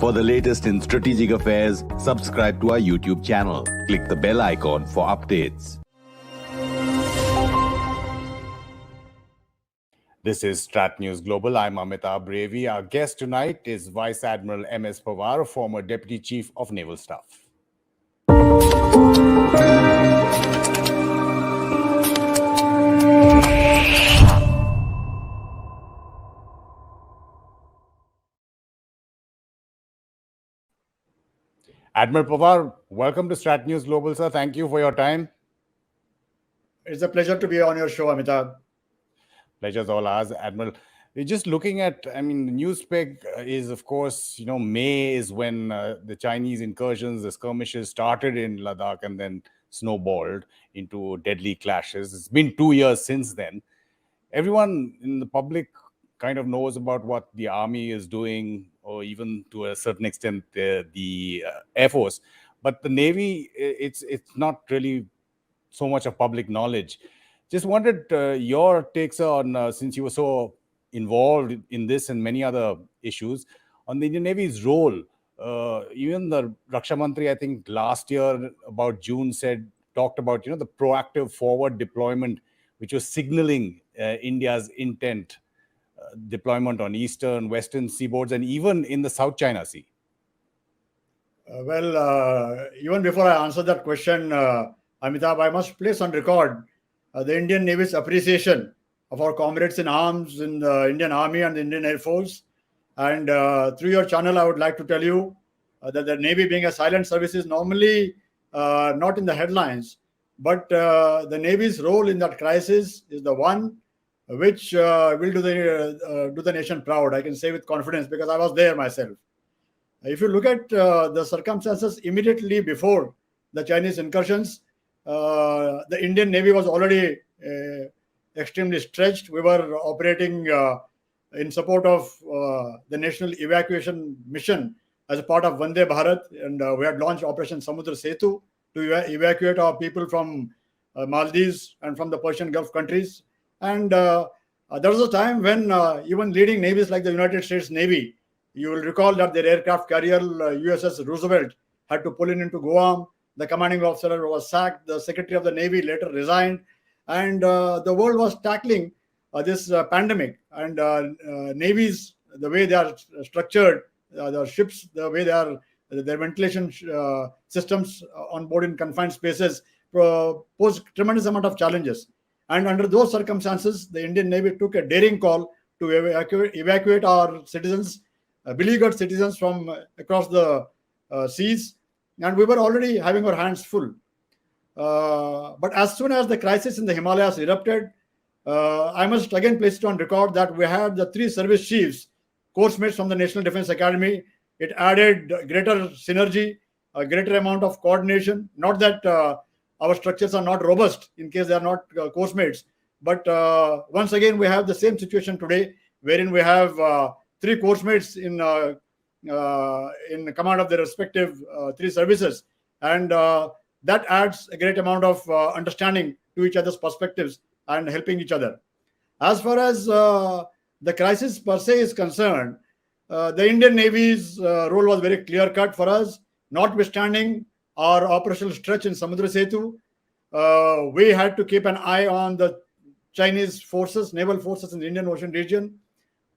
For the latest in strategic affairs, subscribe to our YouTube channel. Click the bell icon for updates. This is StratNewsGlobal. I'm Amitabh Brevi. Our guest tonight is Vice Admiral M.S. Pawar, former Deputy Chief of Naval Staff. Admiral Pawar, welcome to StratNewsGlobal, sir. Thank you for your time. It's a pleasure to be on your show, Amitabh. Pleasure's all ours, Admiral. We're just looking at, the news peg is, of course, May is when the Chinese incursions, the skirmishes started in Ladakh and then snowballed into deadly clashes. It's been 2 years since then. Everyone in the public kind of knows about what the army is doing, or even to a certain extent the Air Force. But the Navy, it's not really so much of public knowledge. Just wanted your takes on, since you were so involved in this and many other issues, on the Indian Navy's role. Even the Raksha Mantri, I think last year, about June, talked about the proactive forward deployment, which was signaling India's intent deployment on eastern, western seaboards, and even in the South China Sea. Even before I answer that question, Amitabh, I must place on record the Indian Navy's appreciation of our comrades in arms in the Indian Army and the Indian Air Force. And through your channel, I would like to tell you that the Navy, being a silent service, is normally not in the headlines. But the Navy's role in that crisis is the one which will do the nation proud. I can say with confidence because I was there myself. If you look at the circumstances immediately before the Chinese incursions, the Indian Navy was already extremely stretched. We were operating in support of the national evacuation mission as a part of Vande Bharat, and we had launched Operation Samudra Setu to evacuate our people from Maldives and from the Persian Gulf countries. And there was a time when even leading navies like the United States Navy, you will recall that their aircraft carrier USS Roosevelt had to pull in into Guam. The commanding officer was sacked. The Secretary of the Navy later resigned. And the world was tackling this pandemic. And navies, the way they are structured, the ships, the way their ventilation systems on board in confined spaces pose tremendous amount of challenges. And under those circumstances, the Indian Navy took a daring call to evacuate our citizens, beleaguered citizens from across the seas. And we were already having our hands full. But as soon as the crisis in the Himalayas erupted, I must again place it on record that we had the 3 service chiefs, course mates from the National Defense Academy. It added greater synergy, a greater amount of coordination. Not that our structures are not robust in case they are not course mates. But once again, we have the same situation today, wherein we have 3 course mates in command of their respective 3 services. And that adds a great amount of understanding to each other's perspectives and helping each other. As far as the crisis per se is concerned, the Indian Navy's role was very clear-cut for us. Notwithstanding our operational stretch in Samudra Setu, we had to keep an eye on the Chinese forces, naval forces in the Indian Ocean region,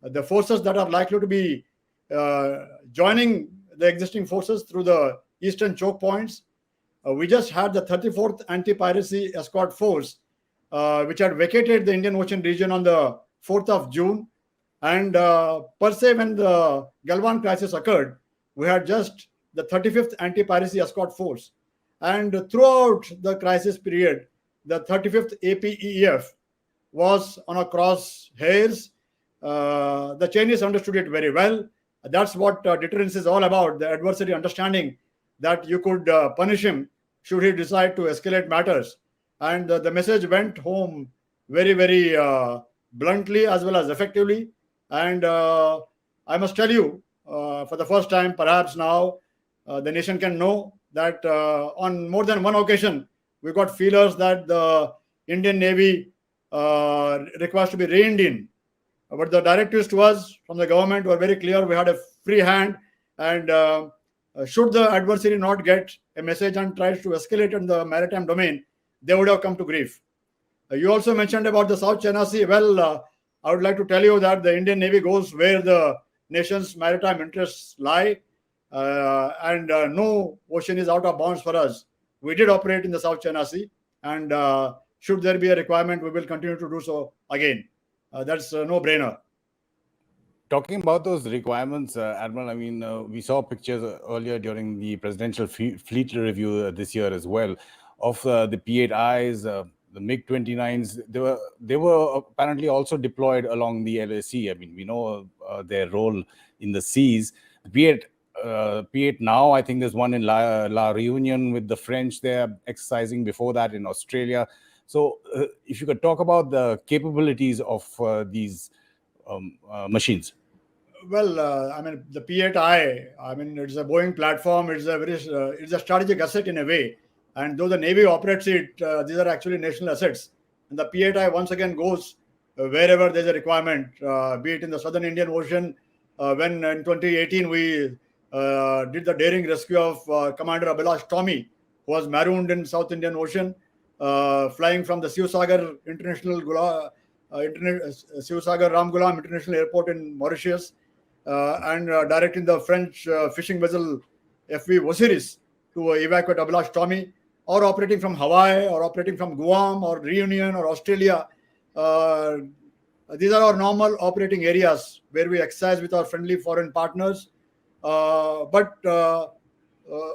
the forces that are likely to be joining the existing forces through the eastern choke points. We just had the 34th Anti-Piracy Escort Force, which had vacated the Indian Ocean region on the 4th of June. And per se, when the Galwan crisis occurred, we had just the 35th Anti-Piracy Escort Force. And throughout the crisis period, the 35th APEF was on a crosshairs. The Chinese understood it very well. That's what deterrence is all about, the adversary understanding that you could punish him should he decide to escalate matters. And the message went home very, very bluntly as well as effectively. And I must tell you, for the first time, perhaps now, the nation can know that on more than one occasion, we got feelers that the Indian Navy requires to be reined in. But the directives to us from the government were very clear. We had a free hand. And should the adversary not get a message and tries to escalate in the maritime domain, they would have come to grief. You also mentioned about the South China Sea. Well, I would like to tell you that the Indian Navy goes where the nation's maritime interests lie, and no ocean is out of bounds for us. We did operate in the South China Sea, and should there be a requirement, we will continue to do so again. That's a no-brainer. Talking about those requirements, Admiral, I mean, we saw pictures earlier during the presidential fleet review this year as well of the P-8Is, the MiG-29s. They were apparently also deployed along the LAC. I mean, we know their role in the seas. The P-8 now, I think there's one in La Réunion with the French there exercising, before that in Australia. So if you could talk about the capabilities of these machines. Well, I mean, the P-8I, I mean, it's a Boeing platform. It's a strategic asset in a way. And though the Navy operates it, these are actually national assets. And the P-8I once again goes wherever there's a requirement, be it in the Southern Indian Ocean. When in 2018 we did the daring rescue of Commander Abhilash Tommy, who was marooned in South Indian Ocean, flying from the Sivsagar Sivsagar Ram Ghulam International Airport in Mauritius, and directing the French fishing vessel FV Osiris to evacuate Abhilash Tommy, or operating from Hawaii, or operating from Guam, or Reunion, or Australia. These are our normal operating areas where we exercise with our friendly foreign partners, but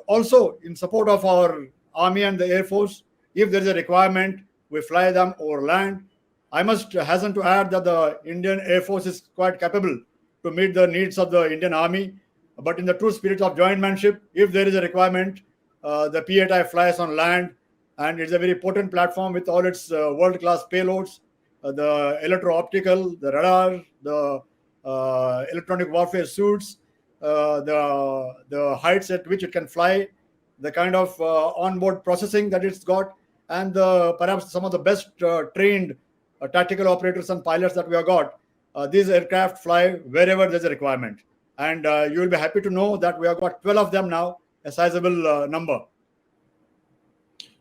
also in support of our Army and the Air Force. If there is a requirement, we fly them over land. I must hasten to add that the Indian Air Force is quite capable to meet the needs of the Indian Army. But in the true spirit of jointmanship, if there is a requirement, the P-8I flies on land, and it's a very potent platform with all its world-class payloads, the electro-optical, the radar, the electronic warfare suits, the heights at which it can fly, the kind of onboard processing that it's got, and perhaps some of the best trained tactical operators and pilots that we have got. These aircraft fly wherever there's a requirement. And you will be happy to know that we have got 12 of them now, a sizable number.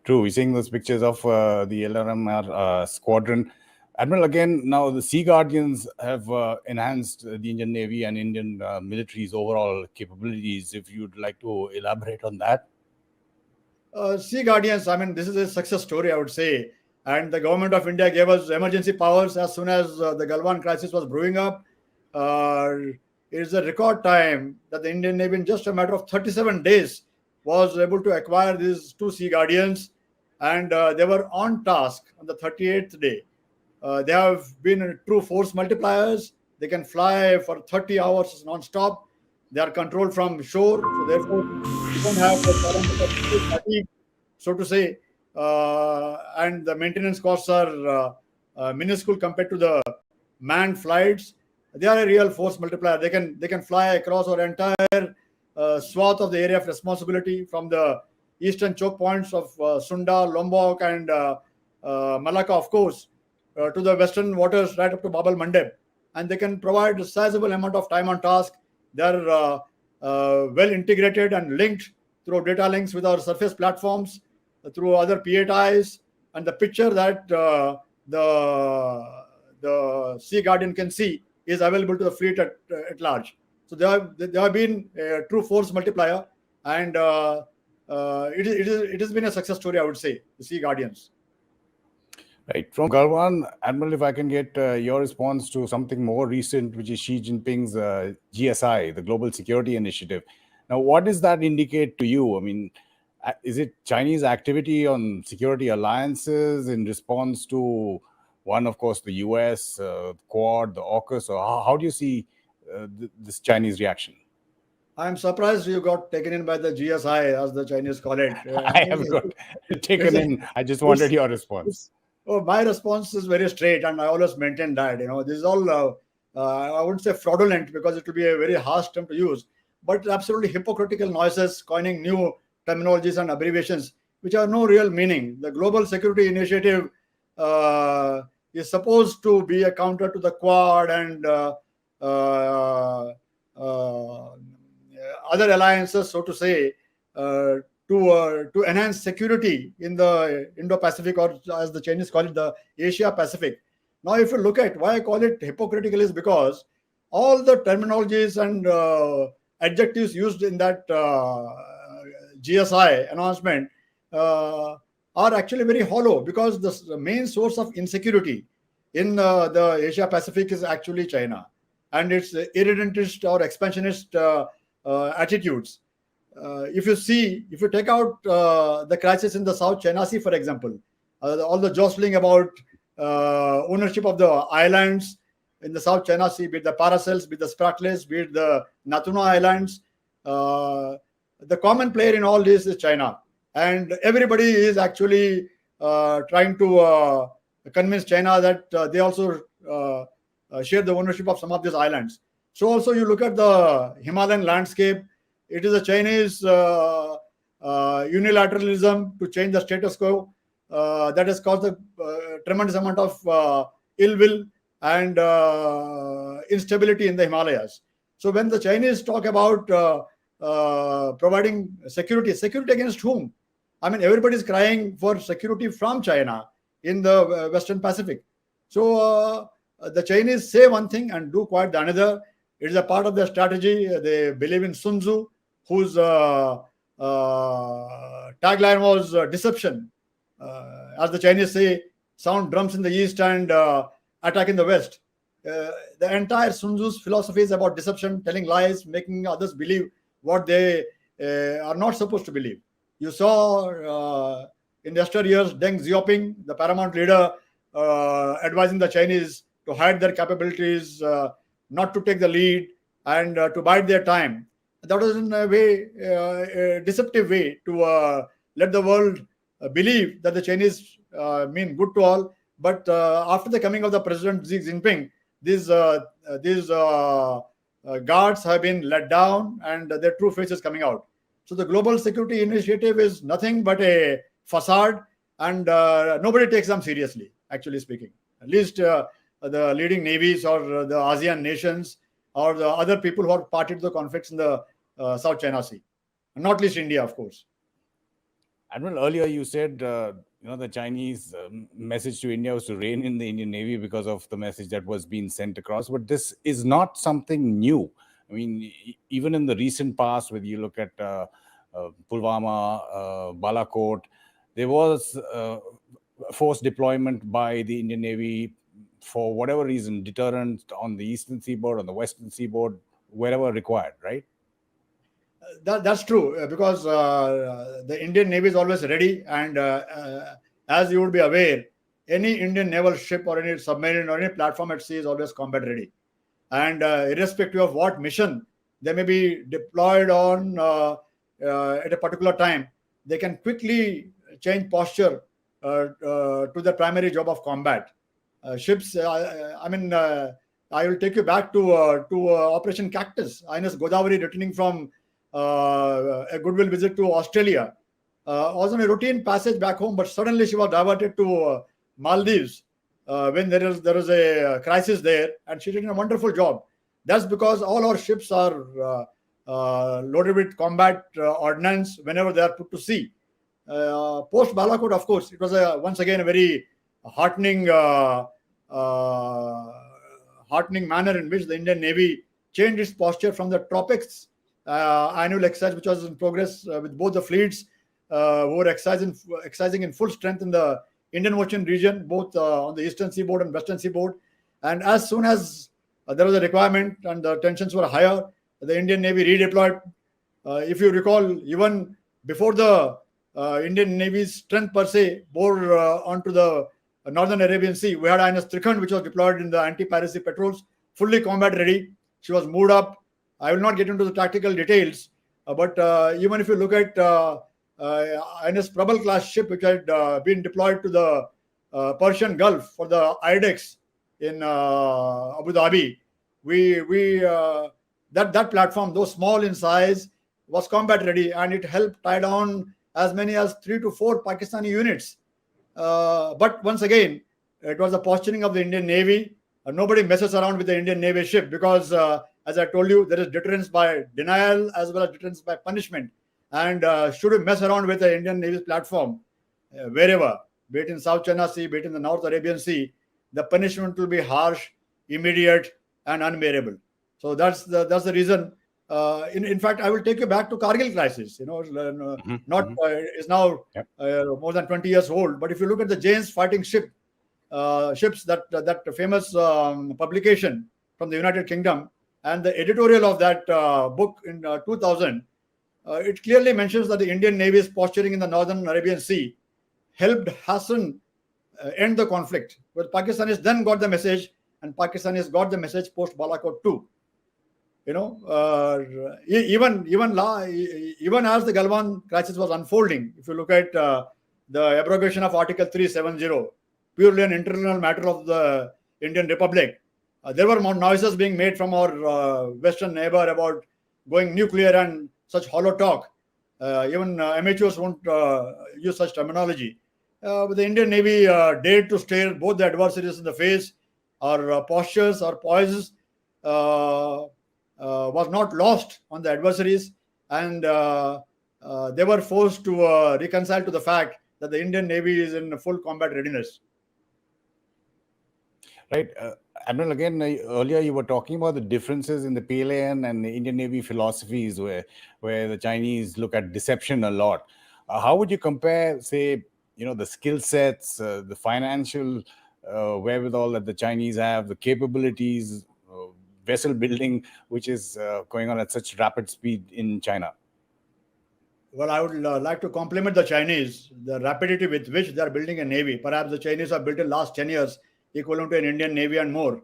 True. We're seeing those pictures of the LRMR squadron. Admiral, again, now the Sea Guardians have enhanced the Indian Navy and Indian military's overall capabilities. If you'd like to elaborate on that. Sea Guardians, I mean, this is a success story, I would say. And the government of India gave us emergency powers as soon as the Galwan crisis was brewing up. It is a record time that the Indian Navy, in just a matter of 37 days, was able to acquire these two Sea Guardians. And they were on task on the 38th day. They have been true force multipliers. They can fly for 30 hours non-stop. They are controlled from shore. So therefore, you don't have the challenge of fatigue, so to say. And the maintenance costs are minuscule compared to the manned flights. They are a real force multiplier. They can fly across our entire swath of the area of responsibility, from the eastern choke points of Sunda, Lombok, and Malacca, of course, to the western waters right up to Babal Mandeb. And they can provide a sizable amount of time on task. They are well integrated and linked through data links with our surface platforms, through other P-8Is, and the picture that the Sea Guardian can see is available to the fleet at large. So they have been a true force multiplier, and it has been a success story, I would say, the Sea Guardians. Right. From Galwan, Admiral, if I can get your response to something more recent, which is Xi Jinping's GSI, the Global Security Initiative. Now, what does that indicate to you? I mean, is it Chinese activity on security alliances in response to one, of course, the US, Quad, the AUKUS? Or how do you see this Chinese reaction? I'm surprised you got taken in by the GSI, as the Chinese call it. I have got taken in. I just wanted your response. My response is very straight, and I always maintain that. This is all, I wouldn't say fraudulent, because it will be a very harsh term to use, but absolutely hypocritical noises, coining new terminologies and abbreviations which have no real meaning. The Global Security Initiative is supposed to be a counter to the Quad and other alliances, so to say, to enhance security in the Indo-Pacific, or as the Chinese call it, the Asia-Pacific. Now, if you look at why I call it hypocritical, is because all the terminologies and adjectives used in that GSI announcement are actually very hollow, because the main source of insecurity in the Asia Pacific is actually China and its irredentist or expansionist attitudes. If you take out the crisis in the South China Sea, for example, all the jostling about ownership of the islands in the South China Sea, be it the Paracels, be it the Spratlys, be it the Natuna Islands, the common player in all this is China. And everybody is actually trying to convince China that they also share the ownership of some of these islands. So also you look at the Himalayan landscape, it is a Chinese unilateralism to change the status quo that has caused a tremendous amount of ill will and instability in the Himalayas. So when the Chinese talk about providing security against whom? I mean, everybody is crying for security from China in the Western Pacific. So the Chinese say one thing and do quite the another. It is a part of their strategy. They believe in Sun Tzu, whose tagline was deception. As the Chinese say, sound drums in the east and attack in the west. The entire Sun Tzu's philosophy is about deception, telling lies, making others believe what they are not supposed to believe. You saw in the yesteryears Deng Xiaoping, the paramount leader, advising the Chinese to hide their capabilities, not to take the lead, and to bide their time. That was in a way, a deceptive way to let the world believe that the Chinese mean good to all. But after the coming of the President Xi Jinping, these guards have been let down and their true face is coming out. So the Global Security Initiative is nothing but a facade, and nobody takes them seriously, actually speaking. At least the leading navies or the ASEAN nations or the other people who are party to the conflicts in the South China Sea. And not least India, of course. Admiral, earlier you said the Chinese message to India was to rein in the Indian Navy because of the message that was being sent across. But this is not something new. I mean, even in the recent past, when you look at Pulwama, Balakot, there was forced deployment by the Indian Navy for whatever reason, deterrent on the eastern seaboard, on the western seaboard, wherever required, right? That's true, because the Indian Navy is always ready, and as you would be aware, any Indian naval ship or any submarine or any platform at sea is always combat ready. And irrespective of what mission they may be deployed on at a particular time, they can quickly change posture to the primary job of combat. Ships, I will take you back to Operation Cactus. INS Godavari, returning from a goodwill visit to Australia, was on a routine passage back home, but suddenly she was diverted to Maldives when there is a crisis there, and she did a wonderful job. That's because all our ships are loaded with combat ordnance whenever they are put to sea. Post Balakot, of course, it was once again a very heartening manner in which the Indian Navy changed its posture from the tropics annual exercise, which was in progress with both the fleets who were exercising in full strength in the Indian Ocean region, both on the eastern seaboard and western seaboard. And as soon as there was a requirement and the tensions were higher, the Indian Navy redeployed. If you recall, even before the Indian Navy's strength per se bore onto the Northern Arabian Sea, we had INS Trikhand, which was deployed in the anti-piracy patrols, fully combat ready. She was moved up. I will not get into the tactical details, but even if you look at INS Prabal class ship, which had been deployed to the Persian Gulf for the IDEX in Abu Dhabi, that platform, though small in size, was combat ready, and it helped tie down as many as 3 to 4 Pakistani units. But once again, it was the posturing of the Indian Navy. Nobody messes around with the Indian Navy ship, because As I told you, there is deterrence by denial as well as deterrence by punishment. And should we mess around with the Indian Navy's platform, wherever, be it in South China Sea, be it in the North Arabian Sea, the punishment will be harsh, immediate, and unbearable. So that's the reason. In fact, I will take you back to Kargil crisis. Not is now Yep. more than 20 years old. But if you look at the Jane's fighting ships, that famous publication from the United Kingdom, and the editorial of that book in 2000, it clearly mentions that the Indian Navy's posturing in the Northern Arabian Sea helped hasten end the conflict. But Pakistanis then got the message, and Pakistanis got the message post Balakot too. Even as the Galwan crisis was unfolding, if you look at the abrogation of Article 370, purely an internal matter of the Indian Republic, there were more noises being made from our Western neighbor about going nuclear and such hollow talk. Even amateurs won't use such terminology. But the Indian Navy dared to stare both the adversaries in the face. Our postures, our poise was not lost on the adversaries, and they were forced to reconcile to the fact that the Indian Navy is in full combat readiness. Right. Admiral, again, earlier you were talking about the differences in the PLAN and the Indian Navy philosophies where the Chinese look at deception a lot. How would you compare, say, the skill sets, the financial wherewithal that the Chinese have, the capabilities, vessel building, which is going on at such rapid speed in China? Well, I would like to compliment the Chinese, the rapidity with which they are building a navy. Perhaps the Chinese have built in last 10 years equivalent to an Indian Navy and more.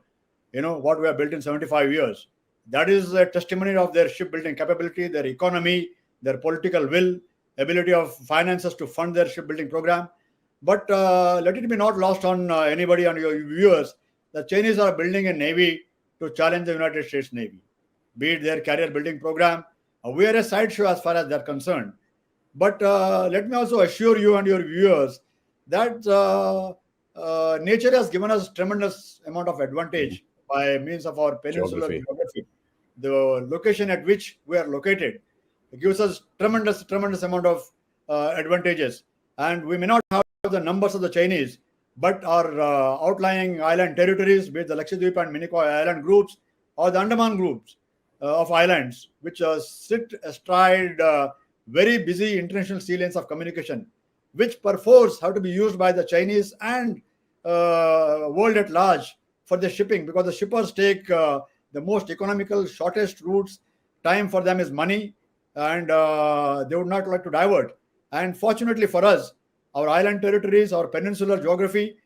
What we have built in 75 years. That is a testimony of their shipbuilding capability, their economy, their political will, ability of finances to fund their shipbuilding program. But let it be not lost on anybody, on your viewers, the Chinese are building a navy to challenge the United States Navy, be it their carrier building program. We are a sideshow as far as they're concerned. But let me also assure you and your viewers that nature has given us tremendous amount of advantage by means of our peninsular geography. The location at which we are located gives us tremendous amount of advantages. And we may not have the numbers of the Chinese, but our outlying island territories, be it the Lakshadweep and Minicoy island groups or the Andaman groups of islands, which sit astride very busy international sea lanes of communication, which perforce have to be used by the Chinese and world at large for the shipping, because the shippers take the most economical, shortest routes. Time for them is money, and they would not like to divert. And fortunately for us, our island territories, our peninsular geography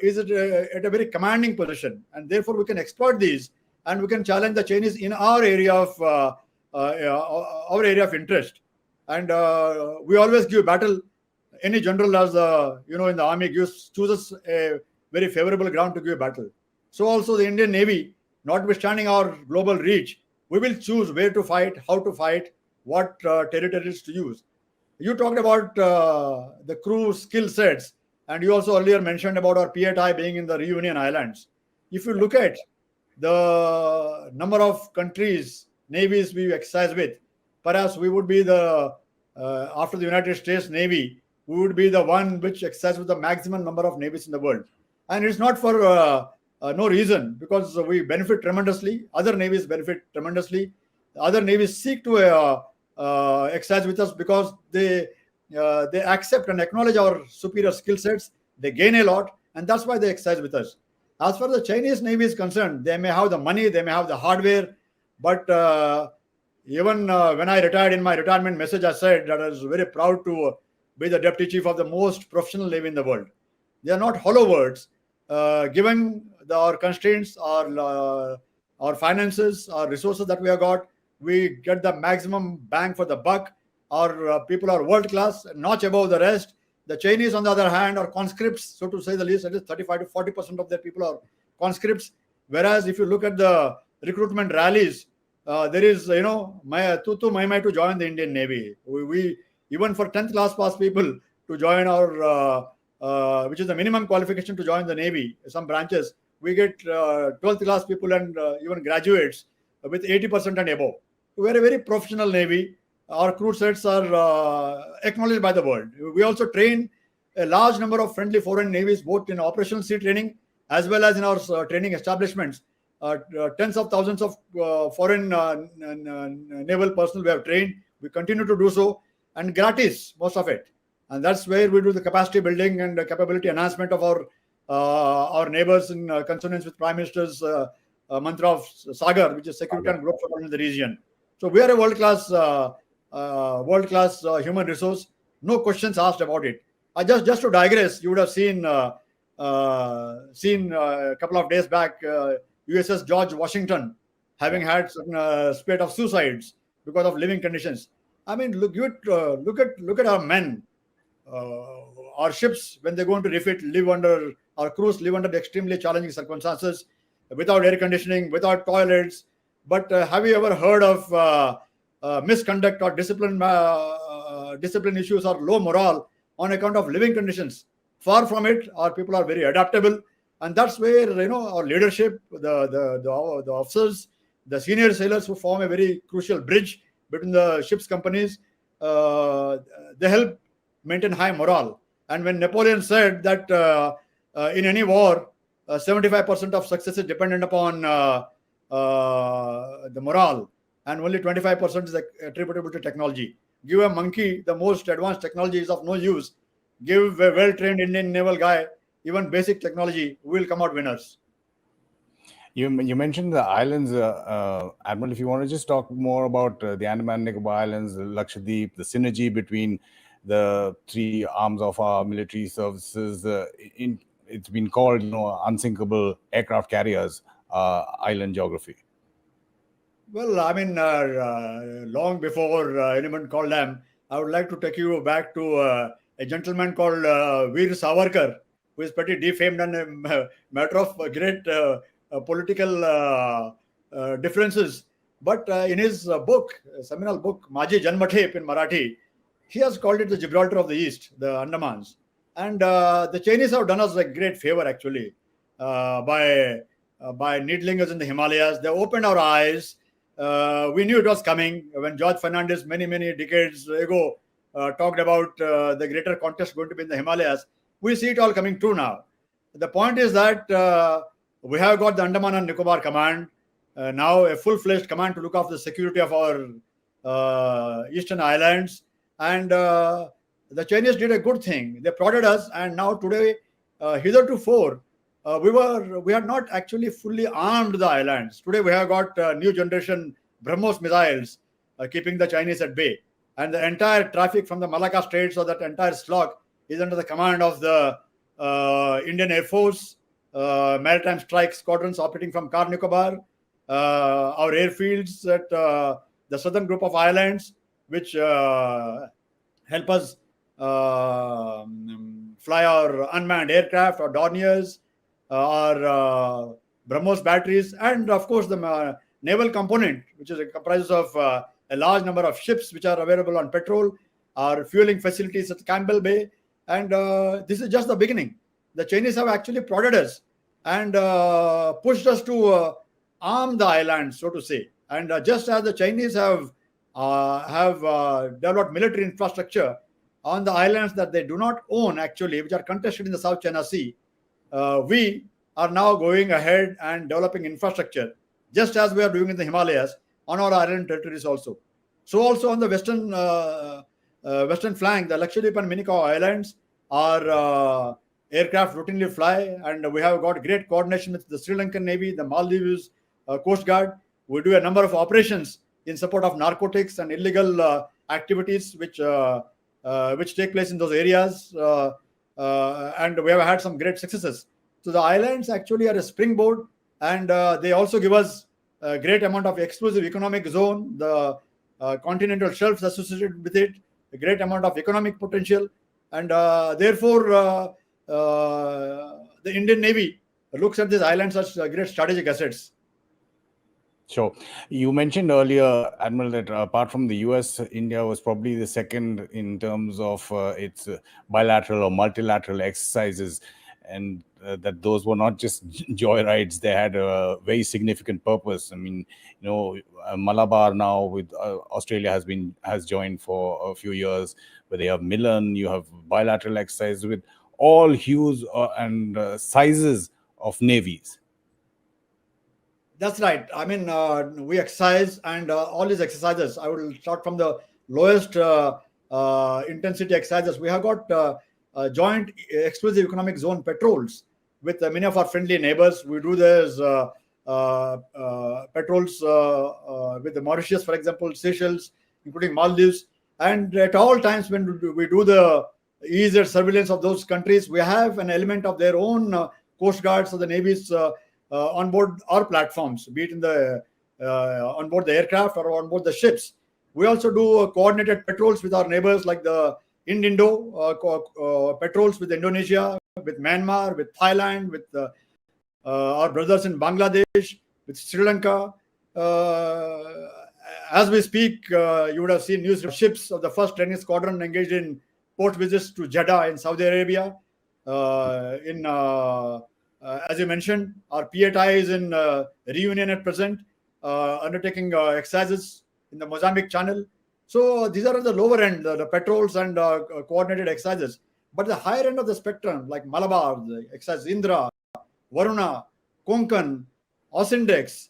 is at a very commanding position, and therefore we can exploit these, and we can challenge the Chinese in our area of interest. And we always give battle. Any general, as in the army, chooses a very favorable ground to give battle. So also the Indian Navy, notwithstanding our global reach, we will choose where to fight, how to fight, what territories to use. You talked about the crew skill sets, and you also earlier mentioned about our PATI being in the Reunion Islands. If you look at the number of countries, navies we exercise with, perhaps we would be after the United States Navy, we would be the one which exercises with the maximum number of navies in the world. And it's not for no reason, because we benefit tremendously. Other navies benefit tremendously. Other navies seek to exercise with us because they accept and acknowledge our superior skill sets. They gain a lot, and that's why they exercise with us. As far as the Chinese Navy is concerned, they may have the money, they may have the hardware, but even when I retired, in my retirement message, I said that I was very proud to be the deputy chief of the most professional navy in the world. They are not hollow words. Given our constraints, our finances, our resources that we have got, we get the maximum bang for the buck. Our people are world class, notch above the rest. The Chinese, on the other hand, are conscripts, so to say the least. At least 35 to 40% of their people are conscripts. Whereas if you look at the recruitment rallies, there is, my to join the Indian Navy. We even for 10th class pass people to join our, which is the minimum qualification to join the Navy, some branches, we get 12th class people and even graduates with 80% and above. We are a very professional Navy. Our crew sets are acknowledged by the world. We also train a large number of friendly foreign navies, both in operational sea training as well as in our training establishments. Tens of thousands of foreign naval personnel we have trained. We continue to do so, and gratis, most of it. And that's where we do the capacity building and the capability enhancement of our neighbors in consonance with Prime Minister's mantra of Sagar, which is security and growth in the region. So we are a world-class human resource. No questions asked about it. Just to digress, you would have seen a couple of days back USS George Washington having had certain spate of suicides because of living conditions. I mean, look at our men. Our ships, when they go into refit, our crews live under extremely challenging circumstances, without air conditioning, without toilets. But have you ever heard of misconduct or discipline issues or low morale on account of living conditions? Far from it. Our people are very adaptable, and that's where our leadership, the officers, the senior sailors who form a very crucial bridge between the ship's companies, they help maintain high morale. And when Napoleon said that in any war, 75% of success is dependent upon the morale, and only 25% is attributable to technology. Give a monkey the most advanced technology is of no use. Give a well-trained Indian naval guy even basic technology, we will come out winners. You mentioned the islands, Admiral. If you want to just talk more about the Andaman Nicobar Islands, the Lakshadweep, the synergy between the three arms of our military services, it's been called, unsinkable aircraft carriers, island geography. Well, I mean, long before anyone called them, I would like to take you back to a gentleman called Veer Savarkar, who is pretty defamed on a matter of great political differences. But in his book, seminal book, Maji Janmathep in Marathi, he has called it the Gibraltar of the East, the Andamans. And the Chinese have done us a great favor, actually, by needling us in the Himalayas. They opened our eyes. We knew it was coming when George Fernandez, many decades ago, talked about the greater contest going to be in the Himalayas. We see it all coming true now. The point is that we have got the Andaman and Nicobar Command, now a full-fledged command to look after the security of our eastern islands. And the Chinese did a good thing. They prodded us, and now today, heretofore, we had not actually fully armed the islands. Today we have got new generation BrahMos missiles keeping the Chinese at bay. And the entire traffic from the Malacca Straits, or that entire slog, is under the command of the Indian Air Force, Maritime Strike Squadrons operating from Car Nicobar, our airfields at the southern group of islands, which help us fly our unmanned aircraft, or Dorniers, our BrahMos batteries, and of course the naval component, which comprises of a large number of ships which are available on petrol, our fueling facilities at Campbell Bay. And this is just the beginning. The Chinese have actually prodded us and pushed us to arm the islands, so to say. And just as the Chinese have developed military infrastructure on the islands that they do not own, actually, which are contested in the South China Sea, we are now going ahead and developing infrastructure, just as we are doing in the Himalayas, on our island territories also. So also on the western flank, the Lakshadweep and Minicoy Islands, our aircraft routinely fly, and we have got great coordination with the Sri Lankan Navy, the Maldives Coast Guard. We do a number of operations in support of narcotics and illegal activities which take place in those areas, and we have had some great successes. So the islands actually are a springboard, and they also give us a great amount of exclusive economic zone, the continental shelves associated with it, a great amount of economic potential, and therefore the Indian Navy looks at these islands as great strategic assets. Sure. You mentioned earlier, Admiral, that apart from the US, India was probably the second in terms of its bilateral or multilateral exercises. and that those were not just joyrides; they had a very significant purpose. I mean, Malabar now with Australia has joined for a few years, where they have Milan, you have bilateral exercise with all hues and sizes of navies. That's right. I mean, we exercise, and all these exercises, I will start from the lowest intensity exercises. We have got joint exclusive economic zone patrols with many of our friendly neighbors. We do this patrols with the Mauritius, for example, Seychelles, including Maldives. And at all times when we do the easier surveillance of those countries, we have an element of their own coast guards or the navies on board our platforms, be it in the on board the aircraft or on board the ships. We also do coordinated patrols with our neighbors, like the Indo patrols with Indonesia, with Myanmar, with Thailand, with our brothers in Bangladesh, with Sri Lanka. As we speak, you would have seen news of ships of the first training squadron engaged in port visits to Jeddah in Saudi Arabia. As you mentioned, our PATI is in reunion at present, undertaking exercises in the Mozambique Channel. So these are the lower end, the patrols and coordinated exercises. But the higher end of the spectrum, like Malabar, the exercise Indra, Varuna, Konkan, Osindex,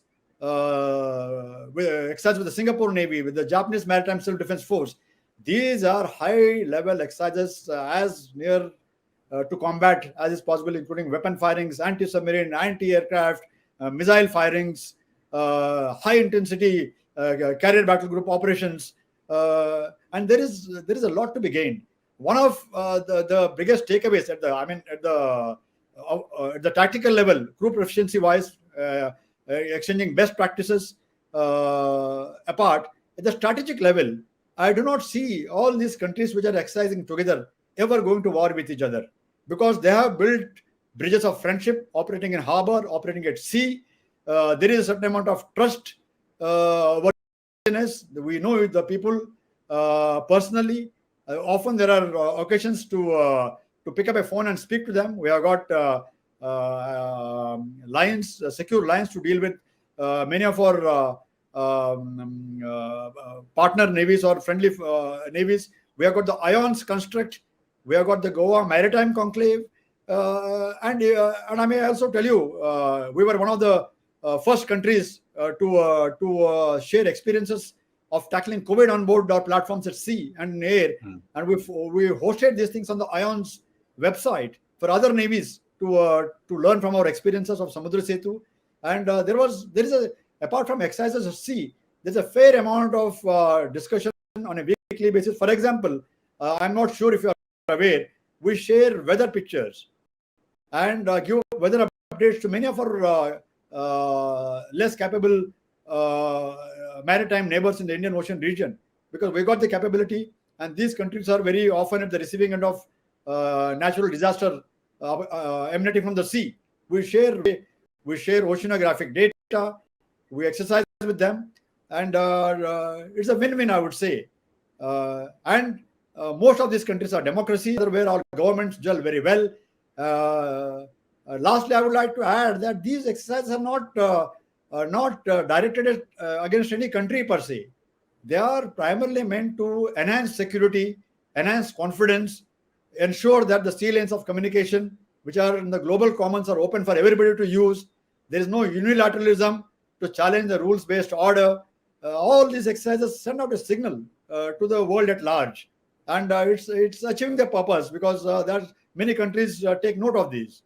exercise with the Singapore Navy, with the Japanese Maritime Self-Defense Force. These are high-level exercises as near to combat as is possible, including weapon firings, anti-submarine, anti-aircraft, missile firings, high-intensity carrier battle group operations, and there is a lot to be gained. One of the biggest takeaways at the tactical level, crew proficiency-wise, exchanging best practices apart, at the strategic level, I do not see all these countries which are exercising together ever going to war with each other, because they have built bridges of friendship, operating in harbor, operating at sea. There is a certain amount of trust. We know the people personally. Often there are occasions to pick up a phone and speak to them. We have got lines, secure lines to deal with many of our partner navies or friendly navies. We have got the IONS construct. We have got the Goa Maritime Conclave. And I may also tell you, we were one of the first countries to share experiences of tackling COVID on board our platforms at sea and in air. And we hosted these things on the IONS website for other navies to learn from our experiences of Samudra Setu. And apart from exercises at sea, there's a fair amount of discussion on a weekly basis. For example, I'm not sure if you are aware, we share weather pictures and give weather updates to many of our less capable maritime neighbors in the Indian Ocean region, because we got the capability, and these countries are very often at the receiving end of natural disaster emanating from the sea. We share oceanographic data, we exercise with them, and it's a win-win, I would say. And most of these countries are democracies where our governments gel very well. Lastly, I would like to add that these exercises are not directed against any country per se. They are primarily meant to enhance security, enhance confidence, ensure that the sea lanes of communication, which are in the global commons, are open for everybody to use. There is no unilateralism to challenge the rules-based order. All these exercises send out a signal to the world at large, and it's achieving their purpose, because there many countries take note of these.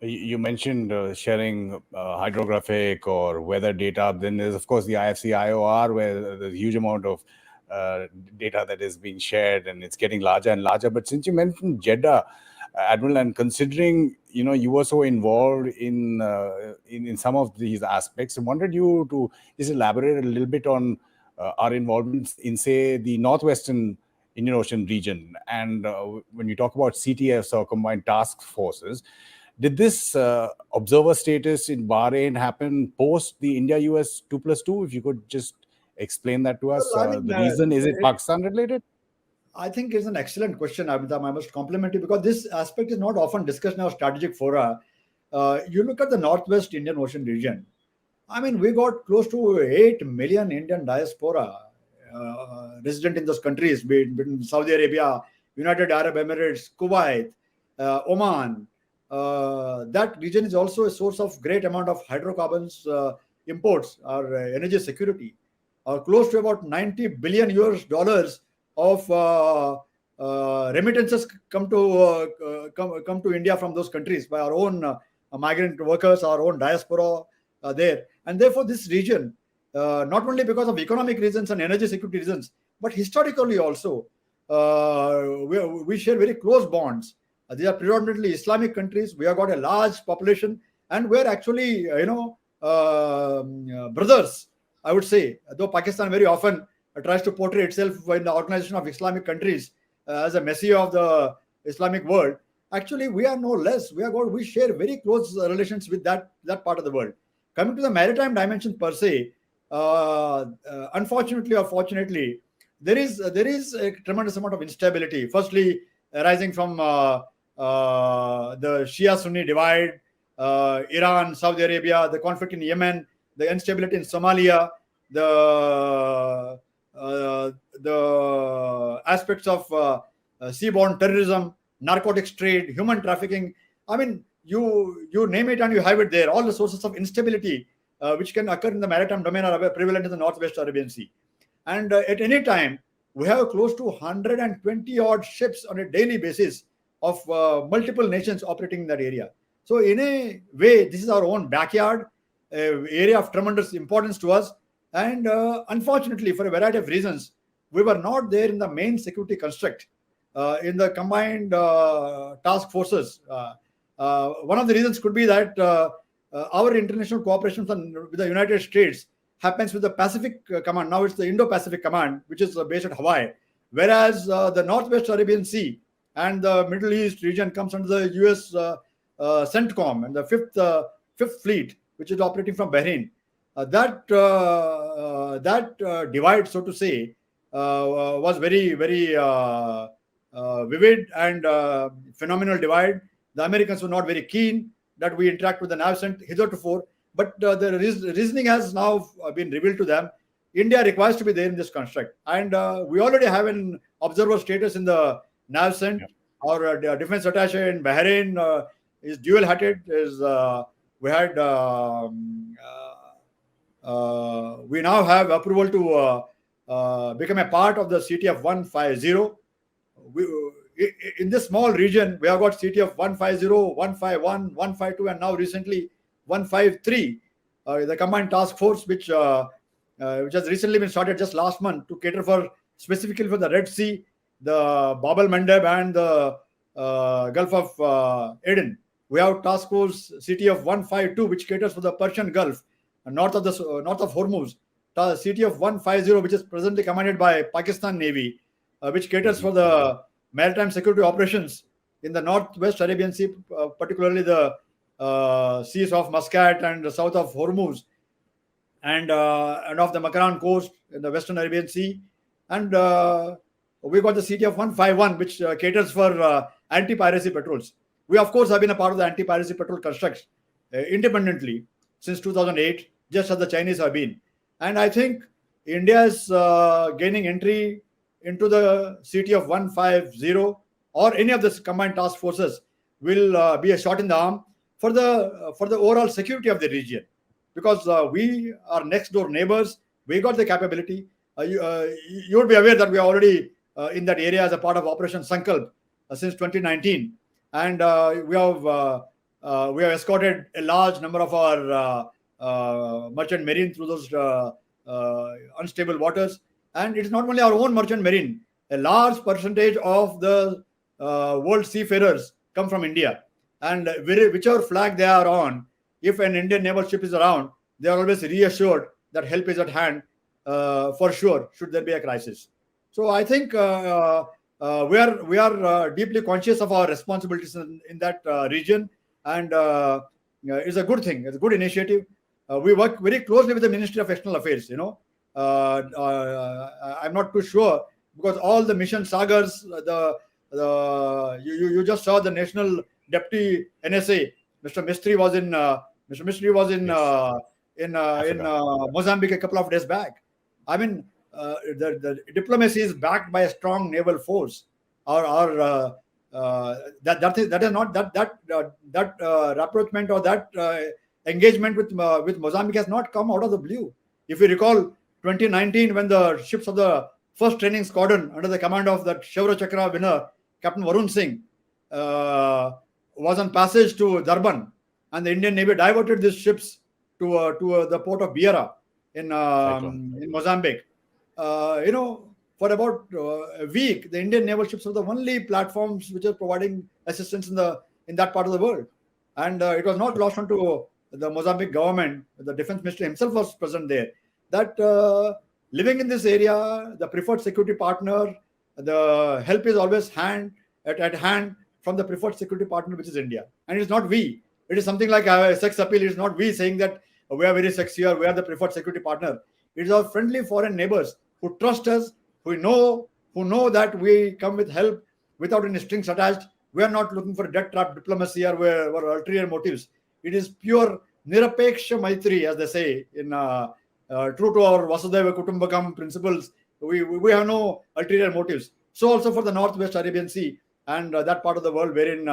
You mentioned sharing hydrographic or weather data. Then there's, of course, the IFC IOR, where there's a huge amount of data that is being shared, and it's getting larger and larger. But since you mentioned Jeddah, Admiral, and considering you were so involved in some of these aspects, I wanted you to just elaborate a little bit on our involvement in, say, the northwestern Indian Ocean region. And when you talk about CTFs, or Combined Task Forces, did this observer status in Bahrain happen post the India-US 2+2? If you could just explain that to us. Well, I mean, the reason, is it Pakistan related? I think it's an excellent question, Amitabh. I must compliment you because this aspect is not often discussed in our strategic fora. You look at the Northwest Indian Ocean region. I mean, we got close to 8 million Indian diaspora resident in those countries, between Saudi Arabia, United Arab Emirates, Kuwait, Oman. That region is also a source of great amount of hydrocarbons imports or energy security. Close to about 90 billion US dollars of remittances come to India from those countries by our own migrant workers, our own diaspora there. And therefore, this region, not only because of economic reasons and energy security reasons, but historically also, we share very close bonds. These are predominantly Islamic countries. We have got a large population, and we're actually, brothers, I would say. Though Pakistan very often tries to portray itself in the Organization of Islamic Countries as a messiah of the Islamic world. Actually, we are no less. We share very close relations with that part of the world. Coming to the maritime dimension per se, unfortunately or fortunately, there is a tremendous amount of instability. Firstly, arising from the Shia-Sunni divide, Iran, Saudi Arabia, the conflict in Yemen, the instability in Somalia, the aspects of seaborne terrorism, narcotics trade, human trafficking. I mean, you name it and you have it there. All the sources of instability which can occur in the maritime domain are prevalent in the Northwest Arabian Sea. And at any time, we have close to 120 odd ships on a daily basis of multiple nations operating in that area. So in a way, this is our own backyard, area of tremendous importance to us. And unfortunately, for a variety of reasons, we were not there in the main security construct, in the combined task forces. One of the reasons could be that our international cooperation with the United States happens with the Pacific Command. Now it's the Indo-Pacific Command, which is based at Hawaii. Whereas the Northwest Arabian Sea and the Middle East region comes under the US CENTCOM and the Fifth Fleet, which is operating from Bahrain. That divide, so to say, was very, very vivid and phenomenal divide. The Americans were not very keen that we interact with the NAVCENT hitherto, but the reasoning has now been revealed to them. India requires to be there in this construct, and we already have an observer status in the NAVCENT. Our defense attaché in Bahrain is dual-hatted. We now have approval to become a part of the CTF 150. In this small region, we have got CTF 150, 151, 152, and now recently 153, the Combined Task Force, which has recently been started just last month to cater specifically for the Red Sea, the Bab el-Mandeb, and the Gulf of Aden. We have Task Force CTF 152, which caters for the Persian Gulf, north of Hormuz. CTF 150, which is presently commanded by Pakistan Navy, which caters for the maritime security operations in the Northwest Arabian Sea, particularly the seas of Muscat and the south of Hormuz, and off the Makaran coast in the Western Arabian Sea. And we got the CTF 151, which caters for anti-piracy patrols. We, of course, have been a part of the anti-piracy patrol constructs independently since 2008, just as the Chinese have been. And I think India is gaining entry into the CTF 150 or any of the combined task forces will be a shot in the arm for the overall security of the region, because we are next door neighbors. We got the capability. You would be aware that we are already in that area as a part of Operation Sankalp since 2019, and we have escorted a large number of our merchant marine through those unstable waters. And it's not only our own merchant marine. A large percentage of the world seafarers come from India. And whichever flag they are on, if an Indian naval ship is around, they are always reassured that help is at hand for sure, should there be a crisis. So I think we are deeply conscious of our responsibilities in that region. And it's a good thing. It's a good initiative. We work very closely with the Ministry of External Affairs, I'm not too sure, because all the mission sagas, you just saw the national deputy NSA, Mr. Mistry was in Yes. in Africa. Mozambique a couple of days back. I mean, the diplomacy is backed by a strong naval force, or that is not that rapprochement or that engagement with Mozambique has not come out of the blue. If you recall, 2019, when the ships of the first training squadron under the command of that Shaura Chakra winner, Captain Varun Singh, was on passage to Durban, and the Indian Navy diverted these ships to the port of Beira Cyclone. in Mozambique. For about a week, the Indian naval ships were the only platforms which are providing assistance in that part of the world, and it was not lost onto the Mozambique government. The defense minister himself was present there. That living in this area, the preferred security partner, the help is always at hand from the preferred security partner, which is India. And it's not we. It is something like a sex appeal. It's not we saying that we are very sexy or we are the preferred security partner. It is our friendly foreign neighbors who trust us, who know that we come with help without any strings attached. We are not looking for debt trap diplomacy or ulterior motives. It is pure nirapeksha maitri, as they say, in true to our Vasudeva Kutumbakam principles. We have no ulterior motives. So also for the Northwest Arabian Sea and that part of the world wherein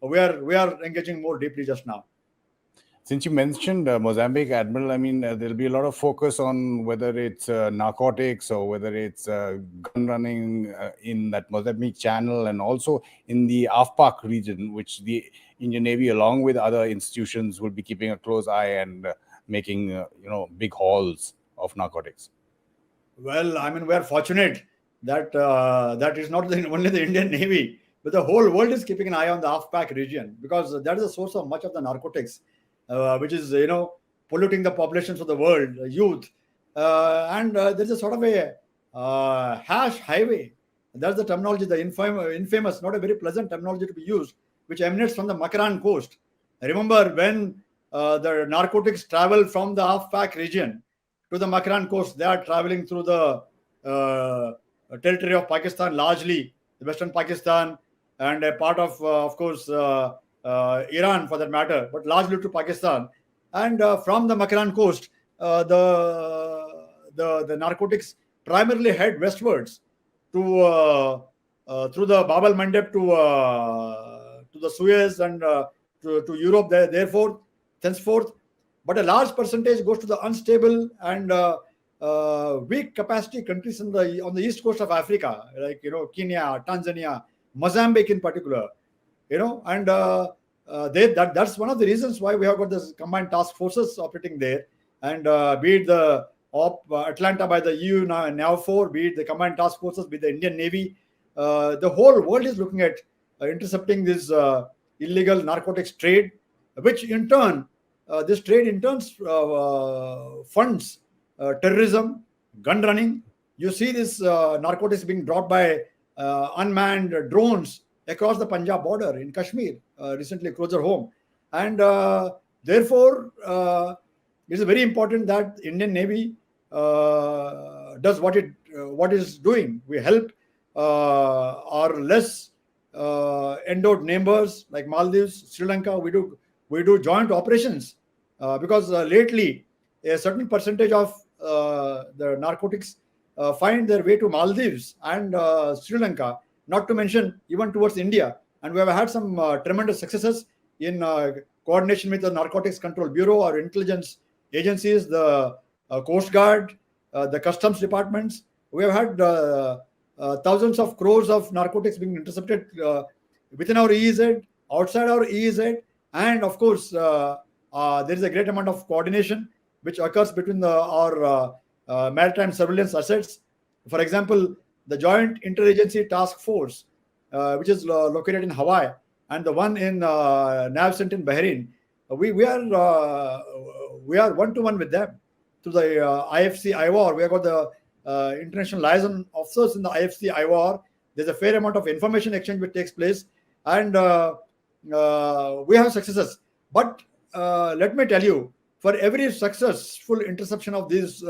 we are engaging more deeply just now. Since you mentioned Mozambique, Admiral, I mean, there'll be a lot of focus on whether it's narcotics or whether it's gun running in that Mozambique channel, and also in the AFPAC region, which the Indian Navy, along with other institutions, will be keeping a close eye and making big hauls of narcotics. Well, I mean, we are fortunate that that is not only the Indian Navy, but the whole world is keeping an eye on the AFPAC region, because that is the source of much of the narcotics, which is polluting the populations of the world, youth, and there is a sort of a hash highway. That's the terminology, the infamous, not a very pleasant terminology to be used, which emanates from the Makaran coast. Remember when the narcotics travel from the AFPAC region to the Makaran coast, they are traveling through the territory of Pakistan, largely the Western Pakistan, and a part of course, Iran for that matter, but largely to Pakistan. And from the Makaran coast, the narcotics primarily head westwards to through the Bab el Mandeb to the Suez and to Europe. Therefore, thenceforth, but a large percentage goes to the unstable and weak capacity countries on the east coast of Africa, like Kenya, Tanzania, Mozambique in particular. And that's one of the reasons why we have got this combined task forces operating there, and be it the Atlanta by the EU NAVFOR, be it the combined task forces, be it the Indian Navy. The whole world is looking at intercepting this illegal narcotics trade, which in turn, this trade in turn funds terrorism, gun running. You see this narcotics being dropped by unmanned drones across the Punjab border in Kashmir, recently closer home. And therefore, it is very important that Indian Navy does what is doing. We help our less endowed neighbors like Maldives, Sri Lanka. We do joint operations because lately a certain percentage of the narcotics find their way to Maldives and Sri Lanka, not to mention even towards India. And we have had some tremendous successes in coordination with the Narcotics Control Bureau, our intelligence agencies, the Coast Guard, the customs departments. We have had thousands of crores of narcotics being intercepted within our EEZ, outside our EEZ, and of course, there is a great amount of coordination which occurs between our maritime surveillance assets. For example, the Joint Interagency Task Force, which is located in Hawaii, and the one in NAVCENT in Bahrain, we are one-to-one with them through the IFC IWAR. We have got the international liaison officers in the IFC IWAR. There's a fair amount of information exchange which takes place, and we have successes. But let me tell you, for every successful interception of these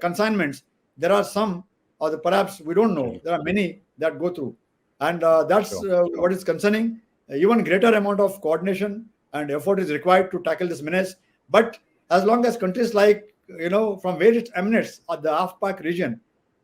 consignments, there are some or perhaps we don't know. There are many that go through, and that's Sure. what is concerning. Even greater amount of coordination and effort is required to tackle this menace. But as long as countries like, from where it emanates at the AFPAC region,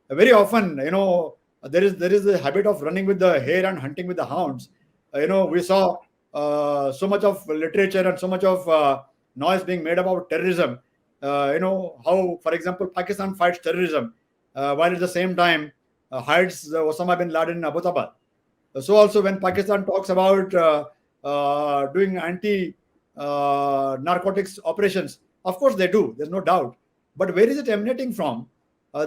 very often, there is a habit of running with the hare and hunting with the hounds. We saw so much of literature and so much of noise being made about terrorism. How, for example, Pakistan fights terrorism, while at the same time hides Osama bin Laden in Abbottabad. So also when Pakistan talks about doing anti narcotics operations, of course they do. There's no doubt. But where is it emanating from?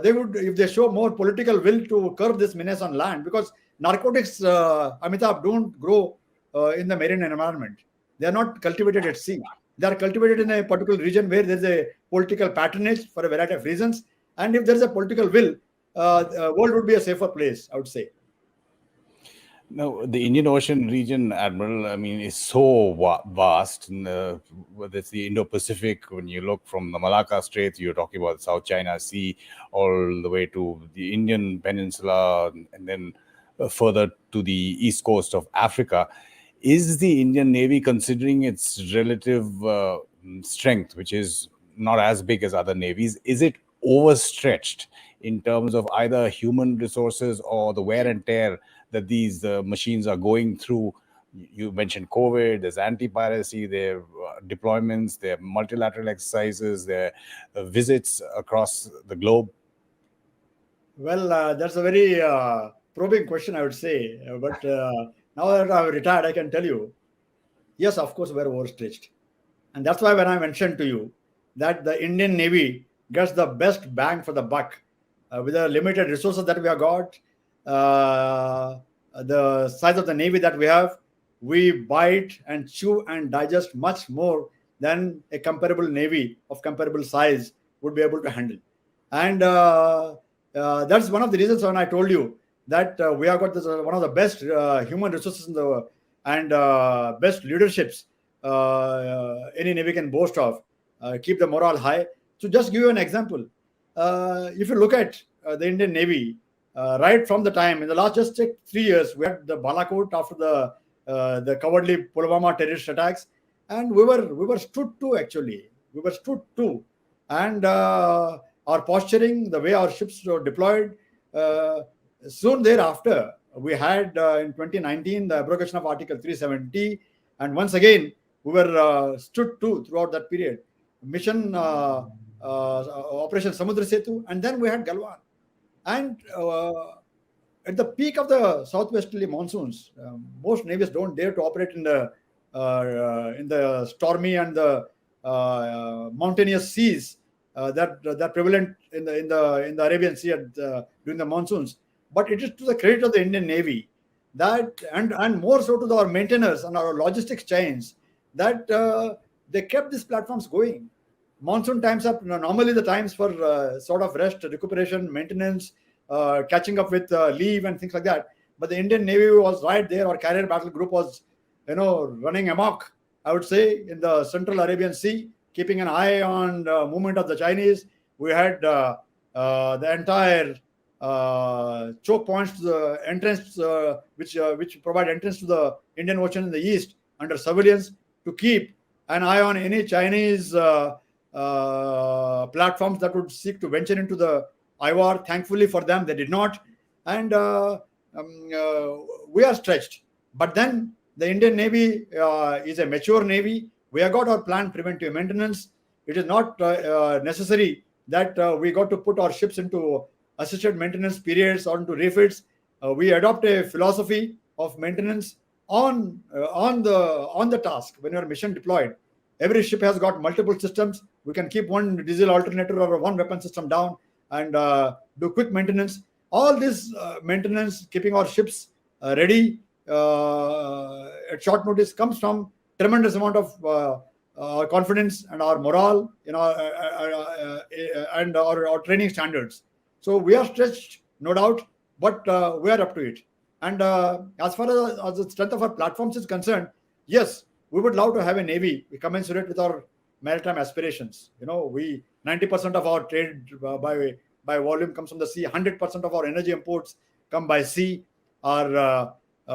They would, if they show more political will to curb this menace on land, because narcotics, Amitabh, don't grow in the marine environment. They are not cultivated at sea. They are cultivated in a particular region where there's a political patronage for a variety of reasons. And if there's a political will, the world would be a safer place, I would say. No, the Indian Ocean region, Admiral, I mean, is so vast. Whether it's the Indo-Pacific, when you look from the Malacca Straits, you're talking about the South China Sea, all the way to the Indian Peninsula, and then further to the east coast of Africa. Is the Indian Navy, considering its relative strength, which is not as big as other navies, is it overstretched in terms of either human resources or the wear and tear that these machines are going through? You mentioned COVID, there's anti-piracy, there are deployments, there are multilateral exercises, there are visits across the globe. Well, that's a very probing question, I would say. But now that I've retired, I can tell you, yes, of course, we're overstretched. And that's why when I mentioned to you that the Indian Navy gets the best bang for the buck with the limited resources that we have got, the size of the Navy that we have, we bite and chew and digest much more than a comparable Navy of comparable size would be able to handle. And that's one of the reasons when I told you that we have got this, one of the best human resources in the and best leaderships any Navy can boast of, keep the morale high. So just give you an example. If you look at the Indian Navy, right from the time in the last just 3 years, we had the Balakot after the cowardly Pulwama terrorist attacks, and we were stood to, actually. We were stood to, and our posturing, the way our ships were deployed. Soon thereafter, we had in 2019 the abrogation of Article 370, and once again we were stood to throughout that period. Mission Operation Samudra Setu, and then we had Galwan. And at the peak of the southwesterly monsoons, most navies don't dare to operate in the stormy and the mountainous seas that prevalent in the Arabian Sea during the monsoons. But it is to the credit of the Indian Navy that, and more so to our maintainers and our logistics chains, that they kept these platforms going. Monsoon times are normally the times for sort of rest, recuperation, maintenance, catching up with leave and things like that. But the Indian Navy was right there. Our carrier battle group was, running amok, I would say, in the Central Arabian Sea, keeping an eye on the movement of the Chinese. We had the entire choke points to the entrance, which provide entrance to the Indian Ocean in the east under surveillance to keep an eye on any Chinese platforms that would seek to venture into the IWAR. Thankfully for them, they did not. And we are stretched. But then the Indian Navy is a mature Navy. We have got our planned preventive maintenance. It is not necessary that we got to put our ships into assisted maintenance periods or into refits. We adopt a philosophy of maintenance on the task when you are mission deployed. Every ship has got multiple systems. We can keep one diesel alternator or one weapon system down and do quick maintenance. All this maintenance, keeping our ships ready at short notice, comes from tremendous amount of confidence and our morale, and our training standards. So we are stretched, no doubt, but we are up to it. And as far as the strength of our platforms is concerned, yes, we would love to have a Navy commensurate with our maritime aspirations. 90% of our trade by by volume comes from the sea. 100% of our energy imports come by sea. Our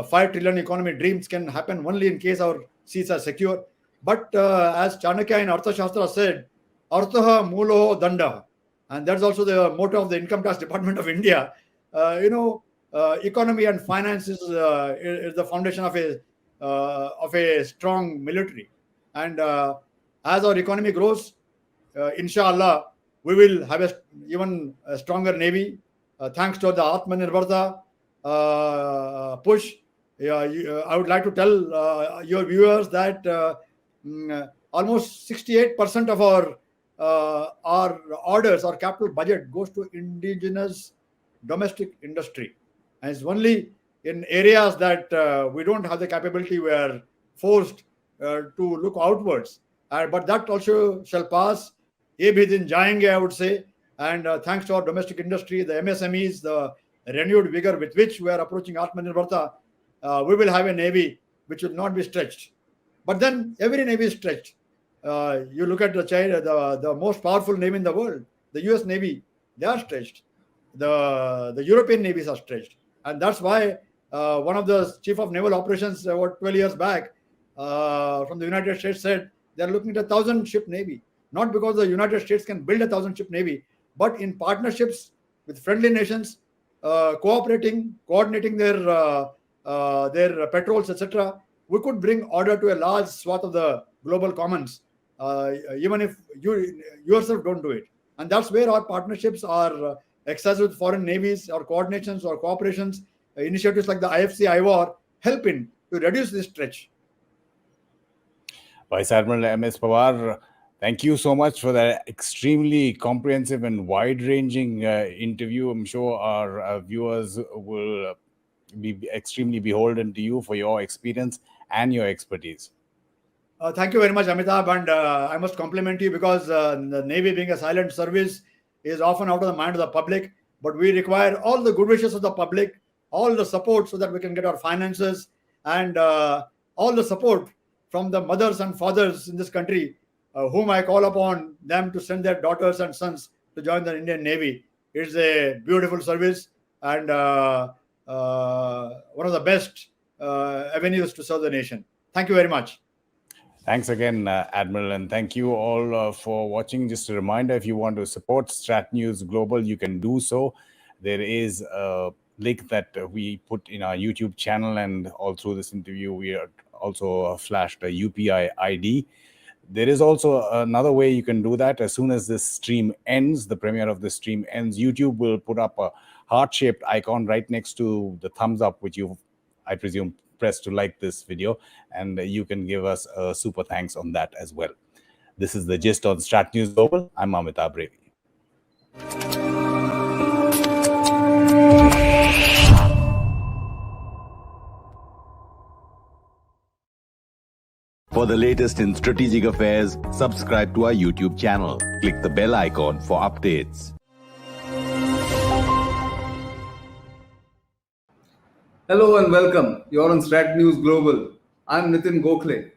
5 trillion economy dreams can happen only in case our seas are secure. But as Chanakya in Arthashastra said, Arthaha Muloho Dandaha. And that's also the motto of the Income Tax Department of India. Economy and finance is the foundation of a strong military. And as our economy grows, inshallah, we will have even a stronger navy, thanks to the Atmanirbharta push. I would like to tell your viewers that almost 68% of our orders, our capital budget goes to indigenous domestic industry. And it's only in areas that we don't have the capability, we are forced to look outwards. But that also shall pass. Ye bhi din jayenge, I would say. And thanks to our domestic industry, the MSMEs, the renewed vigor with which we are approaching Atmanirbharta, we will have a navy which will not be stretched. But then every navy is stretched. You look at China, the most powerful navy in the world, the US Navy, they are stretched. The European navies are stretched. And that's why one of the chief of naval operations about 12 years back from the United States said they're looking at a 1,000-ship navy. Not because the United States can build a 1,000-ship navy, but in partnerships with friendly nations, cooperating, coordinating their patrols, etc., we could bring order to a large swath of the global commons, even if you yourself don't do it. And that's where our partnerships are exercised with foreign navies, or coordinations or cooperations, initiatives like the IFC IWAR help in to reduce this stretch. Vice Admiral M.S. Pawar, thank you so much for that extremely comprehensive and wide-ranging interview. I'm sure our viewers will be extremely beholden to you for your experience and your expertise. Thank you very much, Amitabh. And I must compliment you because the Navy, being a silent service, is often out of the mind of the public. But we require all the good wishes of the public, all the support so that we can get our finances, and all the support from the mothers and fathers in this country, whom I call upon them to send their daughters and sons to join the Indian Navy. It's a beautiful service and one of the best avenues to serve the nation. Thank you very much. Thanks again, Admiral, and thank you all for watching. Just a reminder, if you want to support StratNewsGlobal, you can do so. There is a link that we put in our YouTube channel, and all through this interview, we are also flashed a UPI ID. There is also another way you can do that. As soon as this stream ends, the premiere of this stream ends, YouTube will put up a heart-shaped icon right next to the thumbs up, which you, I presume, press to like this video, and you can give us a super thanks on that as well. This is the gist on StratNewsGlobal. I'm Amitabh Brevi. For the latest in strategic affairs, subscribe to our YouTube channel. Click the bell icon for updates. Hello and welcome. You're on StratNewsGlobal. I'm Nitin Gokhale.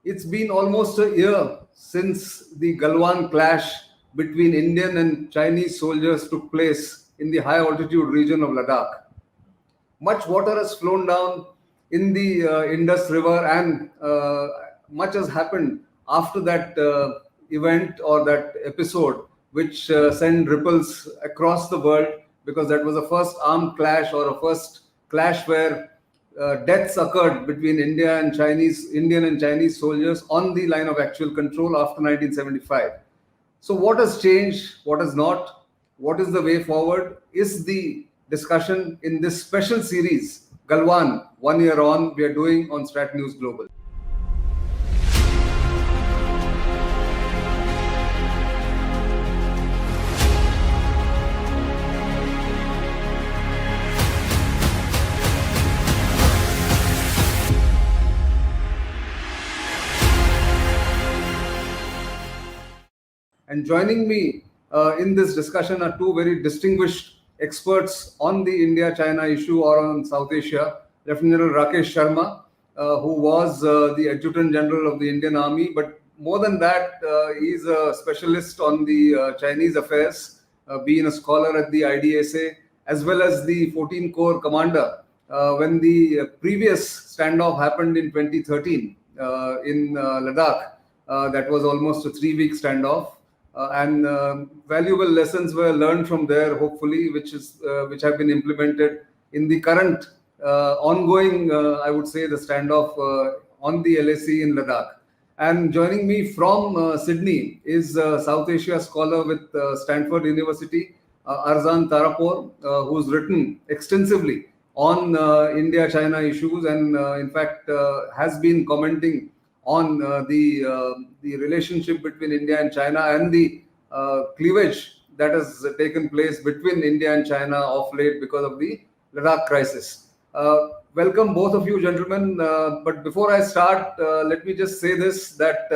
It's been almost a year since the Galwan clash between Indian and Chinese soldiers took place in the high altitude region of Ladakh. Much water has flown down in the Indus River, and much has happened after that event or that episode, which sent ripples across the world, because that was the first armed clash or a first clash where deaths occurred between Indian and Chinese soldiers on the line of actual control after 1975. So what has changed? What has not? What is the way forward? Is the discussion in this special series, Galwan, 1 year on, we are doing on StratNewsGlobal. And joining me in this discussion are two very distinguished experts on the India-China issue or on South Asia. Lieutenant General Rakesh Sharma, who was the Adjutant General of the Indian Army, but more than that, he's a specialist on the Chinese affairs. being a scholar at the IDSA, as well as the 14 Corps commander, when the previous standoff happened in 2013 in Ladakh. That was almost a 3-week standoff. And valuable lessons were learned from there, hopefully, which have been implemented in the current ongoing, I would say, the standoff on the LAC in Ladakh. And joining me from Sydney is South Asia scholar with Stanford University, Arzan Tarapur, who's written extensively on India-China issues, and in fact has been commenting on the relationship between India and China and the cleavage that has taken place between India and China of late because of the Ladakh crisis. Welcome both of you, gentlemen. But before I start, let me just say this, that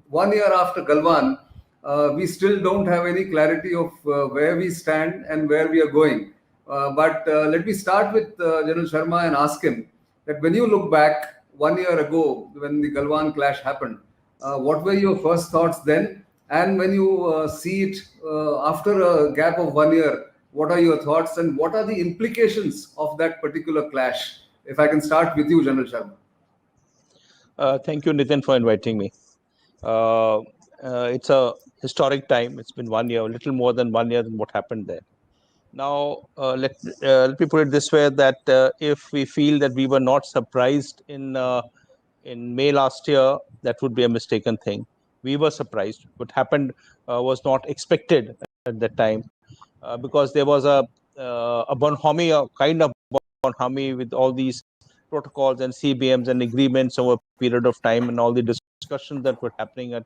1 year after Galwan, we still don't have any clarity of where we stand and where we are going. But let me start with General Sharma and ask him that when you look back 1 year ago, when the Galwan clash happened, what were your first thoughts then? And when you see it after a gap of 1 year, what are your thoughts and what are the implications of that particular clash? If I can start with you, General Sharma. Thank you, Nitin, for inviting me. It's a historic time. It's been 1 year, a little more than 1 year than what happened there. Now, let me put it this way, that if we feel that we were not surprised in May last year, that would be a mistaken thing. We were surprised. What happened was not expected at that time, because there was a bonhomie, a kind of bonhomie with all these protocols and CBMs and agreements over a period of time, and all the discussions that were happening at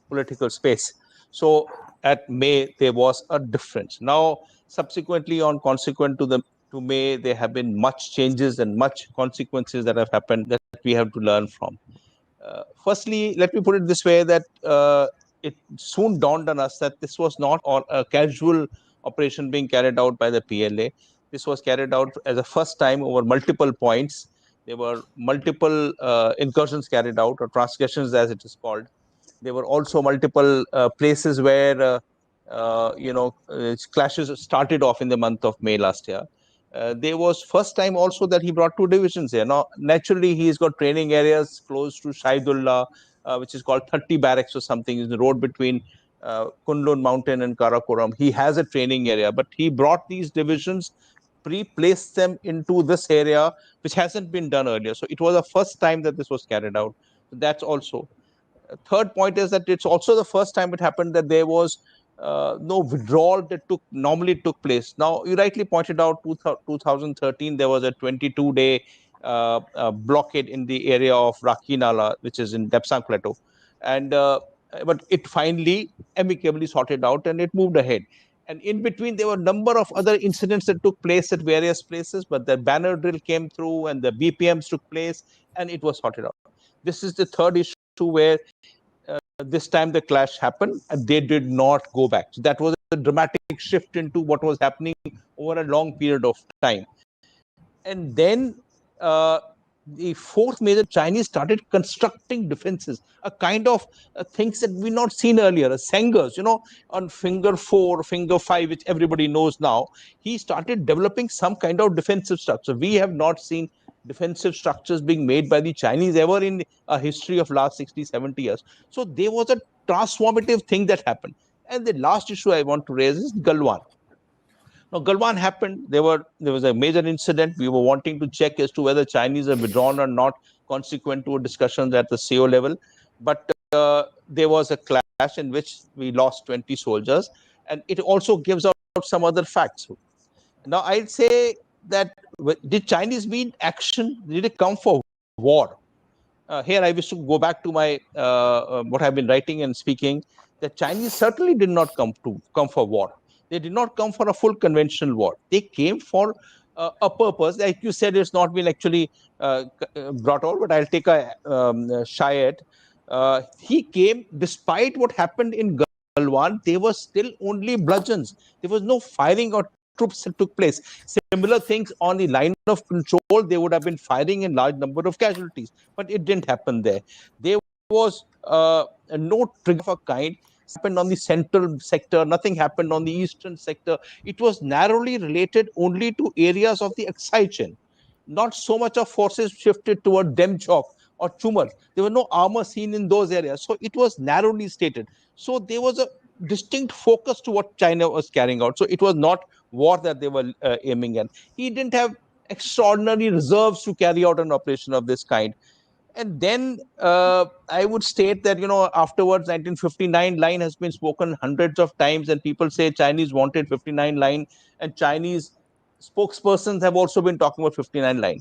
political space. So at May, there was a difference. Now, subsequently, consequent to May, there have been much changes and much consequences that have happened that we have to learn from. Firstly, let me put it this way, that it soon dawned on us that this was not a casual operation being carried out by the PLA. This was carried out as a first time over multiple points. There were multiple incursions carried out, or transgressions as it is called. There were also multiple places where clashes started off in the month of May last year. There was first time also that he brought 2 divisions here. Now, naturally, he's got training areas close to Shahidullah, which is called 30 Barracks or something, is the road between Kunlun Mountain and Karakoram. He has a training area, but he brought these divisions, placed them into this area, which hasn't been done earlier. So it was the first time that this was carried out. That's also. Third point is that it's also the first time it happened that there was no withdrawal that normally took place. Now, you rightly pointed out 2013, there was a 22-day blockade in the area of Rakhi Nala, which is in Depsang Plateau. And but it finally amicably sorted out and it moved ahead. And in between, there were a number of other incidents that took place at various places, but the banner drill came through and the BPMs took place and it was sorted out. This is the third issue where this time the clash happened and they did not go back. So that was a dramatic shift into what was happening over a long period of time. And then the fourth major, Chinese started constructing defenses, a kind of things that we've not seen earlier, Sengers, on finger 4, finger 5, which everybody knows now. He started developing some kind of defensive structure. We have not seen defensive structures being made by the Chinese ever in a history of last 60, 70 years. So there was a transformative thing that happened. And the last issue I want to raise is Galwan. Now, Galwan happened. There was a major incident. We were wanting to check as to whether Chinese have withdrawn or not, consequent to discussions at the CO level. But there was a clash in which we lost 20 soldiers. And it also gives out some other facts. Now, I'd say that did Chinese mean action? Did it come for war? Here, I wish to go back to my what I've been writing and speaking, that Chinese certainly did not come for war. They did not come for a full conventional war. They came for a purpose. Like you said, it's not been actually brought out, but I'll take a shy at. He came, despite what happened in Galwan, they were still only bludgeons. There was no firing or troops that took place. Similar things on the line of control, they would have been firing in large number of casualties, but it didn't happen there. There was no trigger of a kind. happened on the central sector, nothing happened on the eastern sector. It was narrowly related only to areas of the Aksai chain. Not so much of forces shifted toward Demchok or Chumar. There was no armor seen in those areas. So it was narrowly stated. So there was a distinct focus to what China was carrying out. So it was not war that they were aiming at. He didn't have extraordinary reserves to carry out an operation of this kind. And then I would state that, afterwards, 1959 line has been spoken hundreds of times, and people say Chinese wanted 59 line, and Chinese spokespersons have also been talking about 59 line.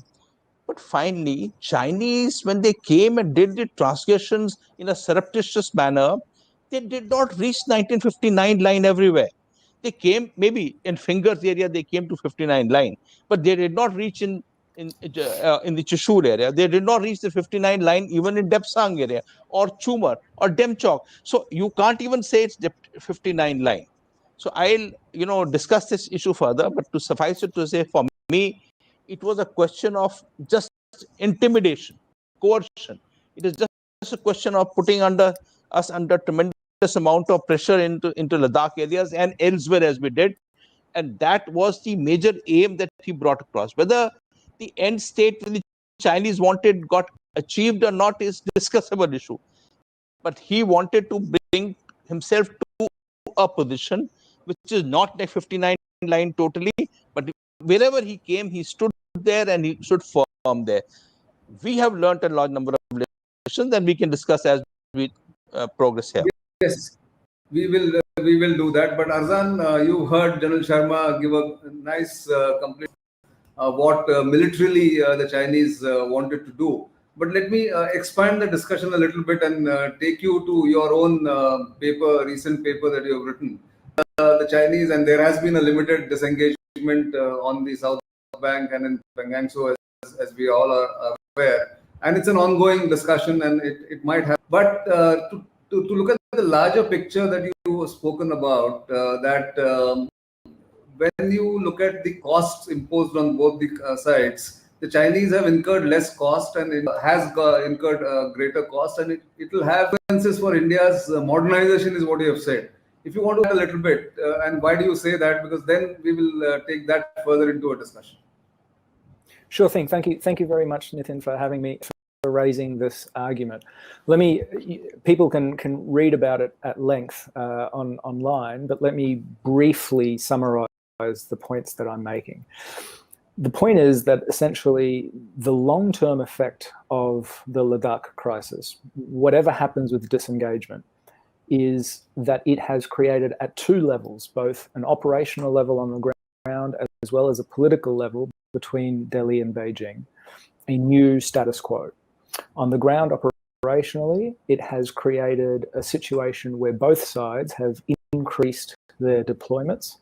But finally, Chinese, when they came and did the transgressions in a surreptitious manner, they did not reach 1959 line everywhere. They came, maybe in Fingers area, they came to 59 line, but they did not reach in the Chishur area. They did not reach the 59 line even in Depsang area or Chumar or Demchok. So you can't even say it's the 59 line. So I'll, discuss this issue further, but to suffice it to say, for me, it was a question of just intimidation, coercion. It is just a question of putting us under tremendous amount of pressure into Ladakh areas and elsewhere as we did. And that was the major aim that he brought across. Whether the end state when the Chinese wanted got achieved or not is discussable issue. But he wanted to bring himself to a position which is not like 59 line totally, but wherever he came, he stood there and he stood firm there. We have learned a large number of lessons and we can discuss as we progress here. Yes, we will do that. But Arzan, you heard General Sharma give a nice complete what militarily the Chinese wanted to do. But let me expand the discussion a little bit and take you to your own recent paper that you have written. The Chinese, and there has been a limited disengagement on the South Bank and in Pangangso, as we all are aware. And it's an ongoing discussion, and it might have. But to look at the larger picture that you have spoken about, when you look at the costs imposed on both the sides, the Chinese have incurred less cost and it has incurred greater cost, and it will have consequences for India's modernization, is what you have said. If you want to add a little bit, and why do you say that? Because then we will take that further into a discussion. Sure thing. Thank you very much, Nitin, for having me, for raising this argument. People can read about it at length online, but let me briefly summarize the points that I'm making. The point is that essentially the long-term effect of the Ladakh crisis, whatever happens with disengagement, is that it has created at two levels, both an operational level on the ground as well as a political level between Delhi and Beijing, a new status quo. On the ground operationally, it has created a situation where both sides have increased their deployments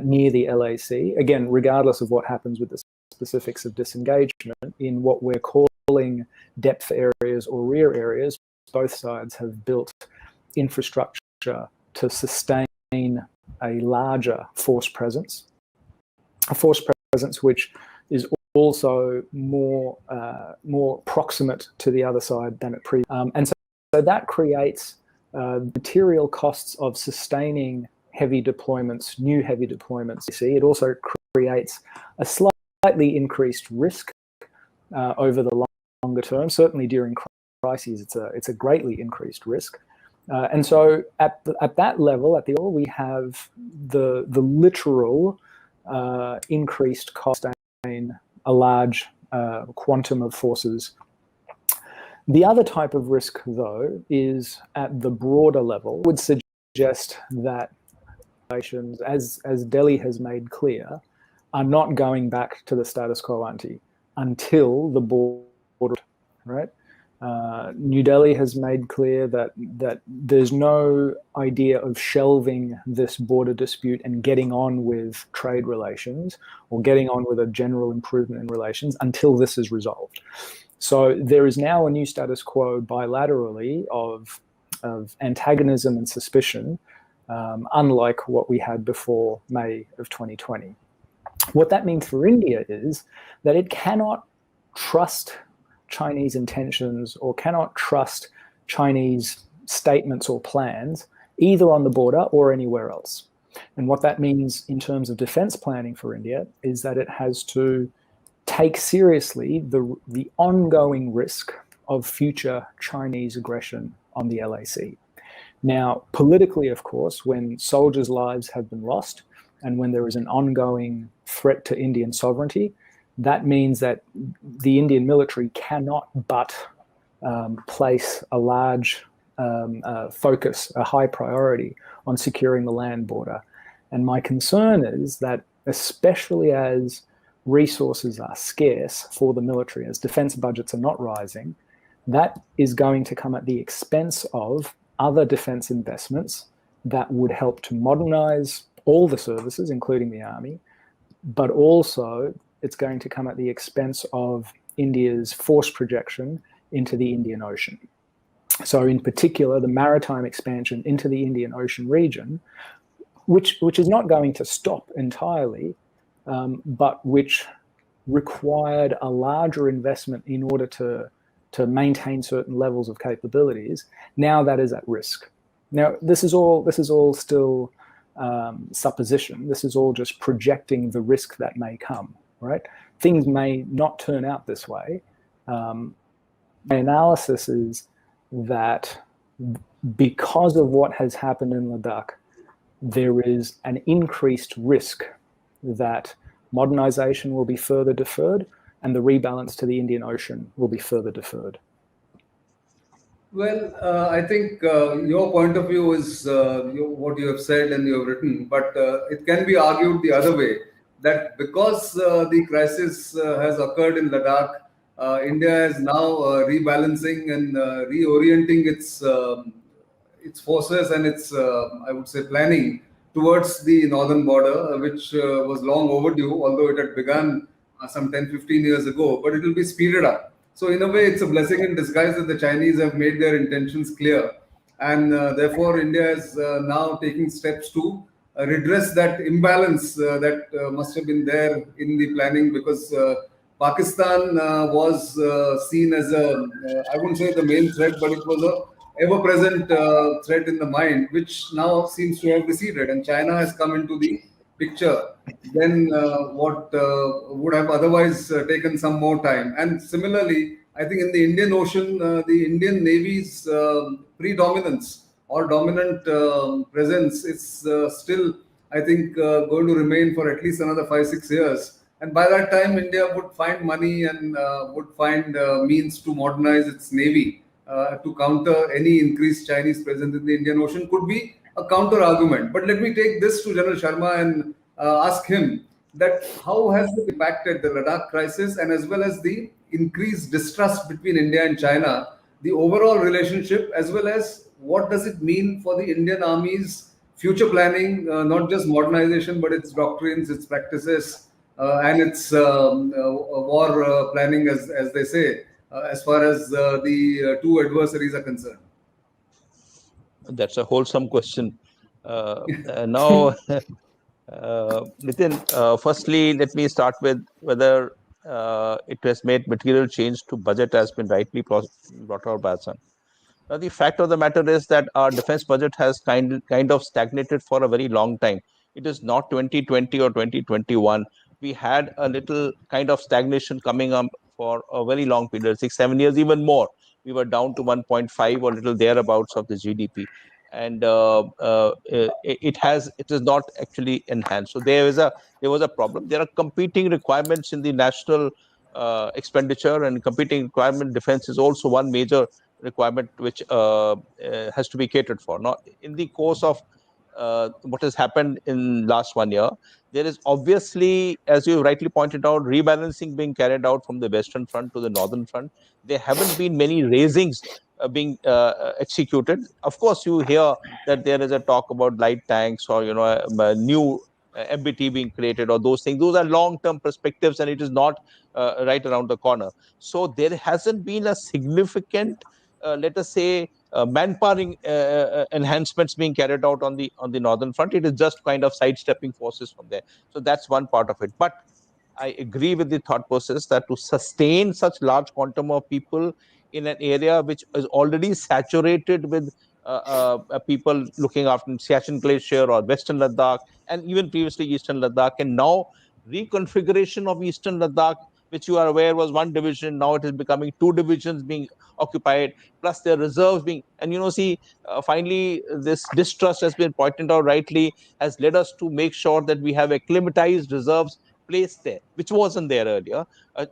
near the LAC, again, regardless of what happens with the specifics of disengagement, in what we're calling depth areas or rear areas. Both sides have built infrastructure to sustain a larger force presence, which is also more proximate to the other side than it previously. And so that creates material costs of sustaining heavy deployments, new heavy deployments. You see, it also creates a slightly increased risk over the longer term. Certainly during crises, it's a greatly increased risk. And so at that level, we have the literal increased cost in a large quantum of forces. The other type of risk, though, is at the broader level. I would suggest that as Delhi has made clear, are not going back to the status quo ante until the border, right? New Delhi has made clear that there's no idea of shelving this border dispute and getting on with trade relations or getting on with a general improvement in relations until this is resolved. So there is now a new status quo bilaterally of antagonism and suspicion, unlike what we had before May of 2020. What that means for India is that it cannot trust Chinese intentions or cannot trust Chinese statements or plans either on the border or anywhere else. And what that means in terms of defense planning for India is that it has to take seriously the ongoing risk of future Chinese aggression on the LAC. Now, politically, of course, when soldiers' lives have been lost and when there is an ongoing threat to Indian sovereignty, that means that the Indian military cannot but place a large focus, a high priority on securing the land border. And my concern is that, especially as resources are scarce for the military, as defense budgets are not rising, that is going to come at the expense of other defense investments that would help to modernize all the services, including the army, but also it's going to come at the expense of India's force projection into the Indian Ocean. So in particular, the maritime expansion into the Indian Ocean region, which is not going to stop entirely, but which required a larger investment in order to maintain certain levels of capabilities, now that is at risk. Now, this is all still supposition. This is all just projecting the risk that may come, right? Things may not turn out this way. My analysis is that because of what has happened in Ladakh, there is an increased risk that modernization will be further deferred and the rebalance to the Indian Ocean will be further deferred. Well, I think your point of view is what you have said and you have written, but it can be argued the other way, that because the crisis has occurred in Ladakh, India is now rebalancing and reorienting its forces and its, I would say, planning towards the northern border, which was long overdue, although it had begun some 10, 15 years ago, but it will be speeded up. So in a way, it's a blessing in disguise that the Chinese have made their intentions clear. And therefore, India is now taking steps to redress that imbalance that must have been there in the planning, because Pakistan was seen as I wouldn't say the main threat, but it was a ever-present threat in the mind, which now seems to have receded, and China has come into the picture than what would have otherwise taken some more time. And similarly, I think in the Indian Ocean, the Indian Navy's predominance or dominant presence is still, I think, going to remain for at least another 5-6 years. And by that time, India would find money and would find means to modernize its navy to counter any increased Chinese presence in the Indian Ocean. Could be a counter argument. But let me take this to General Sharma and ask him that how has it impacted the Ladakh crisis, and as well as the increased distrust between India and China, the overall relationship, as well as what does it mean for the Indian Army's future planning, not just modernization, but its doctrines, its practices, and its war planning, as they say, as far as the two adversaries are concerned. That's a wholesome question. Now, Nitin, firstly, let me start with whether it has made material change to budget has been rightly brought out by Hassan. Now, the fact of the matter is that our defense budget has kind of stagnated for a very long time. It is not 2020 or 2021. We had a little kind of stagnation coming up for a very long period, 6-7 years, even more. We were down to 1.5 or little thereabouts of the GDP, and it is not actually enhanced. So there was a problem. There are competing requirements in the national expenditure, and competing requirement. Defense is also one major requirement which has to be catered for. Now, in the course of what has happened in last 1 year, there is obviously, as you rightly pointed out, rebalancing being carried out from the western front to the northern front. There haven't been many raisings being executed. Of course, you hear that there is a talk about light tanks or a new MBT being created or those things. Those are long-term perspectives, and it is not right around the corner. So there hasn't been a significant, let us say, manpower enhancements being carried out on the northern front. It is just kind of sidestepping forces from there. So that's one part of it. But I agree with the thought process that to sustain such large quantum of people in an area which is already saturated with people looking after Siachen Glacier or Western Ladakh, and even previously Eastern Ladakh. And now reconfiguration of Eastern Ladakh, which you are aware was one division, now it is becoming two divisions being occupied, plus their reserves being, and finally this distrust has been pointed out rightly, has led us to make sure that we have acclimatized reserves placed there, which wasn't there earlier.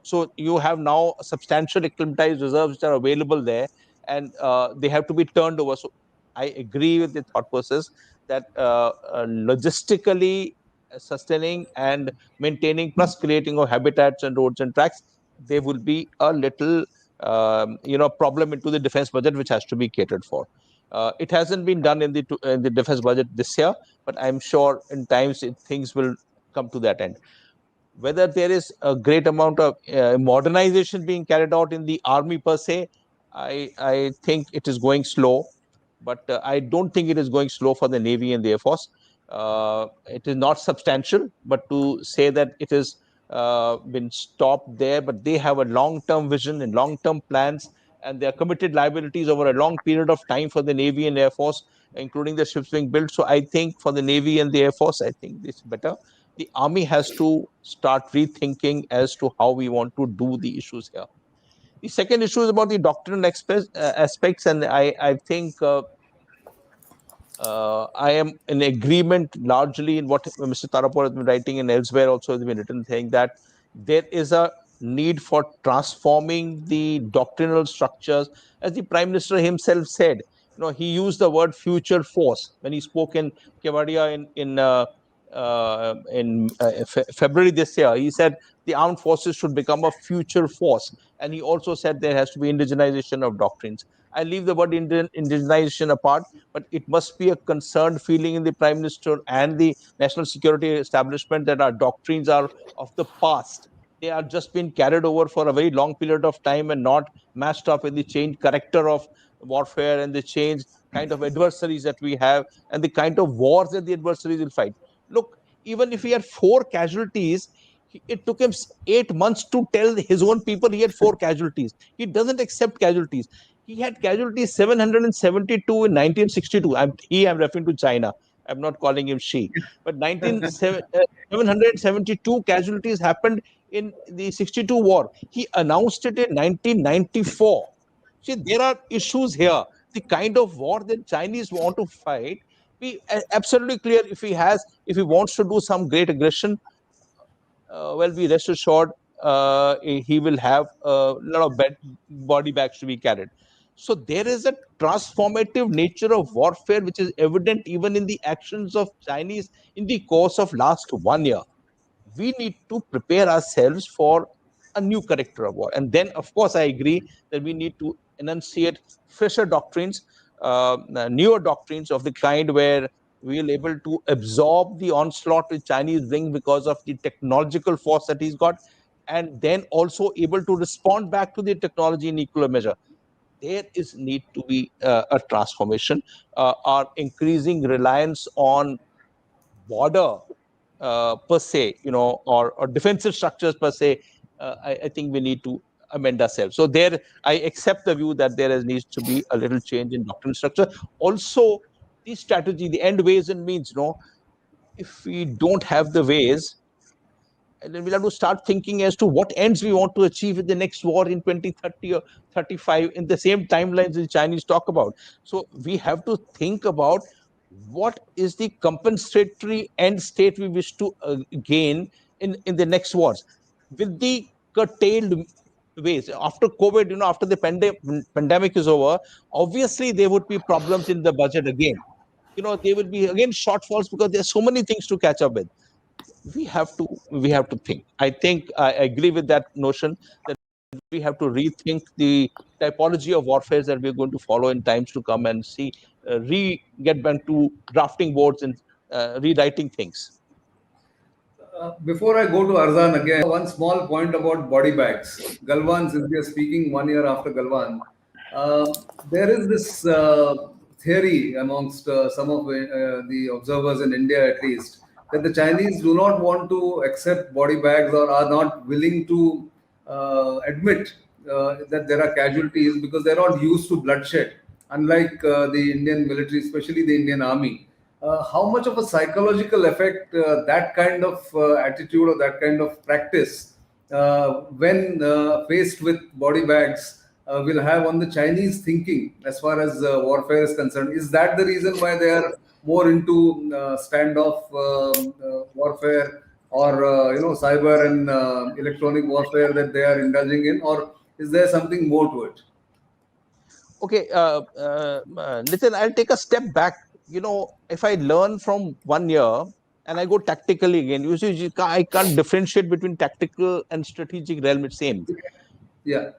So you have now substantial acclimatized reserves which are available there, and they have to be turned over. So I agree with the thought process that logistically sustaining and maintaining plus creating of habitats and roads and tracks, there will be a little problem into the defense budget which has to be catered for. It hasn't been done in the defense budget this year, but I'm sure in times things will come to that end. Whether there is a great amount of modernization being carried out in the army per se, I think it is going slow, but I don't think it is going slow for the Navy and the Air Force. It is not substantial, but to say that it has been stopped there, but they have a long-term vision and long-term plans, and they are committed liabilities over a long period of time for the Navy and Air Force, including the ships being built. So I think for the Navy and the Air Force, I think it's better. The Army has to start rethinking as to how we want to do the issues here. The second issue is about the doctrinal aspects, and I think I am in agreement largely in what Mr. Tarapur has been writing and elsewhere also has been written, saying that there is a need for transforming the doctrinal structures. As the Prime Minister himself said, he used the word future force when he spoke in Kevadia in February this year. He said the armed forces should become a future force, and he also said there has to be indigenization of doctrines. I leave the word indigenization apart, but it must be a concerned feeling in the Prime Minister and the national security establishment that our doctrines are of the past. They are just been carried over for a very long period of time and not matched up with the changed character of warfare and the changed kind of adversaries that we have and the kind of wars that the adversaries will fight. Look, even if he had 4 casualties, it took him 8 months to tell his own people he had 4 casualties. He doesn't accept casualties. He had casualties 772 in 1962. I'm referring to China. I'm not calling him she. But 772 casualties happened in the 62 war. He announced it in 1994. See, there are issues here. The kind of war that Chinese want to fight, be absolutely clear. If he wants to do some great aggression, be rest assured he will have a lot of body bags to be carried. So there is a transformative nature of warfare which is evident even in the actions of Chinese in the course of last 1 year. We need to prepare ourselves for a new character of war. And then, of course, I agree that we need to enunciate fresher doctrines, newer doctrines of the kind where we are able to absorb the onslaught which Chinese bring because of the technological force that he's got, and then also able to respond back to the technology in equal measure. There is need to be a transformation. Our increasing reliance on border per se, or defensive structures per se, I think we need to amend ourselves. So there, I accept the view that there needs to be a little change in doctrine structure. Also, the strategy, the end ways and means, if we don't have the ways, and then we'll have to start thinking as to what ends we want to achieve in the next war in 2030 or 35 in the same timelines the Chinese talk about. So we have to think about what is the compensatory end state we wish to gain in the next wars. With the curtailed ways after COVID, after the pandemic is over, obviously there would be problems in the budget again. There will be again shortfalls because there are so many things to catch up with. We have to think. I think I agree with that notion that we have to rethink the typology of warfare that we're going to follow in times to come and see, get back to drafting boards and rewriting things. Before I go to Arzan again, one small point about body bags. Galwan, since we are speaking 1 year after Galwan, there is this theory amongst some of the observers in India at least, that the Chinese do not want to accept body bags or are not willing to admit that there are casualties because they're not used to bloodshed. unlike the Indian military, especially the Indian Army. How much of a psychological effect that kind of attitude or that kind of practice, when faced with body bags, will have on the Chinese thinking as far as warfare is concerned? Is that the reason why they are more into standoff warfare, or cyber and electronic warfare that they are indulging in, or is there something more to it? Okay, Nitin, I'll take a step back. If I learn from 1 year and I go tactically again, I can't differentiate between tactical and strategic realm. It's same. Yeah.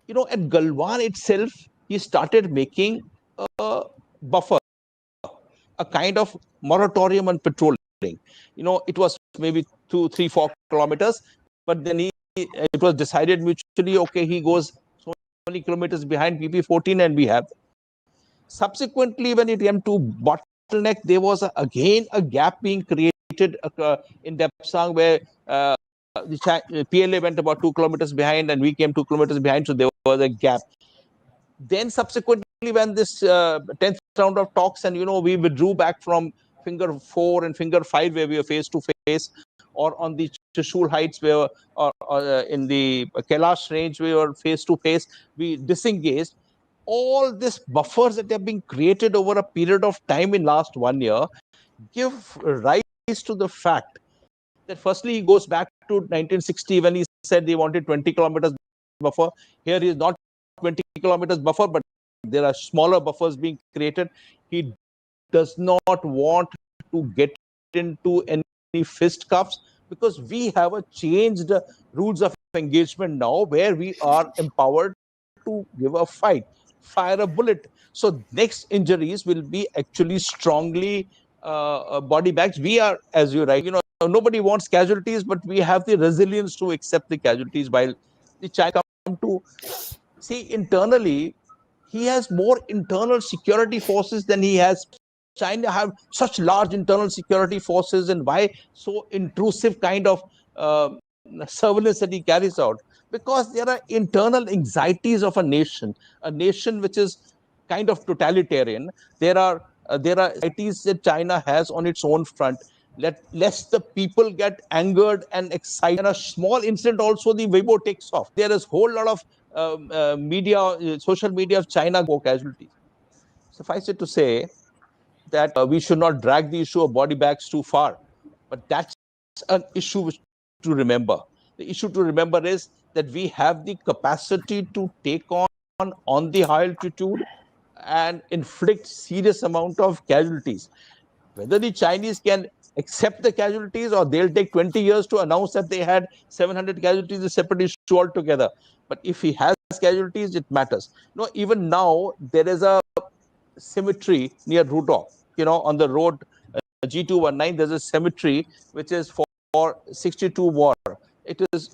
At Galwan itself, he started making a buffer, a kind of moratorium on patrolling. It was maybe 2, 3, 4 kilometers, but then it was decided mutually, okay, he goes so many kilometers behind PP14 and we have. Subsequently, when it came to bottleneck, there was again a gap being created in Depsang, where the PLA went about 2 kilometers behind and we came 2 kilometers behind, so there was a gap. Then subsequently, when this 10th round of talks, and we withdrew back from finger 4 and finger 5, where we were face to face, or on the Trishul heights, where or in the Kailash range, we were face to face, we disengaged. All these buffers that have been created over a period of time in last 1 year give rise to the fact that firstly he goes back to 1960, when he said he wanted 20 kilometers buffer. Here he is not 20 kilometers buffer, but there are smaller buffers being created. He does not want to get into any fisticuffs, because we have a changed rules of engagement now, where we are empowered to give a fight, fire a bullet. So next injuries will be actually strongly body bags. We are, as you write, nobody wants casualties, but we have the resilience to accept the casualties. While the China come to see internally, he has more internal security forces than he has. China have such large internal security forces, and why so intrusive kind of surveillance that he carries out? Because there are internal anxieties of a nation which is kind of totalitarian. There are anxieties that China has on its own front. Lest the people get angered and excited. And a small incident also, the Weibo takes off. There is a whole lot of media, social media of China go casualties. Suffice it to say that we should not drag the issue of body bags too far. But that's an issue to remember. The issue to remember is that we have the capacity to take on the high altitude and inflict serious amount of casualties. Whether the Chinese can accept the casualties, or they'll take 20 years to announce that they had 700 casualties, is a separate issue altogether. But if he has casualties, it matters. Even now, there is a cemetery near Rudolph, on the road G219, there's a cemetery which is for 62 war. It is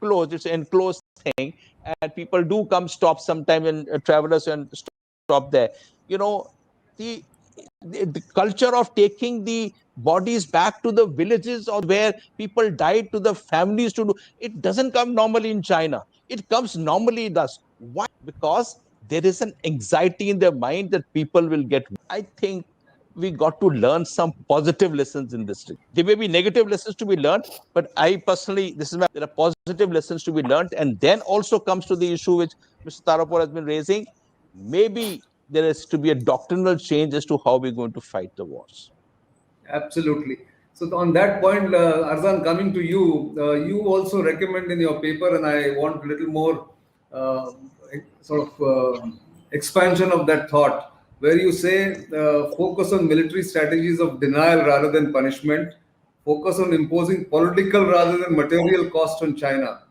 closed, it's an enclosed thing, and people do come stop sometime, and travelers and stop there. The culture of taking the bodies back to the villages or where people died, to the families to do, it doesn't come normally in China. It comes normally thus. Why? Because there is an anxiety in their mind that people will get. I think we got to learn some positive lessons in this. There may be negative lessons to be learned, but I personally, there are positive lessons to be learned. And then also comes to the issue which Mr. Tarapur has been raising. Maybe there is to be a doctrinal change as to how we're going to fight the wars. Absolutely. So on that point, Arzan, coming to you, you also recommend in your paper, and I want a little more expansion of that thought, where you say focus on military strategies of denial rather than punishment, focus on imposing political rather than material cost on China.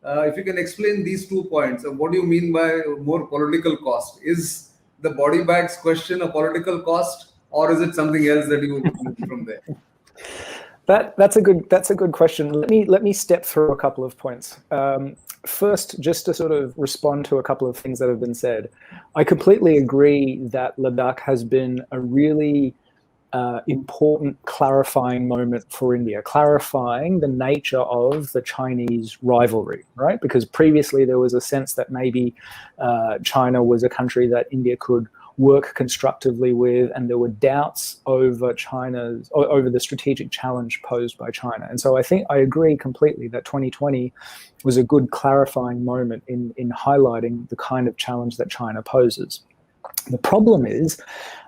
If you can explain these 2 points, what do you mean by more political cost? Is the body bags question a political cost, or is it something else that you moved from there? That's a good question. Let me step through a couple of points. First, just to sort of respond to a couple of things that have been said, I completely agree that Ladakh has been a really important clarifying moment for India, clarifying the nature of the Chinese rivalry, right? Because previously there was a sense that maybe China was a country that India could work constructively with, and there were doubts over the strategic challenge posed by China. And so I think I agree completely that 2020 was a good clarifying moment in highlighting the kind of challenge that China poses. The problem is,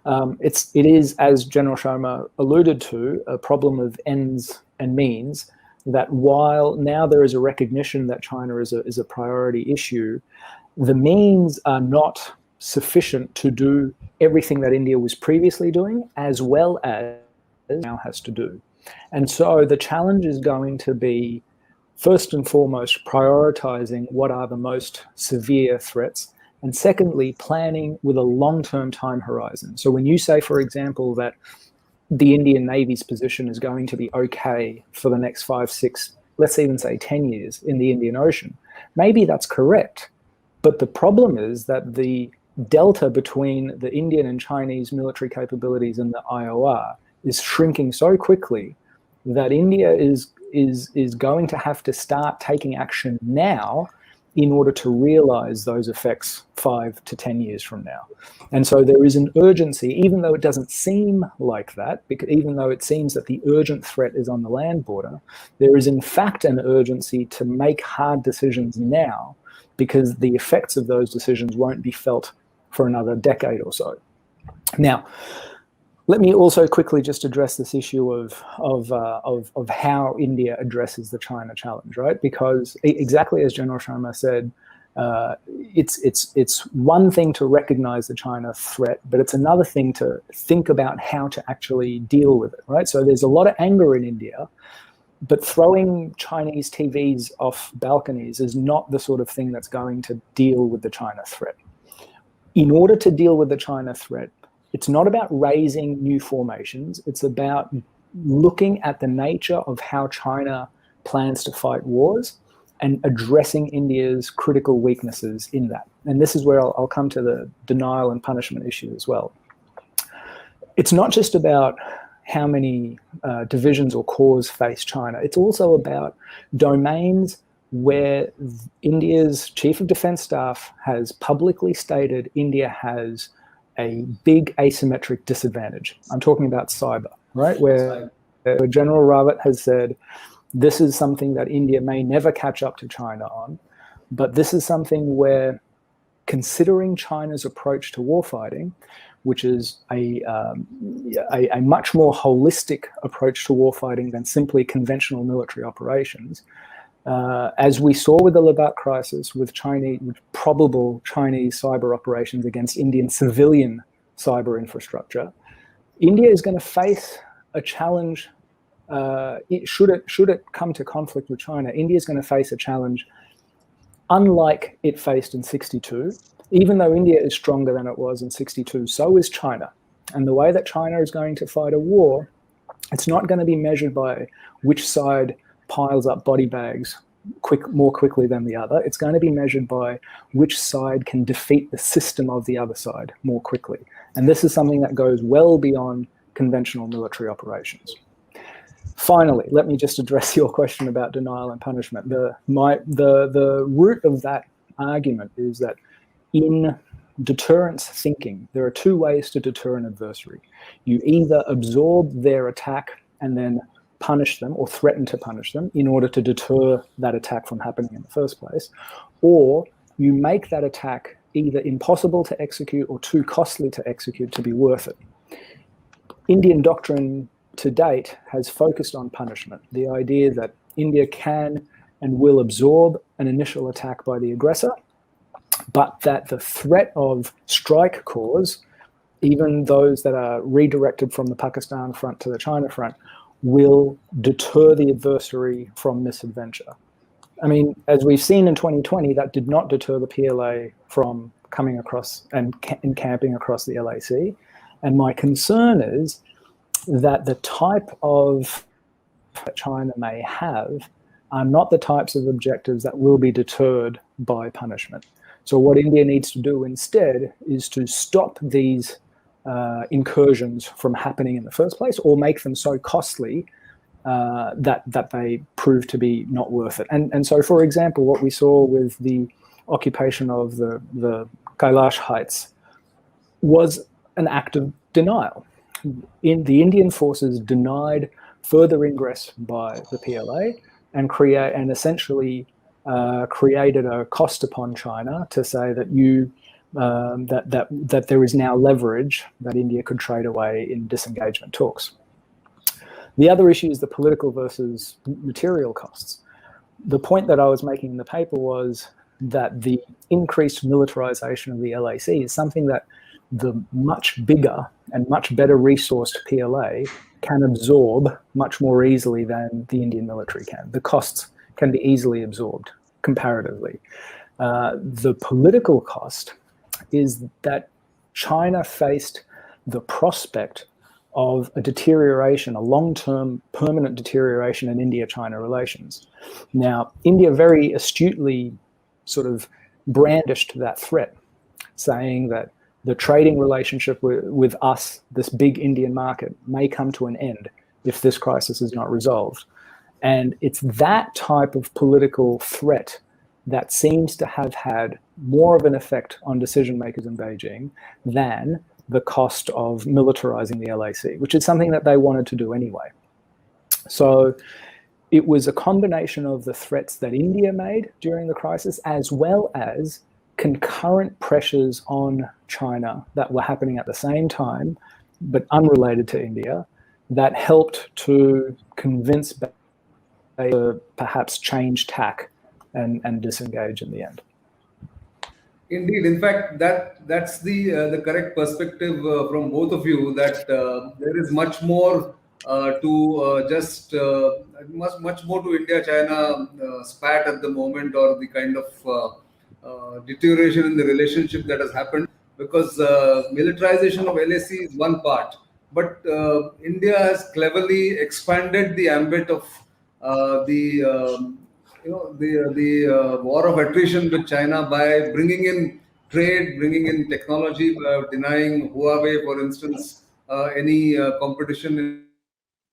it is, as General Sharma alluded to, a problem of ends and means, that while now there is a recognition that China is a priority issue, the means are not sufficient to do everything that India was previously doing, as well as now has to do. And so the challenge is going to be, first and foremost, prioritizing what are the most severe threats, and secondly, planning with a long-term time horizon. So when you say, for example, that the Indian Navy's position is going to be okay for the next 5, 6, let's even say 10 years in the Indian Ocean, maybe that's correct. But the problem is that the delta between the Indian and Chinese military capabilities and the IOR is shrinking so quickly that India is going to have to start taking action now in order to realize those effects 5 to 10 years from now. And so there is an urgency, even though it doesn't seem like that, because even though it seems that the urgent threat is on the land border, there is in fact an urgency to make hard decisions now, because the effects of those decisions won't be felt for another decade or so. Now, let me also quickly just address this issue of how India addresses the China challenge, right? Because exactly as General Sharma said, it's one thing to recognize the China threat, but it's another thing to think about how to actually deal with it, right? So there's a lot of anger in India, but throwing Chinese TVs off balconies is not the sort of thing that's going to deal with the China threat. In order to deal with the China threat, it's not about raising new formations. It's about looking at the nature of how China plans to fight wars and addressing India's critical weaknesses in that. And this is where I'll come to the denial and punishment issue as well. It's not just about how many divisions or corps face China. It's also about domains where India's Chief of Defense Staff has publicly stated India has a big asymmetric disadvantage. I'm talking about cyber, right? Where General Rawat has said, this is something that India may never catch up to China on, but this is something where, considering China's approach to warfighting, which is a much more holistic approach to warfighting than simply conventional military operations, as we saw with the Ladakh crisis, with probable Chinese cyber operations against Indian civilian cyber infrastructure, India is going to face a challenge. Should it come to conflict with China, India is going to face a challenge unlike it faced in '62. Even though India is stronger than it was in '62, so is China. And the way that China is going to fight a war, it's not going to be measured by which side piles up body bags more quickly than the other. It's going to be measured by which side can defeat the system of the other side more quickly. And this is something that goes well beyond conventional military operations. Finally, let me just address your question about denial and punishment. The root of that argument is that in deterrence thinking, there are two ways to deter an adversary. You either absorb their attack and then punish them or threaten to punish them in order to deter that attack from happening in the first place, or you make that attack either impossible to execute or too costly to execute to be worth it. Indian doctrine to date has focused on punishment, the idea that India can and will absorb an initial attack by the aggressor, but that the threat of strike corps, even those that are redirected from the Pakistan front to the China front, will deter the adversary from misadventure. I mean, as we've seen in 2020, that did not deter the PLA from coming across and encamping across the LAC. And my concern is that the type of that China may have are not the types of objectives that will be deterred by punishment. So what India needs to do instead is to stop these incursions from happening in the first place, or make them so costly that they prove to be not worth it. And so, for example, what we saw with the occupation of the Kailash Heights was an act of denial. The Indian forces denied further ingress by the PLA and essentially created a cost upon China to say that that there is now leverage that India could trade away in disengagement talks. The other issue is the political versus material costs. The point that I was making in the paper was that the increased militarization of the LAC is something that the much bigger and much better resourced PLA can absorb much more easily than the Indian military can. The costs can be easily absorbed comparatively. The political cost is that China faced the prospect of a deterioration, a long-term permanent deterioration in India-China relations. Now, India very astutely sort of brandished that threat, saying that the trading relationship with us, this big Indian market, may come to an end if this crisis is not resolved. And it's that type of political threat that seems to have had more of an effect on decision makers in Beijing than the cost of militarizing the LAC, which is something that they wanted to do anyway. So it was a combination of the threats that India made during the crisis, as well as concurrent pressures on China that were happening at the same time, but unrelated to India, that helped to convince Beijing to perhaps change tack and disengage in the end. Indeed, in fact, that's the correct perspective from both of you. That there is much more much more to India-China spat at the moment, or the kind of deterioration in the relationship that has happened. Because militarization of LAC is one part, but India has cleverly expanded the ambit of the war of attrition with China by bringing in trade, bringing in technology, denying Huawei, for instance, any competition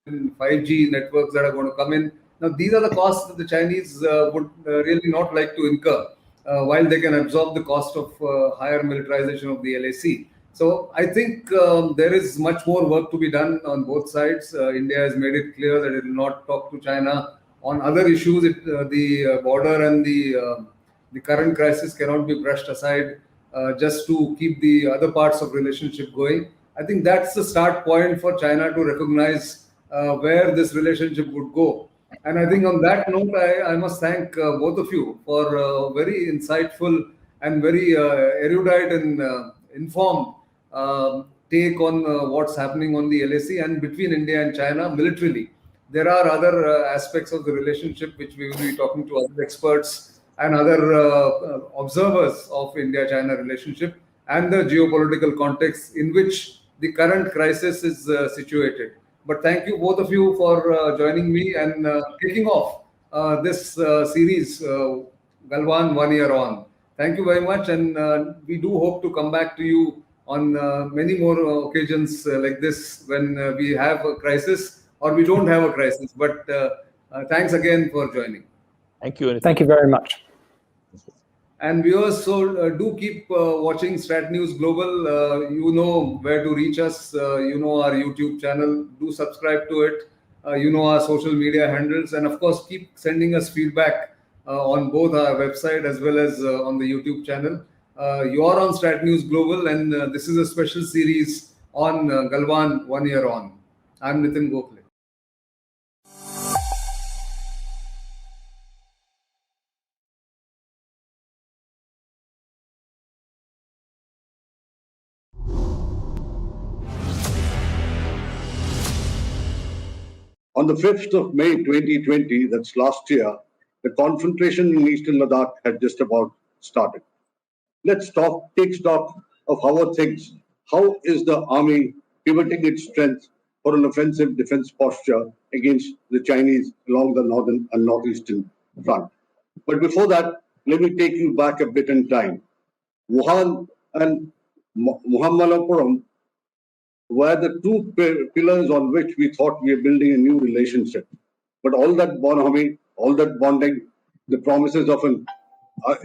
in 5G networks that are going to come in. Now, these are the costs that the Chinese would really not like to incur, while they can absorb the cost of higher militarization of the LAC. So I think there is much more work to be done on both sides. India has made it clear that it will not talk to China on other issues. The border and the current crisis cannot be brushed aside just to keep the other parts of relationship going. I think that's the start point for China to recognize where this relationship would go. And I think on that note, I must thank both of you for very insightful and very erudite and informed take on what's happening on the LAC and between India and China militarily. There are other aspects of the relationship which we will be talking to other experts and other observers of India-China relationship and the geopolitical context in which the current crisis is situated. But thank you, both of you, for joining me and kicking off this series, Galwan 1 Year On. Thank you very much, and we do hope to come back to you on many more occasions like this when we have a crisis or we don't have a crisis. But thanks again for joining. Thank you. Thank you very much. And viewers, so do keep watching StratNewsGlobal. You know where to reach us. You know our YouTube channel. Do subscribe to it. You know our social media handles. And of course, keep sending us feedback on both our website as well as on the YouTube channel. You are on StratNewsGlobal, and this is a special series on Galwan 1 Year On. I'm Nitin Gokhale. On the 5th of May 2020, that's last year, the confrontation in Eastern Ladakh had just about started. Let's take stock of how are things. How is the army pivoting its strength for an offensive defense posture against the Chinese along the northern and northeastern front? But before that, let me take you back a bit in time. Wuhan and Muhammadapuram were the two pillars on which we thought we were building a new relationship. But all that bonhomie, all that bonding, the promises of an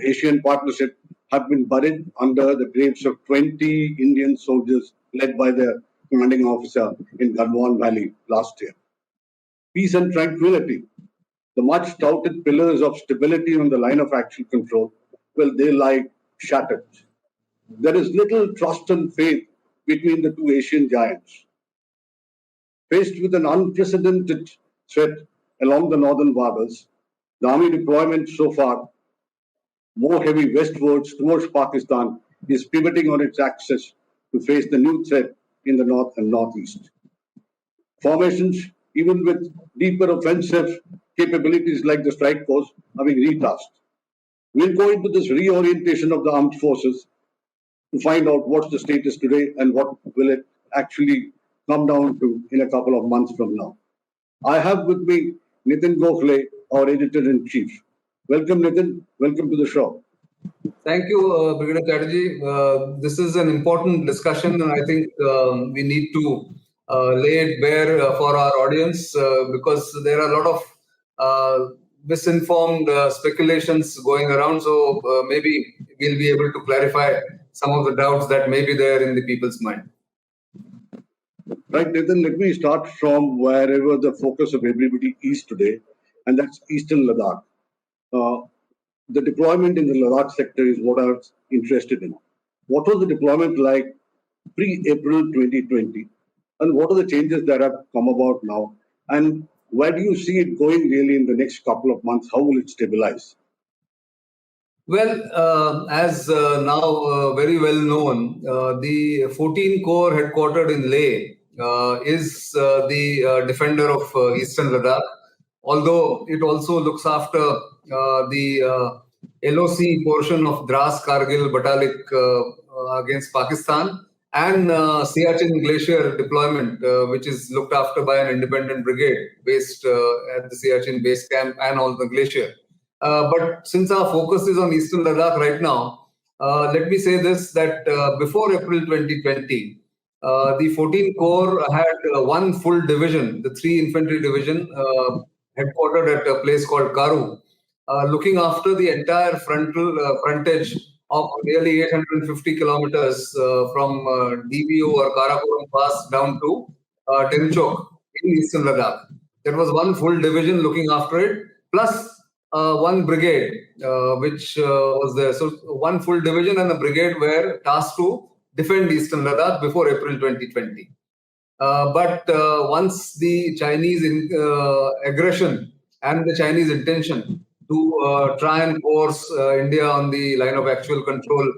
Asian partnership have been buried under the graves of 20 Indian soldiers led by their commanding officer in Galwan Valley last year. Peace and tranquility, the much touted pillars of stability on the line of action control, well, they lie shattered. There is little trust and faith between the two Asian giants. Faced with an unprecedented threat along the northern borders, the army deployment so far, more heavy westwards towards Pakistan, is pivoting on its axis to face the new threat in the north and northeast. Formations, even with deeper offensive capabilities like the strike force, are being retasked. We'll go into this reorientation of the armed forces to find out what's the status today and what will it actually come down to in a couple of months from now. I have with me Nitin Gokhale, our editor-in-chief. Welcome, Nitin. Welcome to the show. Thank you, Brigadier Chatterjee. This is an important discussion, and I think we need to lay it bare for our audience because there are a lot of misinformed speculations going around. So maybe we'll be able to clarify some of the doubts that may be there in the people's mind. Right, Nitin, let me start from wherever the focus of everybody is today, and that's Eastern Ladakh. The deployment in the Ladakh sector is what I was interested in. What was the deployment like pre-April 2020? And what are the changes that have come about now? And where do you see it going really in the next couple of months? How will it stabilize? Well, as now very well known, the 14 Corps headquartered in Leh is the defender of Eastern Ladakh, although it also looks after the LOC portion of Dras, Kargil, Batalik against Pakistan, and Siachen Glacier deployment, which is looked after by an independent brigade based at the Siachen base camp and on the glacier. But since our focus is on Eastern Ladakh right now, let me say this, that before April 2020, the 14 Corps had one full division, the 3 Infantry Division, headquartered at a place called Karu, looking after the entire frontage of nearly 850 kilometers from DBO or Karakoram Pass down to Tenchok in Eastern Ladakh. There was one full division looking after it, plus one brigade, which was there. So one full division and a brigade were tasked to defend Eastern Ladakh before April 2020. But once the Chinese aggression and the Chinese intention to try and force India on the line of actual control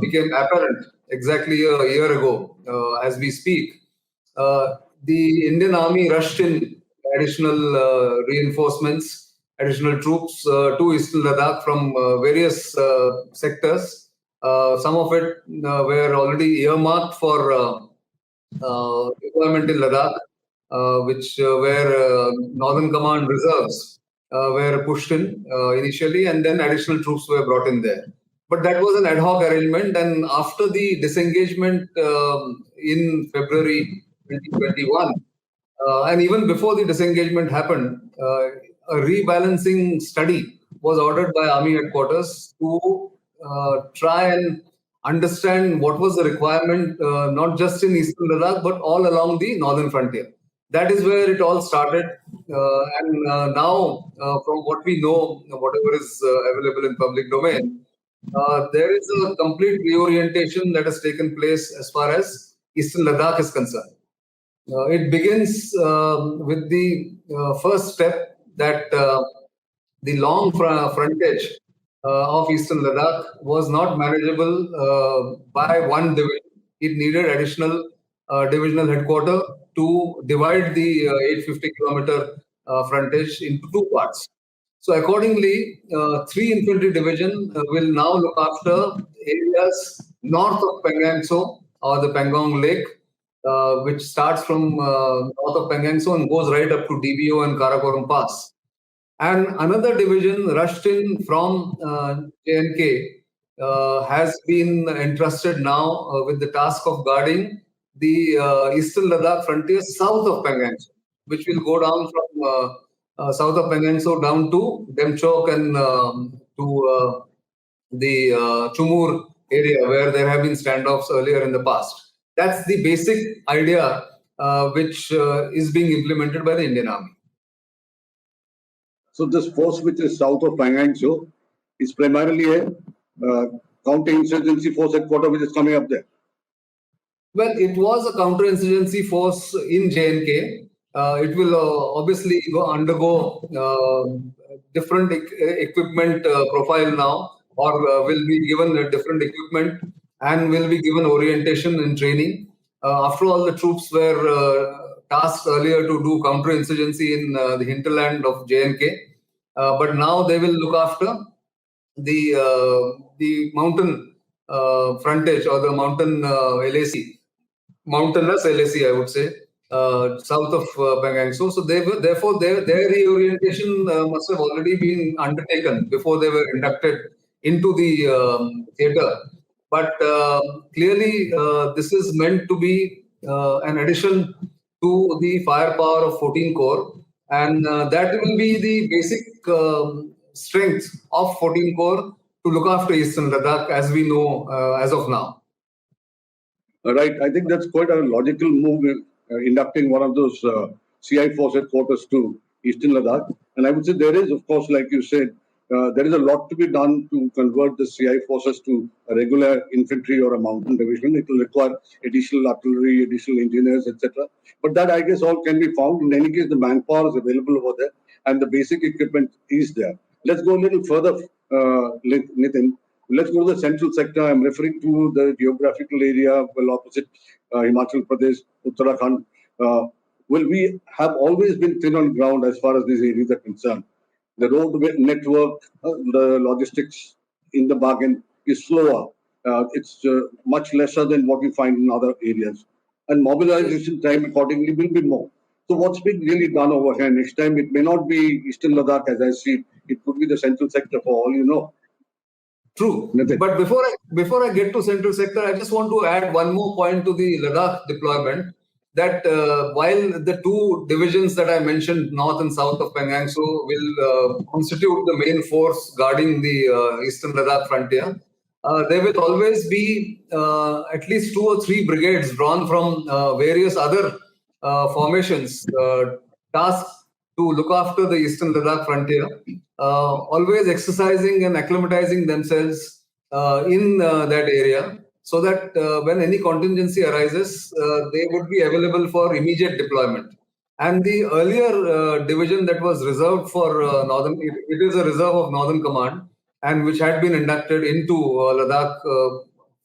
became apparent exactly a year ago, as we speak, the Indian Army rushed in additional reinforcements, additional troops to Eastern Ladakh from various sectors. Some of it were already earmarked for deployment in Ladakh, which were Northern Command reserves were pushed in initially, and then additional troops were brought in there. But that was an ad hoc arrangement, and after the disengagement in February 2021, and even before the disengagement happened, a rebalancing study was ordered by Army headquarters to try and understand what was the requirement, not just in Eastern Ladakh, but all along the northern frontier. That is where it all started. And now, from what we know, whatever is available in public domain, there is a complete reorientation that has taken place as far as Eastern Ladakh is concerned. It begins with the first step that the long frontage of Eastern Ladakh was not manageable by one division. It needed additional divisional headquarters to divide the 850-kilometer frontage into 2 parts. So accordingly, 3 Infantry Division will now look after areas north of Pangangso or the Pangong Lake, which starts from north of Pangangso and goes right up to DBO and Karakoram Pass. And another division rushed in from J&K has been entrusted now with the task of guarding the Eastern Ladakh frontier south of Pangangso, which will go down from south of Pangangso down to Demchok and to the Chumur area where there have been standoffs earlier in the past. That's the basic idea which is being implemented by the Indian Army. So this force which is south of Pangangso is primarily a counter-insurgency force headquarters which is coming up there. Well, it was a counter-insurgency force in J&K. It will obviously undergo different equipment profile now, or will be given a different equipment and will be given orientation and training. After all, the troops were tasked earlier to do counter-insurgency in the hinterland of J&K, but now they will look after the mountain frontage or the mountain LAC, mountainous LAC, I would say, south of Pangangso. So therefore their reorientation must have already been undertaken before they were inducted into the theatre. But clearly, this is meant to be an addition to the firepower of 14 Corps, and that will be the basic strength of 14 Corps to look after Eastern Ladakh, as we know as of now. Right. I think that's quite a logical move, inducting one of those CI force headquarters to Eastern Ladakh. And I would say there is, of course, like you said, there is a lot to be done to convert the CI forces to a regular infantry or a mountain division. It will require additional artillery, additional engineers, etc. But that, I guess, all can be found. In any case, the manpower is available over there and the basic equipment is there. Let's go a little further, Nitin. Let's go to the central sector. I'm referring to the geographical area well opposite Himachal Pradesh, Uttarakhand. We have always been thin on ground as far as these areas are concerned. The road network, the logistics in the bargain is slower. It's much lesser than what we find in other areas. And mobilization time accordingly will be more. So what's being really done over here next time? It may not be Eastern Ladakh as I see. It could be the central sector for all you know. True. But before I get to central sector, I just want to add one more point to the Ladakh deployment, that while the two divisions that I mentioned, north and south of Pangangso, will constitute the main force guarding the Eastern Ladakh frontier, there will always be at least 2 or 3 brigades drawn from various other formations tasked to look after the Eastern Ladakh frontier, always exercising and acclimatizing themselves in that area, so that when any contingency arises, they would be available for immediate deployment. And the earlier division that was reserved for Northern, it is a reserve of Northern Command, and which had been inducted into Ladakh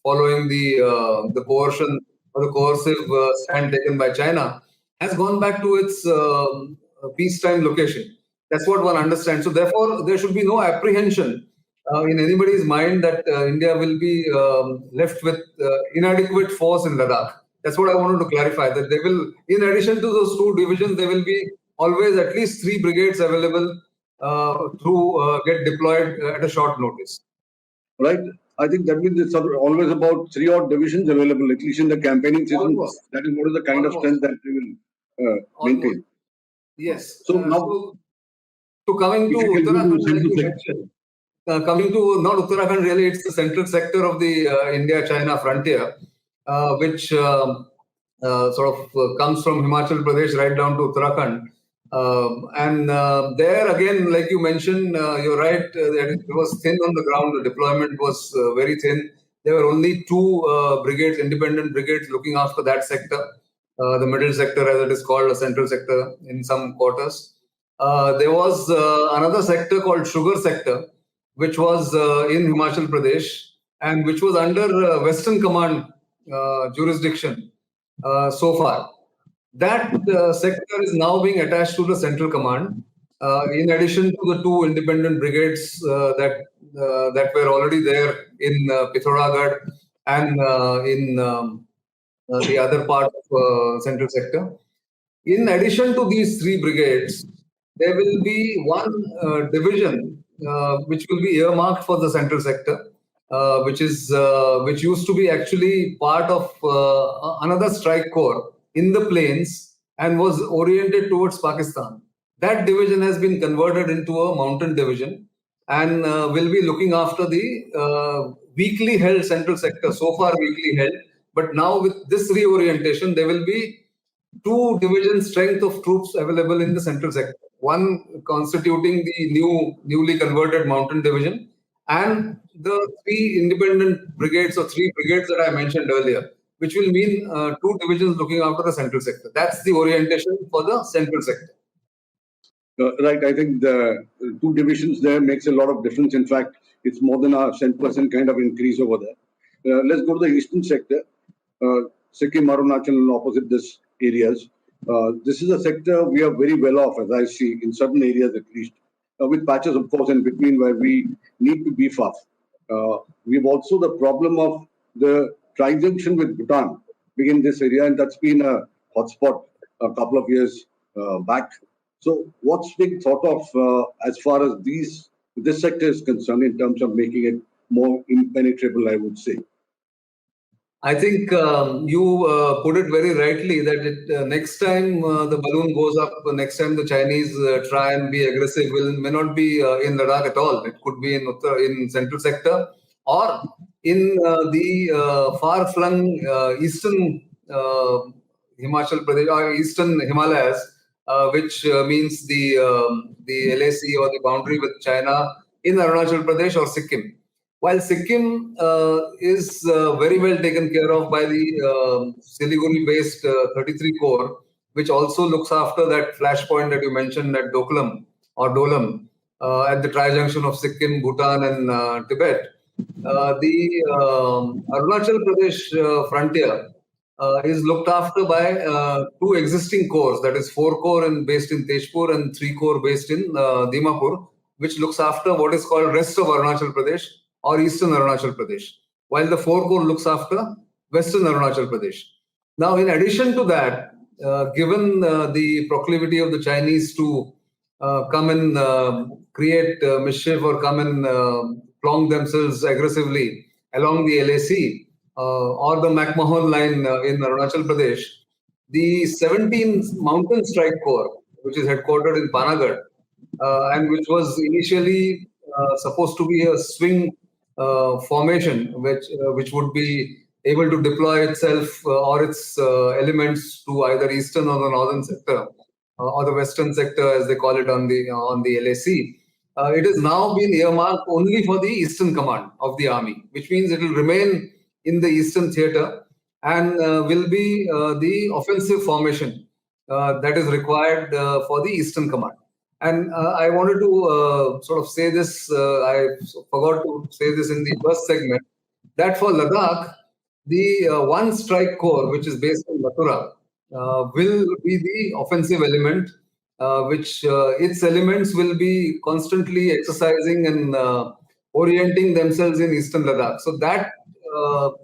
following the coercion or the coercive stand taken by China, has gone back to its peacetime location. That's what one understands. So therefore, there should be no apprehension in anybody's mind that India will be left with inadequate force in Ladakh. That's what I wanted to clarify, that they will, in addition to those 2 divisions, there will be always at least 3 brigades available to get deployed at a short notice. Right. I think that means it's always about 3 odd divisions available, at least in the campaigning season. Almost. That is what is the kind of strength that they will maintain. Yes. So now, so coming to Uttarakhand, like you mentioned, coming to not Uttarakhand, really, it's the central sector of the India-China frontier, which sort of comes from Himachal Pradesh right down to Uttarakhand. And there again, like you mentioned, you're right, that it was thin on the ground. The deployment was very thin. There were only 2 brigades, independent brigades, looking after that sector, the middle sector, as it is called, a central sector in some quarters. There was another sector called Sugar Sector, which was in Himachal Pradesh and which was under Western Command jurisdiction so far. That sector is now being attached to the Central Command, in addition to the 2 independent brigades that were already there in Pithoragarh and in the other part of Central Sector. In addition to these 3 brigades, there will be one division which will be earmarked for the Central Sector, which used to be actually part of another strike corps in the plains and was oriented towards Pakistan. That division has been converted into a mountain division and will be looking after the weakly held central sector, so far weakly held. But now with this reorientation, there will be two division strength of troops available in the central sector. One constituting the newly converted mountain division, and the three independent brigades or three brigades that I mentioned earlier, which will mean two divisions looking after the central sector. That's the orientation for the central sector. Right. I think the two divisions there makes a lot of difference. In fact, it's more than a 10% kind of increase over there. Let's go to the eastern sector. Sikkim, Arunachal, and opposite this areas. This is a sector we are very well off, as I see, in certain areas at least, with patches, of course, in between where we need to beef up. We've also the problem of the tri-junction with Bhutan in this area, and that's been a hotspot a couple of years back. So what's being thought of as far as this sector is concerned in terms of making it more impenetrable, I would say? I think you put it very rightly that next time the balloon goes up, next time the Chinese try and be aggressive, may not be in Ladakh at all. It could be in central sector or in the far-flung eastern Himachal Pradesh or eastern Himalayas, which means the LAC or the boundary with China in Arunachal Pradesh or Sikkim. While Sikkim is very well taken care of by the Siliguri-based 33 Corps, which also looks after that flashpoint that you mentioned at Dolam at the tri-junction of Sikkim, Bhutan, and Tibet. The Arunachal Pradesh frontier is looked after by two existing corps, that is 4 Corps based in Tezpur and 3 Corps based in Dimapur, which looks after what is called rest of Arunachal Pradesh or Eastern Arunachal Pradesh, while the 4 Corps looks after Western Arunachal Pradesh. Now, in addition to that, given the proclivity of the Chinese to come and create mischief or come and plonk themselves aggressively along the LAC or the McMahon line in Arunachal Pradesh, the 17th Mountain Strike Corps, which is headquartered in Panagarh, and which was initially supposed to be a swing formation, which would be able to deploy itself or its elements to either eastern or the northern sector or the western sector, as they call it on the LAC. It has now been earmarked only for the Eastern Command of the Army, which means it will remain in the Eastern Theatre and will be the offensive formation that is required for the Eastern Command. And I wanted to sort of say this, I forgot to say this in the first segment, that for Ladakh, the one strike corps, which is based in Mathura, will be the offensive element, which its elements will be constantly exercising and orienting themselves in Eastern Ladakh. So that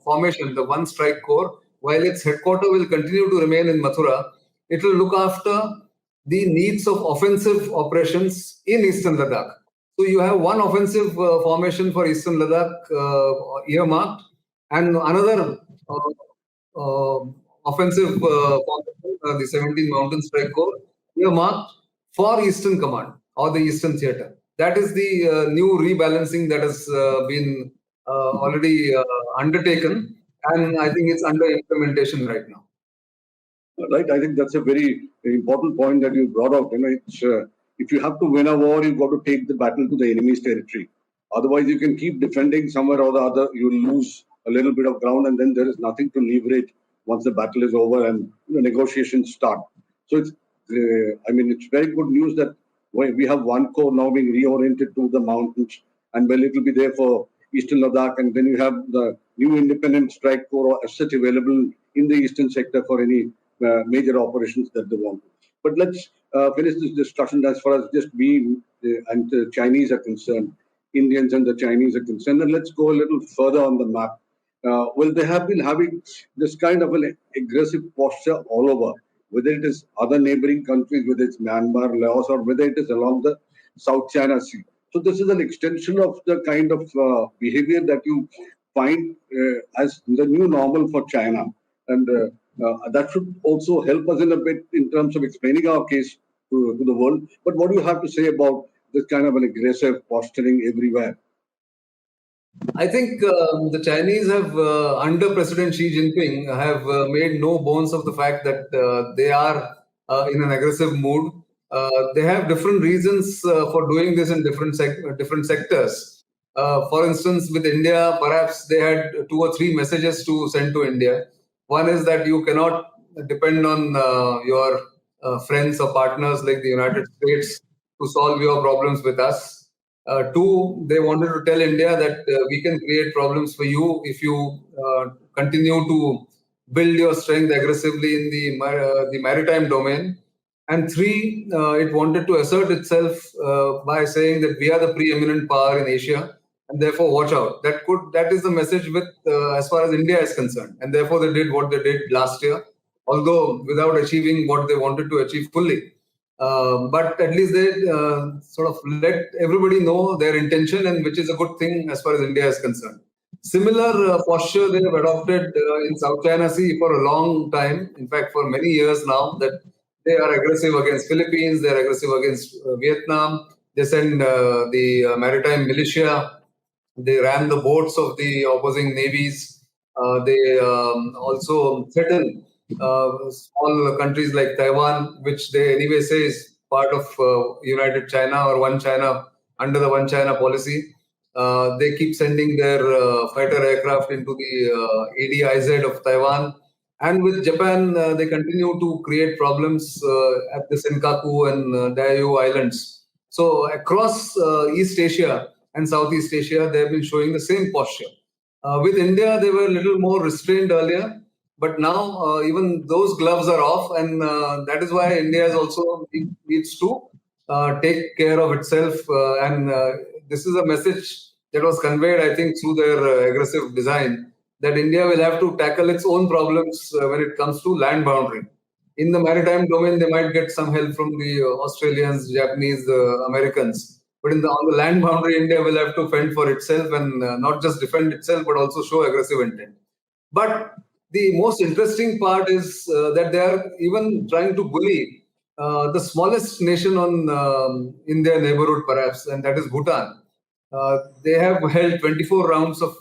formation, the one strike corps, while its headquarters will continue to remain in Mathura, it will look after the needs of offensive operations in Eastern Ladakh. So you have one offensive formation for Eastern Ladakh earmarked, and another offensive formation, the 17th Mountain Strike Corps, earmarked for Eastern Command or the Eastern Theatre. That is the new rebalancing that has been already undertaken, and I think it's under implementation right now. Right, I think that's a very important point that you brought out. It's, if you have to win a war, you've got to take the battle to the enemy's territory. Otherwise, you can keep defending somewhere or the other. You'll lose a little bit of ground, and then there is nothing to leverage once the battle is over and the negotiations start. So it's, it's very good news that we have one corps now being reoriented to the mountains, and well, it will be there for Eastern Ladakh, and then you have the new independent strike corps as such available in the eastern sector for any major operations that they want. But let's finish this discussion as far as just being and the Chinese are concerned, Indians and the Chinese are concerned. And let's go a little further on the map. Well, they have been having this kind of an aggressive posture all over, whether it is other neighboring countries, whether it's Myanmar, Laos, or whether it is along the South China Sea. So this is an extension of the kind of behavior that you find as the new normal for China. And that should also help us in a bit in terms of explaining our case to the world. But what do you have to say about this kind of an aggressive posturing everywhere? I think the Chinese have, under President Xi Jinping, have made no bones of the fact that they are in an aggressive mood. They have different reasons for doing this in different sectors. For instance, with India, perhaps they had 2 or 3 messages to send to India. One is that you cannot depend on your friends or partners like the United States to solve your problems with us. 2, they wanted to tell India that we can create problems for you if you continue to build your strength aggressively in the maritime domain. And 3, it wanted to assert itself by saying that we are the preeminent power in Asia, and therefore watch out. That is the message with as far as India is concerned, and therefore they did what they did last year, although without achieving what they wanted to achieve fully. But at least they sort of let everybody know their intention, and which is a good thing as far as India is concerned. Similar posture they have adopted in South China Sea for a long time, in fact for many years now, that they are aggressive against Philippines, they are aggressive against Vietnam, they send the maritime militia, they ram the boats of the opposing navies, they also threaten small countries like Taiwan, which they anyway say is part of United China or One China, under the One China policy. They keep sending their fighter aircraft into the ADIZ of Taiwan. And with Japan, they continue to create problems at the Senkaku and Diaoyu Islands. So across East Asia and Southeast Asia, they have been showing the same posture. With India, they were a little more restrained earlier. But now even those gloves are off, and that is why India also needs to take care of itself. And this is a message that was conveyed, I think, through their aggressive design, that India will have to tackle its own problems when it comes to land boundary. In the maritime domain, they might get some help from the Australians, Japanese, Americans. But on the land boundary, India will have to fend for itself, and not just defend itself, but also show aggressive intent. But the most interesting part is that they are even trying to bully the smallest nation in their neighborhood, perhaps, and that is Bhutan. They have held 24 rounds of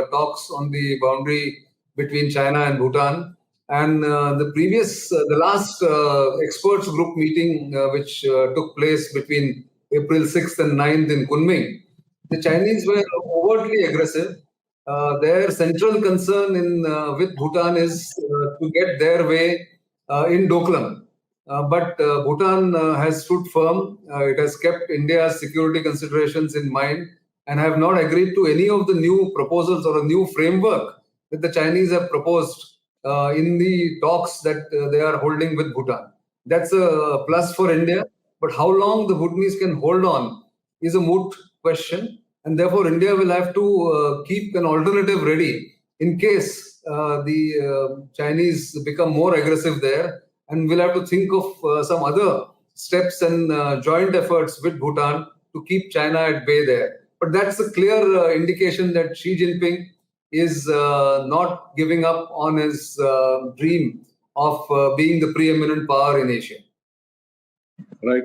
talks on the boundary between China and Bhutan. And the last experts group meeting, which took place between April 6th and 9th in Kunming, the Chinese were overtly aggressive. Their central concern with Bhutan is to get their way in Doklam. But Bhutan has stood firm. It has kept India's security considerations in mind and have not agreed to any of the new proposals or a new framework that the Chinese have proposed in the talks that they are holding with Bhutan. That's a plus for India. But how long the Bhutanese can hold on is a moot question. And therefore, India will have to keep an alternative ready in case the Chinese become more aggressive there. And we'll have to think of some other steps and joint efforts with Bhutan to keep China at bay there. But that's a clear indication that Xi Jinping is not giving up on his dream of being the preeminent power in Asia. Right.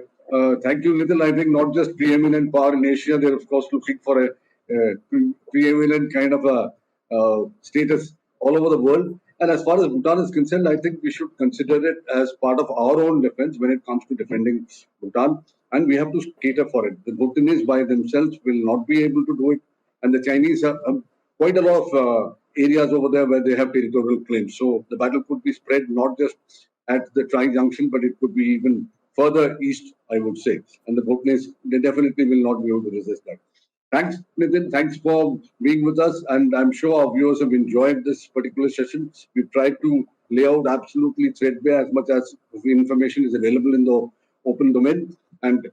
Thank you, Nitin. I think not just preeminent power in Asia, they're of course looking for a preeminent kind of a status all over the world. And as far as Bhutan is concerned, I think we should consider it as part of our own defense when it comes to defending Bhutan. And we have to cater for it. The Bhutanese by themselves will not be able to do it. And the Chinese have quite a lot of areas over there where they have territorial claims. So the battle could be spread not just at the tri-junction, but it could be even further east, I would say. And the Bhutanese, they definitely will not be able to resist that. Thanks, Nitin. Thanks for being with us. And I'm sure our viewers have enjoyed this particular session. We've tried to lay out absolutely threadbare as much as the information is available in the open domain. And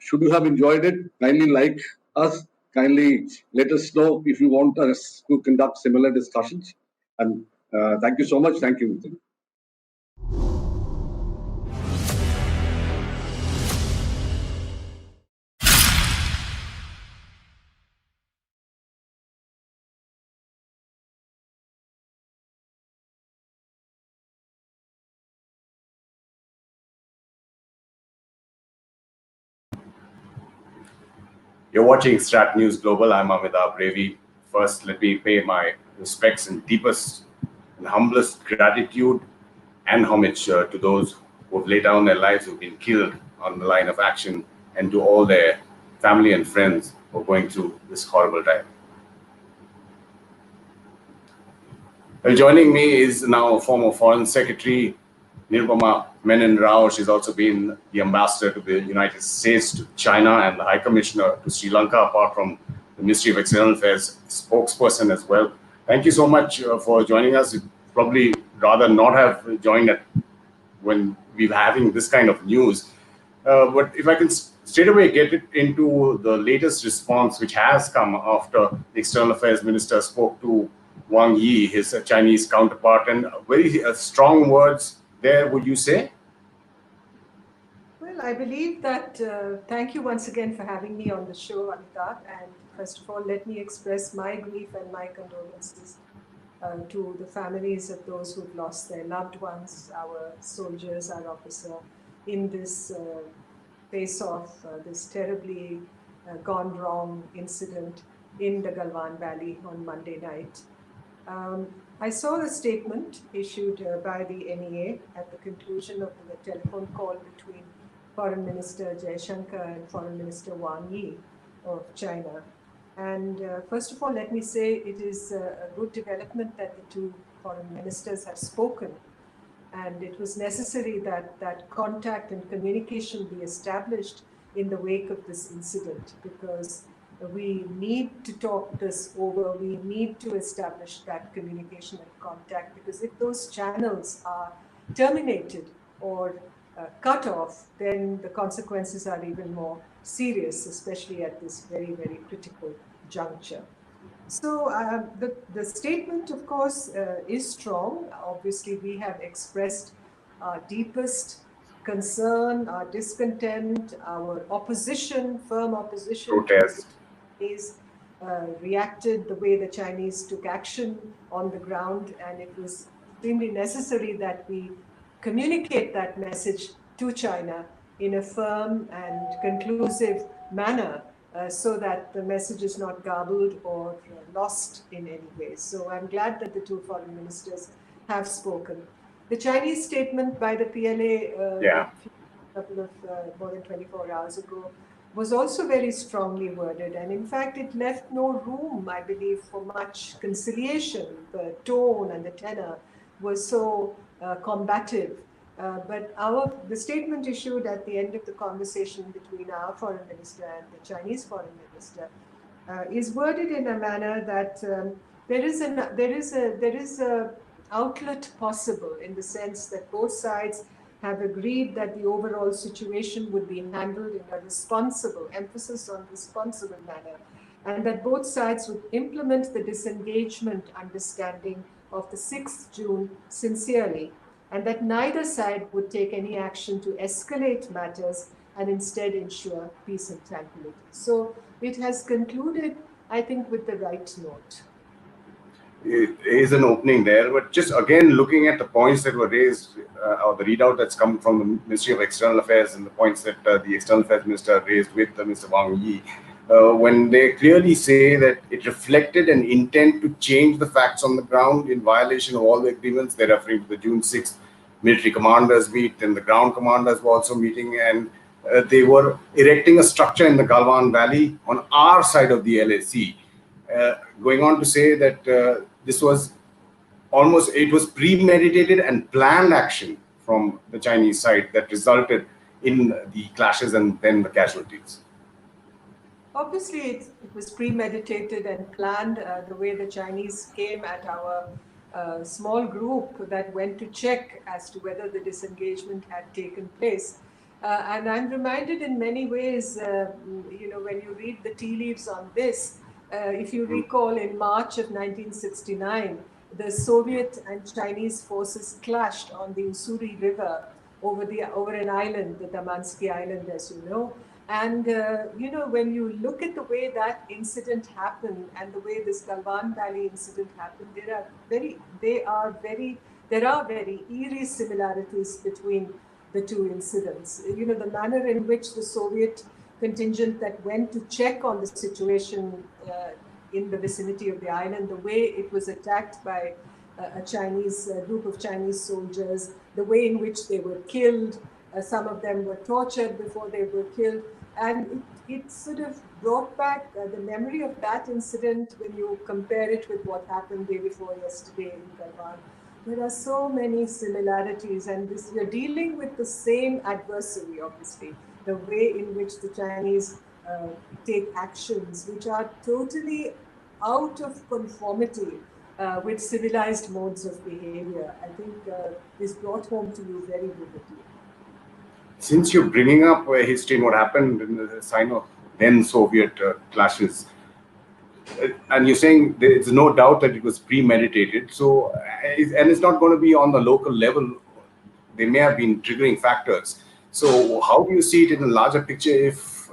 should you have enjoyed it, kindly like us. Kindly let us know if you want us to conduct similar discussions. And thank you so much. Thank you, Nitin. You're watching StratNewsGlobal. I'm Amitabh Revi. First, let me pay my respects and deepest and humblest gratitude and homage to those who have laid down their lives, who've been killed on the line of action, and to all their family and friends who are going through this horrible time. Well, joining me is now former Foreign Secretary Nirupama Menon Rao. She's also been the ambassador to the United States, to China, and the High Commissioner to Sri Lanka, apart from the Ministry of External Affairs spokesperson as well. Thank you so much for joining us. You'd probably rather not have joined it when we were having this kind of news. But if I can straight away get it into the latest response, which has come after the External Affairs Minister spoke to Wang Yi, his Chinese counterpart, and very strong words there, would you say? Well, I believe that, thank you once again for having me on the show, Amitabh. And first of all, let me express my grief and my condolences to the families of those who've lost their loved ones, our soldiers, our officer, in this face-off, this terribly gone wrong incident in the Galwan Valley on Monday night. I saw the statement issued by the NEA at the conclusion of the telephone call between Foreign Minister Jaishankar and Foreign Minister Wang Yi of China. And first of all, let me say it is a good development that the two foreign ministers have spoken. And it was necessary that contact and communication be established in the wake of this incident, because we need to talk this over. We need to establish that communication and contact, because if those channels are terminated or cut off, then the consequences are even more serious, especially at this very, very critical juncture. So the statement, of course, is strong. Obviously, we have expressed our deepest concern, our discontent, our opposition, firm opposition. Protest. Is reacted the way the Chinese took action on the ground, and it was extremely necessary that we communicate that message to China in a firm and conclusive manner, so that the message is not garbled or lost in any way. So I'm glad that the two foreign ministers have spoken. The Chinese statement by the PLA a couple of more than 24 hours ago was also very strongly worded, and in fact it left no room, I believe, for much conciliation. The tone and the tenor was so combative. But the statement issued at the end of the conversation between our foreign minister and the Chinese foreign minister is worded in a manner that there is a outlet possible, in the sense that both sides have agreed that the overall situation would be handled in a responsible, emphasis on responsible manner, and that both sides would implement the disengagement understanding of the 6th June sincerely, and that neither side would take any action to escalate matters and instead ensure peace and tranquility. So it has concluded, I think, with the right note. It is an opening there, but just again looking at the points that were raised, or the readout that's come from the Ministry of External Affairs, and the points that the External Affairs Minister raised with Mr. Wang Yi, when they clearly say that it reflected an intent to change the facts on the ground in violation of all the agreements. They're referring to the June 6th military commanders meet, and the ground commanders were also meeting, and they were erecting a structure in the Galwan Valley on our side of the LAC. Going on to say that this was it was premeditated and planned action from the Chinese side that resulted in the clashes and then the casualties. Obviously, it was premeditated and planned, the way the Chinese came at our small group that went to check as to whether the disengagement had taken place. And I'm reminded in many ways, when you read the tea leaves on this, if you recall, in March of 1969, the Soviet and Chinese forces clashed on the Ussuri River over an island, the Damansky Island, as you know. And, when you look at the way that incident happened and the way this Galwan Valley incident happened, there are very eerie similarities between the two incidents. The manner in which the Soviet contingent that went to check on the situation in the vicinity of the island, the way it was attacked by a Chinese group of Chinese soldiers, the way in which they were killed. Some of them were tortured before they were killed. And it sort of brought back the memory of that incident when you compare it with what happened day before yesterday in Galwan. There are so many similarities, and you're dealing with the same adversary, obviously, the way in which the Chinese take actions which are totally out of conformity with civilized modes of behavior. I think is brought home to you very vividly. Since you're bringing up history and what happened in the Sino then Soviet clashes, and you're saying there's no doubt that it was premeditated. So, and it's not going to be on the local level. They may have been triggering factors. So, how do you see it in the larger picture? If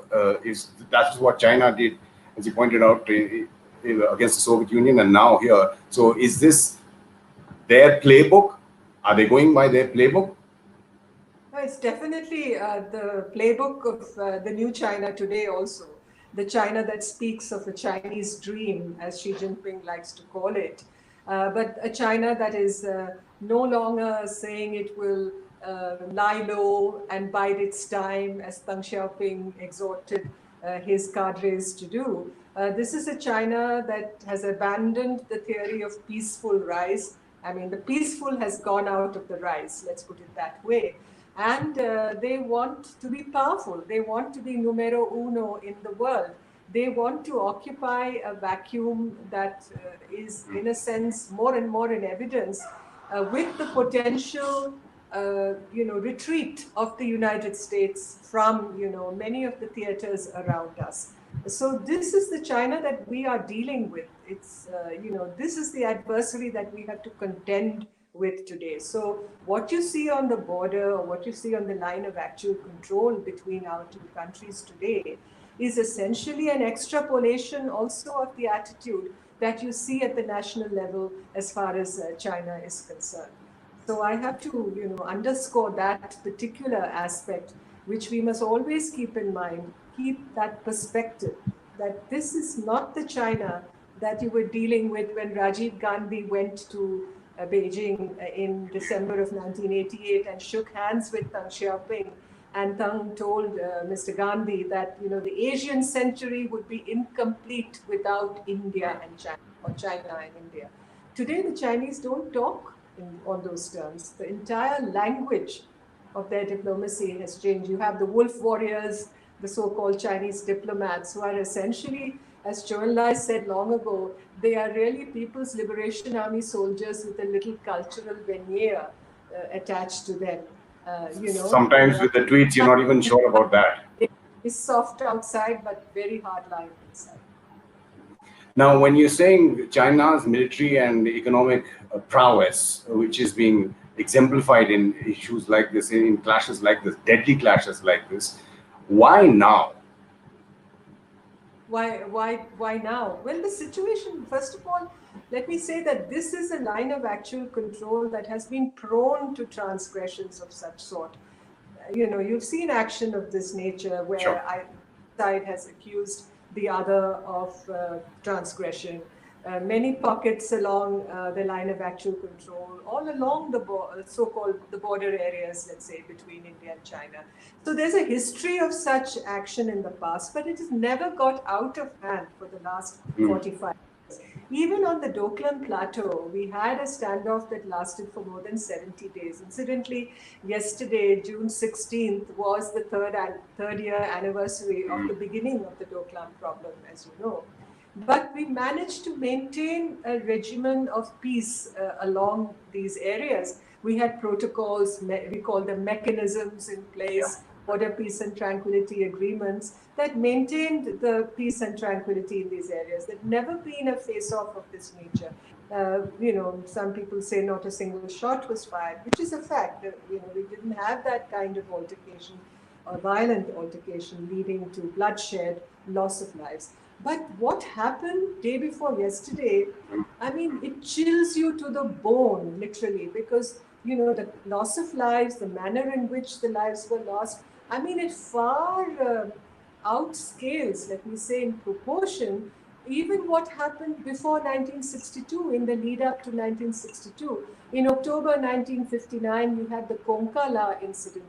that's what China did, as you pointed out, against the Soviet Union, and now here. So, is this their playbook? Are they going by their playbook? It's definitely the playbook of the new China today also. The China that speaks of a Chinese dream, as Xi Jinping likes to call it. But a China that is no longer saying it will lie low and bide its time, as Deng Xiaoping exhorted his cadres to do. This is a China that has abandoned the theory of peaceful rise. I mean, the peaceful has gone out of the rise, let's put it that way. And they want to be powerful. They want to be numero uno in the world. They want to occupy a vacuum that is, in a sense, more and more in evidence with the potential, retreat of the United States from, many of the theaters around us. So this is the China that we are dealing with. It's, this is the adversary that we have to contend with today. So what you see on the border, or what you see on the line of actual control between our two countries today, is essentially an extrapolation also of the attitude that you see at the national level as far as China is concerned. So I have to, underscore that particular aspect, which we must always keep in mind, keep that perspective, that this is not the China that you were dealing with when Rajiv Gandhi went to Beijing in December of 1988 and shook hands with Deng Xiaoping, and Deng told Mr. Gandhi that the Asian century would be incomplete without India and China, or China and India. Today the Chinese don't talk on those terms. The entire language of their diplomacy has changed. You have the wolf warriors, the so-called Chinese diplomats, who are essentially, as Zhou Enlai said long ago, they are really People's Liberation Army soldiers with a little cultural veneer attached to them. Sometimes with the tweets, you're not even sure about that. It's soft outside, but very hard line inside. Now, when you're saying China's military and economic prowess, which is being exemplified in issues like this, in clashes like this, deadly clashes like this, why now? Why now? Well, the situation, first of all, let me say that this is a line of actual control that has been prone to transgressions of such sort. You've seen action of this nature where either side has accused the other of transgression. Many pockets along the line of actual control, all along the so-called the border areas, let's say, between India and China. So there's a history of such action in the past, but it has never got out of hand for the last 45 years. Even on the Doklam Plateau, we had a standoff that lasted for more than 70 days. Incidentally, yesterday, June 16th, was the third year anniversary of the beginning of the Doklam problem, as you know. But we managed to maintain a regimen of peace along these areas. We had protocols, we call them mechanisms in place, border peace and tranquility agreements that maintained the peace and tranquility in these areas. There'd never been a face-off of this nature. Some people say not a single shot was fired, which is a fact. We didn't have that kind of altercation, or violent altercation leading to bloodshed, loss of lives. But what happened day before yesterday, I mean, it chills you to the bone, literally, because, the loss of lives, the manner in which the lives were lost, I mean, it far outscales, let me say, in proportion, even what happened before 1962, in the lead up to 1962. In October 1959, you had the Konkala incident.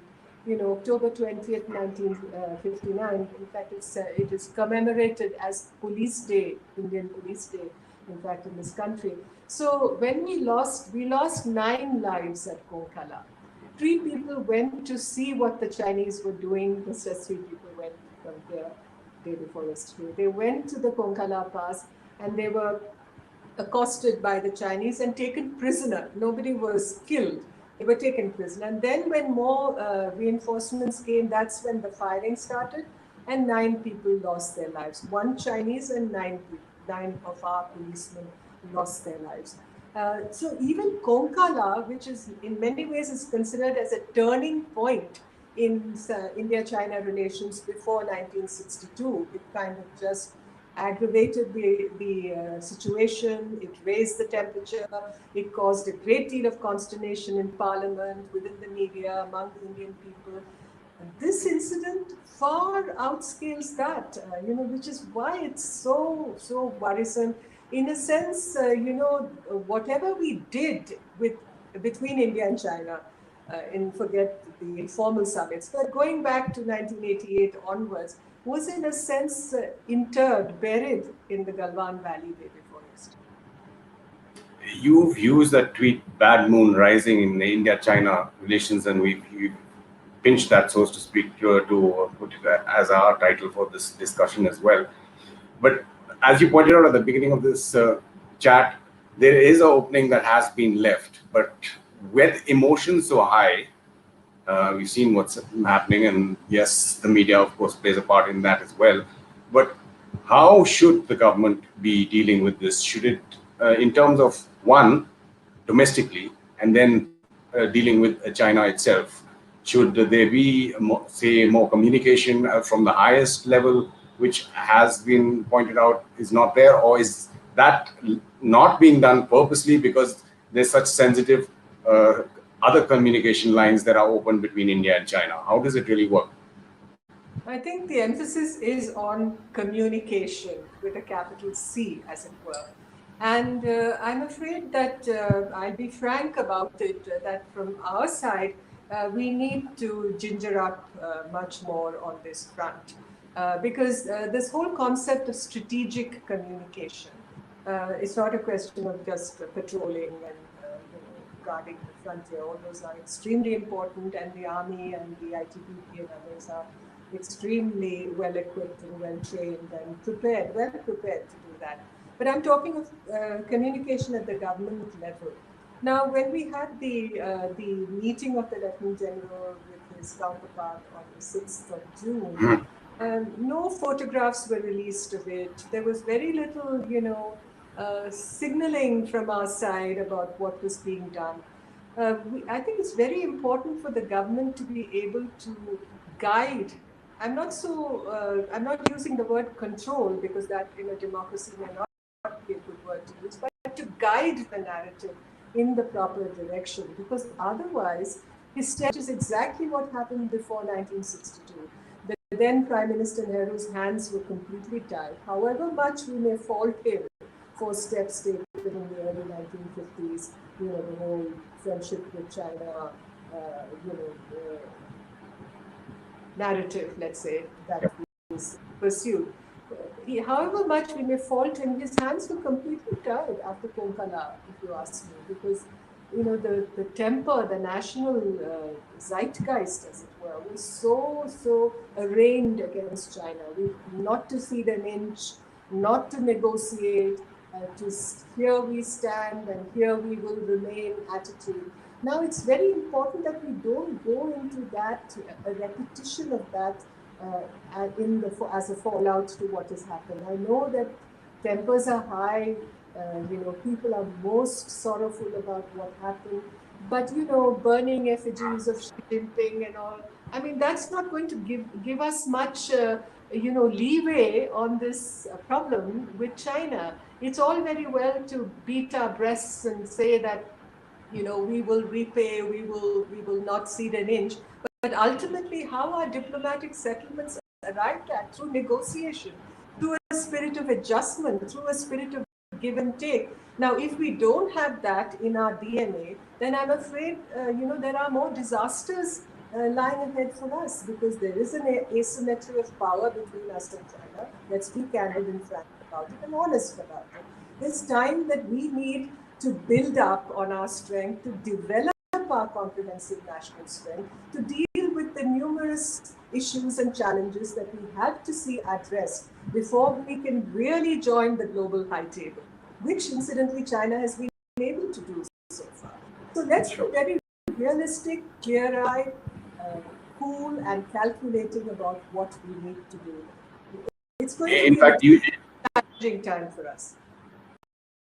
October 20th, 1959. In fact, it is commemorated as Police Day, Indian Police Day, in fact, in this country. So when we lost 9 lives at Konkala. 3 people went to see what the Chinese were doing, just as 3 people went from there day before yesterday. They went to the Konkala Pass and they were accosted by the Chinese and taken prisoner. Nobody was killed. They were taken prisoner. And then when more reinforcements came, that's when the firing started, and 9 people lost their lives. 1 Chinese and 9 of our policemen lost their lives. So even Konkala, which is in many ways is considered as a turning point in India-China relations before 1962, it kind of just aggravated the situation, it raised the temperature, it caused a great deal of consternation in parliament, within the media, among Indian people. And this incident far outscales that, which is why it's so worrisome. In a sense, whatever we did between India and China, forget the informal summits, but going back to 1988 onwards, was in a sense buried in the Galwan Valley day before yesterday. You've used that tweet, bad moon rising in India-China relations, and we've pinched that, so to speak, to put it as our title for this discussion as well. But as you pointed out at the beginning of this chat, there is an opening that has been left, but with emotions so high, we've seen what's happening, and yes, the media, of course, plays a part in that as well. But how should the government be dealing with this? Should it, in terms of one, domestically, and then dealing with China itself, should there be, more communication from the highest level, which has been pointed out is not there, or is that not being done purposely because there's such sensitive other communication lines that are open between India and China? How does it really work? I think the emphasis is on communication with a capital C, as it were. And I'm afraid that I'll be frank about it, that from our side, we need to ginger up much more on this front. Because this whole concept of strategic communication, it's not a question of just patrolling and guarding the frontier. All those are extremely important, and the army and the ITBP and others are extremely well equipped and well trained and well prepared to do that. But I'm talking of communication at the government level. Now, when we had the meeting of the Lieutenant General with his counterpart on the 6th of June, no photographs were released of it. There was very little, signaling from our side about what was being done. I think it's very important for the government to be able to guide. I'm not using the word control, because that in a democracy may not be a good word to use, but to guide the narrative in the proper direction, because otherwise, hysteria is exactly what happened before 1962. The then Prime Minister Nehru's hands were completely tied. However much we may fault him for steps taken in the early 1950s, the whole friendship with China, narrative, let's say, that is pursued. However much we may fault him, his hands were completely tied after Konkala, if you ask me, because the temper, the national zeitgeist, as it were, was so arraigned against China. Not to cede an inch, not to negotiate, to here we stand and here we will remain attitude. Now, it's very important that we don't go into that, a repetition of that as a fallout to what has happened. I know that tempers are high, people are most sorrowful about what happened, but burning effigies of Xi Jinping and all, I mean, that's not going to give us much leeway on this problem with China. It's all very well to beat our breasts and say that we will repay, we will not cede an inch, but ultimately how our diplomatic settlements arrived at through negotiation, through a spirit of adjustment, through a spirit of give and take. Now, if we don't have that in our DNA, then I'm afraid, there are more disasters lying ahead for us, because there is an asymmetry of power between us and China. Let's be candid and frank about it and honest about it. It's time that we need to build up on our strength, to develop our comprehensive national strength, to deal with the numerous issues and challenges that we have to see addressed before we can really join the global high table, which incidentally China has been able to do so far. So let's be very realistic, clear-eyed, cool and calculating about what we need to do. It's going to be a challenging time for us.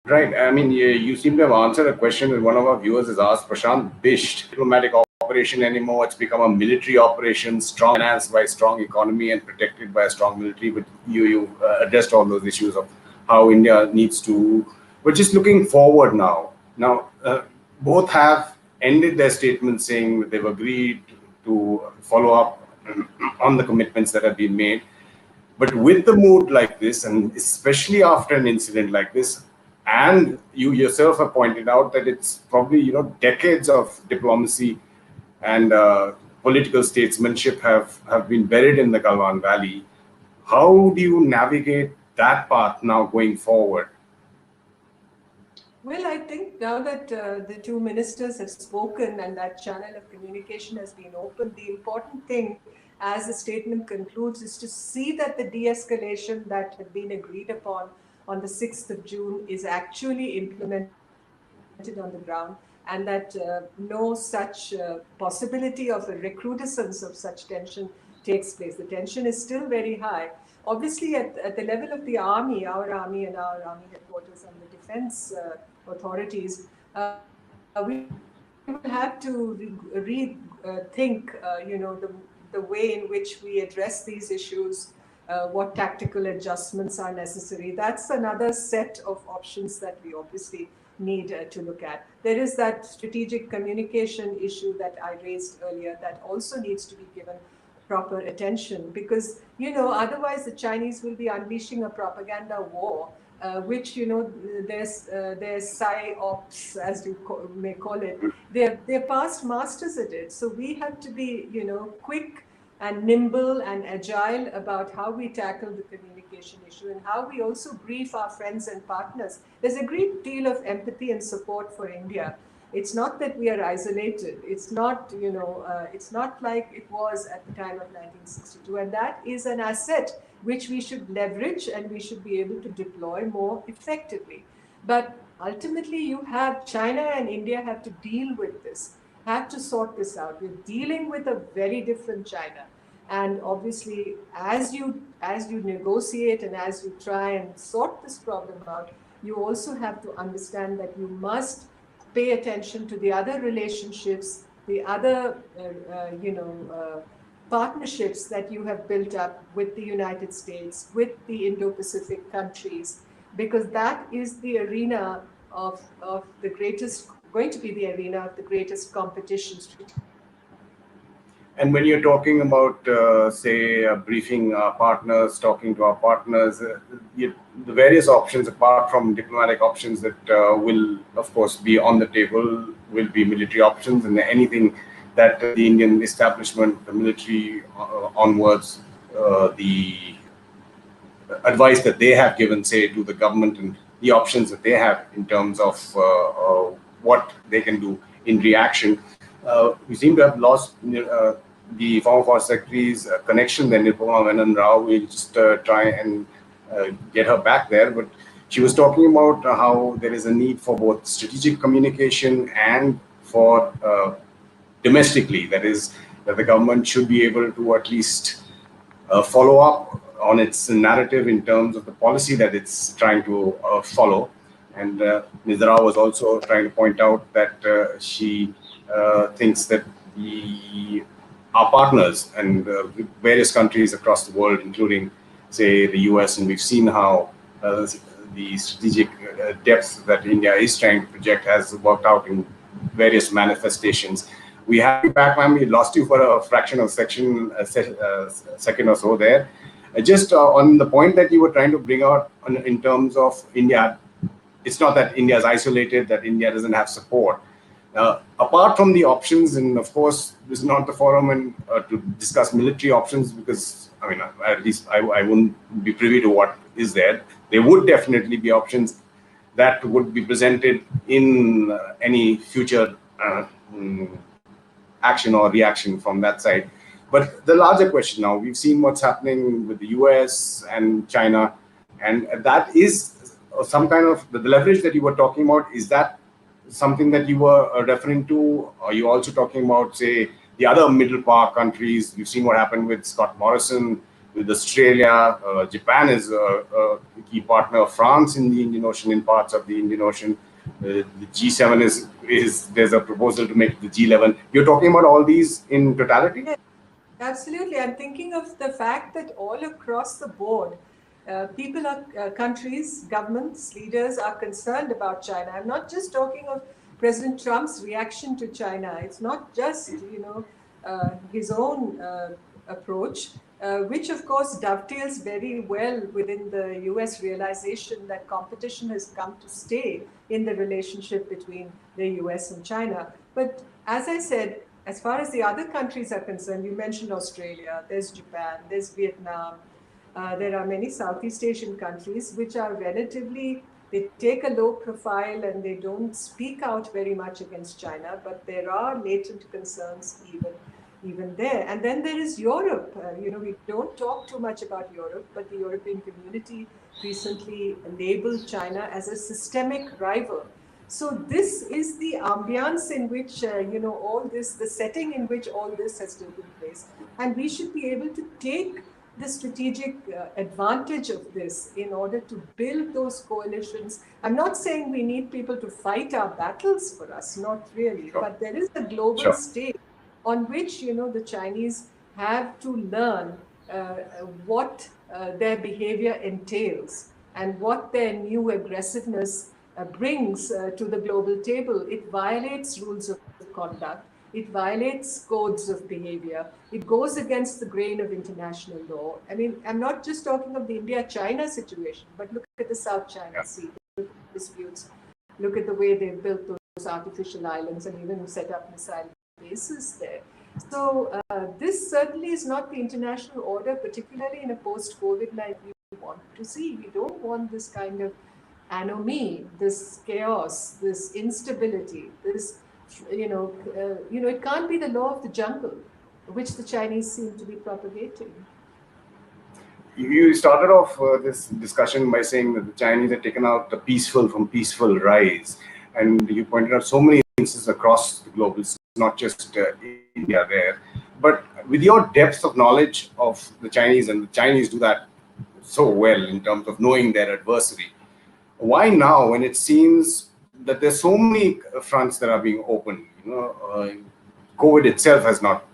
Right. I mean, you seem to have answered a question that one of our viewers has asked. Prashant Bisht, diplomatic operation anymore. It's become a military operation, strong financed by a strong economy and protected by a strong military. But you addressed all those issues of how India needs to. But just looking forward now. Now, both have ended their statements saying that they've agreed to follow up on the commitments that have been made. But with the mood like this, and especially after an incident like this, and you yourself have pointed out that it's probably, decades of diplomacy and political statesmanship have been buried in the Galwan Valley. How do you navigate that path now going forward? Well, I think now that the two ministers have spoken and that channel of communication has been opened, the important thing, as the statement concludes, is to see that the de-escalation that had been agreed upon on the 6th of June is actually implemented on the ground, and that no such possibility of a recrudescence of such tension takes place. The tension is still very high. Obviously, at the level of the army, our army and our army headquarters and the defense authorities, we will have to rethink, the way in which we address these issues, what tactical adjustments are necessary. That's another set of options that we obviously need to look at. There is that strategic communication issue that I raised earlier that also needs to be given proper attention, because, otherwise the Chinese will be unleashing a propaganda war, which, there's psy-ops, as you may call it. They're past masters at it. So we have to be, quick and nimble and agile about how we tackle the communication issue and how we also brief our friends and partners. There's a great deal of empathy and support for India. It's not that we are isolated. It's not, it's not like it was at the time of 1962. And that is an asset which we should leverage and we should be able to deploy more effectively. But ultimately, you have China and India have to deal with this, have to sort this out. We're dealing with a very different China. And obviously, as you negotiate and as you try and sort this problem out, you also have to understand that you must pay attention to the other relationships, the other, partnerships that you have built up with the United States, with the Indo-Pacific countries, because that is the arena of the greatest, going to be the arena of the greatest competitions. And when you're talking about, briefing our partners, talking to our partners, the various options, apart from diplomatic options that will, of course, be on the table, will be military options, and anything that the Indian establishment, the military onwards, the advice that they have given, say, to the government, and the options that they have in terms of what they can do in reaction. We seem to have lost the former Foreign Secretary's connection, then Nirupama Menon Rao. We'll just try and get her back there. But she was talking about how there is a need for both strategic communication and for domestically, that is, that the government should be able to at least follow up on its narrative in terms of the policy that it's trying to follow. And Ms. Rao was also trying to point out that she thinks that our partners and various countries across the world, including, say, the US, and we've seen how the strategic depth that India is trying to project has worked out in various manifestations. We have you back, ma'am. We lost you for a fraction of second or so there. Just on the point that you were trying to bring out in terms of India, it's not that India is isolated, that India doesn't have support. Apart from the options, and of course, this is not the forum to discuss military options, because I mean, at least I wouldn't be privy to what is there. There would definitely be options that would be presented in any future action or reaction from that side. But the larger question now, we've seen what's happening with the US and China, and that is some kind of the leverage that you were talking about. Is that something that you were referring to? Are you also talking about, say, the other middle power countries? You've seen what happened with Scott Morrison, with Australia. Japan is a key partner of France in the Indian Ocean, in parts of the Indian Ocean. The G7 is there's a proposal to make the G11. You're talking about all these in totality? Yeah, absolutely. I'm thinking of the fact that all across the board, people are, countries, governments, leaders are concerned about China. I'm not just talking of President Trump's reaction to China. It's not just, his own approach, which of course dovetails very well within the US realization that competition has come to stay in the relationship between the US and China. But as I said, as far as the other countries are concerned, you mentioned Australia, there's Japan, there's Vietnam, there are many Southeast Asian countries which are relatively, they take a low profile and they don't speak out very much against China, but there are latent concerns even there. And then there is Europe. We don't talk too much about Europe, but the European community recently labeled China as a systemic rival. So this is the ambiance in which, all this, the setting in which all this has taken place. And we should be able to take the strategic advantage of this in order to build those coalitions. I'm not saying we need people to fight our battles for us, not really, but there is a global stage on which, the Chinese have to learn what their behavior entails and what their new aggressiveness brings to the global table. It violates rules of conduct. It violates codes of behavior. It goes against the grain of international law. I mean, I'm not just talking of the India-China situation, but look at the South China Sea, look at the disputes, look at the way they've built those artificial islands and even set up missile bases there. So this certainly is not the international order, particularly in a post-COVID-19 we want to see. We don't want this kind of anomie, this chaos, this instability, this, it can't be the law of the jungle, which the Chinese seem to be propagating. You started off this discussion by saying that the Chinese had taken out the peaceful from peaceful rise. And you pointed out so many instances across the globe. It's not just India there. But with your depth of knowledge of the Chinese, and the Chinese do that so well in terms of knowing their adversary, why now, when it seems that there's so many fronts that are being opened? COVID itself has not,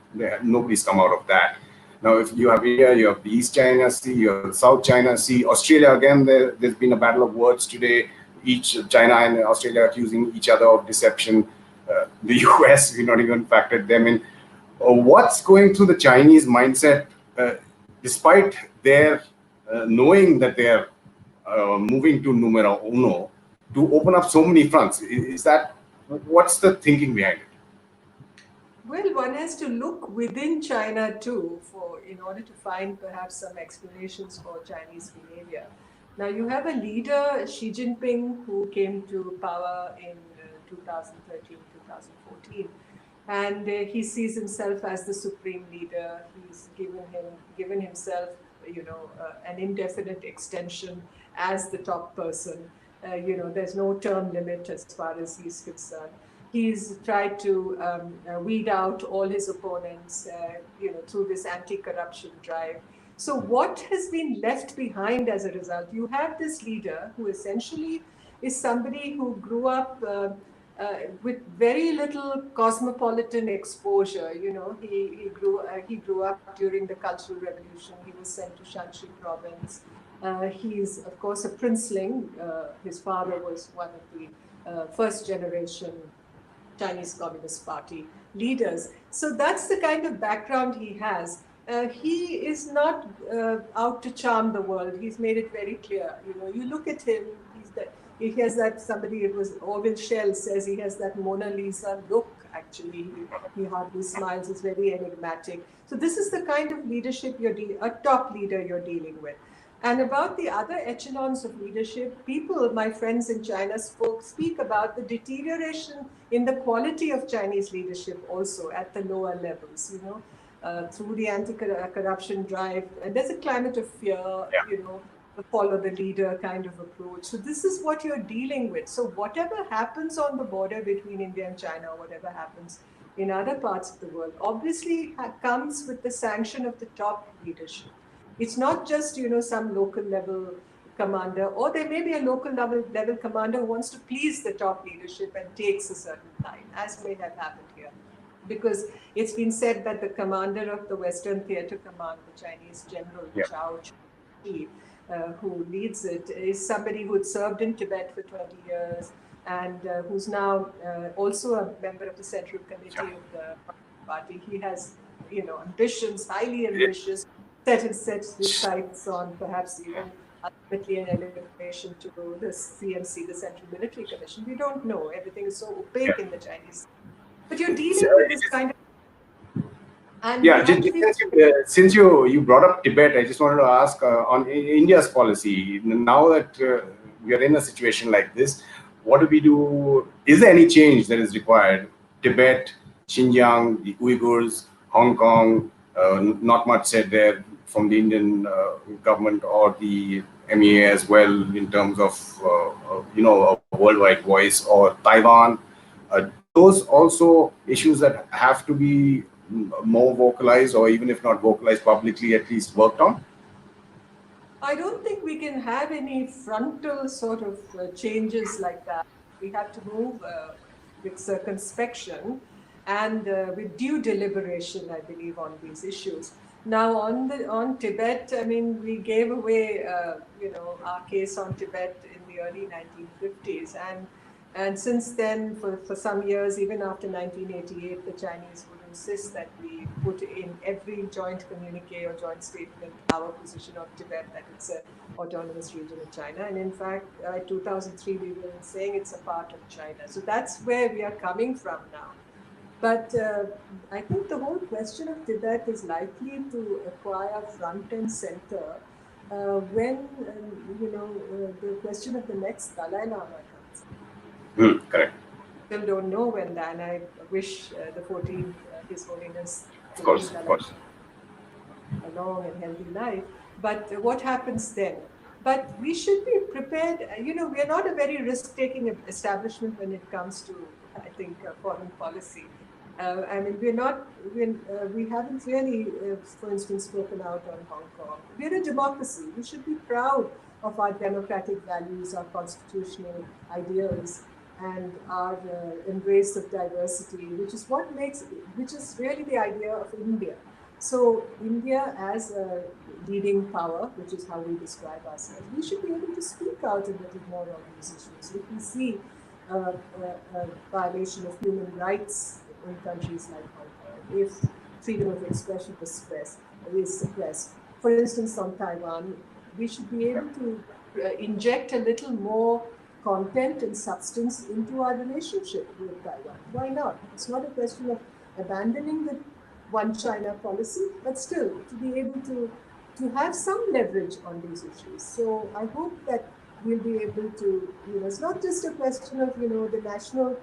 nobody's come out of that. Now, if you have India, you have the East China Sea, you have the South China Sea. Australia, again, there's been a battle of words today. Each China and Australia accusing each other of deception. The US, we've not even factored them in. What's going through the Chinese mindset, despite their knowing that they're moving to numero uno, to open up so many fronts? What's the thinking behind it? Well, one has to look within China too, in order to find perhaps some explanations for Chinese behavior. Now, you have a leader, Xi Jinping, who came to power in 2013, 2014, and he sees himself as the supreme leader. He's given himself, an indefinite extension as the top person. There's no term limit as far as he's concerned. He's tried to weed out all his opponents, through this anti-corruption drive. So what has been left behind as a result? You have this leader who essentially is somebody who grew up with very little cosmopolitan exposure. He grew up during the Cultural Revolution. He was sent to Shanxi province. He's, of course, a princeling. His father was one of the first generation Chinese Communist Party leaders. So that's the kind of background he has. He is not out to charm the world. He's made it very clear. You look at him. He has that. It was Orville Shell says he has that Mona Lisa look. Actually, he hardly smiles. It's very enigmatic. So this is the kind of leadership a top leader you're dealing with. And about the other echelons of leadership, my friends in China speak about the deterioration in the quality of Chinese leadership also at the lower levels, through the anti-corruption drive. And there's a climate of fear, the follow the leader kind of approach. So this is what you're dealing with. So whatever happens on the border between India and China, or whatever happens in other parts of the world, obviously comes with the sanction of the top leadership. It's not just, some local level commander, or there may be a local level commander who wants to please the top leadership and takes a certain line, as may have happened here. Because it's been said that the commander of the Western Theatre Command, the Chinese General Chao Chi, who leads it, is somebody who had served in Tibet for 20 years and who's now also a member of the Central Committee of the party. He has, ambitions, highly ambitious, sets his sights on perhaps even ultimately an elevation to the CMC, the Central Military Commission. We don't know. Everything is so opaque in the Chinese. But you're dealing with this kind of... And since you brought up Tibet, I just wanted to ask on India's policy. Now that we are in a situation like this, what do we do? Is there any change that is required? Tibet, Xinjiang, the Uyghurs, Hong Kong, not much said there from the Indian government or the MEA as well in terms of a worldwide voice, or Taiwan. Those also issues that have to be more vocalized, or even if not vocalized publicly, at least worked on? I don't think we can have any frontal sort of changes like that. We have to move with circumspection and with due deliberation, I believe, on these issues. Now, on Tibet, I mean, we gave away, our case on Tibet in the early 1950s, and since then, for some years, even after 1988, the Chinese would insist that we put in every joint communique or joint statement our position of Tibet, that it's an autonomous region of China. And in fact, in 2003, we were saying it's a part of China. So that's where we are coming from now. But I think the whole question of Tibet is likely to acquire front and center when, the question of the next Dalai Lama comes. Correct. Still don't know when that, and I wish the 14th, His Holiness, of course, a long and healthy life. But what happens then? But we should be prepared. We are not a very risk-taking establishment when it comes to, I think, foreign policy. I mean, we haven't really, for instance, spoken out on Hong Kong. We're a democracy. We should be proud of our democratic values, our constitutional ideals, and our embrace of diversity, which is really the idea of India. So India as a leading power, which is how we describe ourselves, we should be able to speak out a little more on these issues. If we see a violation of human rights in countries like Hong Kong, if freedom of expression is suppressed, for instance, on Taiwan, we should be able to inject a little more content and substance into our relationship with Taiwan. Why not? It's not a question of abandoning the one China policy, but still to be able to have some leverage on these issues. So I hope that we'll be able to, it's not just a question of, the national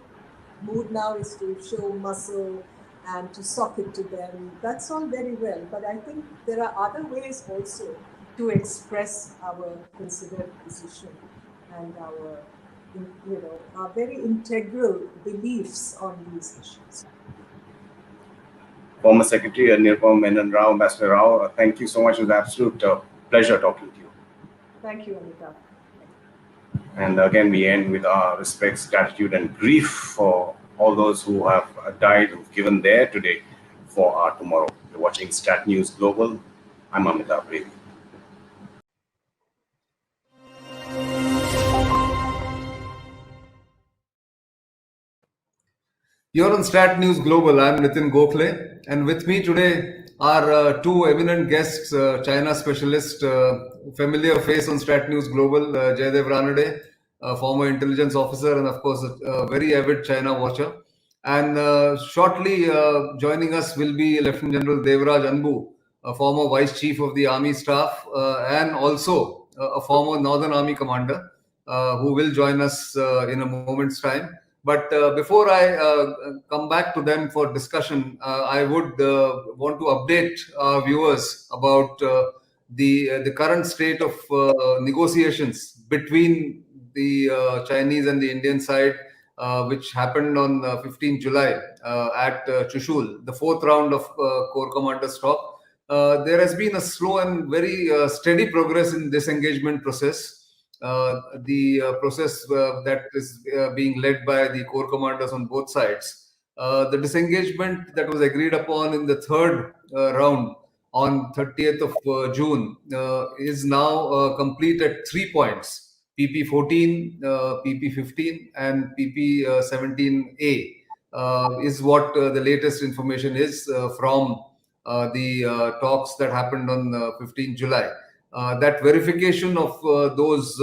mood now is to show muscle and to sock it to them. That's all very well, but I think there are other ways also to express our considered position and our very integral beliefs on these issues. Former Secretary Nirupam Menon Rao, Ambassador Rao, thank you so much. It was an absolute pleasure talking to you. Thank you, Amitabh. And again, we end with our respects, gratitude, and grief for all those who have died, who've given their today for our tomorrow. You're watching StratNewsGlobal. I'm Amitabh Devi. You're on Strat News Global. I'm Nitin Gokhale, and with me today are two eminent guests, China specialist, familiar face on Strat News Global, Jaydev Ranade, former intelligence officer, and of course, a very avid China watcher. And shortly joining us will be Lieutenant General Devraj Anbu, a former Vice Chief of the Army Staff, and also a former Northern Army Commander, who will join us in a moment's time. But before I come back to them for discussion, I would want to update our viewers about the current state of negotiations between the Chinese and the Indian side, which happened on 15 July at Chushul, the fourth round of Corps Commanders talk. There has been a slow and very steady progress in this engagement process. The process that is being led by the Corps commanders on both sides. The disengagement that was agreed upon in the third round on 30th of June is now complete at 3 points: PP 14, PP 15, and PP 17A is what the latest information is from the talks that happened on 15 July. That verification of those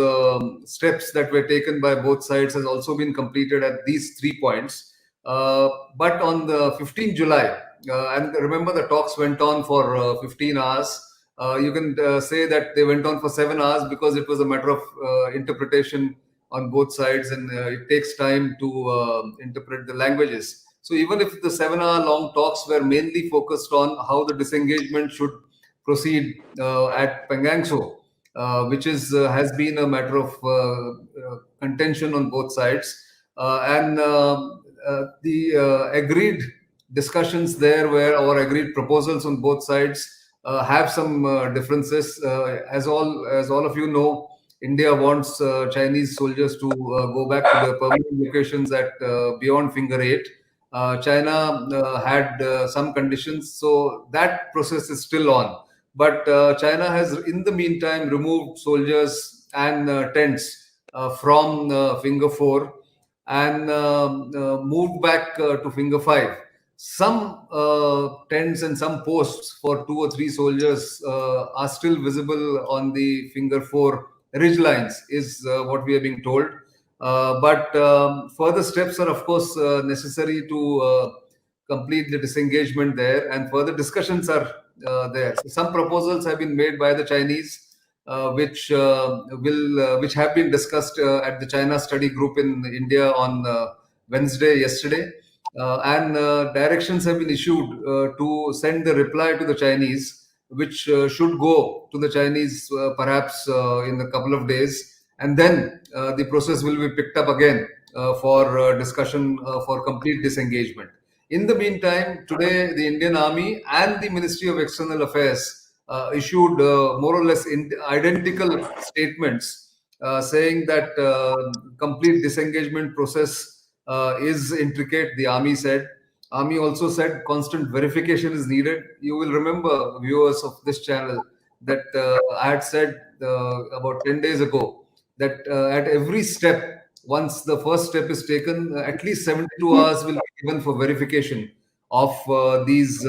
steps that were taken by both sides has also been completed at these 3 points. But on the 15 July, and remember the talks went on for 15 hours. You can say that they went on for 7 hours because it was a matter of interpretation on both sides, and it takes time to interpret the languages. So even if the 7-hour-long talks were mainly focused on how the disengagement should proceed at Pangangso, which has been a matter of contention on both sides, and the agreed discussions there were, or agreed proposals on both sides, have some differences. As all of you know, India wants Chinese soldiers to go back to their permanent locations at beyond Finger 8. China had some conditions, so that process is still on. But China has, in the meantime, removed soldiers and tents from Finger 4 and moved back to Finger 5. Some tents and some posts for 2 or 3 soldiers are still visible on the Finger 4 ridge lines, is what we are being told. But further steps are, of course, necessary to complete the disengagement there, and further discussions are there. So some proposals have been made by the Chinese, which have been discussed at the China Study Group in India on Wednesday, yesterday, and directions have been issued to send the reply to the Chinese, which should go to the Chinese perhaps in a couple of days, and then the process will be picked up again for discussion for complete disengagement. In the meantime, today the Indian Army and the Ministry of External Affairs issued more or less identical statements saying that complete disengagement process is intricate, the Army said. Army also said constant verification is needed. You will remember, viewers of this channel, that I had said about 10 days ago that at every step, once the first step is taken, at least 72 hours will be given for verification of these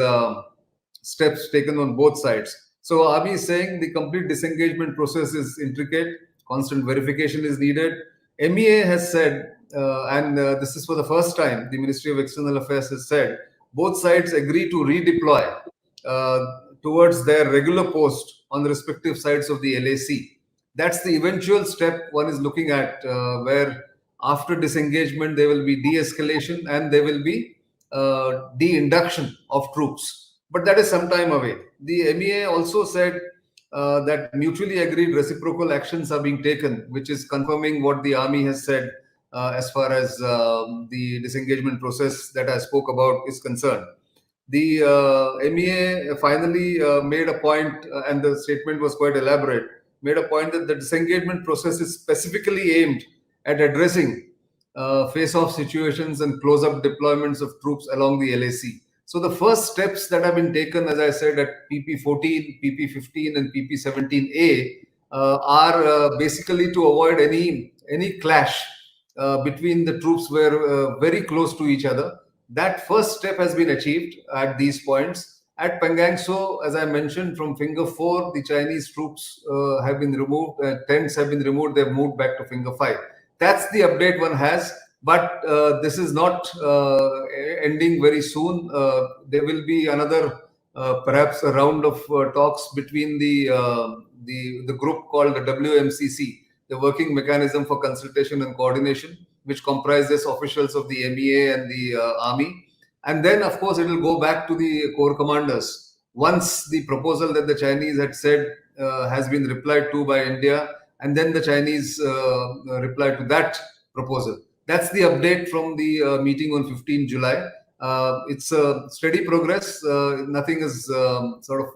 steps taken on both sides. So Army is saying the complete disengagement process is intricate, constant verification is needed. MEA has said, and this is for the first time, the Ministry of External Affairs has said, both sides agree to redeploy towards their regular post on the respective sides of the LAC. That's the eventual step one is looking at, where after disengagement there will be de-escalation and there will be de-induction of troops. But that is some time away. The MEA also said that mutually agreed reciprocal actions are being taken, which is confirming what the Army has said as far as the disengagement process that I spoke about is concerned. The MEA finally made a point, and the statement was quite elaborate, made a point that the disengagement process is specifically aimed at addressing face-off situations and close-up deployments of troops along the LAC. So the first steps that have been taken, as I said, at PP 14, PP 15, and PP 17A are basically to avoid any clash between the troops were very close to each other. That first step has been achieved at these points. At Pangangso, as I mentioned, from Finger 4, the Chinese troops have been removed, tents have been removed, they've moved back to Finger 5. That's the update one has, but this is not ending very soon. There will be another, perhaps a round of talks between the group called the WMCC, the Working Mechanism for Consultation and Coordination, which comprises officials of the MEA and the army. And then, of course, it will go back to the corps commanders. Once the proposal that the Chinese had said has been replied to by India, and then the Chinese reply to that proposal. That's the update from the meeting on 15 July. It's a steady progress. Nothing is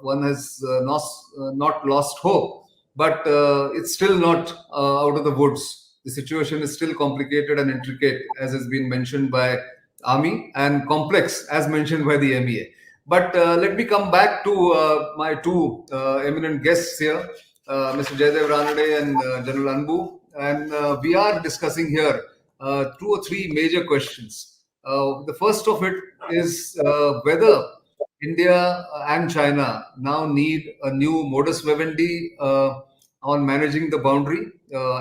one has not lost hope, but it's still not out of the woods. The situation is still complicated and intricate, as has been mentioned by Army, and complex, as mentioned by the MEA. But let me come back to my two eminent guests here, Mr. Jaydev Ranade and General Anbu. And we are discussing here 2 or 3 major questions. The first of it is whether India and China now need a new modus vivendi on managing the boundary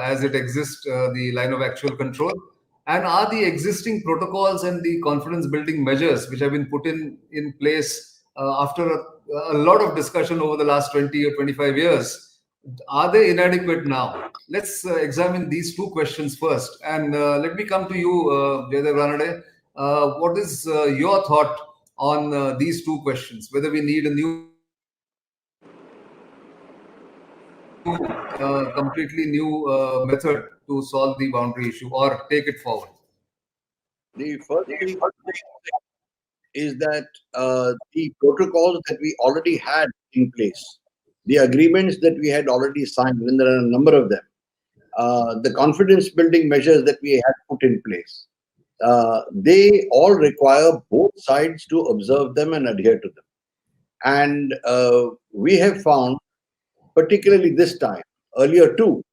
as it exists, the line of actual control. And are the existing protocols and the confidence building measures which have been put in place after a lot of discussion over the last 20 or 25 years, are they inadequate now? Let's examine these 2 questions first. And let me come to you, Jaydev Ranade. What is your thought on these 2 questions? Whether we need a new, completely new method to solve the boundary issue or take it forward? The first thing is that the protocols that we already had in place, the agreements that we had already signed, and there are a number of them, the confidence building measures that we had put in place, they all require both sides to observe them and adhere to them. And we have found, particularly this time, earlier too,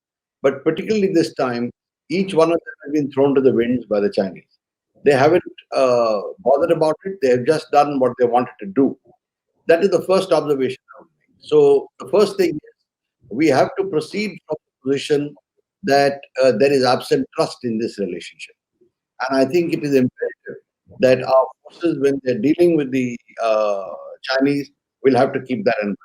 but particularly this time, each one of them has been thrown to the winds by the Chinese. They haven't bothered about it. They have just done what they wanted to do. That is the first observation I would make. So the first thing is we have to proceed from the position that there is absent trust in this relationship. And I think it is imperative that our forces, when they're dealing with the Chinese, will have to keep that in mind.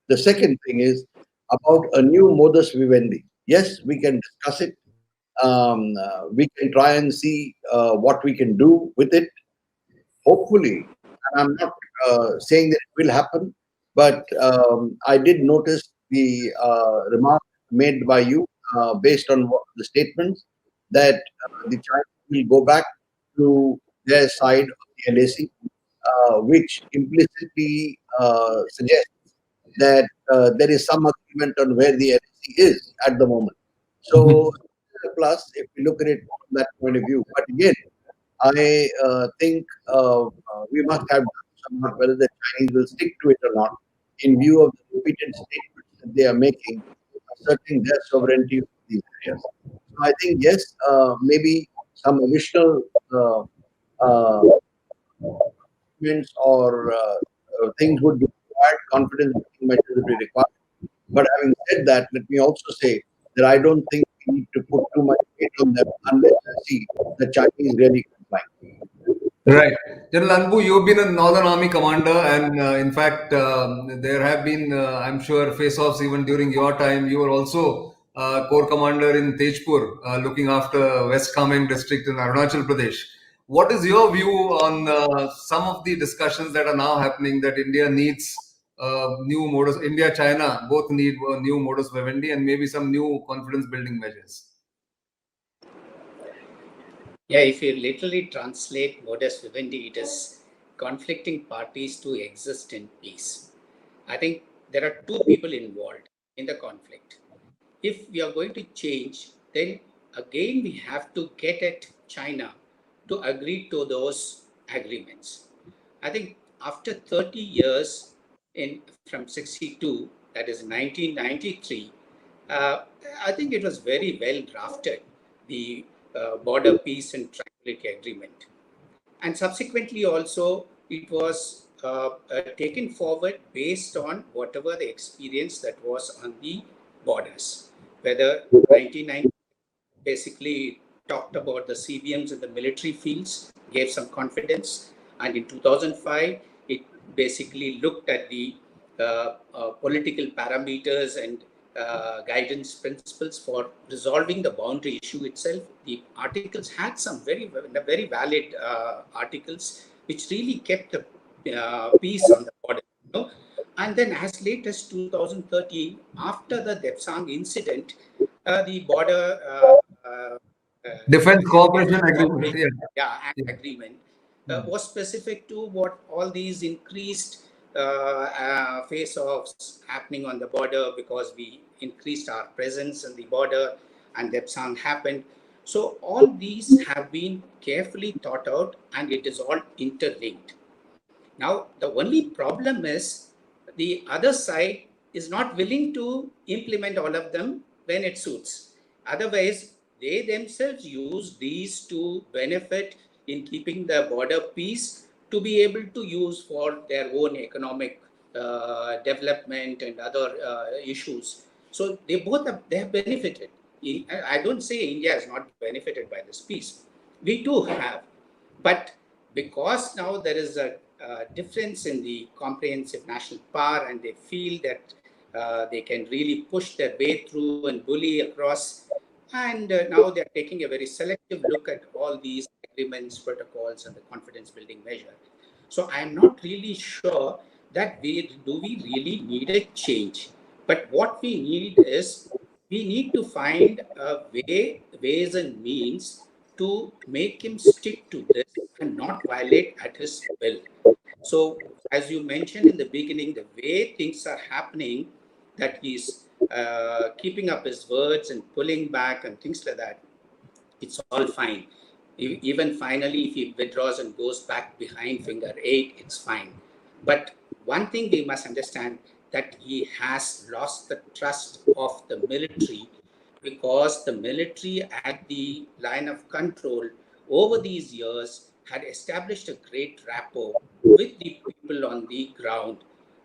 The second thing is about a new modus vivendi. Yes, we can discuss it. We can try and see what we can do with it. Hopefully, and I'm not saying that it will happen, but I did notice the remark made by you based on the statements that the Chinese will go back to their side of the LAC, which implicitly suggests that there is some agreement on where the LAC is at the moment. So, plus, if we look at it from that point of view, but again, I think we must have some, whether the Chinese will stick to it or not, in view of the repeated statements that they are making, asserting their sovereignty of these areas. So I think, yes, maybe some additional documents or things would be required, confidence measures would be required. But having said that, let me also say that I don't think we need to put too much weight on them unless we see the Chinese really complying. Right. General Anbu, you've been a Northern Army commander, and in fact, there have been, I'm sure, face-offs even during your time. You were also corps commander in Tejpur, looking after West Kameng district in Arunachal Pradesh. What is your view on some of the discussions that are now happening that India needs new modus, India, China, both need new modus vivendi and maybe some new confidence building measures? Yeah, if you literally translate modus vivendi, it is conflicting parties to exist in peace. I think there are 2 people involved in the conflict. If we are going to change, then again we have to get at China to agree to those agreements. I think after 30 years from 62, that is 1993, I think it was very well drafted, the Border Peace and Tranquility Agreement. And subsequently also, it was taken forward based on whatever the experience that was on the borders. Whether 1990 basically talked about the CBMs in the military fields, gave some confidence. And in 2005, it basically looked at the political parameters and guidance principles for resolving the boundary issue itself. The articles had some very valid articles which really kept the peace on the border. And then as late as 2013, after the Depsang incident, the border Defense Cooperation Agreement. agreement was specific to what all these increased face-offs happening on the border, because we increased our presence on the border and Depsang happened. So all these have been carefully thought out, and it is all interlinked. Now, the only problem is the other side is not willing to implement all of them when it suits. Otherwise, they themselves use these to benefit in keeping the border peace, to be able to use for their own economic development and other issues. So they have benefited. I don't say India has not benefited by this peace. We too have. But because now there is a difference in the comprehensive national power, and they feel that they can really push their way through and bully across, and now they're taking a very selective look at all these agreements, protocols, and the confidence building measure. So I'm not really sure that we really need a change. But what we need is, we need to find ways and means to make him stick to this and not violate at his will. So as you mentioned in the beginning, the way things are happening, that he's keeping up his words and pulling back and things like that, it's all fine. Even finally, if he withdraws and goes back behind finger 8, it's fine. But one thing we must understand, that he has lost the trust of the military, because the military at the line of control over these years had established a great rapport with the people on the ground,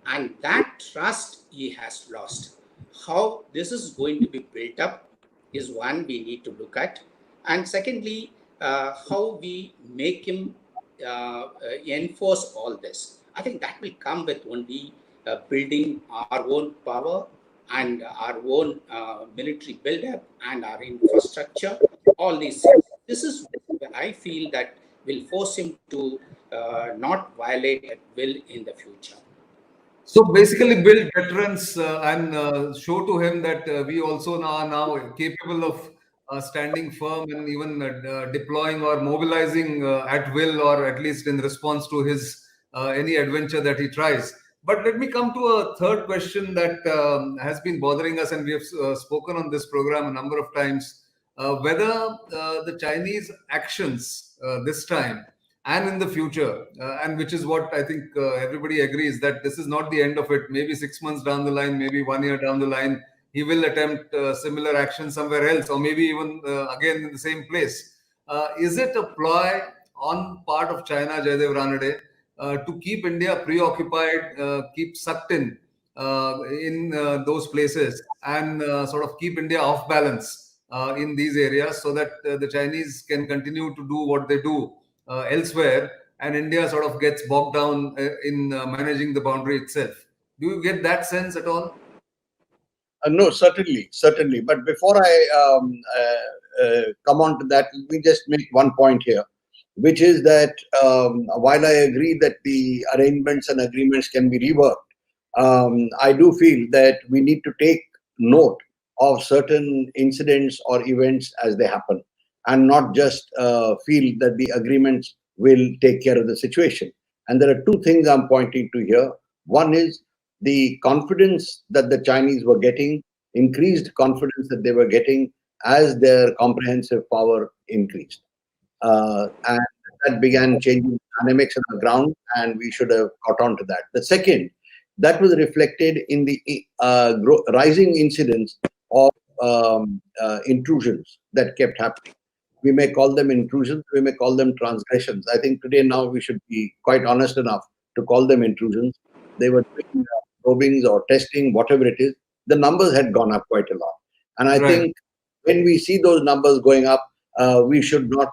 and that trust he has lost. How this is going to be built up is one we need to look at. And secondly, how we make him enforce all this. I think that will come with only building our own power and our own military buildup and our infrastructure, all these things. This is what I feel that will force him to not violate at will in the future. So basically build deterrence and show to him that we also are now capable of standing firm and even deploying or mobilizing at will, or at least in response to his any adventure that he tries. But let me come to a third question that has been bothering us, and we have spoken on this program a number of times, whether the Chinese actions this time and in the future, and which is what I think everybody agrees, that this is not the end of it. Maybe 6 months down the line, maybe 1 year down the line, he will attempt similar action somewhere else, or maybe even again in the same place. Is it a ploy on part of China, Jaydev Ranade, to keep India preoccupied, keep sucked in those places, and sort of keep India off balance in these areas, so that the Chinese can continue to do what they do elsewhere, and India sort of gets bogged down in managing the boundary itself? Do you get that sense at all? No, certainly. But before I come on to that, let me just make one point here, which is that while I agree that the arrangements and agreements can be reworked, I do feel that we need to take note of certain incidents or events as they happen, and not just feel that the agreements will take care of the situation. And there are two things I'm pointing to here. One is the confidence that the Chinese were getting, increased confidence that they were getting as their comprehensive power increased. And that began changing dynamics on the ground, and we should have caught on to that. The second, that was reflected in the rising incidents of intrusions that kept happening. We may call them intrusions, we may call them transgressions. I think today now we should be quite honest enough to call them intrusions. They were doing probings or testing, whatever it is. The numbers had gone up quite a lot. And I think when we see those numbers going up, we should not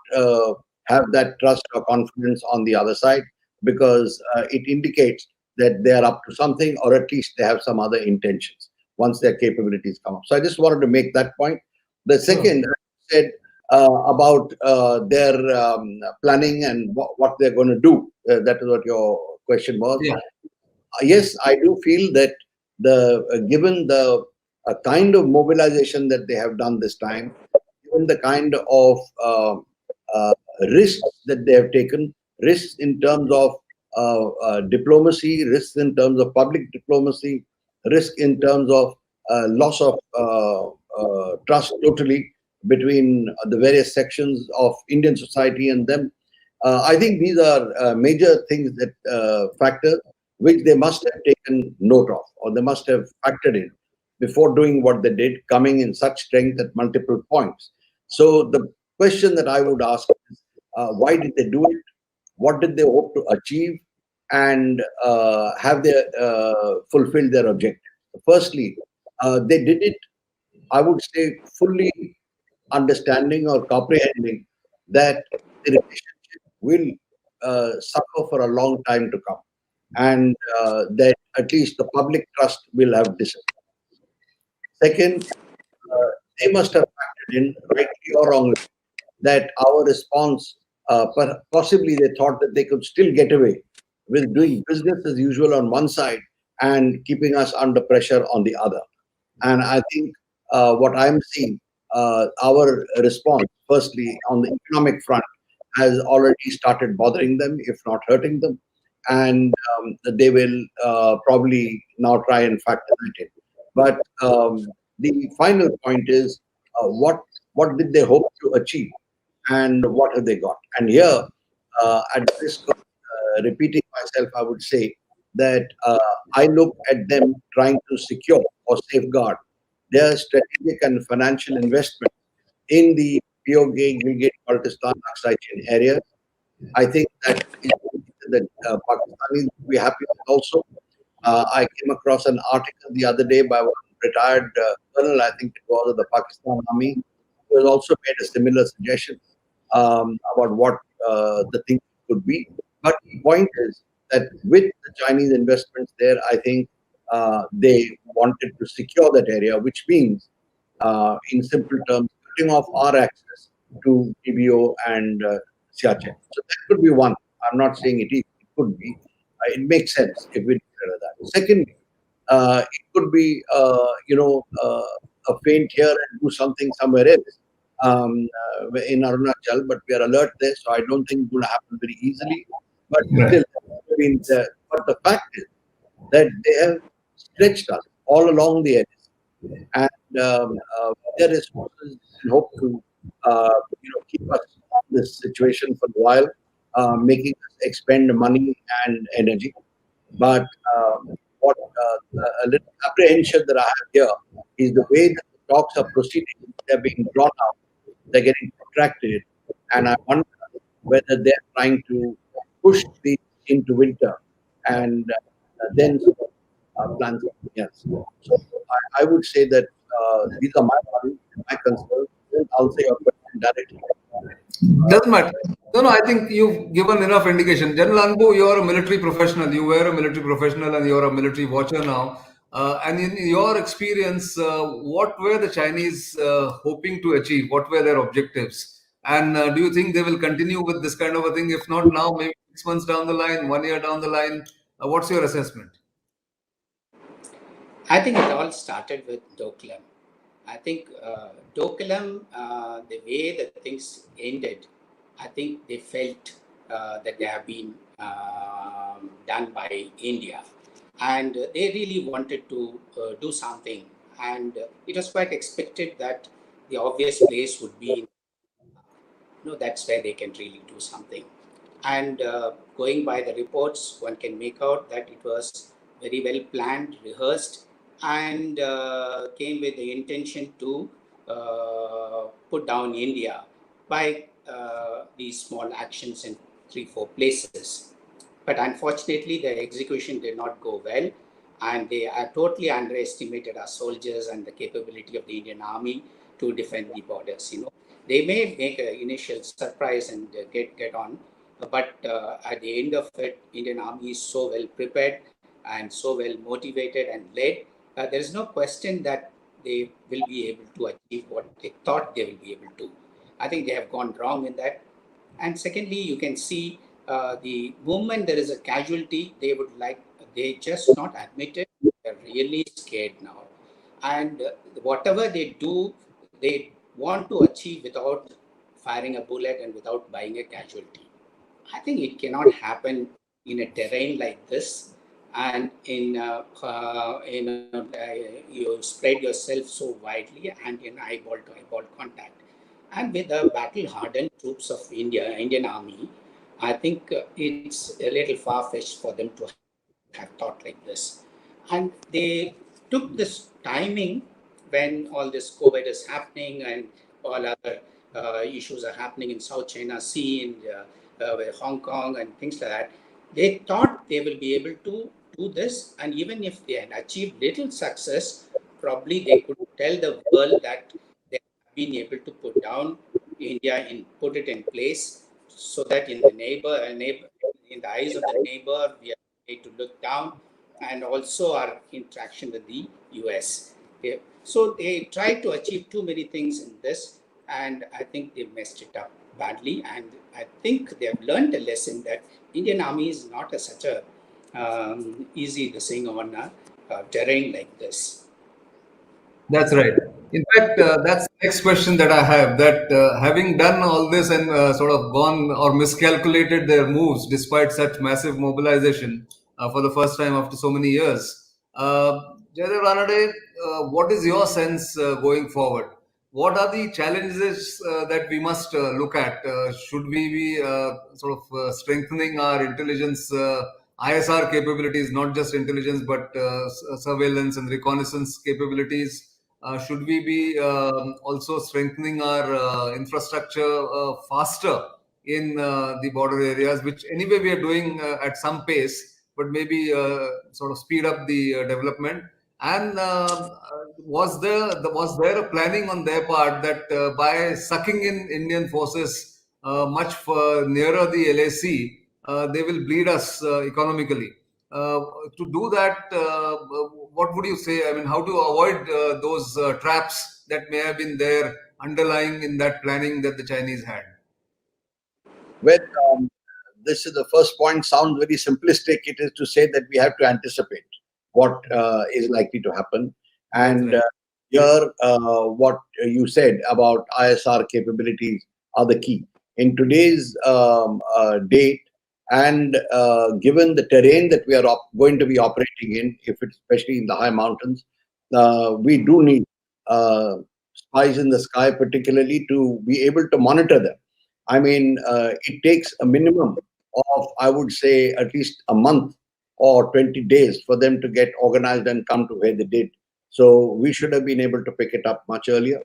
have that trust or confidence on the other side, because it indicates that they are up to something, or at least they have some other intentions once their capabilities come up. So I just wanted to make that point. The second, I said about their planning and what they're going to do. That is what your question was. Yeah. Yes, I do feel that given the kind of mobilization that they have done this time, given the kind of risks that they have taken, risks in terms of diplomacy, risks in terms of public diplomacy, risk in terms of loss of trust totally between the various sections of Indian society and them. I think these are major things that factors which they must have taken note of, or they must have factored in before doing what they did, coming in such strength at multiple points. So the question that I would ask is, why did they do it? What did they hope to achieve? And have they fulfilled their objective? Firstly, they did it, I would say, fully understanding or comprehending that the relationship will suffer for a long time to come, and that at least the public trust will have disappeared. Second, they must have factored in, rightly or wrongly, that our response, possibly they thought that they could still get away with doing business as usual on one side and keeping us under pressure on the other. And I think what I'm seeing, our response, firstly, on the economic front, has already started bothering them, if not hurting them. And they will probably now try and factor that in. But the final point is, what did they hope to achieve, and what have they got? And here, at the risk of repeating myself, I would say that I look at them trying to secure or safeguard their strategic and financial investment in the POK, Gilgit, Baltistan, Aksai Chin area. I think that is that Pakistanis will be happy with also. I came across an article the other day by one retired colonel, I think it was, of the Pakistan Army, who has also made a similar suggestion about what the thing could be. But the point is that with the Chinese investments there, I think they wanted to secure that area, which means, in simple terms, cutting off our access to PBO and Siachen. So that could be one. I'm not saying it is. It could be. It makes sense if we consider that. Secondly, it could be, a feint here and do something somewhere else in Arunachal, but we are alert there, so I don't think it's going to happen very easily. But still, but the fact is that they have stretched us all along the edges, and their resources hope to keep us in this situation for a while, making us expend money and energy. But what a little apprehension that I have here is the way that the talks are proceeding. They're being drawn out, they're getting protracted, and I wonder whether they're trying to push these into winter and then plan something else. So I would say that these are my concerns. I'll say your question directly. Doesn't matter. No, I think you've given enough indication. General Anbu, you're a military professional. You were a military professional and you're a military watcher now. And in your experience, what were the Chinese hoping to achieve? What were their objectives? And do you think they will continue with this kind of a thing? If not now, maybe 6 months down the line, 1 year down the line? What's your assessment? I think it all started with Doklam. I think Doklam, the way the things ended, I think they felt that they have been done by India. And they really wanted to do something. And it was quite expected that the obvious place would be, that's where they can really do something. And going by the reports, one can make out that it was very well planned, rehearsed, and came with the intention to put down India by these small actions in 3-4 places. But unfortunately, the execution did not go well, and they totally underestimated our soldiers and the capability of the Indian Army to defend the borders. They may make an initial surprise and get on, but at the end of it, Indian Army is so well prepared and so well motivated and led. There is no question that they will be able to achieve what they thought they will be able to. I think they have gone wrong in that. And secondly, you can see the moment there is a casualty, they just not admit it. They're really scared now. And whatever they do, they want to achieve without firing a bullet and without buying a casualty. I think it cannot happen in a terrain like this, and you spread yourself so widely and in eyeball to eyeball contact. And with the battle-hardened troops of Indian Army, I think it's a little far-fetched for them to have thought like this. And they took this timing when all this COVID is happening and all other issues are happening in South China Sea and Hong Kong and things like that. They thought they will be able to do this, and even if they had achieved little success, probably they could tell the world that they have been able to put down India and put it in place, so that in the in the eyes of the neighbor, we are made to look down, and also our interaction with the US. So they tried to achieve too many things in this, and I think they messed it up badly. And I think they have learned a lesson that Indian Army is not such a easy thing on a terrain like this. That's right. In fact, that's the next question that I have. That having done all this and sort of gone or miscalculated their moves despite such massive mobilization for the first time after so many years, Jaidev Ranade, what is your sense going forward? What are the challenges that we must look at? Should we be sort of strengthening our intelligence ISR capabilities, not just intelligence, but surveillance and reconnaissance capabilities? Should we be also strengthening our infrastructure faster in the border areas, which anyway we are doing at some pace, but maybe sort of speed up the development? And was there a planning on their part that by sucking in Indian forces much nearer the LAC, they will bleed us economically? To do that, what would you say? I mean, how to avoid those traps that may have been there underlying in that planning that the Chinese had? Well, this is the first point. Sounds very simplistic. It is to say that we have to anticipate what is likely to happen. And here, what you said about ISR capabilities are the key. In today's date, and given the terrain that we are going to be operating in, if it's especially in the high mountains, we do need spies in the sky, particularly to be able to monitor them. I mean, it takes a minimum of, I would say, at least a month or 20 days for them to get organized and come to where they did. So we should have been able to pick it up much earlier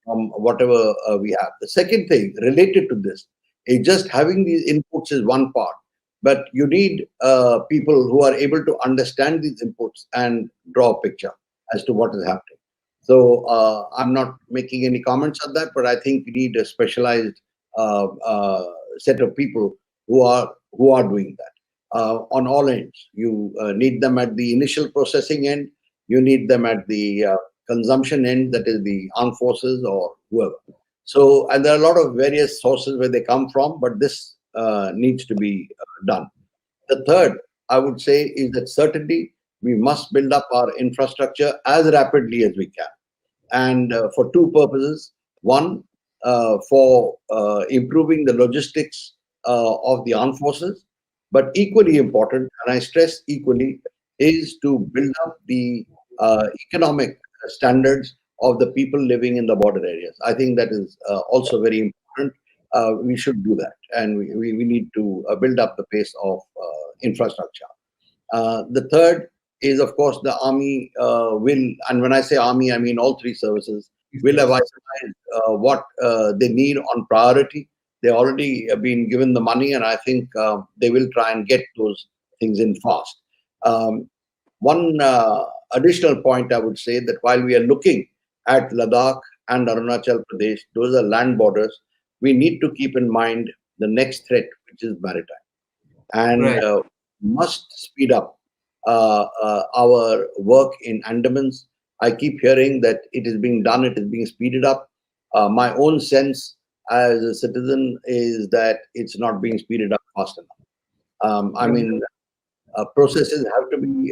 from whatever we have. The second thing related to this is just having these inputs is one part, but you need people who are able to understand these inputs and draw a picture as to what is happening. So I'm not making any comments on that, but I think we need a specialized set of people who are doing that on all ends. You need them at the initial processing end. You need them at the consumption end, that is the armed forces or whoever. So, and there are a lot of various sources where they come from, but this needs to be done. The third, I would say, is that certainly we must build up our infrastructure as rapidly as we can. And for two purposes. One, for improving the logistics of the armed forces, but equally important, and I stress equally, is to build up the economic standards of the people living in the border areas. I think that is also very important. We should do that, and we need to build up the pace of infrastructure. The third is, of course, the army will, and when I say army, I mean all three services, will have itemized what they need on priority. They already have been given the money, and I think they will try and get those things in fast. One additional point I would say that while we are looking at Ladakh and Arunachal Pradesh, those are land borders, we need to keep in mind the next threat, which is maritime. And must speed up our work in Andamans. I keep hearing that it is being done, it is being speeded up. My own sense as a citizen is that it's not being speeded up fast enough. I mean, processes have to be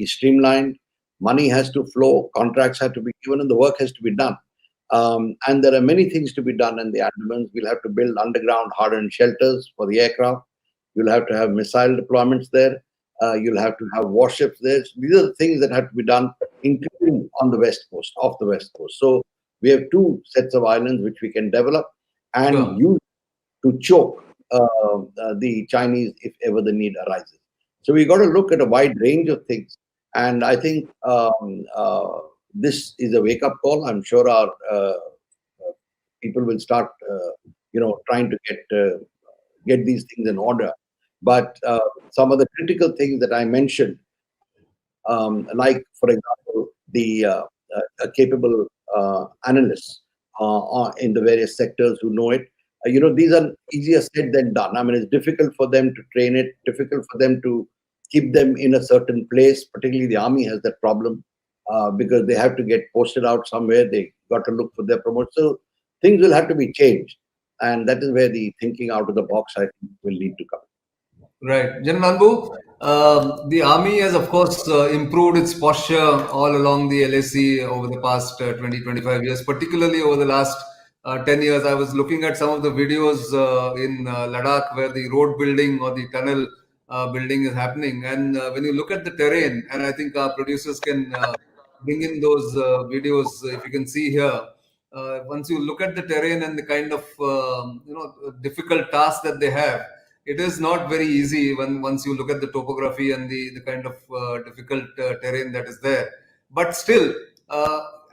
streamlined, money has to flow, contracts have to be given, and the work has to be done. And there are many things to be done in the Andamans. We'll have to build underground hardened shelters for the aircraft. You'll have to have missile deployments there. You'll have to have warships there. So these are the things that have to be done, including on the west coast, off the west coast. So we have two sets of islands which we can develop and use to choke the Chinese if ever the need arises. So we've got to look at a wide range of things. And I think this is a wake-up call. I'm sure our people will start, trying to get these things in order. But some of the critical things that I mentioned, like, for example, the capable analysts in the various sectors who know it, these are easier said than done. I mean, it's difficult for them to train it, difficult for them to keep them in a certain place. Particularly the army has that problem because they have to get posted out somewhere. They got to look for their promotion. So things will have to be changed. And that is where the thinking out of the box, I think, will need to come. Right. General Nanbu, the army has, of course, improved its posture all along the LAC over the past 20, 25 years, particularly over the last 10 years. I was looking at some of the videos in Ladakh where the road building or the tunnel building is happening. And when you look at the terrain, and I think our producers can bring in those videos, if you can see here, once you look at the terrain and the kind of difficult task that they have, it is not very easy once you look at the topography and the kind of difficult terrain that is there. But still,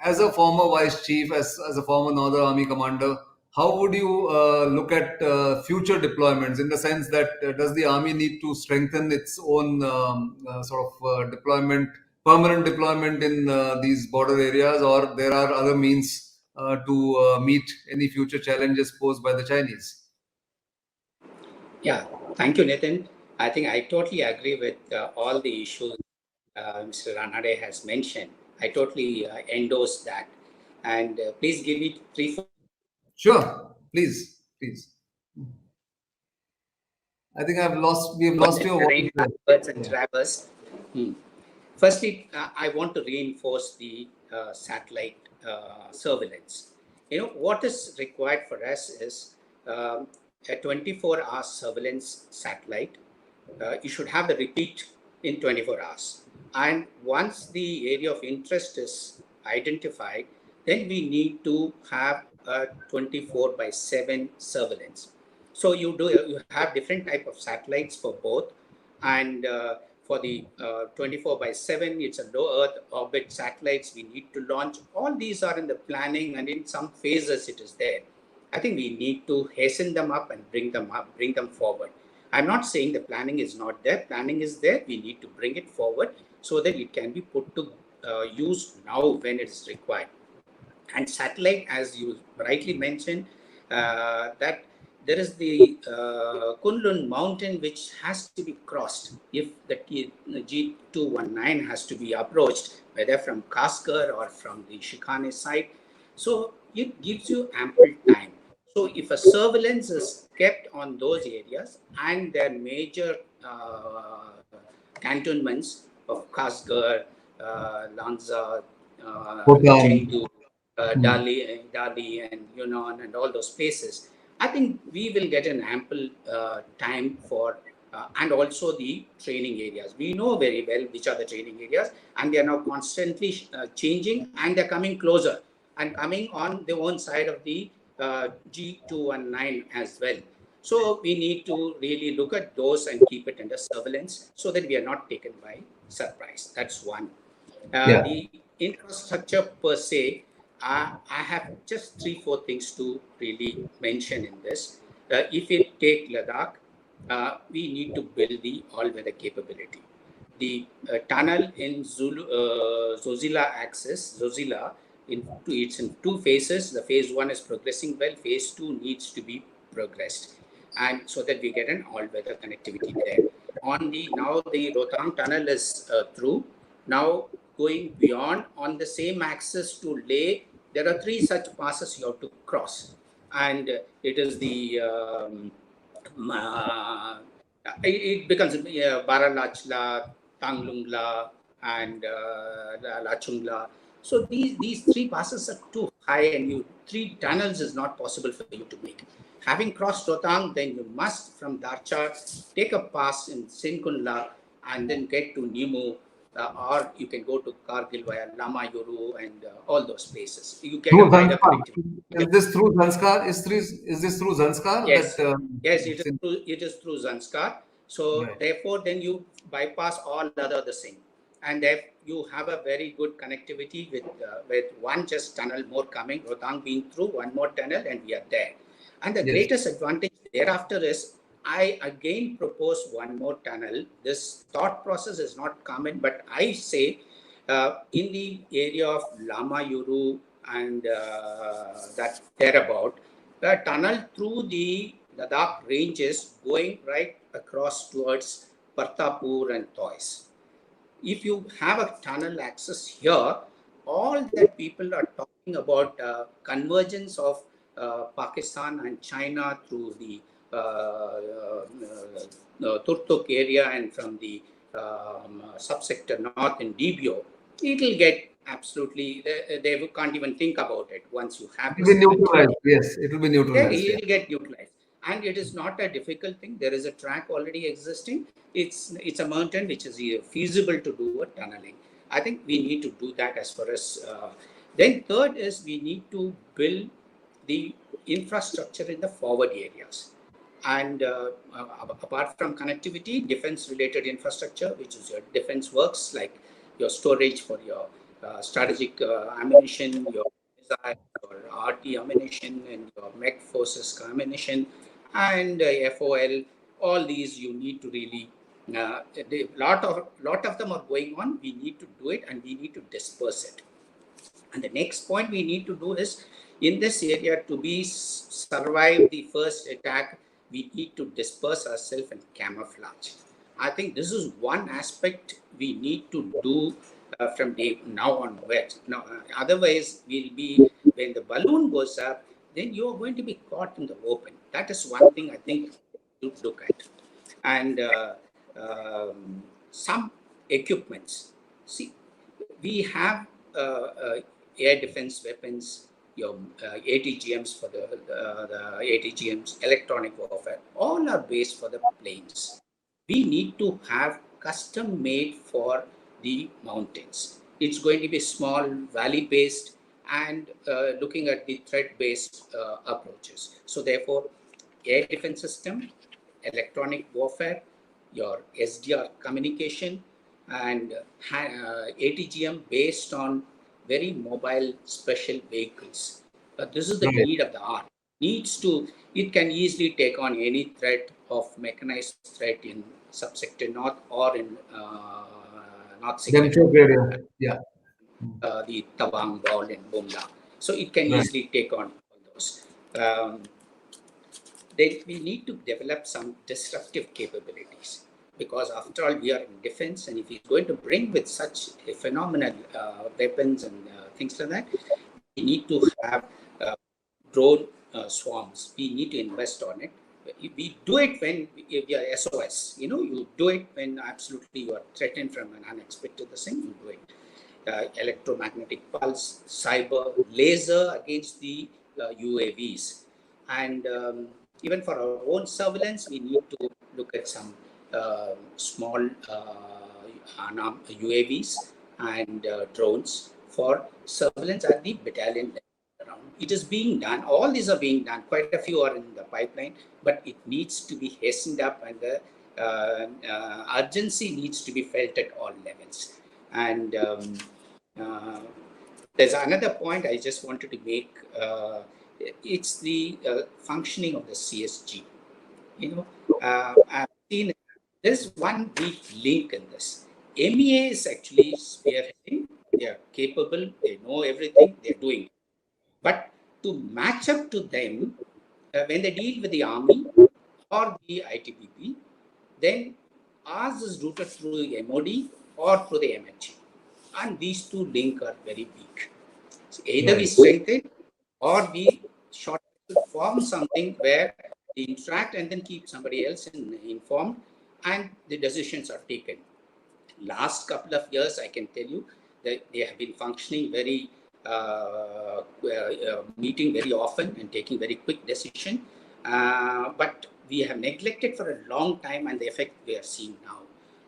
as a former vice chief, as a former Northern Army commander, how would you look at future deployments, in the sense that does the army need to strengthen its own deployment, permanent deployment in these border areas, or there are other means to meet any future challenges posed by the Chinese? Yeah, thank you, Nitin. I think I totally agree with all the issues Mr. Ranade has mentioned. I totally endorse that. And please give me 3-4. Sure, please. I think we have lost your voice. And traverse. Firstly, I want to reinforce the satellite surveillance. What is required for us is a 24-hour surveillance satellite. You should have the repeat in 24 hours. And once the area of interest is identified, then we need to have a 24/7 surveillance. So you have different type of satellites for both. And for the 24/7, it's a low Earth orbit satellites we need to launch. All these are in the planning, and in some phases it is there. I think we need to hasten them up and bring them forward. I'm not saying the planning is not there. Planning is there. We need to bring it forward so that it can be put to use now when it is required. And satellite, as you rightly mentioned, that there is the Kunlun mountain which has to be crossed if the G219 has to be approached, whether from Kaskar or from the Shikane side. So it gives you ample time. So if a surveillance is kept on those areas and their major cantonments of Kasgar, Lanza, Chengdu, Dali and Yunnan and all those places, I think we will get an ample time for, and also the training areas. We know very well which are the training areas, and they are now constantly changing, and they're coming closer and coming on the one side of the G219 as well. So we need to really look at those and keep it under surveillance so that we are not taken by surprise. That's one. The infrastructure per se, I have just 3-4 things to really mention in this. If we take Ladakh, we need to build the all-weather capability. The tunnel in Zozila axis, it's in 2 phases. The phase 1 is progressing well. Phase 2 needs to be progressed, and so that we get an all-weather connectivity there. Now the Rohtang tunnel is through. Now going beyond on the same axis to Leh, there are 3 such passes you have to cross, and it is the it becomes Baralachla, Tanglungla, and Lachungla. So these 3 passes are too high, and 3 tunnels is not possible for you to make. Having crossed Rohtang, then you must from Darcha take a pass in Sinkunla and then get to Nimu, or you can go to Kargil via Lama Yuru and all those places. You get a wider connectivity. Is this through Zanskar? Is this through Zanskar? Yes, That, yes, it is through Zanskar. So right. therefore, then you bypass all the same, and there you have a very good connectivity with one just tunnel more coming, Rohtang being through, one more tunnel, and we are there. And the greatest advantage thereafter is, I again propose one more tunnel. This thought process is not common, but I say in the area of Lama Yuru and that thereabout, the tunnel through the Ladakh ranges going right across towards Partapur and Toys. If you have a tunnel access here, all that people are talking about convergence of Pakistan and China through the Turtuk area and from the subsector north in Dibio, it will get absolutely, they can't even think about it once you have It will this be neutralized. Yes, it will be neutralized. it will get neutralized. And it is not a difficult thing. There is a track already existing. It's a mountain which is feasible to do a tunneling. I think we need to do that as far as. Then third is we need to build the infrastructure in the forward areas. And apart from connectivity, defense-related infrastructure, which is your defense works, like your storage for your strategic ammunition, your missile, your RT ammunition, and your MEC forces ammunition, and FOL. All these you need to really. Lot of them are going on. We need to do it, and we need to disperse it. And the next point we need to do is, in this area, to survive the first attack, we need to disperse ourselves and camouflage. I think this is one aspect we need to do from now onwards. Now, otherwise, we'll be, when the balloon goes up, then you're going to be caught in the open. That is one thing I think to look at. And some equipments. See, we have air defense weapons, your ATGMs for the ATGMs, electronic warfare, all are based for the planes. We need to have custom made for the mountains. It's going to be small, valley-based, and looking at the threat-based approaches. So therefore, air defense system, electronic warfare, your SDR communication, and ATGM based on very mobile special vehicles. This is the need of the hour. It can easily take on any threat of mechanized threat in subsector north or in north sector. Yeah. The Tabang, Ball, and Bumla. So it can easily take on all those. We need to develop some disruptive capabilities, because after all, we are in defense, and if he's going to bring with such phenomenal weapons and things like that, we need to have drone swarms. We need to invest on it. We do it when we are SOS. You do it when absolutely you are threatened from an unexpected thing. You do it. Electromagnetic pulse, cyber, laser against the UAVs, and even for our own surveillance, we need to look at some small UAVs and drones for surveillance at the battalion level around. It is being done. All these are being done. Quite a few are in the pipeline, but it needs to be hastened up, and the urgency needs to be felt at all levels. And There's another point I just wanted to make. It's the functioning of the CSG. I've seen there's one weak link in this. MEA is actually spearheading. They are capable. They know everything. They're doing it. But to match up to them, when they deal with the army or the ITBP, then ours is routed through the MOD or through the MHG. And these two links are very weak. So either we strengthen or we form something where we interact and then keep somebody else informed and the decisions are taken. Last couple of years, I can tell you that they have been functioning very, meeting very often and taking very quick decision. But we have neglected for a long time, and the effect we are seeing now.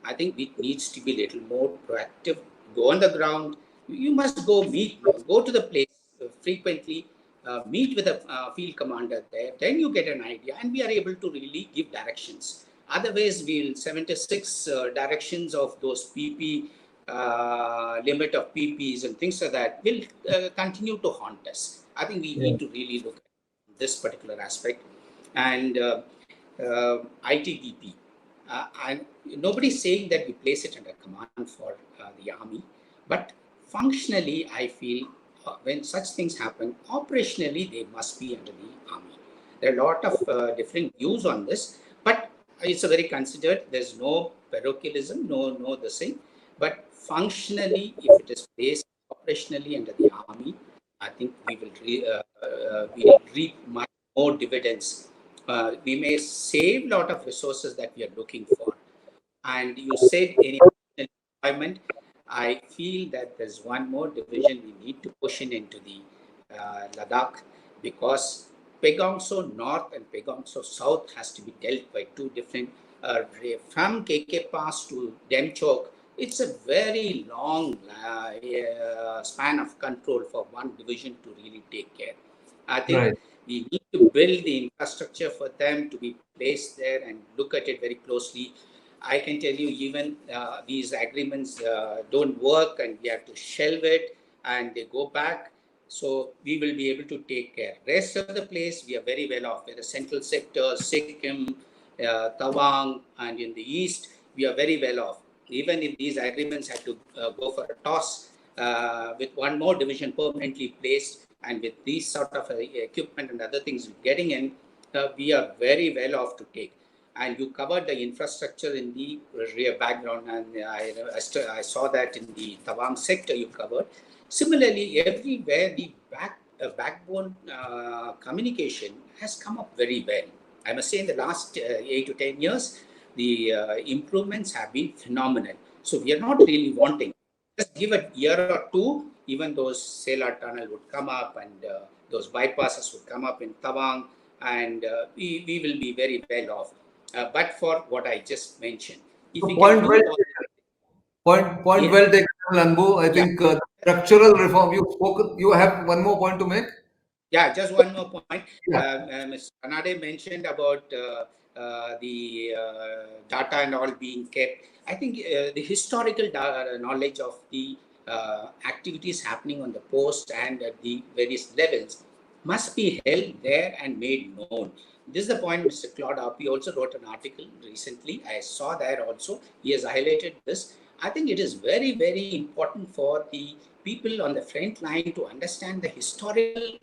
I think it needs to be a little more proactive. Go on the ground. You must go go to the place frequently, meet with a field commander there. Then you get an idea, and we are able to really give directions. Otherwise, we'll 76 directions of those PP, limit of PPs and things like that will continue to haunt us. I think we need to really look at this particular aspect. And ITBP, and nobody's saying that we place it under command for the army, but functionally, I feel when such things happen, operationally, they must be under the army. There are a lot of different views on this, but it's a very considered. There's no parochialism, no the same. But functionally, if it is placed operationally under the army, I think we will reap much more dividends. We may save a lot of resources that we are looking for. And you said any employment, I feel that there's one more division we need to push into the Ladakh, because Pegongso North and Pegongso South has to be dealt by two different, from KK Pass to Demchok. It's a very long span of control for one division to really take care. I think we need to build the infrastructure for them to be placed there and look at it very closely. I can tell you, even these agreements don't work and we have to shelve it and they go back. So we will be able to take care. Rest of the place, we are very well off. We're the central sector, Sikkim, Tawang, and in the east, we are very well off. Even if these agreements had to go for a toss with one more division permanently placed, and with these sort of equipment and other things getting in, we are very well off to take. And you covered the infrastructure in the rear background, and I saw that in the Tawang sector you covered. Similarly, everywhere the backbone communication has come up very well. I must say in the last 8 to 10 years, the improvements have been phenomenal. So we are not really wanting. Just give a year or two, even those Sela tunnel would come up and those bypasses would come up in Tawang, and we will be very well off. But for what I just mentioned, if we Point can well do taken. Point well taken, Anbu. I think structural reform. You have one more point to make. Yeah, just one more point. Mr. Kanade mentioned about the data and all being kept. I think the historical knowledge of the activities happening on the post and at the various levels must be held there and made known. This is the point Mr. Claude Api also wrote an article recently. I saw there also. He has highlighted this. I think it is very, very important for the people on the front line to understand the historical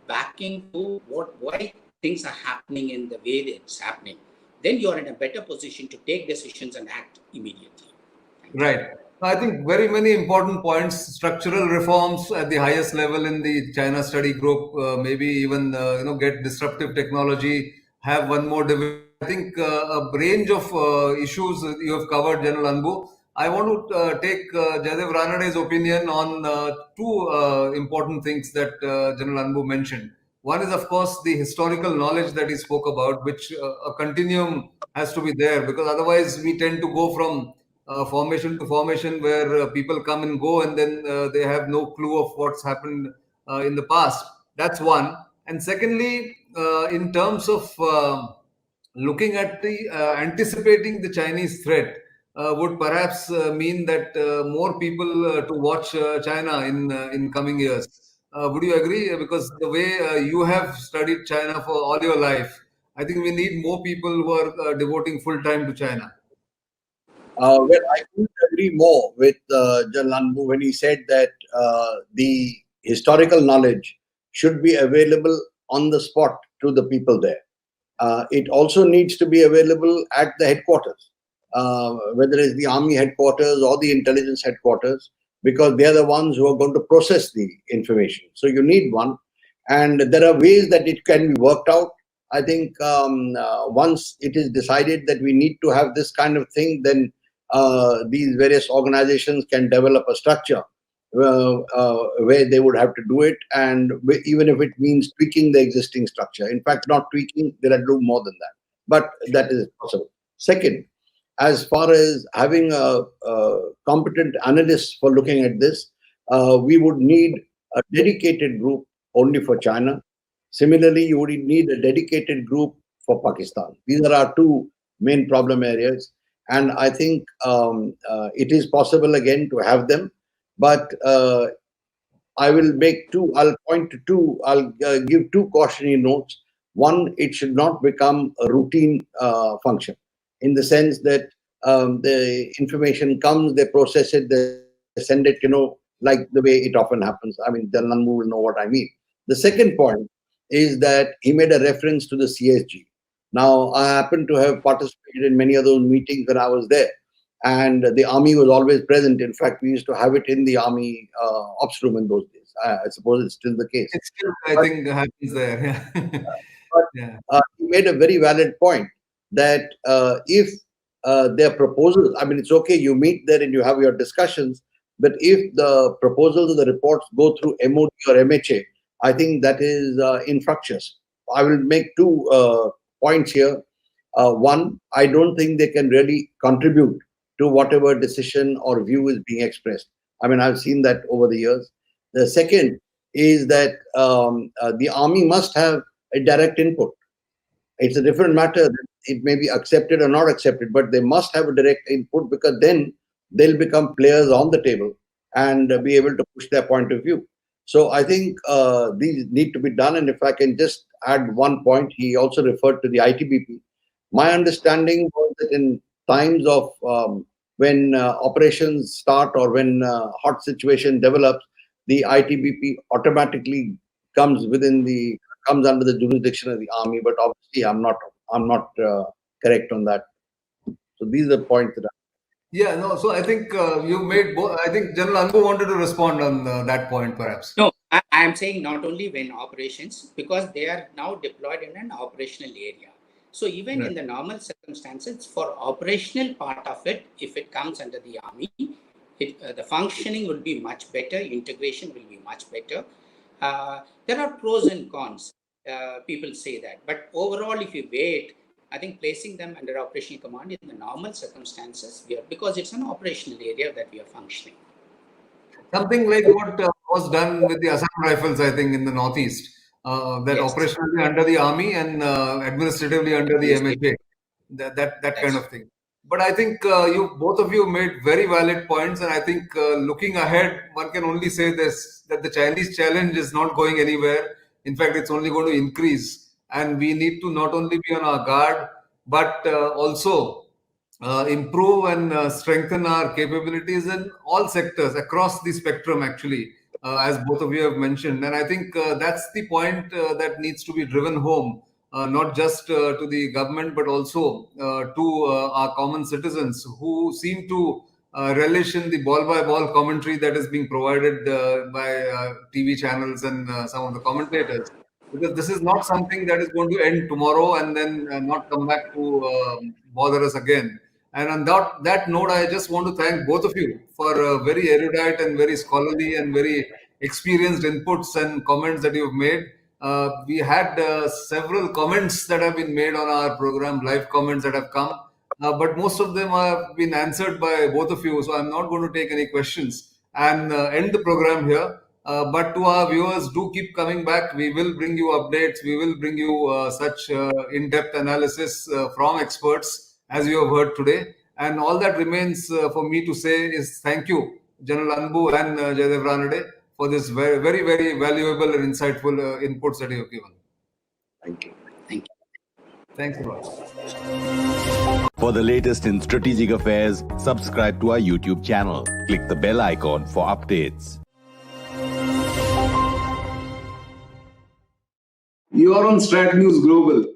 backing to why things are happening in the way that it's happening. Then you are in a better position to take decisions and act immediately. Right. I think very many important points, structural reforms at the highest level in the China study group, maybe even get disruptive technology, have one more division. I think a range of issues you have covered, General Anbu. I want to take Jaidev Ranade's opinion on two important things that General Anbu mentioned. One is, of course, the historical knowledge that he spoke about, which a continuum has to be there, because otherwise we tend to go from formation to formation where people come and go and then they have no clue of what's happened in the past. That's one. And secondly, in terms of looking at the anticipating the Chinese threat, would perhaps mean that more people to watch China in coming years. Would you agree? Because the way you have studied China for all your life, I think we need more people who are devoting full time to China. Well, I couldn't agree more with General Anbu when he said that the historical knowledge should be available on the spot to the people there. It also needs to be available at the headquarters, whether it's the army headquarters or the intelligence headquarters, because they are the ones who are going to process the information. So you need one, and there are ways that it can be worked out. I think once it is decided that we need to have this kind of thing, then these various organizations can develop a structure where they would have to do it, and even if it means tweaking the existing structure. In fact, not tweaking, they'll do more than that. But that is possible. Second, as far as having a competent analyst for looking at this, we would need a dedicated group only for China. Similarly, you would need a dedicated group for Pakistan. These are our two main problem areas. And I think it is possible again to have them. But I will make two, I'll point to two, I'll give two cautionary notes. One, it should not become a routine function in the sense that the information comes, they process it, they send it, like the way it often happens. I mean, Nanmu will know what I mean. The second point is that he made a reference to the CSG. Now, I happen to have participated in many of those meetings when I was there, and the army was always present. In fact, we used to have it in the army ops room in those days. I suppose it's still the case. It still, I think, happens there. But Yeah. he made a very valid point that if their proposals, I mean, it's okay, you meet there and you have your discussions, but if the proposals or the reports go through MOD or MHA, I think that is infructuous. I will make two points here. One, I don't think they can really contribute to whatever decision or view is being expressed. I mean, I've seen that over the years. The second is that the army must have a direct input. It's a different matter. It may be accepted or not accepted, but they must have a direct input, because then they'll become players on the table and be able to push their point of view. So I think these need to be done. And if I can just add one point, he also referred to the ITBP. My understanding was that in times of when operations start or when hot situation develops, the ITBP automatically comes under the jurisdiction of the army. But obviously, I'm not correct on that. So these are points that. Yeah, no. So I think you made both. I think General Anbu wanted to respond on that point, perhaps. No, I am saying not only when operations, because they are now deployed in an operational area. So even Right. in the normal circumstances, for operational part of it, if it comes under the army, the functioning will be much better, integration will be much better. There are pros and cons. People say that. But overall, if you wait, I think placing them under operational command in the normal circumstances, because it's an operational area that we are functioning. Something like what was done with the Assam Rifles, I think, in the Northeast, that Yes. operationally under the army and administratively under the Yes. MHA, that Yes. kind of thing. But I think you both of you made very valid points, and I think looking ahead, one can only say this, that the Chinese challenge is not going anywhere. In fact, it's only going to increase, and we need to not only be on our guard, but also improve and strengthen our capabilities in all sectors across the spectrum, actually, as both of you have mentioned. And I think that's the point that needs to be driven home, not just to the government, but also to our common citizens who seem to relish in the ball by ball commentary that is being provided by TV channels and some of the commentators. Because this is not something that is going to end tomorrow and then not come back to bother us again. And on that note, I just want to thank both of you for very erudite and very scholarly and very experienced inputs and comments that you've made. We had several comments that have been made on our program, live comments that have come, but most of them have been answered by both of you. So I'm not going to take any questions and end the program here. But to our viewers, do keep coming back. We will bring you updates. We will bring you such in-depth analysis from experts, as you have heard today. And all that remains for me to say is thank you, General Anbu and Jaydev Ranade, for this very, very, very valuable and insightful inputs that you have given. Thank you. Thank you. Thanks a lot. For the latest in strategic affairs, subscribe to our YouTube channel. Click the bell icon for updates. You are on StratNewsGlobal.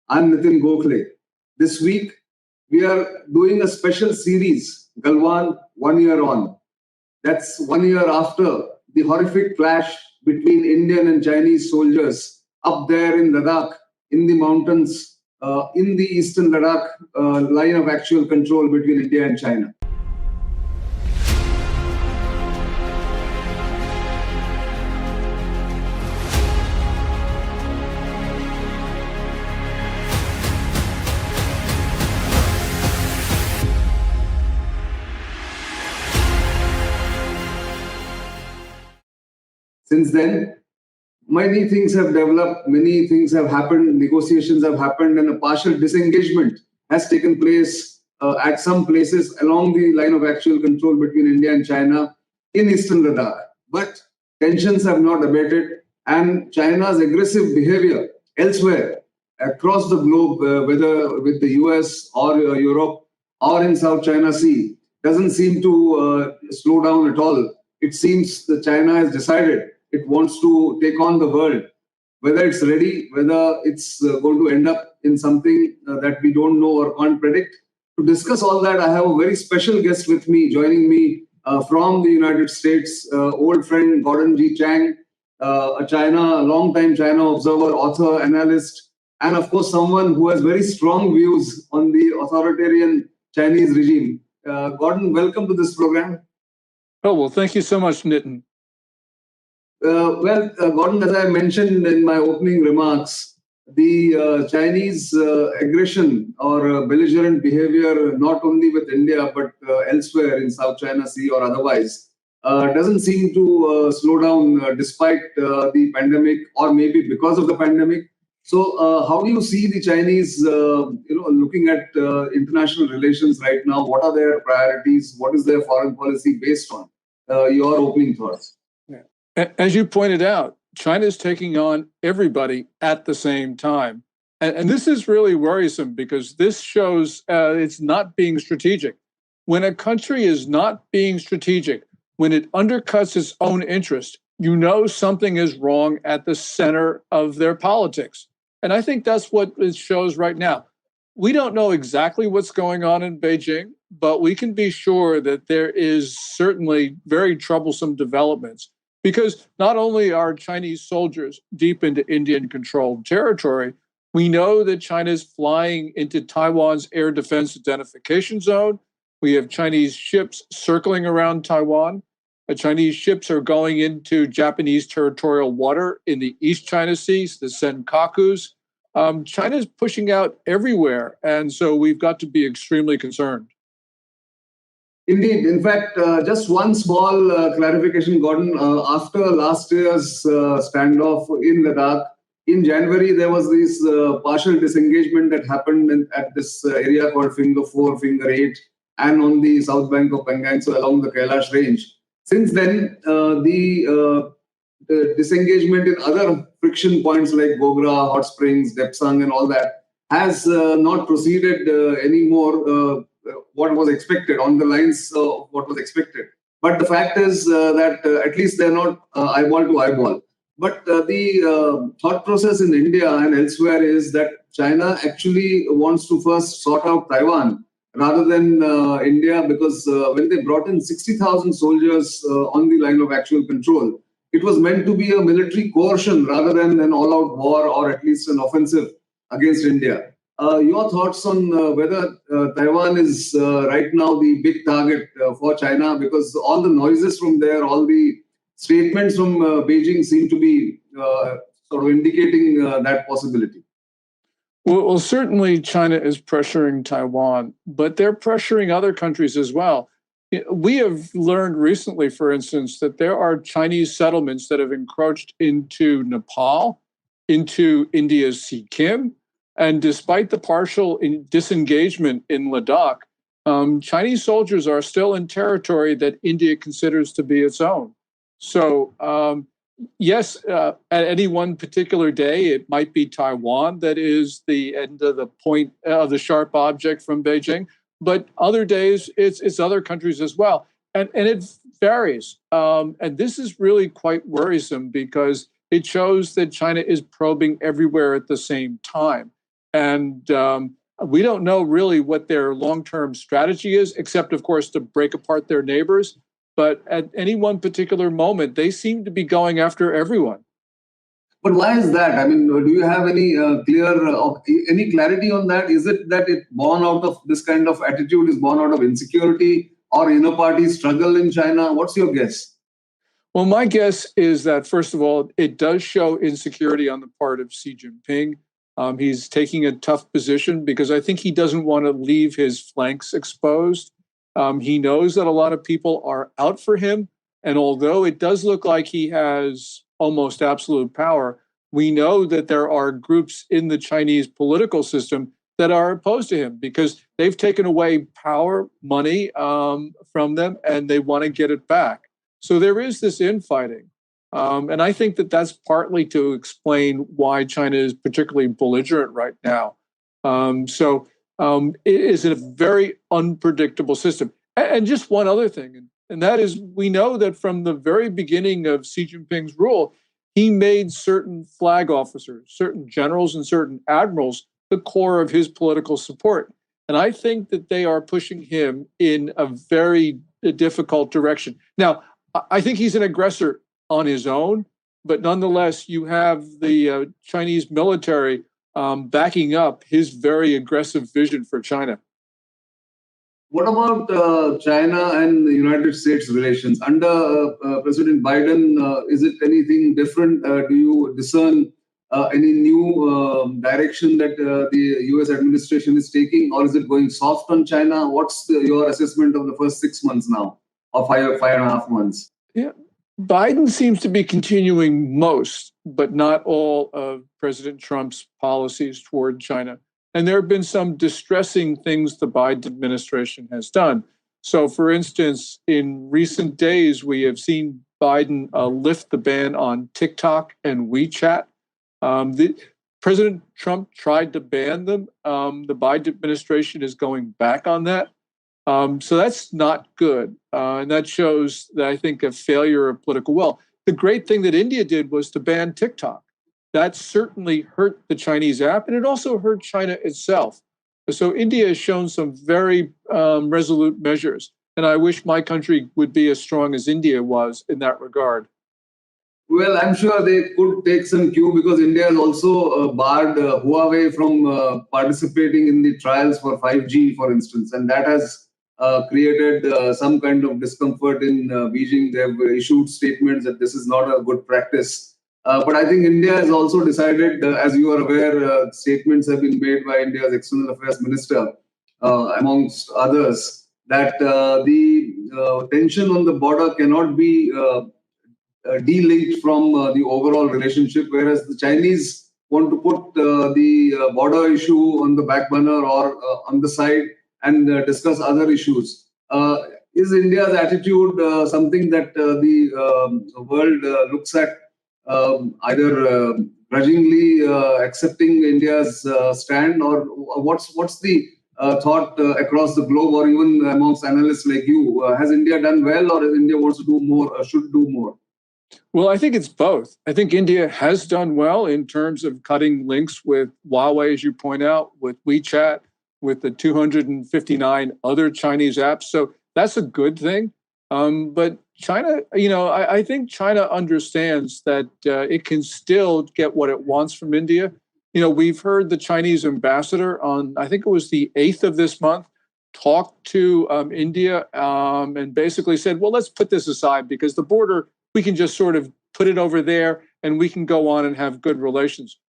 I'm Nitin Gokhale. This week, we are doing a special series, Galwan 1 Year On. That's 1 year after the horrific clash between Indian and Chinese soldiers up there in Ladakh, in the mountains, in the Eastern Ladakh line of actual control between India and China. Since then, many things have developed, many things have happened, negotiations have happened, and a partial disengagement has taken place at some places along the line of actual control between India and China in Eastern Ladakh. But tensions have not abated, and China's aggressive behavior elsewhere across the globe, whether with the US or Europe or in South China Sea, doesn't seem to slow down at all. It seems that China has decided it wants to take on the world. Whether it's ready, whether it's going to end up in something that we don't know or can't predict. To discuss all that, I have a very special guest with me, joining me from the United States, old friend Gordon G. Chang, a long-time China observer, author, analyst, and of course someone who has very strong views on the authoritarian Chinese regime. Gordon, welcome to this program. Oh, well, thank you so much, Nitin. Gordon, as I mentioned in my opening remarks, the Chinese aggression or belligerent behavior, not only with India, but elsewhere in South China Sea or otherwise, doesn't seem to slow down despite the pandemic, or maybe because of the pandemic. So how do you see the Chinese, looking at international relations right now? What are their priorities? What is their foreign policy based on? Your opening thoughts. As you pointed out, China is taking on everybody at the same time. And this is really worrisome because this shows it's not being strategic. When a country is not being strategic, when it undercuts its own interest, you know something is wrong at the center of their politics. And I think that's what it shows right now. We don't know exactly what's going on in Beijing, but we can be sure that there is certainly very troublesome developments. Because not only are Chinese soldiers deep into Indian-controlled territory, we know that China is flying into Taiwan's air defense identification zone. We have Chinese ships circling around Taiwan. Chinese ships are going into Japanese territorial water in the East China Sea, the Senkakus. China is pushing out everywhere, and so we've got to be extremely concerned. Indeed. In fact, just one small clarification, Gordon. After last year's standoff in Ladakh, in January, there was this partial disengagement that happened at this area called Finger 4, Finger 8, and on the south bank of Pangang, so along the Kailash range. Since then, the disengagement in other friction points like Gogra, Hot Springs, Depsang, and all that has not proceeded anymore. What was expected on the lines of what was expected. But the fact is that at least they're not eyeball to eyeball. But the thought process in India and elsewhere is that China actually wants to first sort out Taiwan rather than India, because when they brought in 60,000 soldiers on the line of actual control, it was meant to be a military coercion rather than an all-out war or at least an offensive against India. Your thoughts on whether Taiwan is right now the big target for China, because all the noises from there, all the statements from Beijing seem to be sort of indicating that possibility. Well, certainly China is pressuring Taiwan, but they're pressuring other countries as well. We have learned recently, for instance, that there are Chinese settlements that have encroached into Nepal, into India's Sikkim. And despite the partial disengagement in Ladakh, Chinese soldiers are still in territory that India considers to be its own. So, yes, at any one particular day, it might be Taiwan that is the end of the point of the sharp object from Beijing, but other days it's other countries as well. And it varies. And this is really quite worrisome because it shows that China is probing everywhere at the same time. And we don't know really what their long-term strategy is, except, of course, to break apart their neighbors. But at any one particular moment, they seem to be going after everyone. But why is that? I mean, do you have any any clarity on that? Is it that it born out of this kind of attitude is born out of insecurity or inner party struggle in China? What's your guess? Well, my guess is that, first of all, it does show insecurity on the part of Xi Jinping. He's taking a tough position because I think he doesn't want to leave his flanks exposed. He knows that a lot of people are out for him. And although it does look like he has almost absolute power, we know that there are groups in the Chinese political system that are opposed to him because they've taken away power, money from them, and they want to get it back. So there is this infighting. And I think that that's partly to explain why China is particularly belligerent right now. It is a very unpredictable system. And just one other thing, and that is we know that from the very beginning of Xi Jinping's rule, he made certain flag officers, certain generals and certain admirals the core of his political support. And I think that they are pushing him in a very difficult direction. Now, I think he's an aggressor on his own, but nonetheless, you have the Chinese military backing up his very aggressive vision for China. What about China and the United States relations? Under President Biden, is it anything different? Do you discern any new direction that the US administration is taking, or is it going soft on China? What's your assessment of the first 6 months now, or five and a half months? Yeah, Biden seems to be continuing most, but not all of President Trump's policies toward China. And there have been some distressing things the Biden administration has done. So, for instance, in recent days, we have seen Biden lift the ban on TikTok and WeChat. President Trump tried to ban them. The Biden administration is going back on that. So that's not good. And that shows, that I think, a failure of political will. The great thing that India did was to ban TikTok. That certainly hurt the Chinese app, and it also hurt China itself. So India has shown some very resolute measures. And I wish my country would be as strong as India was in that regard. Well, I'm sure they could take some cue because India has also barred Huawei from participating in the trials for 5G, for instance. And that has created some kind of discomfort in Beijing. They have issued statements that this is not a good practice. But I think India has also decided, as you are aware, statements have been made by India's External Affairs Minister, amongst others, that the tension on the border cannot be de-linked from the overall relationship, whereas the Chinese want to put the border issue on the back burner or on the side and discuss other issues. Is India's attitude something that the world looks at either grudgingly accepting India's stand, or what's the thought across the globe, or even amongst analysts like you? Has India done well, or India wants to do more, or should do more? Well, I think it's both. I think India has done well in terms of cutting links with Huawei, as you point out, with WeChat, with the 259 other Chinese apps. So that's a good thing. But China, I think China understands that it can still get what it wants from India. We've heard the Chinese ambassador on, I think it was the 8th of this month, talk to India and basically said, well, let's put this aside because the border, we can just sort of put it over there and we can go on and have good relations.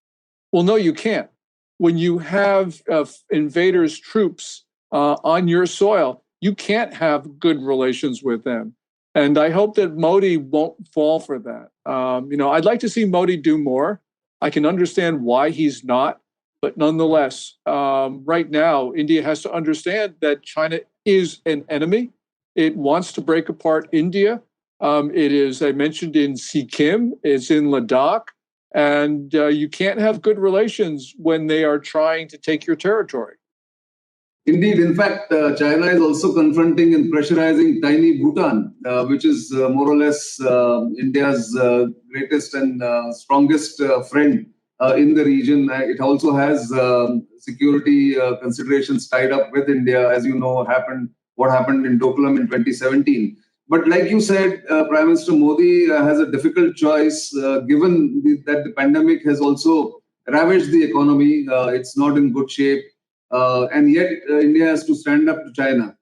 Well, no, you can't. When you have invaders' troops on your soil, you can't have good relations with them. And I hope that Modi won't fall for that. I'd like to see Modi do more. I can understand why he's not. But nonetheless, right now, India has to understand that China is an enemy. It wants to break apart India. It is, I mentioned, in Sikkim, it's in Ladakh, and you can't have good relations when they are trying to take your territory. Indeed, in fact, China is also confronting and pressurizing tiny Bhutan, which is more or less India's greatest and strongest friend in the region. It also has security considerations tied up with India, as you know, what happened in Doklam in 2017. But like you said, Prime Minister Modi has a difficult choice, given that the pandemic has also ravaged the economy. It's not in good shape. And yet India has to stand up to China.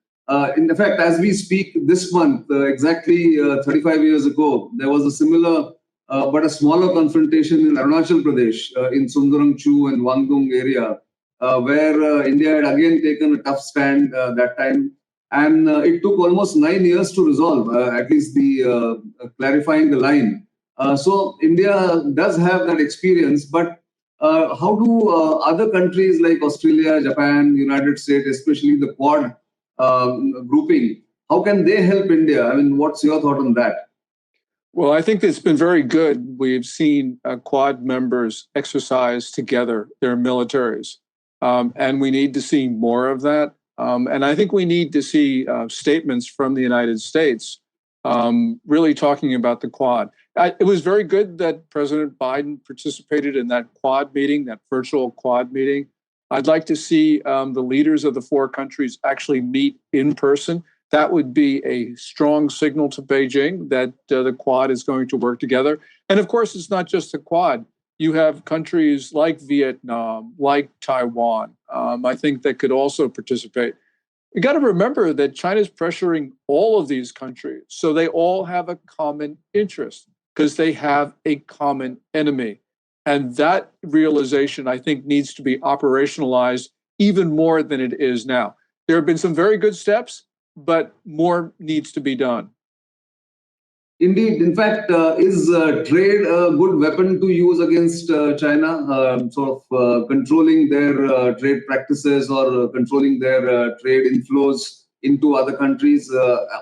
In fact, as we speak this month, exactly 35 years ago, there was a similar but a smaller confrontation in Arunachal Pradesh, in Sundarangchu and Wangdung area, where India had again taken a tough stand that time. And it took almost 9 years to resolve, at least the clarifying the line. So India does have that experience, but how do other countries like Australia, Japan, United States, especially the Quad grouping, how can they help India? I mean, what's your thought on that? Well, I think it's been very good. We've seen Quad members exercise together their militaries, and we need to see more of that. And I think we need to see statements from the United States really talking about the Quad. It was very good that President Biden participated in that Quad meeting, that virtual Quad meeting. I'd like to see the leaders of the four countries actually meet in person. That would be a strong signal to Beijing that the Quad is going to work together. And of course, it's not just the Quad. You have countries like Vietnam, like Taiwan, I think that could also participate. You got to remember that China's pressuring all of these countries, so they all have a common interest because they have a common enemy. And that realization, I think, needs to be operationalized even more than it is now. There have been some very good steps, but more needs to be done. Indeed. In fact, is trade a good weapon to use against China, controlling their trade practices or controlling their trade inflows into other countries?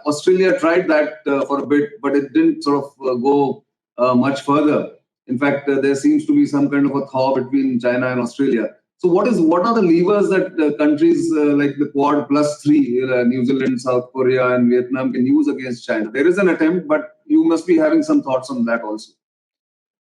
Australia tried that for a bit, but it didn't go much further. In fact, there seems to be some kind of a thaw between China and Australia. So what are the levers that countries like the Quad plus three, New Zealand, South Korea, and Vietnam can use against China? There is an attempt, but you must be having some thoughts on that also.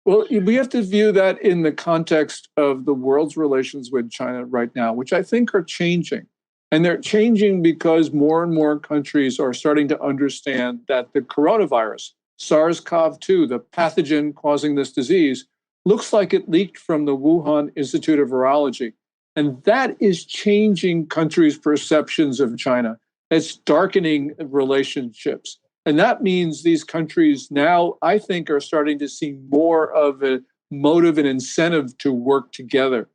Well, we have to view that in the context of the world's relations with China right now, which I think are changing. And they're changing because more and more countries are starting to understand that the coronavirus, SARS-CoV-2, the pathogen causing this disease, looks like it leaked from the Wuhan Institute of Virology. And that is changing countries' perceptions of China. It's darkening relationships. And that means these countries now, I think, are starting to see more of a motive and incentive to work together.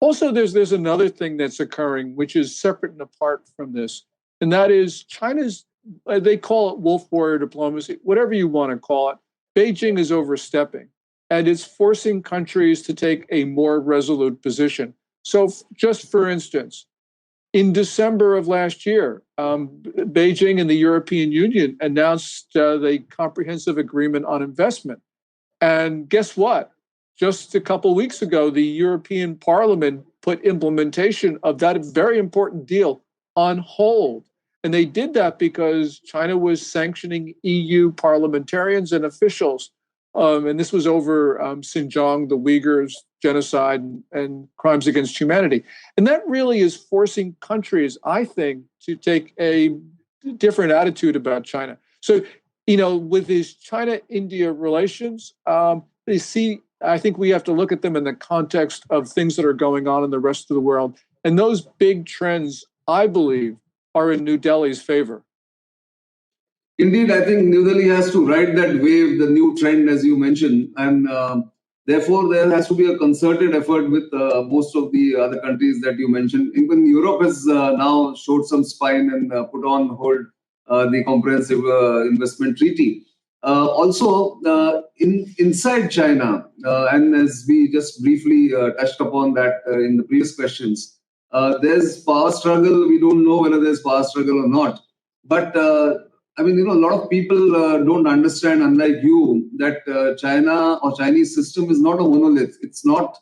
Also, there's another thing that's occurring, which is separate and apart from this. And that is China's, they call it wolf warrior diplomacy, whatever you want to call it. Beijing is overstepping. And it's forcing countries to take a more resolute position. So just for instance, in December of last year, Beijing and the European Union announced the comprehensive agreement on investment. And guess what? Just a couple of weeks ago, the European Parliament put implementation of that very important deal on hold. And they did that because China was sanctioning EU parliamentarians and officials. And this was over Xinjiang, the Uyghurs, genocide, and crimes against humanity. And that really is forcing countries, I think, to take a different attitude about China. So, with these China-India relations, I think we have to look at them in the context of things that are going on in the rest of the world. And those big trends, I believe, are in New Delhi's favor. Indeed, I think New Delhi has to ride that wave, the new trend, as you mentioned. And therefore, there has to be a concerted effort with most of the other countries that you mentioned. Even Europe has now showed some spine and put on hold the Comprehensive Investment Treaty. Also, inside China, and as we just briefly touched upon that in the previous questions, There's power struggle. We don't know whether there's power struggle or not. But I mean, a lot of people don't understand, unlike you, that China or Chinese system is not a monolith. It's not,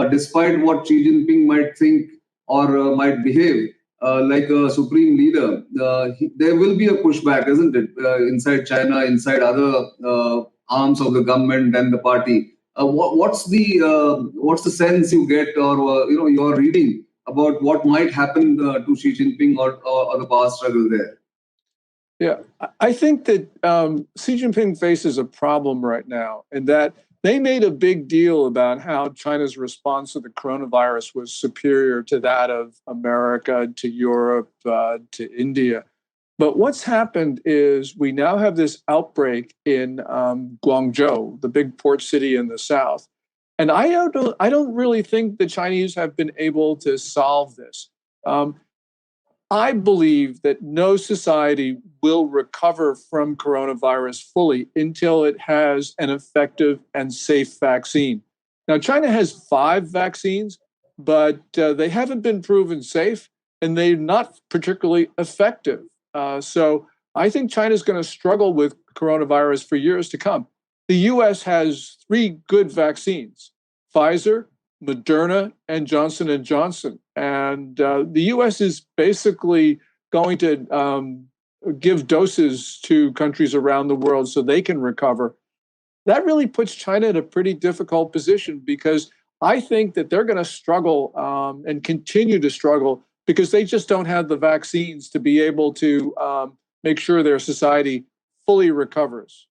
despite what Xi Jinping might think or might behave like a supreme leader, there will be a pushback, isn't it, inside China, inside other arms of the government and the party. What's the sense you get, or your reading about what might happen to Xi Jinping or the power struggle there? Yeah, I think that Xi Jinping faces a problem right now, in that they made a big deal about how China's response to the coronavirus was superior to that of America, to Europe, to India. But what's happened is we now have this outbreak in Guangzhou, the big port city in the south. And I don't really think the Chinese have been able to solve this. I believe that no society will recover from coronavirus fully until it has an effective and safe vaccine. Now, China has 5 vaccines, but they haven't been proven safe, and they're not particularly effective. So I think China's going to struggle with coronavirus for years to come. The U.S. has 3 good vaccines: Pfizer, Moderna, and Johnson & Johnson. And the U.S. is basically going to give doses to countries around the world so they can recover. That really puts China in a pretty difficult position, because I think that they're going to struggle and continue to struggle because they just don't have the vaccines to be able to make sure their society fully recovers.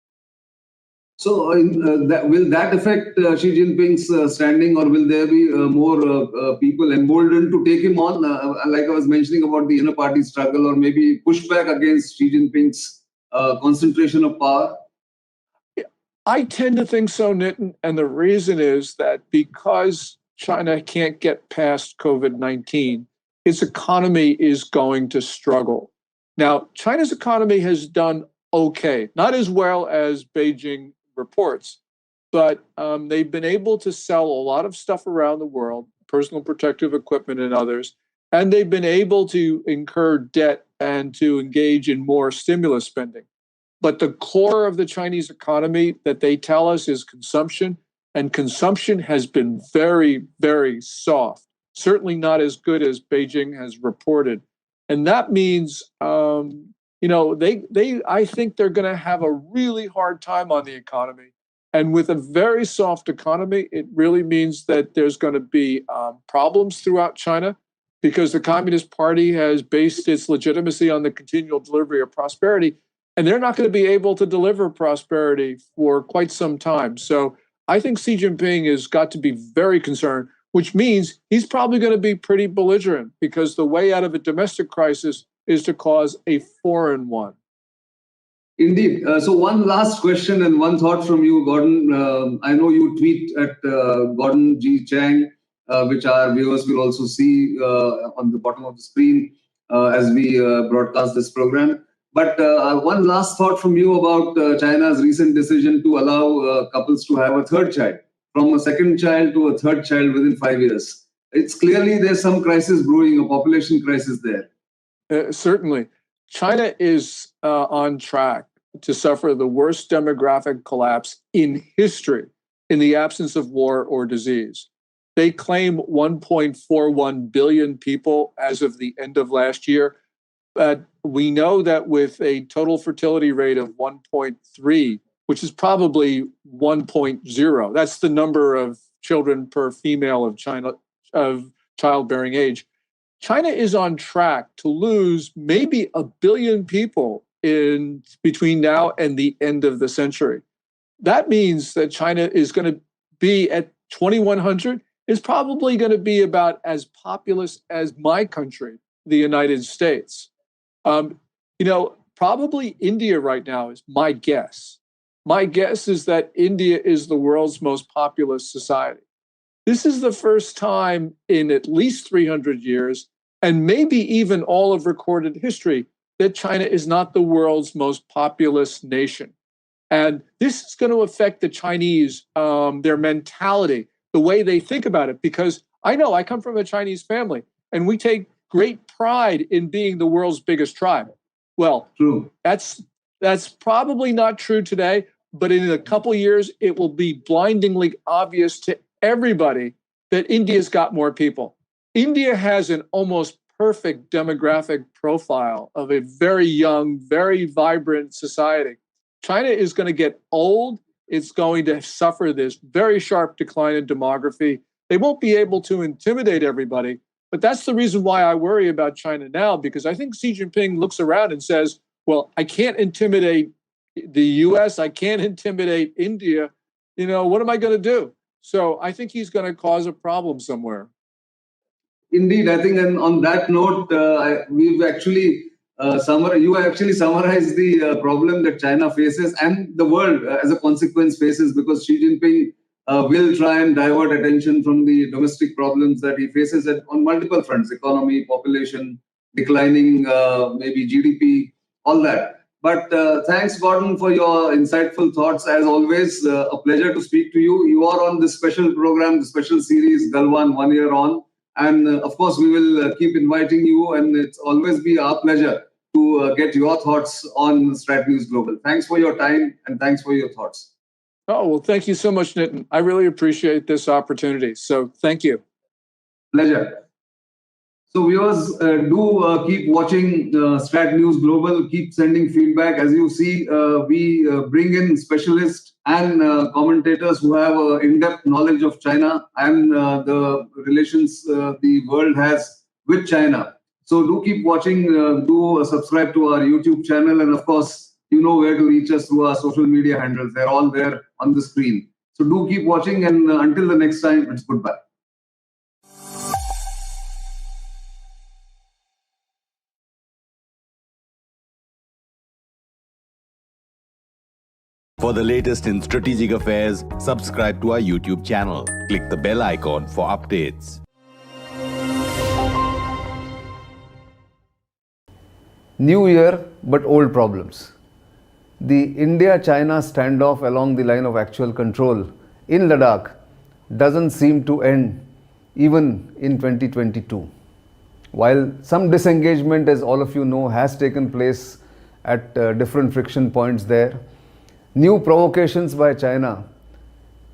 So will that affect Xi Jinping's standing, or will there be more people emboldened to take him on? Like I was mentioning about the inner party struggle, or maybe pushback against Xi Jinping's concentration of power? I tend to think so, Nitin. And the reason is that because China can't get past COVID-19, its economy is going to struggle. Now, China's economy has done okay, not as well as Beijing reports, but they've been able to sell a lot of stuff around the world, personal protective equipment and others, and they've been able to incur debt and to engage in more stimulus spending. But the core of the Chinese economy that they tell us is consumption, and consumption has been very, very soft, certainly not as good as Beijing has reported. And that means I think they're going to have a really hard time on the economy. And with a very soft economy, it really means that there's going to be problems throughout China, because the Communist Party has based its legitimacy on the continual delivery of prosperity, and they're not going to be able to deliver prosperity for quite some time. So I think Xi Jinping has got to be very concerned, which means he's probably going to be pretty belligerent, because the way out of a domestic crisis is to cause a foreign one. Indeed. So one last question and one thought from you, Gordon. I know you tweet at Gordon G. Chang, which our viewers will also see on the bottom of the screen as we broadcast this program. But one last thought from you about China's recent decision to allow couples to have a third child, from a second child to a third child within 5 years. It's clearly there's some crisis brewing, a population crisis there. Certainly. China is on track to suffer the worst demographic collapse in history in the absence of war or disease. They claim 1.41 billion people as of the end of last year. But we know that with a total fertility rate of 1.3, which is probably 1.0, that's the number of children per female of childbearing age, China is on track to lose maybe 1 billion people in between now and the end of the century. That means that China is going to be at 2100, is probably going to be about as populous as my country, the United States. Probably India right now is my guess. My guess is that India is the world's most populous society. This is the first time in at least 300 years, and maybe even all of recorded history, that China is not the world's most populous nation. And this is going to affect the Chinese, their mentality, the way they think about it, because I know I come from a Chinese family, and we take great pride in being the world's biggest tribe. Well, True. that's probably not true today, but in a couple of years, it will be blindingly obvious to everybody that India's got more people. India has an almost perfect demographic profile of a very young, very vibrant society. China is going to get old. It's going to suffer this very sharp decline in demography. They won't be able to intimidate everybody. But that's the reason why I worry about China now, because I think Xi Jinping looks around and says, well, I can't intimidate the US. I can't intimidate India. What am I going to do? So I think he's going to cause a problem somewhere. Indeed, I think, and on that note, we've actually you actually summarized the problem that China faces and the world as a consequence faces, because Xi Jinping will try and divert attention from the domestic problems that he faces on multiple fronts: economy, population, declining maybe GDP, all that. But thanks, Gordon, for your insightful thoughts. As always, a pleasure to speak to you. You are on this special program, the special series, Galwan 1 Year On. And of course, we will keep inviting you, and it's always be our pleasure to get your thoughts on StratNewsGlobal. Thanks for your time, and thanks for your thoughts. Oh, well, thank you so much, Nitin. I really appreciate this opportunity. So thank you. Pleasure. So viewers, do keep watching StratNewsGlobal. Keep sending feedback. As you see, we bring in specialists and commentators who have in-depth knowledge of China and the relations the world has with China. So do keep watching. Do subscribe to our YouTube channel. And of course, you know where to reach us through our social media handles. They're all there on the screen. So do keep watching. And until the next time, it's goodbye. For the latest in strategic affairs, subscribe to our YouTube channel. Click the bell icon for updates. New year, but old problems. The India-China standoff along the line of actual control in Ladakh doesn't seem to end even in 2022. While some disengagement, as all of you know, has taken place at different friction points there, new provocations by China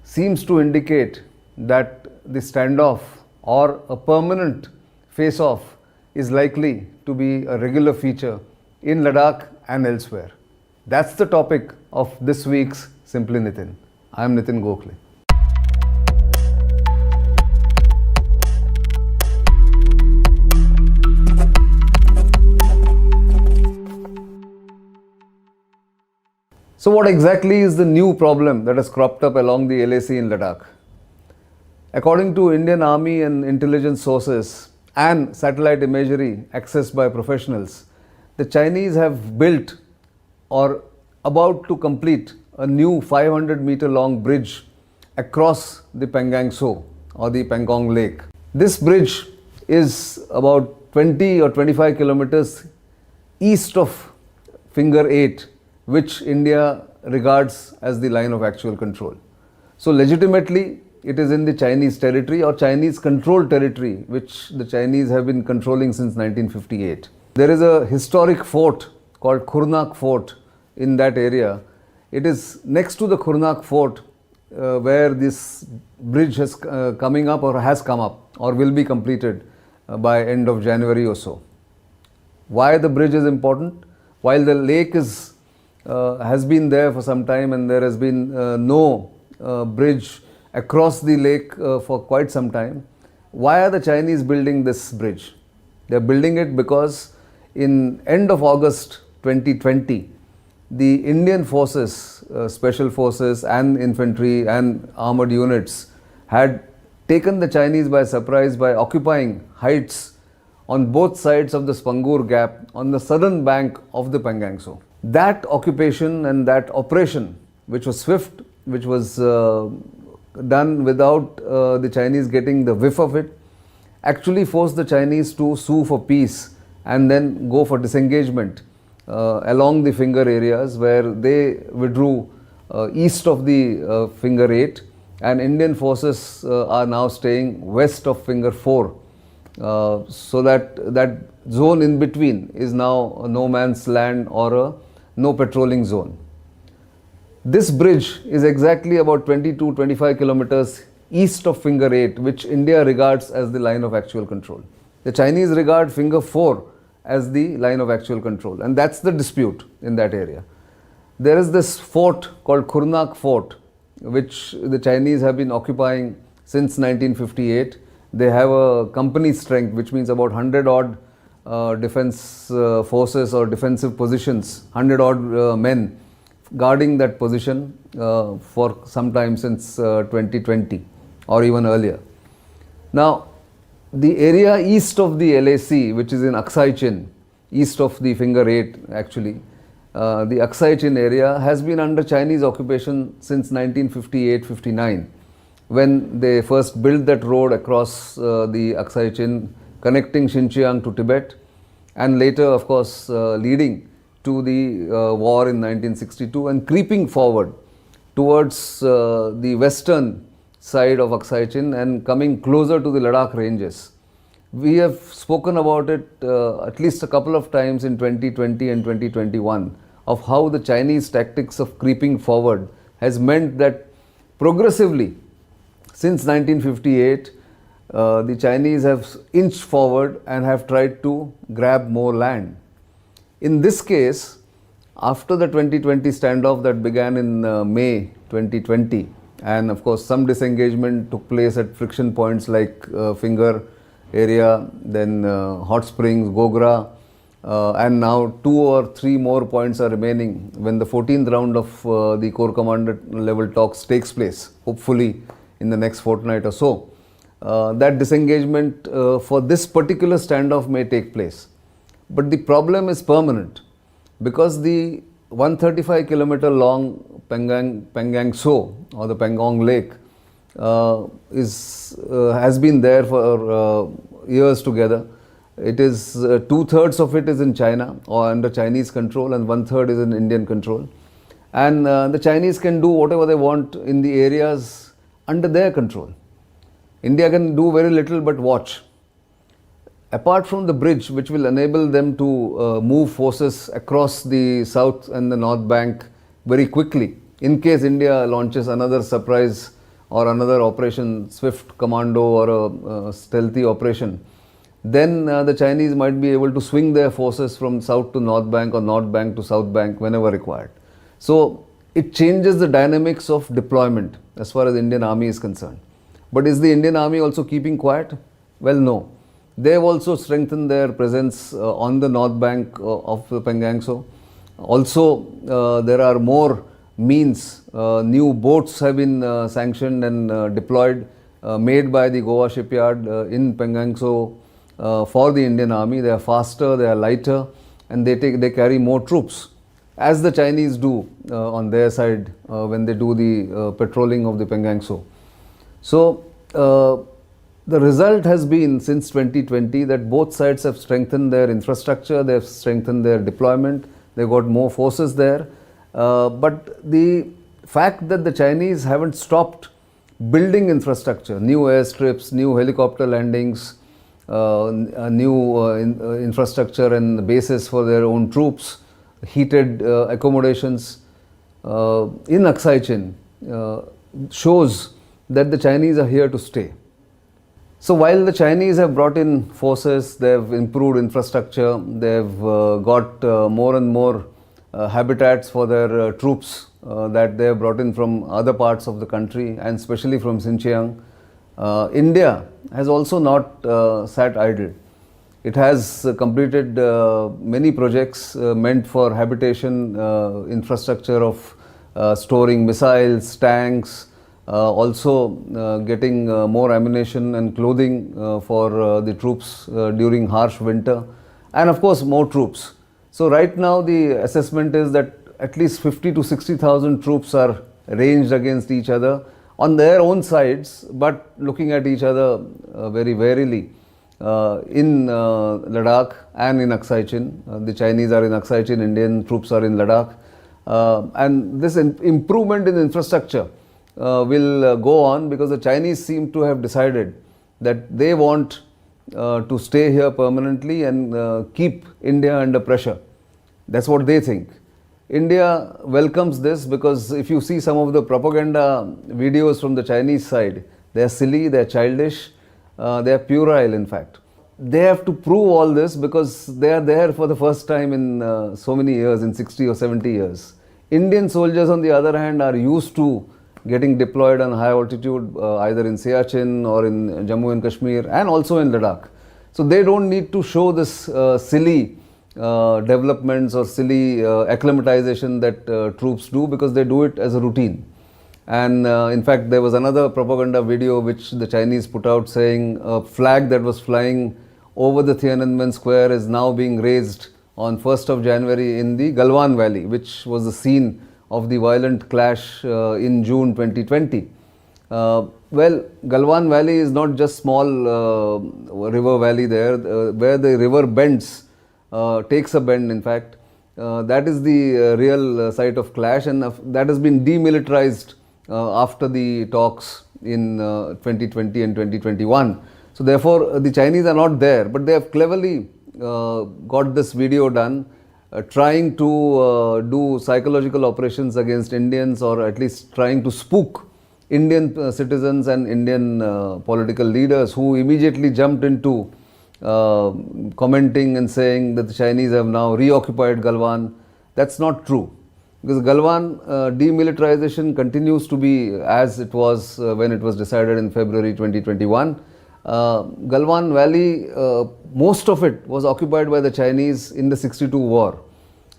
seems to indicate that the standoff or a permanent face-off is likely to be a regular feature in Ladakh and elsewhere. That's the topic of this week's Simply Nitin. I am Nitin Gokhale. So what exactly is the new problem that has cropped up along the LAC in Ladakh? According to Indian Army and intelligence sources and satellite imagery accessed by professionals, the Chinese have built or about to complete a new 500-meter long bridge across the Pangang So or the Pangong Lake. This bridge is about 20 or 25 kilometers east of Finger 8, which India regards as the line of actual control. So legitimately, it is in the Chinese territory or Chinese controlled territory, which the Chinese have been controlling since 1958. There is a historic fort called Khurnak Fort in that area. It is next to the Khurnak Fort where this bridge has coming up or has come up or will be completed by end of January or so. Why the bridge is important? While the lake has been there for some time and there has been no bridge across the lake for quite some time. Why are the Chinese building this bridge? They are building it because in end of August 2020, the Indian forces, special forces and infantry and armored units had taken the Chinese by surprise by occupying heights on both sides of the Spangur Gap on the southern bank of the Pangang So. That occupation and that operation, which was swift, which was done without the Chinese getting the whiff of it, actually forced the Chinese to sue for peace and then go for disengagement along the Finger areas, where they withdrew east of the Finger 8, and Indian forces are now staying west of Finger 4 so that zone in between is now a no man's land or a no patrolling zone. This bridge is exactly about 22-25 kilometers east of Finger 8, which India regards as the line of actual control. The Chinese regard Finger 4 as the line of actual control, and that's the dispute in that area. There is this fort called Khurnak Fort, which the Chinese have been occupying since 1958. They have a company strength, which means about 100 odd defense forces or defensive positions, 100 odd men guarding that position for some time since 2020 or even earlier. Now, the area east of the LAC, which is in Aksai Chin, east of the Finger 8 actually, the Aksai Chin area has been under Chinese occupation since 1958-59, when they first built that road across the Aksai Chin, connecting Xinjiang to Tibet, and later, of course, leading to the war in 1962 and creeping forward towards the western side of Aksai Chin and coming closer to the Ladakh ranges. We have spoken about it at least a couple of times in 2020 and 2021 of how the Chinese tactics of creeping forward has meant that progressively since 1958 the Chinese have inched forward and have tried to grab more land. In this case, after the 2020 standoff that began in May 2020, and of course some disengagement took place at friction points like Finger area, then Hot Springs, Gogra, and now 2 or 3 more points are remaining when the 14th round of the Corps Commander level talks takes place, hopefully in the next fortnight or so. That disengagement for this particular standoff may take place. But the problem is permanent, because the 135 kilometer long Pengang So, or the Pangong Lake, has been there for years together. It is 2/3 of it is in China or under Chinese control, and 1/3 is in Indian control. And the Chinese can do whatever they want in the areas under their control. India can do very little but watch. Apart from the bridge, which will enable them to move forces across the south and the north bank very quickly, in case India launches another surprise or another operation, swift commando or a stealthy operation, then the Chinese might be able to swing their forces from south to north bank or north bank to south bank whenever required. So it changes the dynamics of deployment as far as the Indian Army is concerned. But is the Indian Army also keeping quiet? Well, no. They have also strengthened their presence on the north bank of the Pangangso. Also, there are more means. New boats have been sanctioned and deployed, made by the Goa shipyard in Pangangso for the Indian Army. They are faster, they are lighter, and they carry more troops, as the Chinese do on their side when they do the patrolling of the Pangangso. So, the result has been since 2020 that both sides have strengthened their infrastructure, they have strengthened their deployment, they've got more forces there. But the fact that the Chinese haven't stopped building infrastructure, new airstrips, new helicopter landings, new infrastructure and bases for their own troops, heated accommodations in Aksai Chin, shows that the Chinese are here to stay. So while the Chinese have brought in forces, they have improved infrastructure, they have got more and more habitats for their troops that they have brought in from other parts of the country, and especially from Xinjiang, India has also not sat idle. It has completed many projects meant for habitation infrastructure of storing missiles, tanks, also getting more ammunition and clothing for the troops during harsh winter, and of course more troops. So right now the assessment is that at least 50 to 60,000 troops are ranged against each other on their own sides, but looking at each other very warily in Ladakh and in Aksai Chin. The Chinese are in Aksai Chin, Indian troops are in Ladakh, and this improvement in infrastructure will go on, because the Chinese seem to have decided that they want to stay here permanently and keep India under pressure. That's what they think. India welcomes this because if you see some of the propaganda videos from the Chinese side, they are silly, they are childish, they are puerile in fact. They have to prove all this because they are there for the first time in so many years, in 60 or 70 years. Indian soldiers on the other hand are used to getting deployed on high altitude either in Siachen or in Jammu and Kashmir and also in Ladakh. So they don't need to show this silly developments or silly acclimatization that troops do because they do it as a routine. And in fact, there was another propaganda video which the Chinese put out saying a flag that was flying over the Tiananmen Square is now being raised on 1st of January in the Galwan Valley, which was the scene of the violent clash in June 2020. Well, Galwan Valley is not just small river valley there, where the river bends, takes a bend in fact. That is the real site of clash, and that has been demilitarized after the talks in 2020 and 2021. So therefore, the Chinese are not there, but they have cleverly got this video done, trying to do psychological operations against Indians, or at least trying to spook Indian citizens and Indian political leaders who immediately jumped into commenting and saying that the Chinese have now reoccupied Galwan. That's not true, because Galwan demilitarization continues to be as it was when it was decided in February 2021. Galwan Valley, most of it was occupied by the Chinese in the 62 war.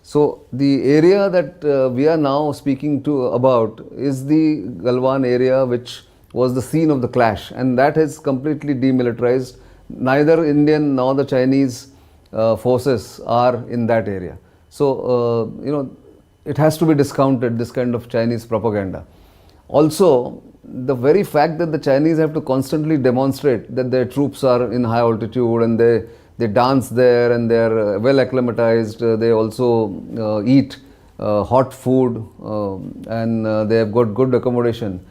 So the area that we are now speaking about is the Galwan area, which was the scene of the clash, and that is completely demilitarized. Neither Indian nor the Chinese forces are in that area. So, it has to be discounted, this kind of Chinese propaganda. Also, the very fact that the Chinese have to constantly demonstrate that their troops are in high altitude and they dance there and they are well acclimatized, they also eat hot food and they have got good accommodation,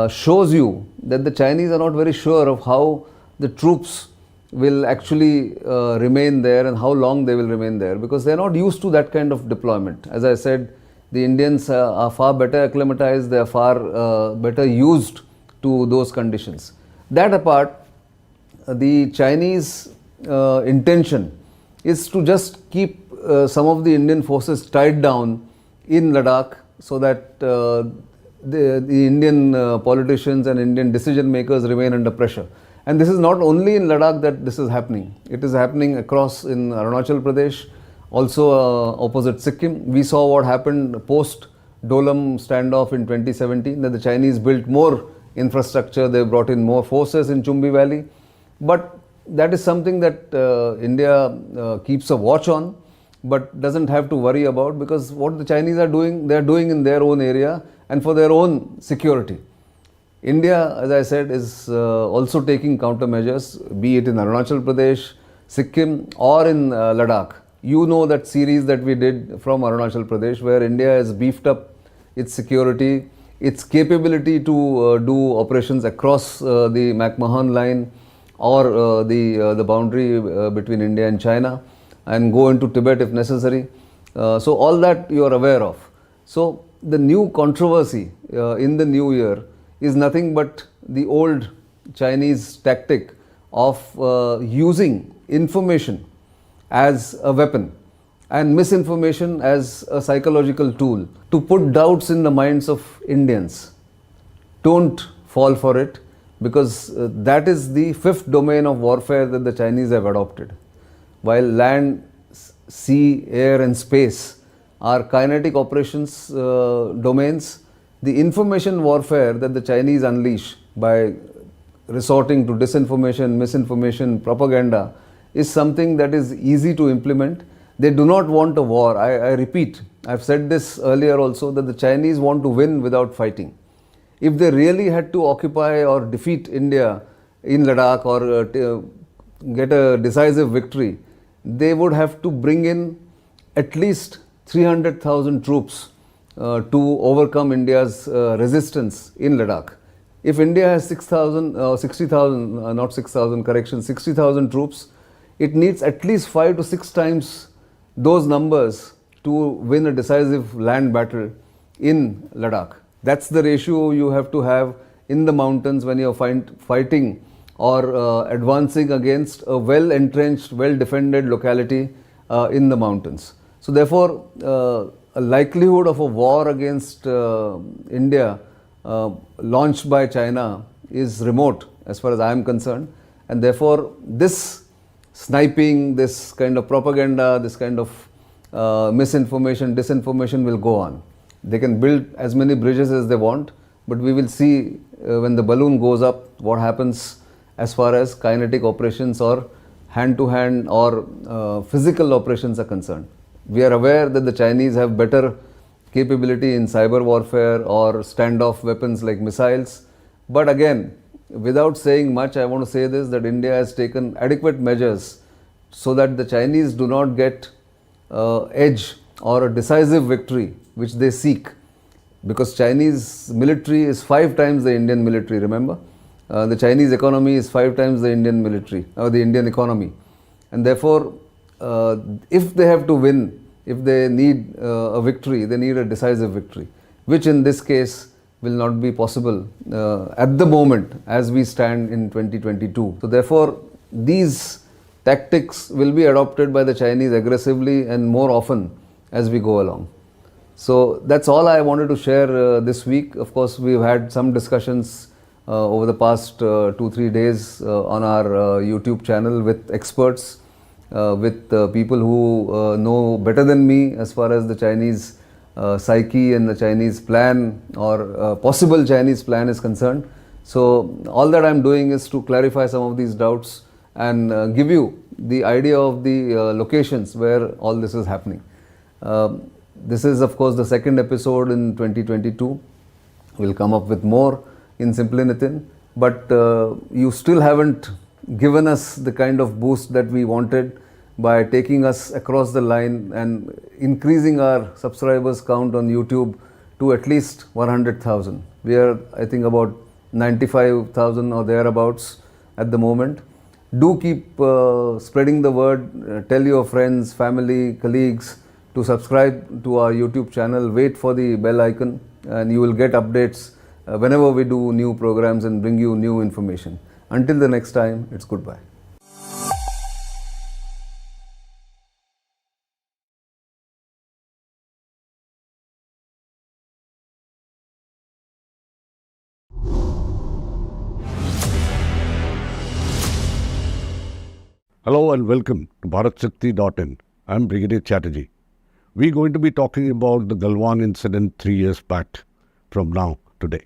shows you that the Chinese are not very sure of how the troops will actually remain there and how long they will remain there, because they are not used to that kind of deployment. As I said, the Indians are far better acclimatized, they are far better used to those conditions. That apart, the Chinese intention is to just keep some of the Indian forces tied down in Ladakh so that the Indian politicians and Indian decision makers remain under pressure. And this is not only in Ladakh that this is happening. It is happening across in Arunachal Pradesh, also opposite Sikkim. We saw what happened post Dolam standoff in 2017, that the Chinese built more infrastructure, they brought in more forces in Chumbi Valley. But that is something that India keeps a watch on, but doesn't have to worry about, because what the Chinese are doing, they are doing in their own area and for their own security. India, as I said, is also taking countermeasures, be it in Arunachal Pradesh, Sikkim or in Ladakh. You know that series that we did from Arunachal Pradesh, where India has beefed up its security, its capability to do operations across the McMahon line or the boundary between India and China, and go into Tibet if necessary. So all that you are aware of. So the new controversy in the new year is nothing but the old Chinese tactic of using information as a weapon and misinformation as a psychological tool to put doubts in the minds of Indians. Don't fall for it, because that is the fifth domain of warfare that the Chinese have adopted. While land, sea, air and space are kinetic operations domains, the information warfare that the Chinese unleash by resorting to disinformation, misinformation, propaganda is something that is easy to implement. They do not want a war. I repeat, I've said this earlier also, that the Chinese want to win without fighting. If they really had to occupy or defeat India in Ladakh or get a decisive victory, they would have to bring in at least 300,000 troops to overcome India's resistance in Ladakh. If India has 60,000, not 6,000, correction, 60,000 troops, it needs at least 5 to 6 times those numbers to win a decisive land battle in Ladakh. That's the ratio you have to have in the mountains when you're fighting or advancing against a well-entrenched, well-defended locality in the mountains. So therefore, a likelihood of a war against India launched by China is remote as far as I am concerned, and therefore this sniping, this kind of propaganda, this kind of misinformation, disinformation will go on. They can build as many bridges as they want, but we will see when the balloon goes up what happens as far as kinetic operations or hand-to-hand or physical operations are concerned. We are aware that the Chinese have better capability in cyber warfare or standoff weapons like missiles. But again, without saying much, I want to say this, that India has taken adequate measures so that the Chinese do not get edge or a decisive victory which they seek. Because Chinese military is 5 times the Indian military, remember? The Chinese economy is 5 times the Indian military, or the Indian economy. And therefore, if they have to win, if they need a victory, they need a decisive victory, which in this case will not be possible at the moment as we stand in 2022. So therefore, these tactics will be adopted by the Chinese aggressively and more often as we go along. So that's all I wanted to share this week. Of course, we've had some discussions over the past 2-3 days on our YouTube channel with experts, with people who know better than me as far as the Chinese psyche and the Chinese plan or possible Chinese plan is concerned. So all that I'm doing is to clarify some of these doubts and give you the idea of the locations where all this is happening. This is of course the second episode in 2022. We'll come up with more in Simply Nitin, but you still haven't given us the kind of boost that we wanted by taking us across the line and increasing our subscribers count on YouTube to at least 100,000. We are, I think, about 95,000 or thereabouts at the moment. Do keep spreading the word. Tell your friends, family, colleagues to subscribe to our YouTube channel. Wait for the bell icon and you will get updates whenever we do new programs and bring you new information. Until the next time, it's goodbye. Hello and welcome to BharatShakti.in. I'm Brigadier Chatterjee. We're going to be talking about the Galwan incident 3 years back from now today.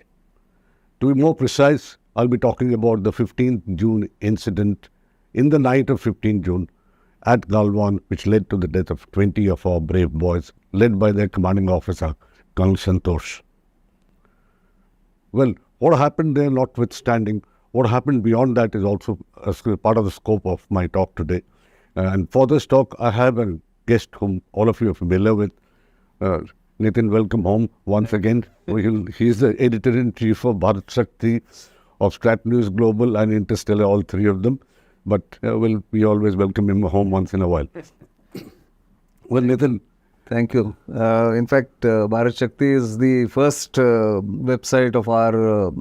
To be more precise, I'll be talking about the 15th June incident in the night of 15th June at Galwan, which led to the death of 20 of our brave boys, led by their commanding officer, Colonel Santosh. Well, what happened there notwithstanding, what happened beyond that is also a part of the scope of my talk today. And for this talk, I have a guest whom all of you are familiar with. Nitin, welcome home once again. He's the editor-in-chief of Bharat Shakti, of StratNewsGlobal and Interstellar, all three of them. But we always welcome him home once in a while. Well, Nitin. Thank you. In fact, Bharat Shakti is the first website of our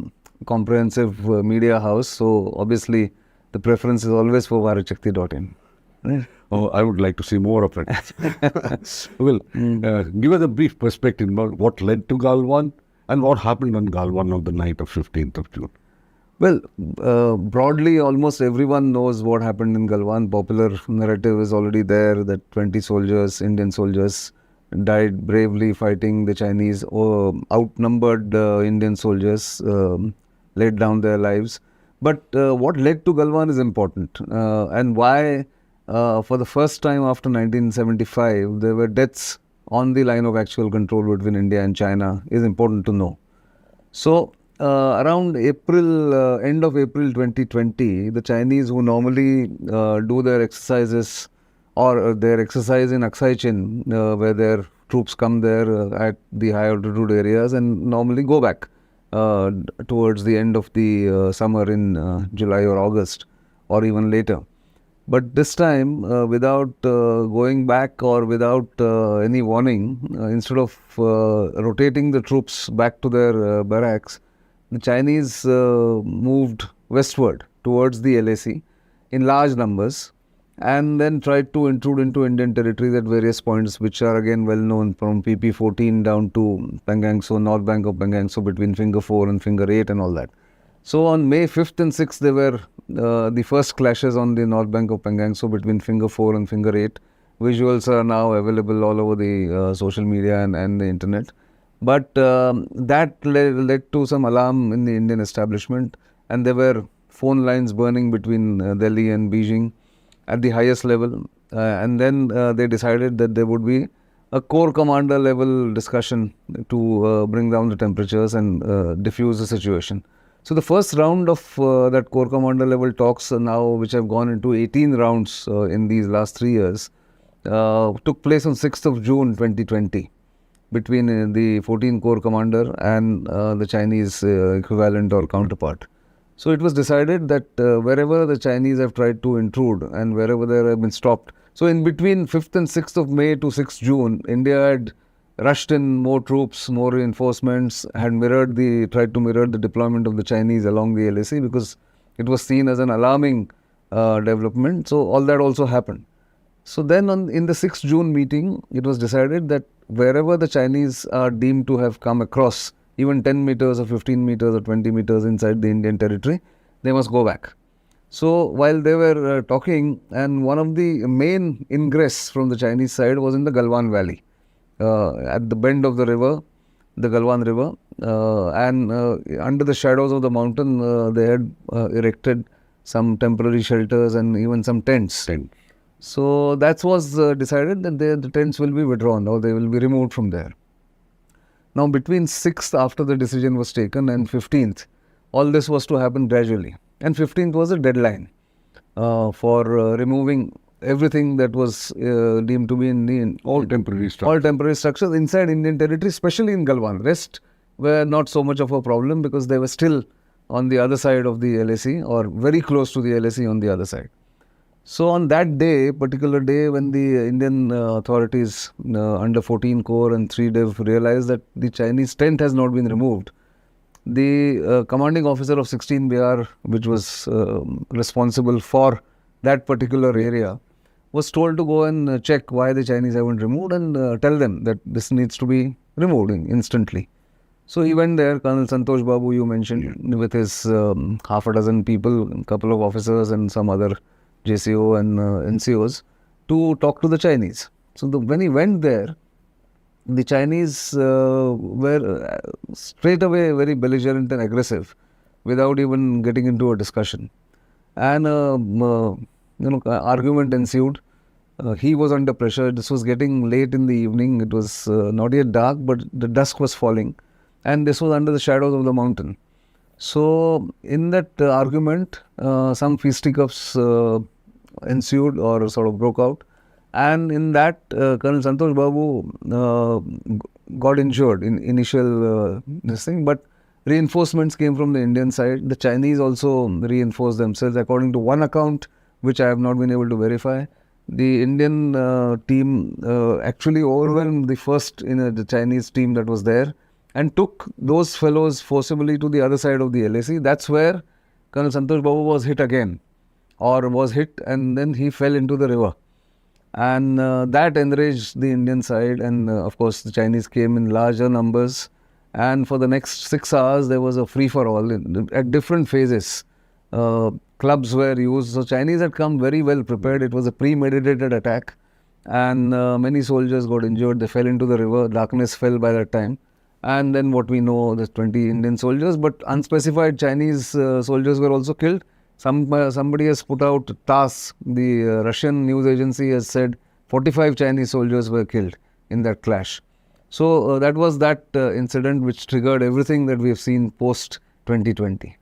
comprehensive media house. So obviously, the preference is always for BharatShakti.in. Oh, I would like to see more of it. Well, give us a brief perspective about what led to Galwan and what happened on Galwan on the night of 15th of June. Well, broadly, almost everyone knows what happened in Galwan. Popular narrative is already there that 20 soldiers, Indian soldiers, died bravely fighting the Chinese. Outnumbered Indian soldiers laid down their lives. But what led to Galwan is important. And why, for the first time after 1975, there were deaths on the line of actual control between India and China is important to know. So, around April, end of April 2020, the Chinese, who normally do their exercises or their exercise in Aksai Chin, where their troops come there at the high altitude areas and normally go back towards the end of the summer in July or August or even later. But this time, without going back or without any warning, instead of rotating the troops back to their barracks, the Chinese moved westward towards the LAC in large numbers and then tried to intrude into Indian territories at various points, which are again well known, from PP14 down to Pangangso, north bank of Pangangso, between Finger 4 and Finger 8 and all that. So on May 5th and 6th, there were the first clashes on the north bank of Pangangso between Finger 4 and Finger 8. Visuals are now available all over the social media and the internet. But that led to some alarm in the Indian establishment, and there were phone lines burning between Delhi and Beijing at the highest level. And then they decided that there would be a corps commander level discussion to bring down the temperatures and diffuse the situation. So the first round of that corps commander level talks now, which have gone into 18 rounds in these last 3 years, took place on 6th of June 2020 between the 14 corps commander and the Chinese equivalent or counterpart. So it was decided that wherever the Chinese have tried to intrude and wherever they have been stopped. So in between 5th and 6th of May to 6th June, India had rushed in more troops, more reinforcements, had tried to mirror the deployment of the Chinese along the LAC, because it was seen as an alarming development. So all that also happened. So then in the 6th June meeting, it was decided that wherever the Chinese are deemed to have come across even 10 meters or 15 meters or 20 meters inside the Indian territory, they must go back. So while they were talking, and one of the main ingress from the Chinese side was in the Galwan Valley, at the bend of the river, the Galwan River, and under the shadows of the mountain, they had erected some temporary shelters and even some tents. So that was decided that the tents will be withdrawn or they will be removed from there. Now between 6th, after the decision was taken, and 15th, all this was to happen gradually. And 15th was a deadline for removing everything that was deemed to be in all temporary structures inside Indian territory, especially in Galwan. Rest were not so much of a problem because they were still on the other side of the LAC or very close to the LAC on the other side. So on that day, particular day, when the Indian authorities under 14 Corps and 3 Div realized that the Chinese tent has not been removed, the commanding officer of 16 BR, which was responsible for that particular area, was told to go and check why the Chinese haven't removed and tell them that this needs to be removed instantly. So he went there, Colonel Santosh Babu, you mentioned, with his half a dozen people, a couple of officers and some other JCO and NCOs to talk to the Chinese. So when he went there, the Chinese were straight away very belligerent and aggressive without even getting into a discussion. And argument ensued. He was under pressure. This was getting late in the evening. It was not yet dark, but the dusk was falling. And this was under the shadows of the mountain. So in that argument, some fisticuffs ensued or sort of broke out. And in that, Colonel Santosh Babu got injured in initial this thing, but reinforcements came from the Indian side. The Chinese also reinforced themselves. According to one account, which I have not been able to verify, the Indian team actually overwhelmed the Chinese team that was there and took those fellows forcibly to the other side of the LAC. That's where Colonel Santosh Babu was hit again, or was hit, and then he fell into the river. And that enraged the Indian side, and of course the Chinese came in larger numbers, and for the next 6 hours there was a free-for-all at different phases. Clubs were used, so Chinese had come very well prepared. It was a premeditated attack, and many soldiers got injured. They fell into the river. Darkness fell by that time, and then what we know, the 20 Indian soldiers, but unspecified Chinese soldiers were also killed. Somebody has put out TASS, the Russian news agency has said 45 Chinese soldiers were killed in that clash. So that was that incident which triggered everything that we have seen post 2020.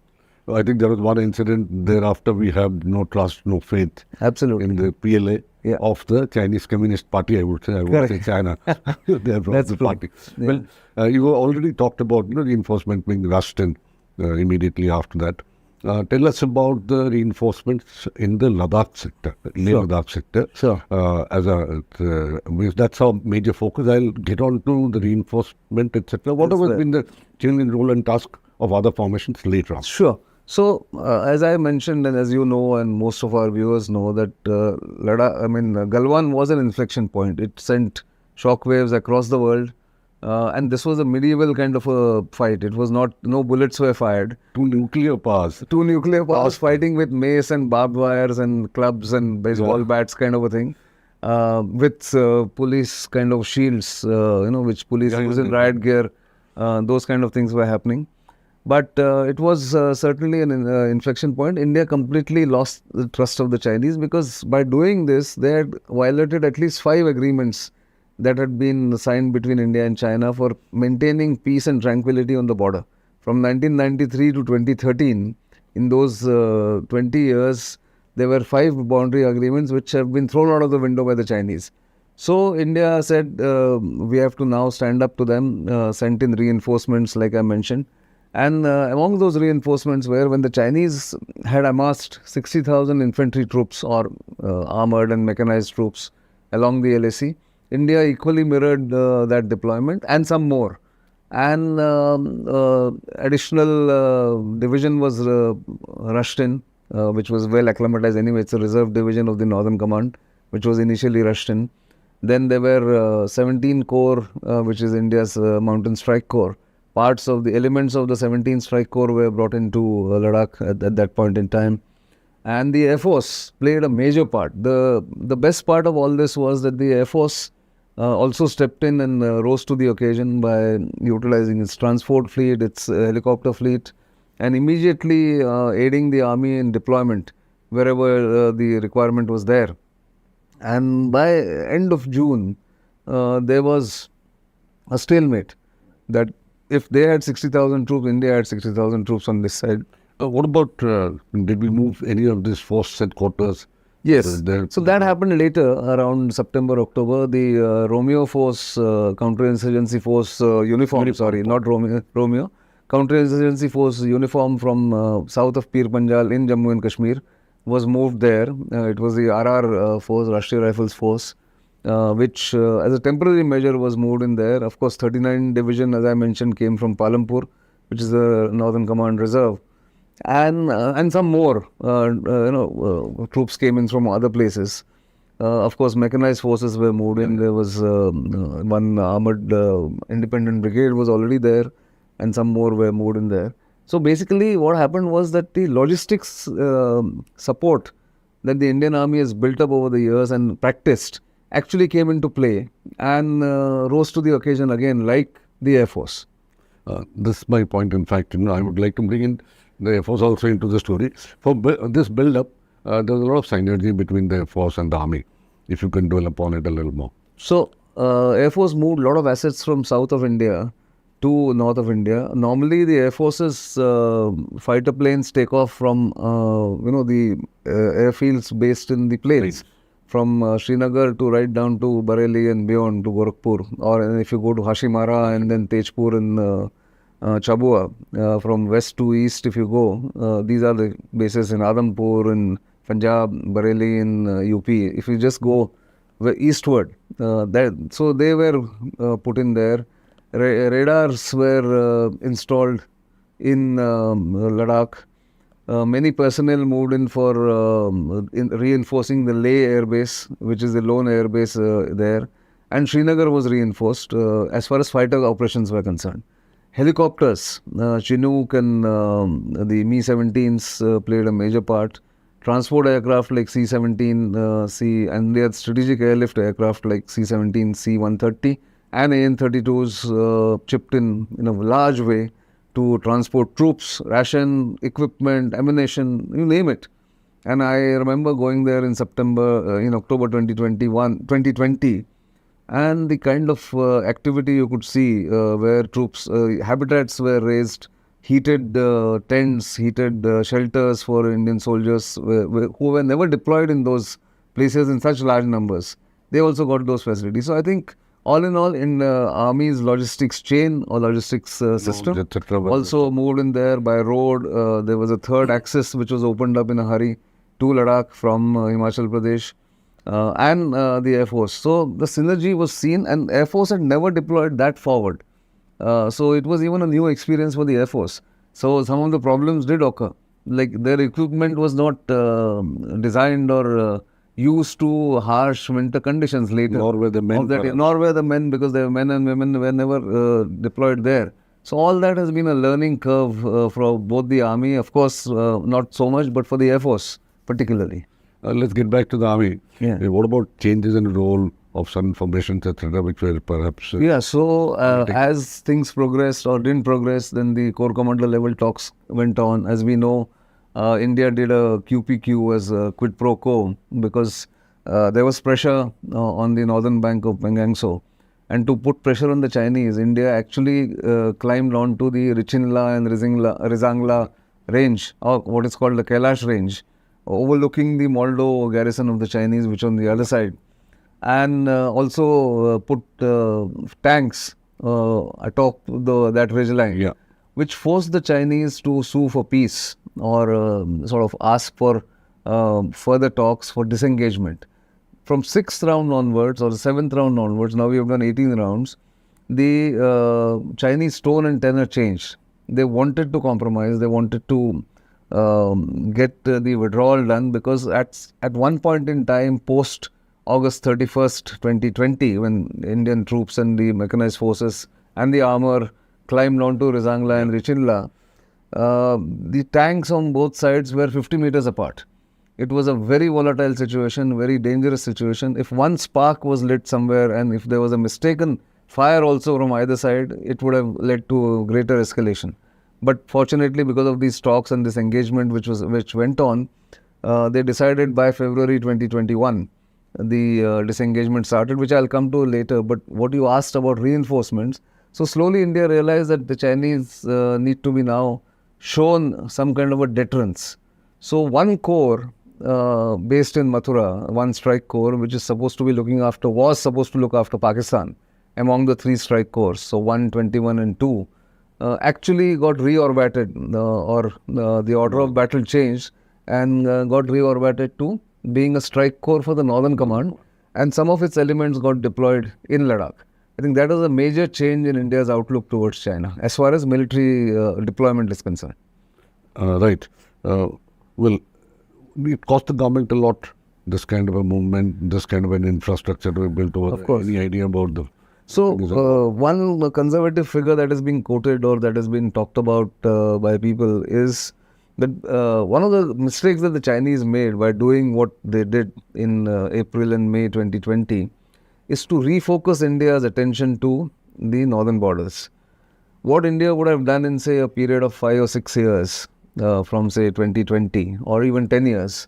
I think there was one incident thereafter we have no trust, no faith. Absolutely. In the PLA. of the Chinese Communist Party, I would say. I would say China. They have brought the party. Well, you already talked about reinforcement being rushed in immediately after that. Tell us about the reinforcements in the Ladakh sector, Ladakh sector. Sure. Because that's our major focus. I'll get on to the reinforcement, etc. What has been the change in role and task of other formations later on? Sure. So, as I mentioned, and as you know, and most of our viewers know, that Galwan was an inflection point. It sent shockwaves across the world. And this was a medieval kind of a fight. It was not, no bullets were fired. Two nuclear powers fighting with mace and barbed wires and clubs and baseball bats kind of a thing. With police kind of shields, which police use in riot gear. Those kind of things were happening. But it was certainly an inflection point. India completely lost the trust of the Chinese, because by doing this, they had violated at least 5 agreements that had been signed between India and China for maintaining peace and tranquility on the border. From 1993 to 2013, in those 20 years, there were 5 boundary agreements which have been thrown out of the window by the Chinese. So India said, we have to now stand up to them, sent in reinforcements like I mentioned. And among those reinforcements were when the Chinese had amassed 60,000 infantry troops or armored and mechanized troops along the LAC. India equally mirrored that deployment and some more. And additional division was rushed in, which was well acclimatized anyway. It's a reserve division of the Northern Command, which was initially rushed in. Then there were 17 Corps, which is India's Mountain Strike Corps. Parts of the elements of the 17th Strike Corps were brought into Ladakh at that point in time. And the Air Force played a major part. The best part of all this was that the Air Force also stepped in and rose to the occasion by utilizing its transport fleet, its helicopter fleet, and immediately aiding the army in deployment wherever the requirement was there. And by end of June, there was a stalemate that if they had 60,000 troops, India had 60,000 troops on this side. What about, did we move any of this force headquarters? Yes. So that happened later, around September, October. The Romeo Force, Counterinsurgency Force uniform, not Romeo. Counterinsurgency Force uniform from south of Pir Panjal in Jammu and Kashmir was moved there. It was the RR Force, Rashtriya Rifles Force, which as a temporary measure was moved in there. Of course, 39 Division, as I mentioned, came from Palampur, which is the Northern Command Reserve. And some more, troops came in from other places. Of course, mechanized forces were moved in. There was one armored independent brigade was already there, and some more were moved in there. So basically, what happened was that the logistics support that the Indian Army has built up over the years and practiced actually came into play and rose to the occasion again, like the Air Force. This is my point. In fact, I would like to bring in the Air Force also into the story. For this build-up, there's a lot of synergy between the Air Force and the Army. If you can dwell upon it a little more. So, Air Force moved a lot of assets from south of India to north of India. Normally, the Air Force's fighter planes take off from, the airfields based in the plains. From Srinagar to right down to Bareilly and beyond to Gorakhpur. Or if you go to Hashimara and then Tejpur and Chabua, from west to east if you go, these are the bases in Adhampur, in Punjab, Bareilly in UP. If you just go eastward, so they were put in there. Radars were installed in Ladakh. Many personnel moved in for reinforcing the Leh Air Base, which is the lone air base there. And Srinagar was reinforced as far as fighter operations were concerned. Helicopters, Chinook and the Mi-17s played a major part. Transport aircraft like C-17C and they had strategic airlift aircraft like C-17, C-130 and AN-32s chipped in a large way to transport troops, ration, equipment, ammunition, you name it. And I remember going there in October 2020, and the kind of activity you could see where troops, habitats were raised, heated tents, heated shelters for Indian soldiers who were never deployed in those places in such large numbers, they also got those facilities. So I think all in all, in Army's logistics chain or logistics system, also moved in there by road. There was a third axis which was opened up in a hurry to Ladakh from Himachal Pradesh. And the Air Force. So the synergy was seen, and Air Force had never deployed that forward. So it was even a new experience for the Air Force. So some of the problems did occur. Like their equipment was not designed or used to harsh winter conditions later. Nor were the men. Nor were the men, because the men and women were never deployed there. So all that has been a learning curve for both the Army, of course, not so much, but for the Air Force particularly. Let's get back to the Army. Yeah. What about changes in role of some formations, etc., which were perhaps... So as things progressed or didn't progress, then the Corps Commander level talks went on. As we know, India did a QPQ as a quid pro quo, because there was pressure on the northern bank of Pangangso. And to put pressure on the Chinese, India actually climbed onto the Richinla and Rizangla range, or what is called the Kailash range, overlooking the Moldo garrison of the Chinese, which on the other side, and also put tanks atop that ridgeline, which forced the Chinese to sue for peace or sort of ask for further talks for disengagement. From 6th round onwards or the 7th round onwards, now we have done 18 rounds, the Chinese tone and tenor changed. They wanted to compromise, they wanted to get the withdrawal done, because at one point in time, post August 31st, 2020, when Indian troops and the mechanized forces and the armor climbed onto Rizangla and Richinla, the tanks on both sides were 50 meters apart. It was a very volatile situation, very dangerous situation. If one spark was lit somewhere, and if there was a mistaken fire also from either side, it would have led to greater escalation. But fortunately, because of these talks and this engagement which went on, they decided by February 2021, the disengagement started, which I'll come to later. But what you asked about reinforcements, so slowly India realized that the Chinese need to be now shown some kind of a deterrence. So one corps based in Mathura, one strike corps, which is supposed to be was supposed to look after Pakistan among the 3 strike corps, so 1, 21 and 2, actually got reorbited, or the order of battle changed and got reorbited to being a strike corps for the Northern Command, and some of its elements got deployed in Ladakh. I think that was a major change in India's outlook towards China as far as military deployment is concerned. Right. Well, it cost the government a lot, this kind of a movement, this kind of an infrastructure to be built over. Of course. Any idea about the... So, one conservative figure that has been quoted or that has been talked about by people is that one of the mistakes that the Chinese made by doing what they did in April and May 2020 is to refocus India's attention to the northern borders. What India would have done in, say, a period of 5 or 6 years, from, say, 2020 or even 10 years,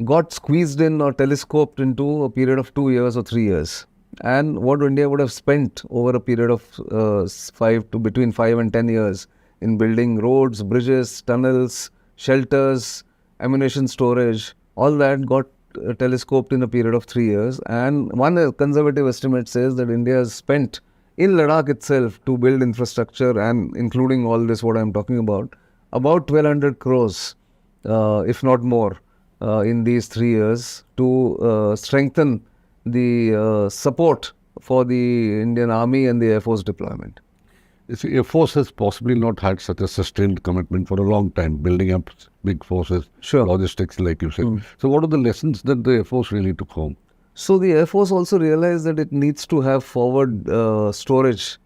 got squeezed in or telescoped into a period of 2 years or 3 years. And what India would have spent over a period of between 5 and 10 years in building roads, bridges, tunnels, shelters, ammunition storage, all that got telescoped in a period of 3 years. And one conservative estimate says that India has spent in Ladakh itself to build infrastructure, and including all this what I am talking about 1,200 crores, if not more, in these 3 years to strengthen the support for the Indian Army and the Air Force deployment. The Air Force has possibly not had such a sustained commitment for a long time, building up big forces, logistics, like you said. So what are the lessons that the Air Force really took home? So the Air Force also realized that it needs to have forward storage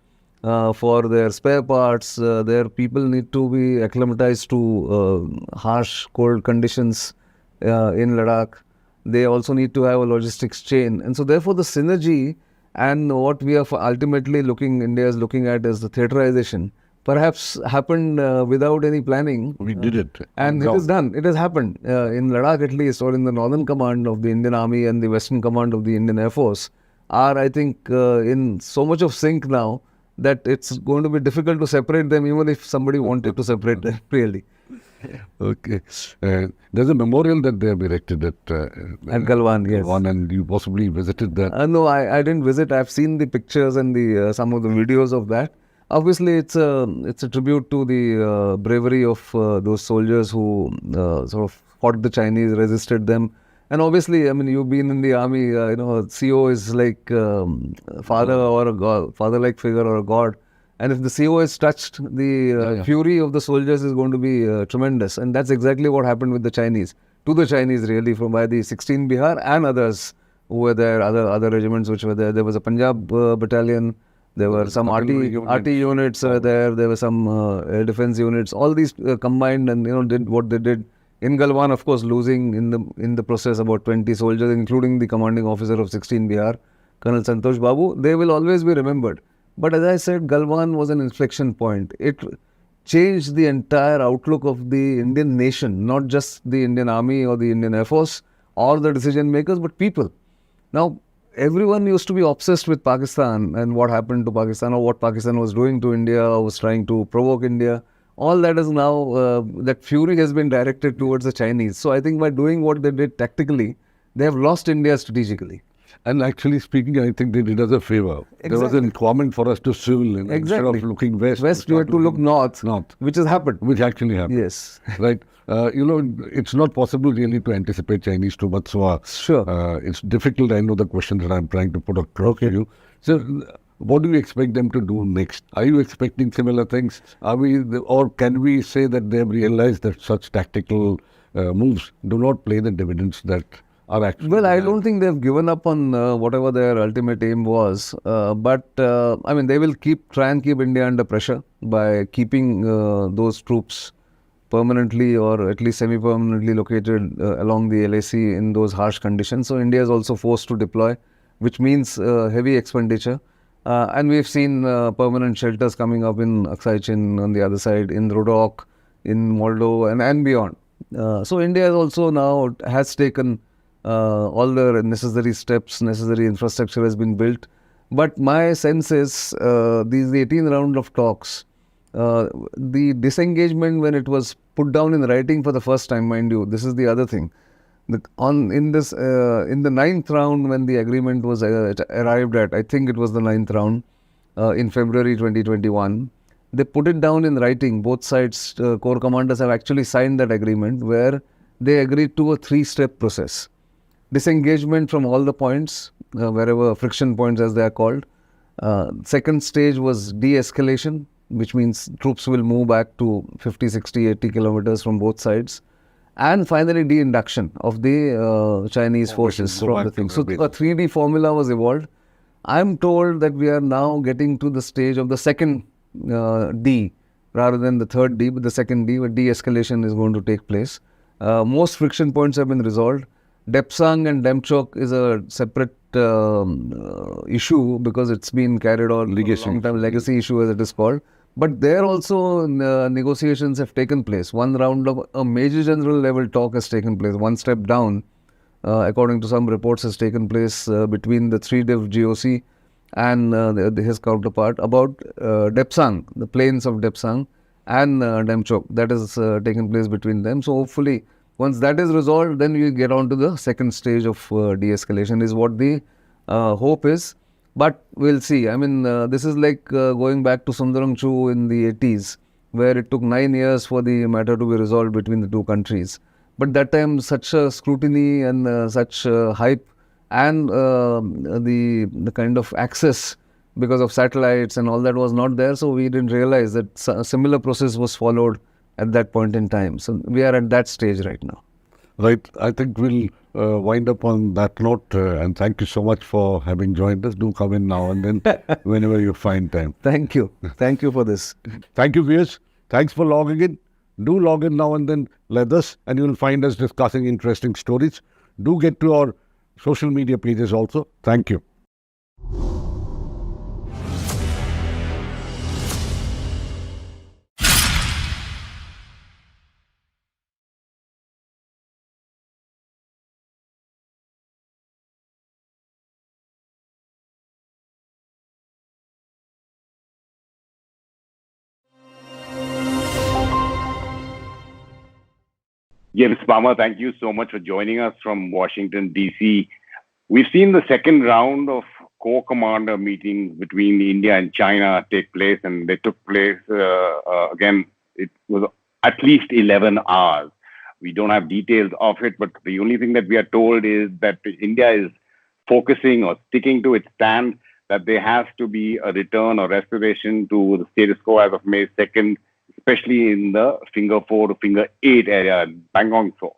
for their spare parts. Their people need to be acclimatized to harsh, cold conditions in Ladakh. They also need to have a logistics chain. And so therefore the synergy and what we are ultimately India is looking at as the theaterization, perhaps happened without any planning. We did it. And it is done. It has happened in Ladakh at least, or in the Northern Command of the Indian Army and the Western Command of the Indian Air Force are, I think, in so much of sync now that it's going to be difficult to separate them, even if somebody wanted to separate them, really. Okay. There's a memorial that they have erected at Galwan, yes. Galwan, and you possibly visited that. No, I didn't visit. I've seen the pictures and the some of the videos of that. Obviously, it's a tribute to the bravery of those soldiers who sort of fought the Chinese, resisted them. And obviously, I mean, you've been in the army. CO is like father or a god, father-like figure or a god. And if the CO is touched, the fury of the soldiers is going to be tremendous. And that's exactly what happened with the Chinese, to the Chinese really, from by the 16 Bihar and others who were there, other regiments which were there. There was a Punjab battalion. There were some RT units there. There were some air defense units. All these combined and did what they did. In Galwan, of course, losing in the process about 20 soldiers, including the commanding officer of 16 Bihar, Colonel Santosh Babu. They will always be remembered. But as I said, Galwan was an inflection point. It changed the entire outlook of the Indian nation, not just the Indian Army or the Indian Air Force or the decision makers, but people. Now, everyone used to be obsessed with Pakistan and what happened to Pakistan or what Pakistan was doing to India or was trying to provoke India. All that is now, that fury has been directed towards the Chinese. So I think by doing what they did tactically, they have lost India strategically. And actually speaking, I think they did us a favor. Exactly. There was a requirement for us to swivel in. Exactly. Instead of looking west. West, you had to look north, which has happened. Which actually happened. Yes. Right. It's not possible really to anticipate Chinese too much. So it's difficult. I know the questions that I'm trying to put across to you. So what do you expect them to do next? Are you expecting similar things? Or can we say that they have realized that such tactical moves do not play the dividends that are actually? Well, I don't think they've given up on whatever their ultimate aim was. But I mean, they will try and keep India under pressure by keeping those troops permanently or at least semi-permanently located along the LAC in those harsh conditions. So India is also forced to deploy, which means heavy expenditure. And we've seen permanent shelters coming up in Aksai Chin on the other side, in Rodok, in Moldova and beyond. So India is also now has taken all the necessary steps, necessary infrastructure has been built. But my sense is these 18 round of talks, the disengagement when it was put down in writing for the first time, mind you, this is the other thing. In the ninth round when the agreement was arrived at, I think it was the ninth round in February 2021, they put it down in writing. Both sides, corps commanders have actually signed that agreement where they agreed to a 3-step process. Disengagement from all the points, wherever friction points as they are called. Second stage was de-escalation, which means troops will move back to 50, 60, 80 kilometers from both sides. And finally, de-induction of the Chinese forces from the thing. So a 3D formula was evolved. I'm told that we are now getting to the stage of the second D rather than the third D, but the second D, where de-escalation is going to take place. Most friction points have been resolved. Depsang and Demchok is a separate issue because it's been carried on legacy issue as it is called. But there also negotiations have taken place. One round of a major general level talk has taken place. One step down, according to some reports, has taken place between the 3-div GOC and his counterpart about Depsang, the plains of Depsang and Demchok. That has taken place between them. So hopefully, once that is resolved, then we get on to the second stage of de-escalation is what the hope is. But we'll see. I mean, this is like going back to Sundaram Chu in the 80s, where it took 9 years for the matter to be resolved between the two countries. But that time, such a scrutiny and such hype and the kind of access because of satellites and all that was not there. So we didn't realize that a similar process was followed at that point in time. So we are at that stage right now. Right. I think we'll wind up on that note. And thank you so much for having joined us. Do come in now and then whenever you find time. Thank you. Thank you for this. Thank you, viewers. Thanks for logging in. Do log in now and then with us and you'll find us discussing interesting stories. Do get to our social media pages also. Thank you. James Palmer, thank you so much for joining us from Washington, D.C. We've seen the second round of core commander meetings between India and China take place, and they took place again. It was at least 11 hours. We don't have details of it, but the only thing that we are told is that India is focusing or sticking to its stand that there has to be a return or restoration to the status quo as of May 2nd, especially in the Finger 4 to Finger 8 area, Pangong Tso.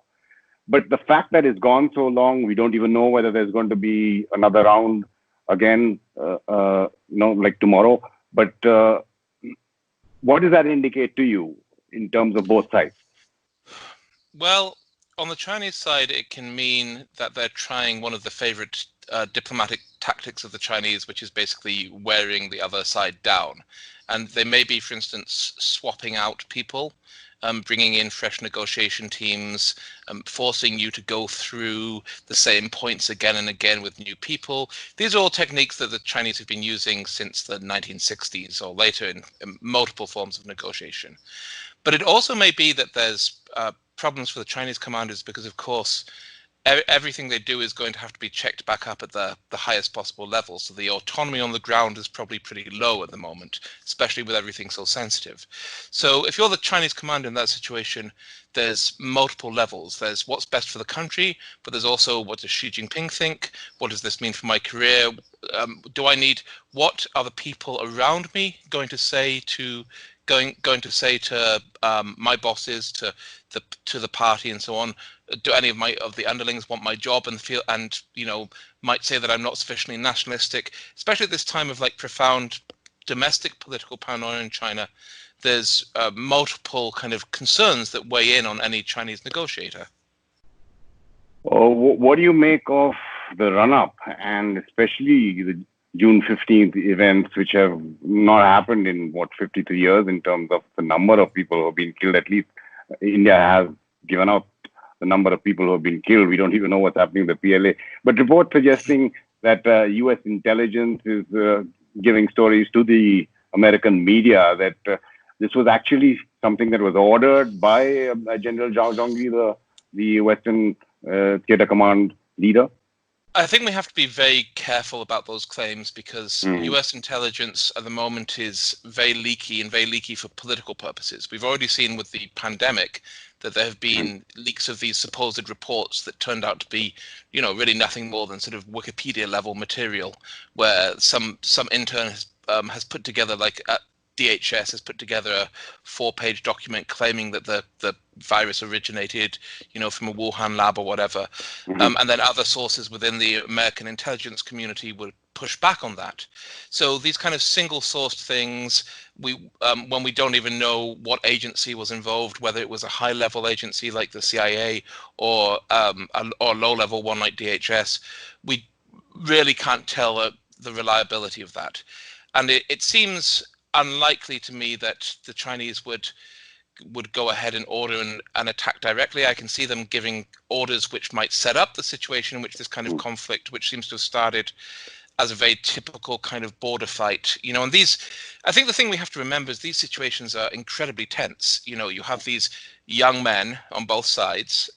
But the fact that it's gone so long, we don't even know whether there's going to be another round again, like tomorrow. But what does that indicate to you in terms of both sides? Well, on the Chinese side, it can mean that they're trying one of the favorite diplomatic tactics of the Chinese, which is basically wearing the other side down. And they may be, for instance, swapping out people, bringing in fresh negotiation teams, forcing you to go through the same points again and again with new people. These are all techniques that the Chinese have been using since the 1960s or later in multiple forms of negotiation. But it also may be that there's problems for the Chinese commanders because, of course, everything they do is going to have to be checked back up at the highest possible level. So the autonomy on the ground is probably pretty low at the moment, especially with everything so sensitive. So if you're the Chinese commander in that situation, there's multiple levels. There's what's best for the country, but there's also what does Xi Jinping think? What does this mean for my career? What are the people around me going to say to my bosses, to the party, and so on? Do any of the underlings want my job and feel might say that I'm not sufficiently nationalistic, especially at this time of like profound domestic political paranoia in China? There's multiple kind of concerns that weigh in on any Chinese negotiator. What do you make of the run-up, and especially the June 15th events, which have not happened in 53 years in terms of the number of people who have been killed? At least India has given out the number of people who have been killed. We don't even know what's happening with the PLA. But reports suggesting that U.S. intelligence is giving stories to the American media that this was actually something that was ordered by General Zhao Zhongyi, the Western Theater Command leader. I think we have to be very careful about those claims because US intelligence at the moment is very leaky for political purposes. We've already seen with the pandemic that there have been leaks of these supposed reports that turned out to be, really nothing more than sort of Wikipedia level material, where some intern has put together, like at DHS has put together a 4-page document claiming that the virus originated, from a Wuhan lab or whatever. And then other sources within the American intelligence community would push back on that. So these kind of single-sourced things, when we don't even know what agency was involved, whether it was a high-level agency like the CIA or a low-level one like DHS, we really can't tell the reliability of that. And it seems unlikely to me that the Chinese would go ahead and order an attack directly. I can see them giving orders which might set up the situation in which this kind of conflict, which seems to have started as a very typical kind of border fight, and I think the thing we have to remember is these situations are incredibly tense. You have these young men on both sides.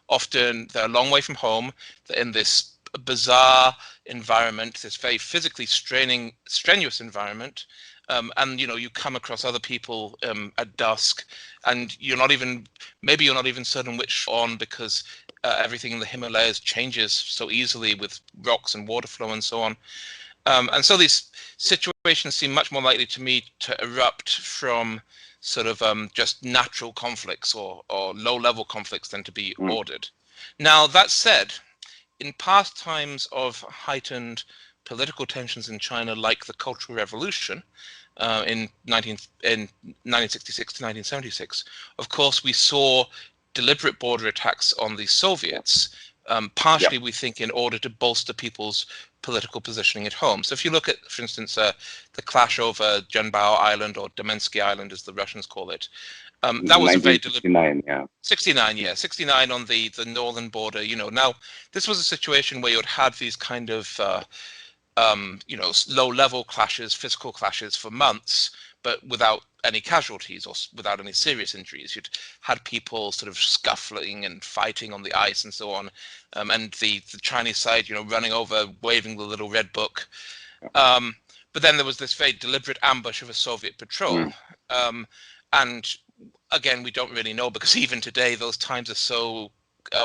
Often they're a long way from home. They're in this bizarre environment, this very physically strenuous environment. And you come across other people at dusk, and maybe you're not even certain which on, because everything in the Himalayas changes so easily with rocks and water flow and so on. And so these situations seem much more likely to me to erupt from sort of just natural conflicts or low-level conflicts than to be ordered. Now, that said, in past times of heightened political tensions in China, like the Cultural Revolution in 1966 to 1976, of course, we saw deliberate border attacks on the Soviets, partially, we think, in order to bolster people's political positioning at home. So if you look at, for instance, the clash over Zhenbao Island, or Domensky Island, as the Russians call it, that was a very deliberate... 69 on the northern border. Now, this was a situation where you had these kind of low-level clashes, physical clashes for months, but without any casualties or without any serious injuries. You'd had people sort of scuffling and fighting on the ice and so on, and the Chinese side, running over, waving the little red book. But then there was this very deliberate ambush of a Soviet patrol. And again, we don't really know, because even today those times are so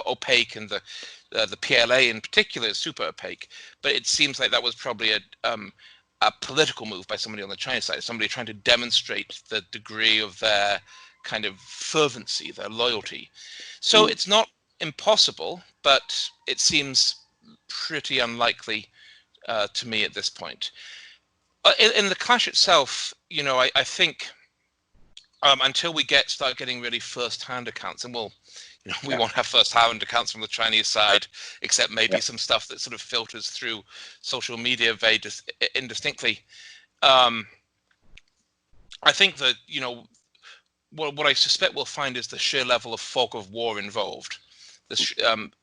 opaque, and the PLA in particular is super opaque. But it seems like that was probably a political move by somebody on the Chinese side, somebody trying to demonstrate the degree of their kind of fervency, their loyalty. So it's not impossible, but it seems pretty unlikely to me at this point. In the clash itself, I think until we start getting really first-hand accounts, and we won't have first-hand accounts from the Chinese side, except maybe some stuff that sort of filters through social media very indistinctly. I think that what I suspect we'll find is the sheer level of fog of war involved,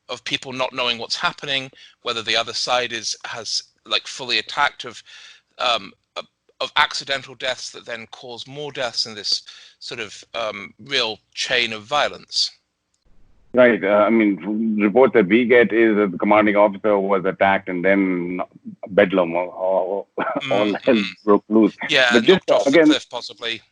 of people not knowing what's happening, whether the other side has fully attacked, of accidental deaths that then cause more deaths in this sort of real chain of violence. Right. Reports that we get is that the commanding officer was attacked, and then bedlam all hell broke loose. Yeah, but knocked off the cliff possibly.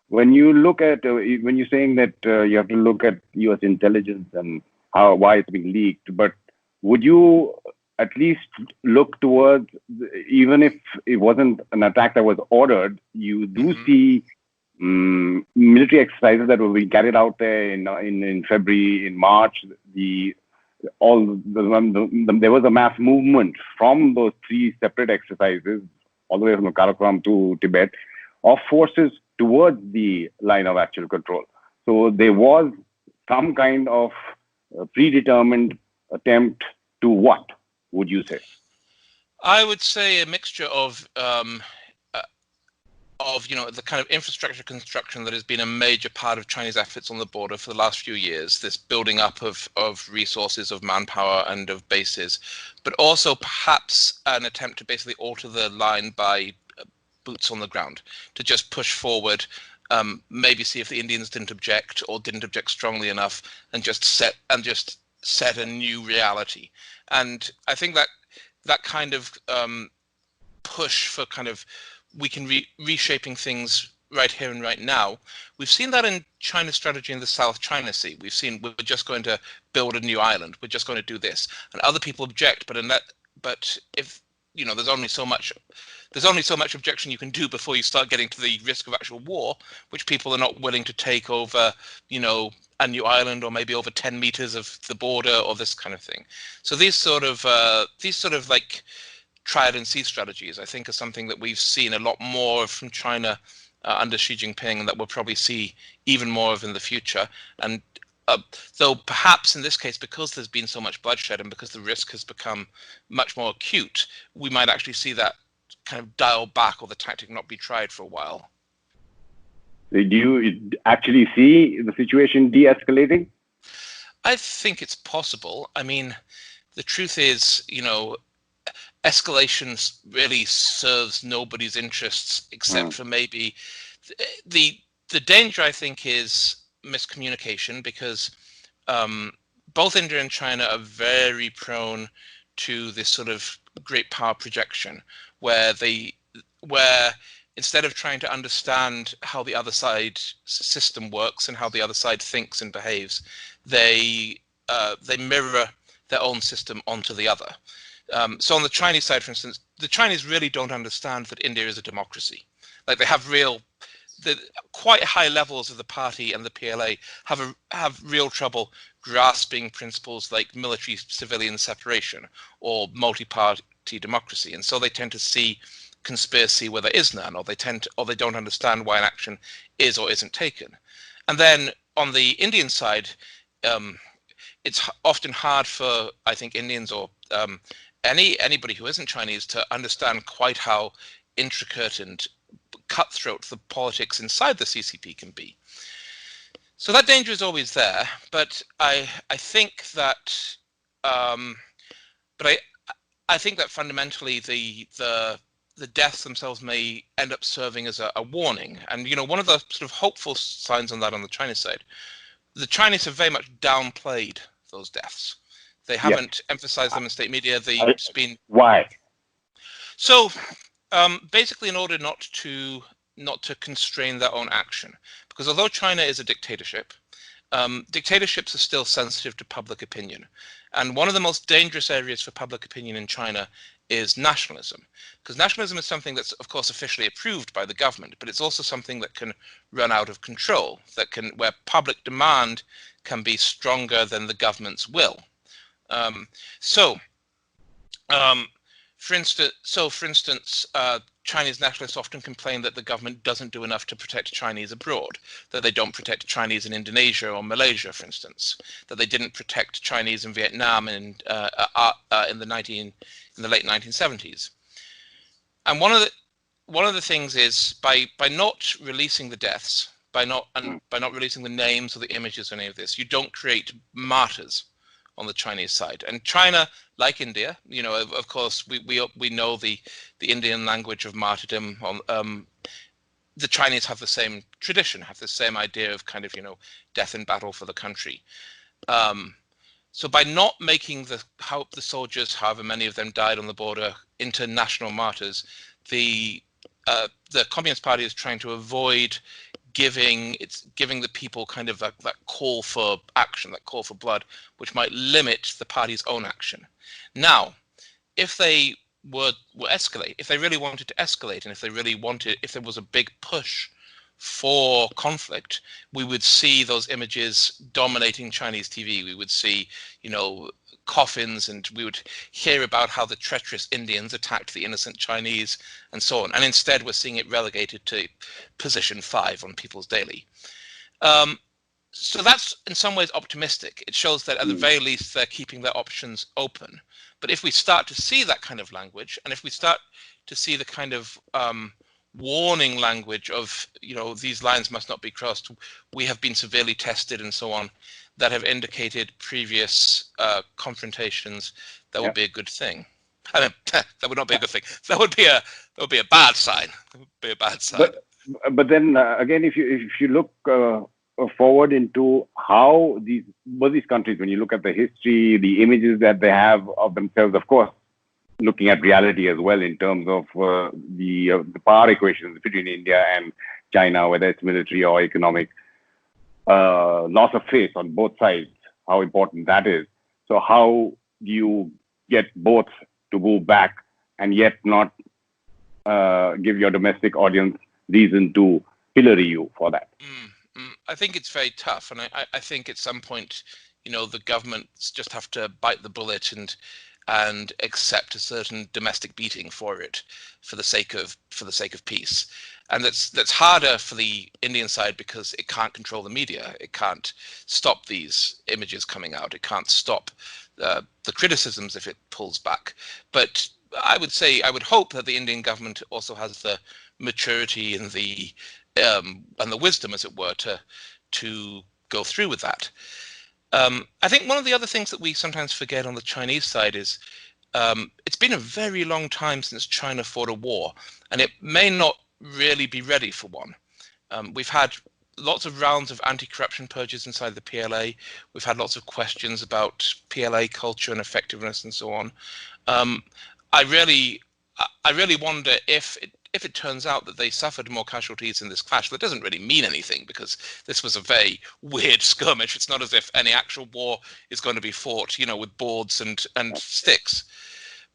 When you look at, when you're saying that you have to look at U.S. intelligence and why it's been leaked, but would you at least look towards, even if it wasn't an attack that was ordered, you do see military exercises that were being carried out there in February, in March. There was a mass movement from those 3 separate exercises, all the way from Karakoram to Tibet, of forces towards the line of actual control. So there was some kind of predetermined attempt to what, would you say? I would say a mixture of the kind of infrastructure construction that has been a major part of Chinese efforts on the border for the last few years, this building up of resources, of manpower and of bases, but also perhaps an attempt to basically alter the line by boots on the ground, to just push forward, maybe see if the Indians didn't object or didn't object strongly enough, and just set a new reality. And I think that kind of push for kind of reshaping things right here and right now, we've seen that in China's strategy in the South China Sea. We've seen we're just going to build a new island, we're just going to do this, and other people object. But if there's only so much objection you can do before you start getting to the risk of actual war, which people are not willing to take over, a new island, or maybe over 10 meters of the border, or this kind of thing. So these sort of like try it and see strategies, I think, are something that we've seen a lot more from China under Xi Jinping, and that we'll probably see even more of in the future. And though perhaps in this case, because there's been so much bloodshed and because the risk has become much more acute, we might actually see that kind of dial back, or the tactic not be tried for a while. Do you actually see the situation de-escalating? I think it's possible. I mean, the truth is, escalation really serves nobody's interests except for maybe the danger, I think, is miscommunication, because both India and China are very prone to this sort of great power projection, where instead of trying to understand how the other side system works and how the other side thinks and behaves, they mirror their own system onto the other. So on the Chinese side, for instance, the Chinese really don't understand that India is a democracy. Like, they have quite high levels of the party and the PLA have real trouble grasping principles like military-civilian separation or multi-party democracy, and so they tend to see conspiracy where there is none, or they don't understand why an action is or isn't taken. And then on the Indian side, it's often hard for, I think, Indians or anybody who isn't Chinese to understand quite how intricate and cutthroat the politics inside the CCP can be. So that danger is always there, but I think that fundamentally the the deaths themselves may end up serving as a warning. And, one of the sort of hopeful signs on that on the Chinese side, the Chinese have very much downplayed those deaths. They haven't emphasized them in state media. It's been... Why? So basically, in order not to constrain their own action, because although China is a dictatorship, dictatorships are still sensitive to public opinion. And one of the most dangerous areas for public opinion in China is nationalism, because nationalism is something that's, of course, officially approved by the government, but it's also something that can run out of control, where public demand can be stronger than the government's will. For instance, Chinese nationalists often complain that the government doesn't do enough to protect Chinese abroad, that they don't protect Chinese in Indonesia or Malaysia, for instance, that they didn't protect Chinese in Vietnam in the late 1970s. And one of the things is by not releasing the deaths, by not releasing the names or the images or any of this, you don't create martyrs on the Chinese side. And China, like India, of course, we know the Indian language of martyrdom. The Chinese have the same tradition, have the same idea of kind of, death in battle for the country. So by not making the soldiers, however many of them died on the border, into national martyrs, the Communist Party is trying to avoid giving the people kind of that call for action, that call for blood, which might limit the party's own action. Now, if they were escalate, if they really wanted to escalate, and if there was a big push for conflict, we would see those images dominating Chinese TV. We would see, coffins, and we would hear about how the treacherous Indians attacked the innocent Chinese and so on. And instead, we're seeing it relegated to position 5 on People's Daily. So that's in some ways optimistic. It shows that at the very least, they're keeping their options open. But if we start to see that kind of language, and if we start to see the kind of warning language of, these lines must not be crossed, we have been severely tested and so on, that have indicated previous confrontations, that would be a good thing. I mean, that would not be a good thing. That would be a bad sign. It would be a bad sign. But then again, if you look forward into how these countries, when you look at the history, the images that they have of themselves, of course, looking at reality as well in terms of the power equations between India and China, whether it's military or economic, loss of faith on both sides, how important that is. So how do you get both to go back and yet not give your domestic audience reason to pillory you for that? I think it's very tough, and I think at some point, the governments just have to bite the bullet and accept a certain domestic beating for it, for the sake of peace. And that's harder for the Indian side because it can't control the media. It can't stop these images coming out. It can't stop the criticisms if it pulls back. But I would hope that the Indian government also has the maturity and the wisdom, as it were, to go through with that. I think one of the other things that we sometimes forget on the Chinese side is it's been a very long time since China fought a war, and it may not really be ready for one. We've had lots of rounds of anti-corruption purges inside the PLA. We've had lots of questions about PLA culture and effectiveness and so on. I really wonder if it turns out that they suffered more casualties in this clash. That doesn't really mean anything because this was a very weird skirmish. It's not as if any actual war is going to be fought, with boards and sticks.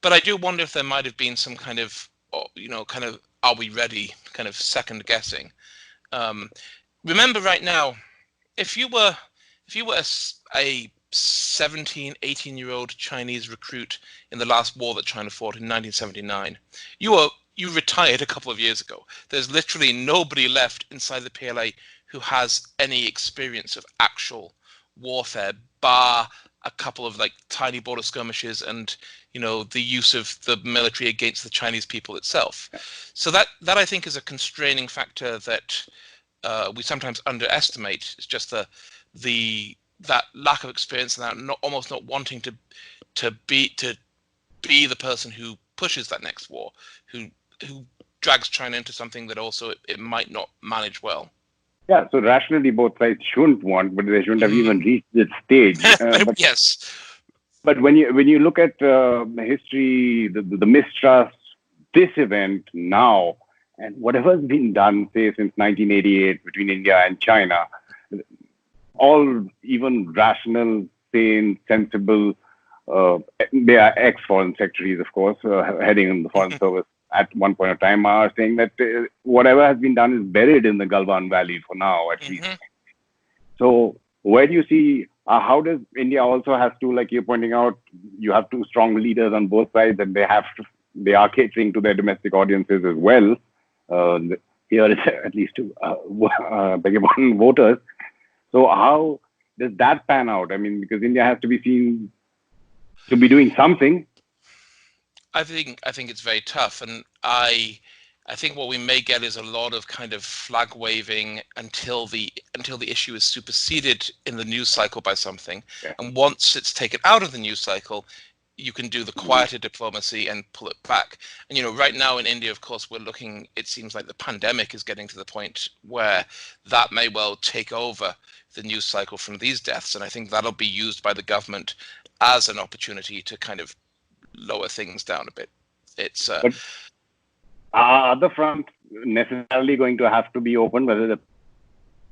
But I do wonder if there might have been some kind of, are we ready, kind of second guessing. Remember right now, if you were a 17, 18-year-old Chinese recruit in the last war that China fought in 1979, you retired a couple of years ago. There's literally nobody left inside the PLA who has any experience of actual warfare, bar a couple of tiny border skirmishes and the use of the military against the Chinese people itself. So that I think is a constraining factor that we sometimes underestimate. It's just that lack of experience and that almost not wanting to be the person who pushes that next war, who drags China into something that also it might not manage well. Yeah, so rationally, both sides shouldn't want, but they shouldn't have even reached this stage. But yes. But when you look at history, the mistrust, this event now, and whatever's been done, say, since 1988 between India and China, all even rational, sane, sensible, they are ex-foreign secretaries, of course, heading in the foreign service at one point of time, are saying that whatever has been done is buried in the Galwan Valley for now, at least. So where do you see, how does India also has to, like you're pointing out, you have two strong leaders on both sides, and they are catering to their domestic audiences as well. Here is at least to beg your pardon, voters. So how does that pan out? I mean, because India has to be seen to be doing something. I think it's very tough, and I think what we may get is a lot of kind of flag waving until the issue is superseded in the news cycle by something, and once it's taken out of the news cycle, you can do the quieter diplomacy and pull it back. And right now in India, of course, we're looking. It seems like the pandemic is getting to the point where that may well take over the news cycle from these deaths, and I think that'll be used by the government as an opportunity to kind of lower things down a bit. It's but are the fronts necessarily going to have to be open, whether they're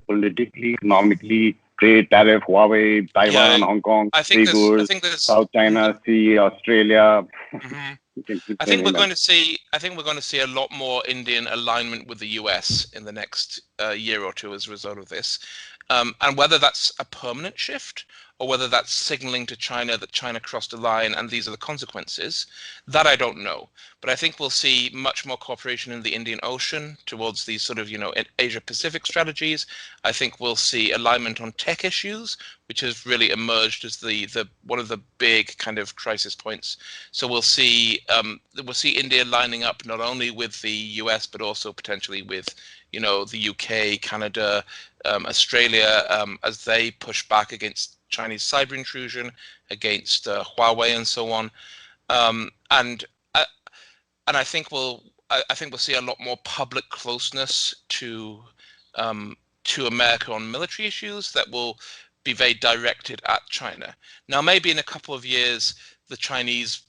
politically, economically, trade, tariff, Huawei, Taiwan, Hong Kong, Uyghurs, South China Sea, Australia? I think we're going to see a lot more Indian alignment with the US in the next year or two as a result of this, and whether that's a permanent shift or whether that's signaling to China that China crossed a line and these are the consequences, that I don't know. But I think we'll see much more cooperation in the Indian Ocean towards these sort of, Asia-Pacific strategies. I think we'll see alignment on tech issues, which has really emerged as the one of the big kind of crisis points. So we'll see India lining up not only with the US, but also potentially with, the UK, Canada, Australia, as they push back against Chinese cyber intrusion, against Huawei and so on, and I think we'll see a lot more public closeness to America on military issues that will be very directed at China. Now, maybe in a couple of years, the Chinese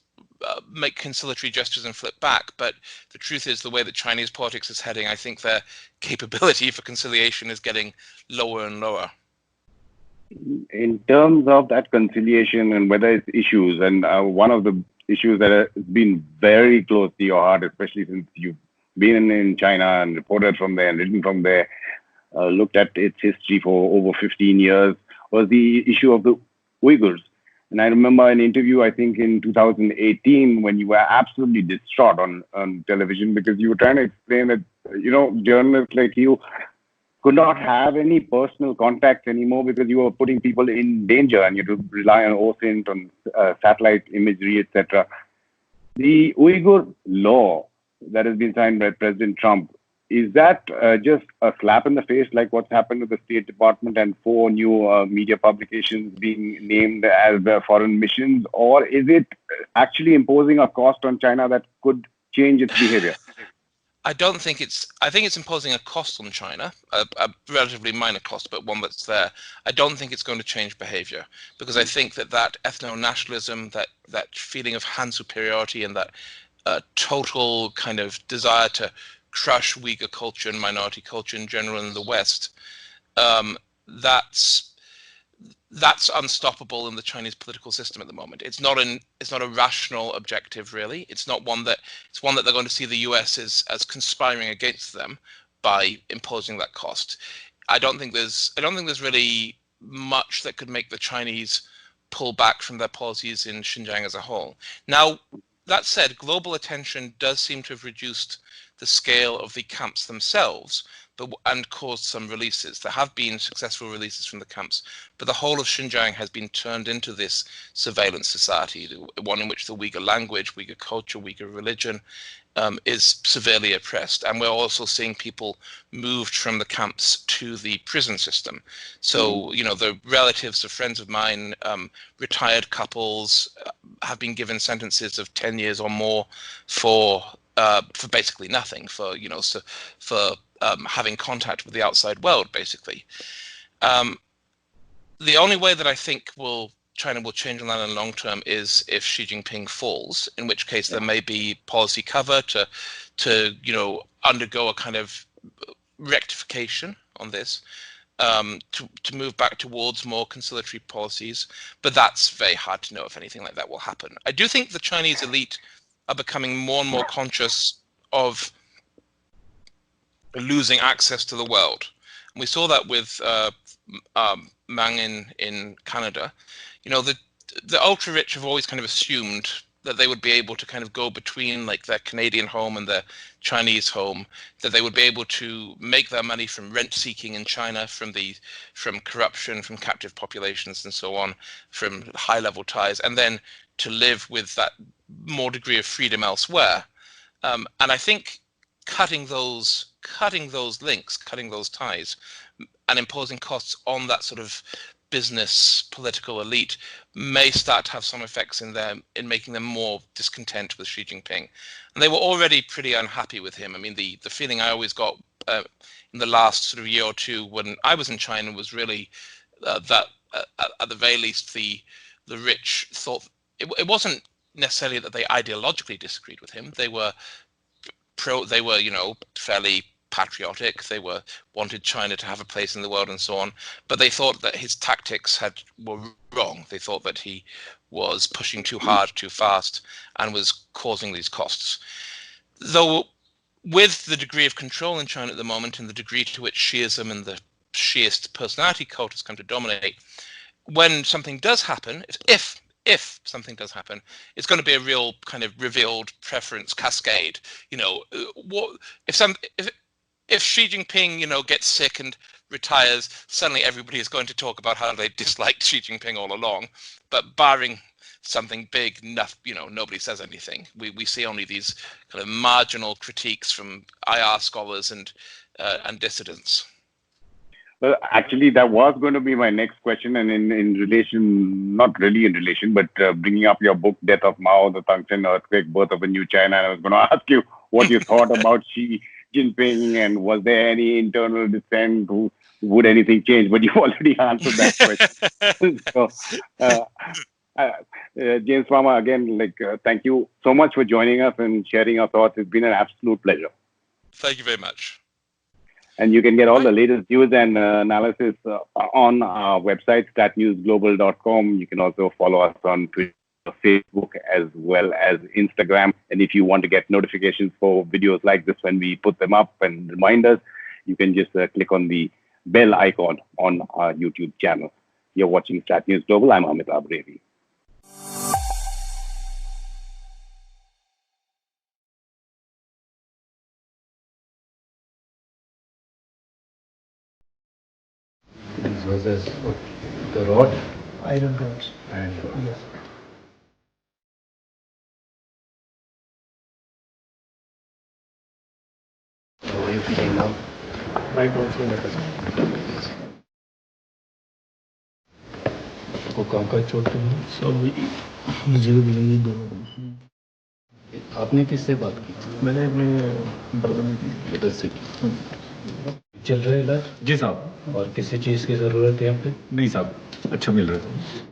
make conciliatory gestures and flip back, but the truth is the way that Chinese politics is heading, I think their capability for conciliation is getting lower and lower. In terms of that conciliation and whether it's issues, and one of the issues that has been very close to your heart, especially since you've been in China and reported from there and written from there, looked at its history for over 15 years, was the issue of the Uyghurs. And I remember an interview, I think in 2018, when you were absolutely distraught on television because you were trying to explain that, journalists like you could not have any personal contact anymore because you were putting people in danger and you had to rely on OSINT, on satellite imagery, etc. The Uyghur law that has been signed by President Trump, is that just a slap in the face like what's happened with the State Department and 4 new media publications being named as foreign missions, or is it actually imposing a cost on China that could change its behavior? I think it's imposing a cost on China, a relatively minor cost, but one that's there. I don't think it's going to change behavior because I think that ethno-nationalism, that feeling of Han superiority and that total kind of desire to crush Uyghur culture and minority culture in general in the West, that's unstoppable in the Chinese political system at the moment. It's not a rational objective, really. It's one that they're going to see the US as conspiring against them by imposing that cost. I don't think there's really much that could make the Chinese pull back from their policies in Xinjiang as a whole. Now, that said, global attention does seem to have reduced the scale of the camps themselves, and caused some releases. There have been successful releases from the camps, but the whole of Xinjiang has been turned into this surveillance society, one in which the Uyghur language, Uyghur culture, Uyghur religion is severely oppressed. And we're also seeing people moved from the camps to the prison system. So, the relatives of friends of mine, retired couples, have been given sentences of 10 years or more for for basically nothing, for having contact with the outside world, basically. The only way that I think China will change on that in the long term is if Xi Jinping falls, in which case there may be policy cover to undergo a kind of rectification on this, to move back towards more conciliatory policies. But that's very hard to know if anything like that will happen. I do think the Chinese elite are becoming more and more conscious of losing access to the world. And we saw that with Mang in Canada. The ultra rich have always kind of assumed that they would be able to kind of go between like their Canadian home and their Chinese home, that they would be able to make their money from rent seeking in China, from corruption, from captive populations and so on, from high level ties, and then to live with that more degree of freedom elsewhere. And I think cutting those links, cutting those ties, and imposing costs on that sort of business political elite may start to have some effects in making them more discontent with Xi Jinping. And they were already pretty unhappy with him. I mean, the feeling I always got in the last sort of year or two when I was in China was really that at the very least the rich thought it wasn't necessarily that they ideologically disagreed with him. They were fairly patriotic. They wanted China to have a place in the world and so on, but they thought that his tactics were wrong. They thought that he was pushing too hard, too fast, and was causing these costs. Though with the degree of control in China at the moment and the degree to which Shiism and the Shiist personality cult has come to dominate, when something does happen, if something does happen, it's going to be a real kind of revealed preference cascade. If Xi Jinping, gets sick and retires, suddenly everybody is going to talk about how they disliked Xi Jinping all along. But barring something big, nobody says anything. We see only these kind of marginal critiques from IR scholars and dissidents. Well, actually, that was going to be my next question, and in relation, not really in relation, but bringing up your book, Death of Mao, The Tangchen Earthquake, Birth of a New China, and I was going to ask you what you thought about Xi Jinping, and was there any internal dissent? Would anything change? But you've already answered that question. So, James Farmer, again, thank you so much for joining us and sharing your thoughts. It's been an absolute pleasure. Thank you very much. And you can get all the latest news and analysis on our website, StratNewsGlobal.com. You can also follow us on Twitter, Facebook, as well as Instagram. And if you want to get notifications for videos like this when we put them up and reminders, you can just click on the bell icon on our YouTube channel. You're watching Strat News Global. I'm Amitabh Revi. These verses, the rod, iron rods, and yes. How are you feeling now? I don't feel better. को कहाँ का चोट लगी? सब जगह लगी दोनों। आपने किससे बात की? मैंने अपने ब्रदर से की। चल रहा है इलाज? जी साहब। और किसी चीज़ की ज़रूरत है यहाँ पे? नहीं साहब, अच्छा मिल रहा है।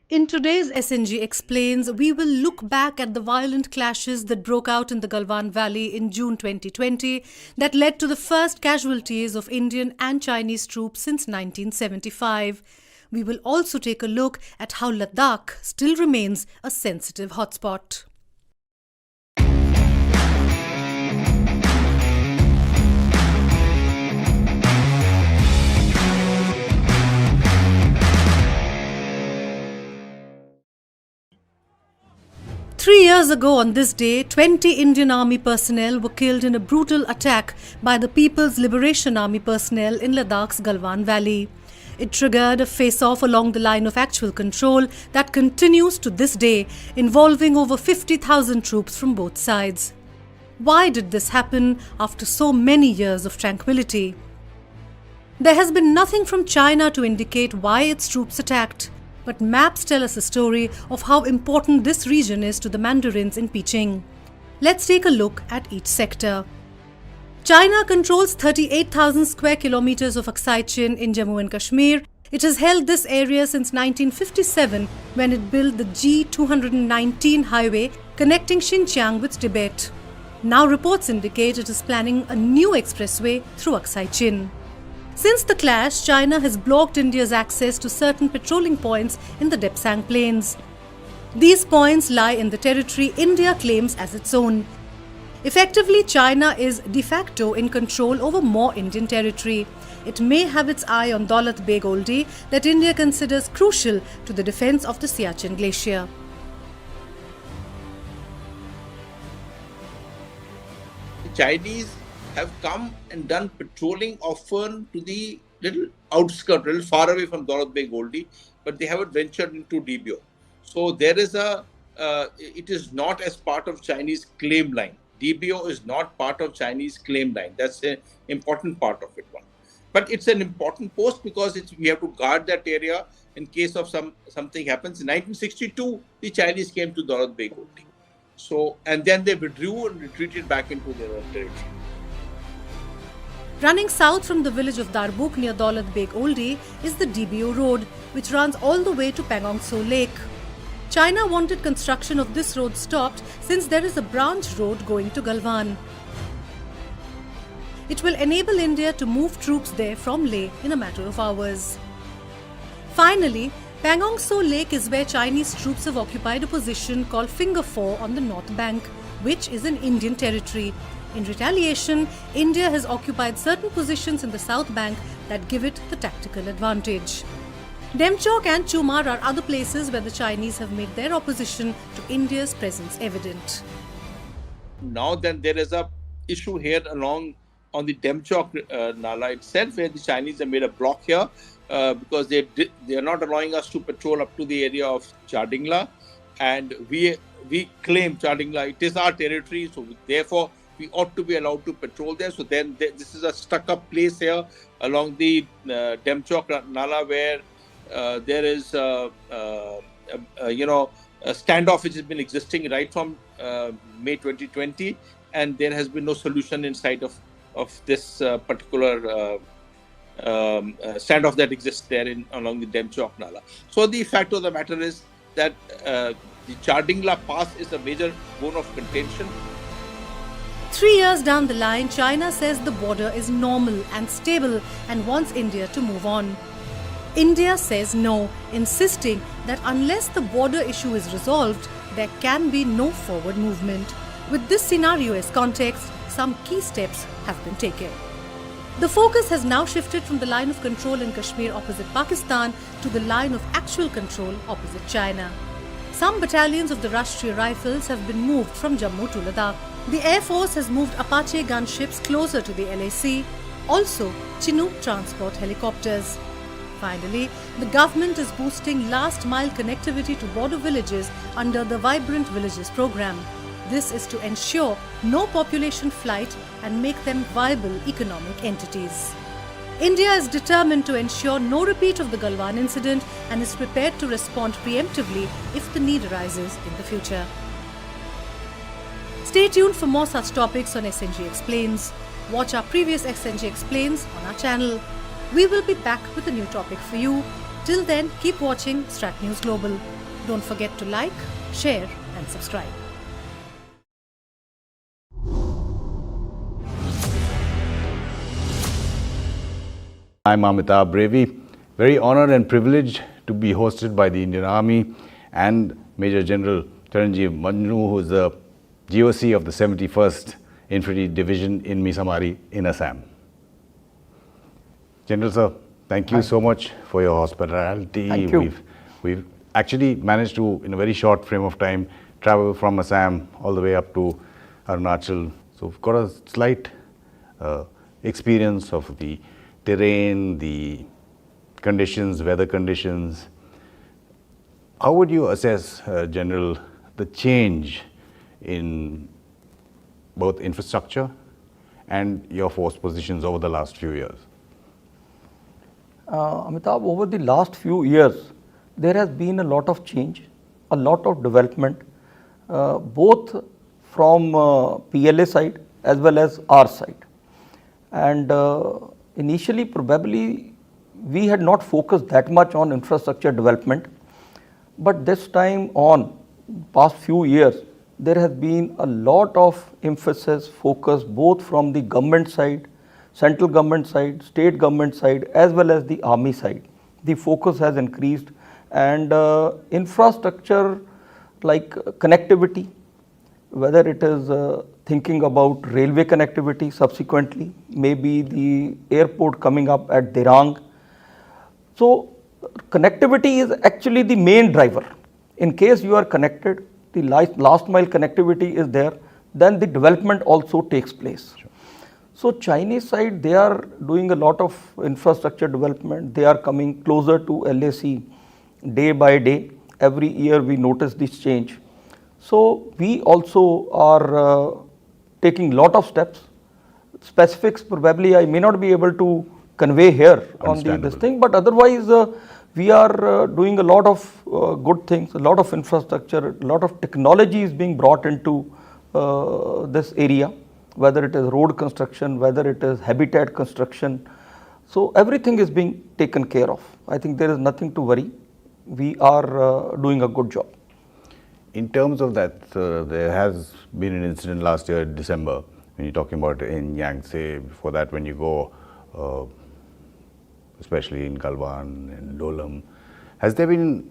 In today's SNG Explains, we will look back at the violent clashes that broke out in the Galwan Valley in June 2020 that led to the first casualties of Indian and Chinese troops since 1975. We will also take a look at how Ladakh still remains a sensitive hotspot. Three years ago on this day, 20 Indian Army personnel were killed in a brutal attack by the People's Liberation Army personnel in Ladakh's Galwan Valley. It triggered a face-off along the line of actual control that continues to this day, involving over 50,000 troops from both sides. Why did this happen after so many years of tranquility? There has been nothing from China to indicate why its troops attacked, but maps tell us a story of how important this region is to the Mandarins in Piching. Let's take a look at each sector. China controls 38,000 square kilometers of Aksai Chin in Jammu and Kashmir. It has held this area since 1957 when it built the G219 highway connecting Xinjiang with Tibet. Now reports indicate it is planning a new expressway through Aksai Chin. Since the clash, China has blocked India's access to certain patrolling points in the Depsang Plains. These points lie in the territory India claims as its own. Effectively, China is de facto in control over more Indian territory. It may have its eye on Daulat Beg Oldie that India considers crucial to the defense of the Siachen Glacier. The Chinese have come and done patrolling often to the little outskirts, little far away from Daulat Beg Oldie, but they haven't ventured into DBO. So there is it is not as part of Chinese claim line. DBO is not part of Chinese claim line. That's an important part of it. But it's an important post because we have to guard that area in case of something happens. In 1962, the Chinese came to Daulat Beg Oldie. So, and then they withdrew and retreated back into their own territory. Running south from the village of Darbuk near Daulat Beg Oldie is the DBO road, which runs all the way to Pangong Tso Lake. China wanted construction of this road stopped since there is a branch road going to Galwan. It will enable India to move troops there from Leh in a matter of hours. Finally, Pangong Tso Lake is where Chinese troops have occupied a position called Finger Four on the north bank, which is in Indian territory. In retaliation, India has occupied certain positions in the south bank that give it the tactical advantage. Demchok and Chumar are other places where the Chinese have made their opposition to India's presence evident. Now then there is a issue here along on the Demchok Nala itself where the Chinese have made a block here because they are not allowing us to patrol up to the area of Chardingla, and we claim Chardingla, it is our territory, so therefore we ought to be allowed to patrol there. So then this is a stuck-up place here along the Demchok Nala where there is a standoff which has been existing right from May 2020, and there has been no solution in sight of this particular standoff that exists there along the Demchok Nala. So the fact of the matter is that the Chardingla Pass is a major bone of contention. 3 years down the line, China says the border is normal and stable and wants India to move on. India says no, insisting that unless the border issue is resolved, there can be no forward movement. With this scenario as context, some key steps have been taken. The focus has now shifted from the line of control in Kashmir opposite Pakistan to the line of actual control opposite China. Some battalions of the Rashtriya Rifles have been moved from Jammu to Ladakh. The Air Force has moved Apache gunships closer to the LAC, also Chinook transport helicopters. Finally, the government is boosting last-mile connectivity to border villages under the Vibrant Villages program. This is to ensure no population flight and make them viable economic entities. India is determined to ensure no repeat of the Galwan incident and is prepared to respond preemptively if the need arises in the future. Stay tuned for more such topics on SNG Explains. Watch our previous SNG Explains on our channel. We will be back with a new topic for you. Till then, keep watching StratNewsGlobal. Don't forget to like, share and subscribe. I'm Amitabh Brevi, very honored and privileged to be hosted by the Indian Army and Major General Charanjeev Manjnu, who is the GOC of the 71st Infantry Division in Misamari in Assam. General sir, thank you so much for your hospitality. Thank you. We've actually managed to, in a very short frame of time, travel from Assam all the way up to Arunachal. So we've got a slight experience of the terrain, the conditions, weather conditions. How would you assess, General, the change in both infrastructure and your force positions over the last few years? Amitabh, over the last few years, there has been a lot of change, a lot of development, both from PLA side as well as our side. And initially, probably, we had not focused that much on infrastructure development. But this time on, past few years, there has been a lot of emphasis, focus, both from the government side, central government side, state government side, as well as the army side. The focus has increased, and infrastructure like connectivity, whether it is thinking about railway connectivity subsequently, maybe the airport coming up at Dirang. So connectivity is actually the main driver. In case you are connected, the last mile connectivity is there, then the development also takes place. Sure. So Chinese side, they are doing a lot of infrastructure development. They are coming closer to LAC day by day. Every year we notice this change. So we also are taking lot of steps. Specifics probably I may not be able to convey here on this thing, but otherwise we are doing a lot of good things, a lot of infrastructure, a lot of technology is being brought into this area, whether it is road construction, whether it is habitat construction. So everything is being taken care of. I think there is nothing to worry. We are doing a good job. In terms of that, there has been an incident last year, December, when you're talking about in Yangtze. Before that, when you go, especially in Galwan and Lolam, has there been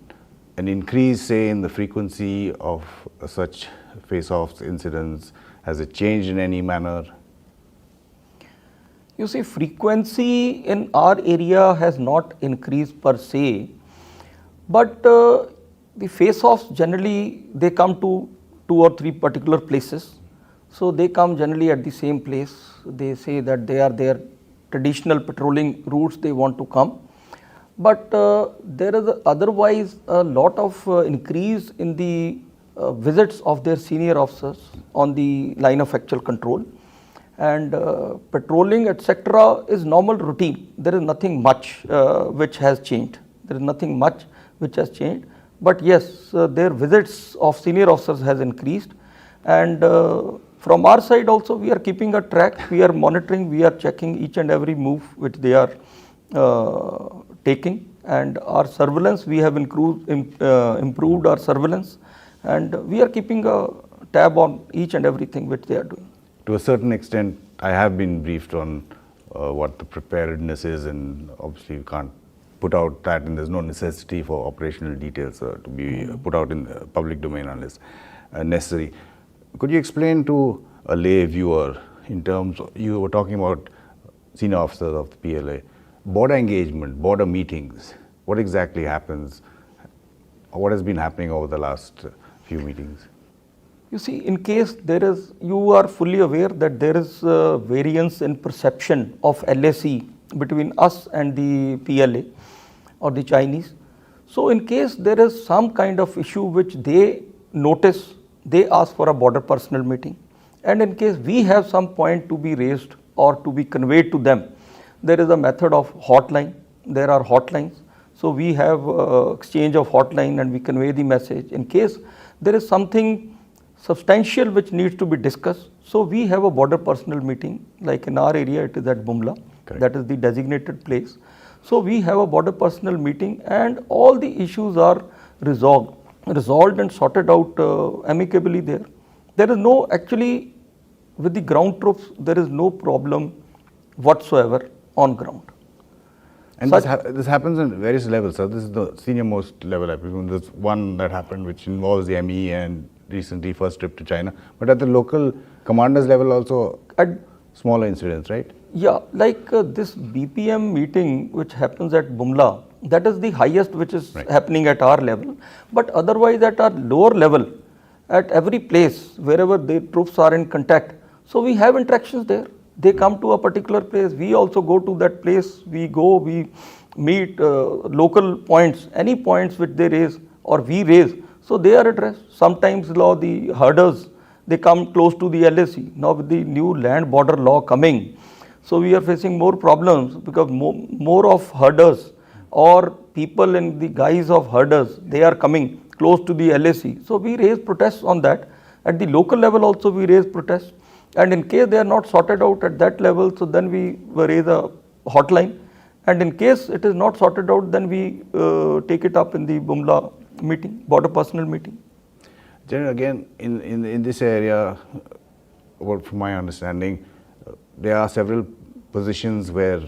an increase, say, in the frequency of such face-offs, incidents? Has it changed in any manner? You see, frequency in our area has not increased per se, but the face-offs generally, they come to 2 or 3 particular places. So they come generally at the same place. They say that they are their traditional patrolling routes they want to come. But there is otherwise a lot of increase in the visits of their senior officers on the line of actual control. And patrolling etc. is normal routine. There is nothing much which has changed. There is nothing much which has changed. But yes, their visits of senior officers has increased, and from our side also we are keeping a track, we are monitoring, we are checking each and every move which they are taking, and our surveillance, we have improved our surveillance, and we are keeping a tab on each and everything which they are doing. To a certain extent, I have been briefed on what the preparedness is, and obviously you can't put out that, and there's no necessity for operational details to be put out in the public domain unless necessary. Could you explain to a lay viewer, in terms of, you were talking about senior officers of the PLA, border engagement, border meetings, what exactly happens, what has been happening over the last few meetings? You see, in case there is, you are fully aware that there is variance in perception of LAC between us and the PLA or the Chinese. So in case there is some kind of issue which they notice, they ask for a border personnel meeting. And in case we have some point to be raised or to be conveyed to them, there is a method of hotline. There are hotlines. So we have exchange of hotline and we convey the message. In case there is something substantial which needs to be discussed, so we have a border personnel meeting, like in our area it is at Bumla. Correct. That is the designated place. So we have a border personnel meeting and all the issues are resolved and sorted out amicably there. There is no, actually with the ground troops, there is no problem whatsoever on ground. And this happens in various levels. So this is the senior most level. I presume there's one that happened which involves the ME and recently first trip to China. But at the local commanders level also, at smaller incidents, right? Yeah, like this BPM meeting which happens at Bumla, that is the highest which is happening at our level. But otherwise at our lower level, at every place wherever the troops are in contact, so we have interactions there. They come to a particular place, we also go to that place, we go, we meet local points, any points which they raise or we raise, so they are addressed. Sometimes the herders, they come close to the LAC. Now with the new land border law coming, so we are facing more problems because more of herders or people in the guise of herders, they are coming close to the LAC. So we raise protests on that. At the local level also we raise protests, and in case they are not sorted out at that level, so then we raise a hotline, and in case it is not sorted out, then we take it up in the Bumla meeting, border personnel meeting. General, again, in this area, from my understanding, there are several positions where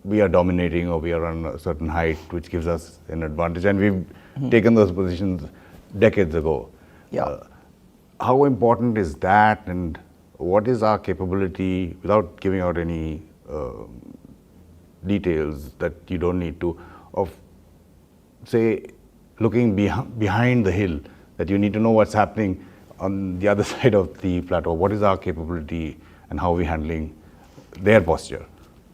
we are dominating or we are on a certain height, which gives us an advantage, and we've taken those positions decades ago. Yeah. How important is that, and what is our capability, without giving out any details that you don't need to, of, say, looking behind the hill, that you need to know what's happening on the other side of the plateau? What is our capability and how are we handling their posture?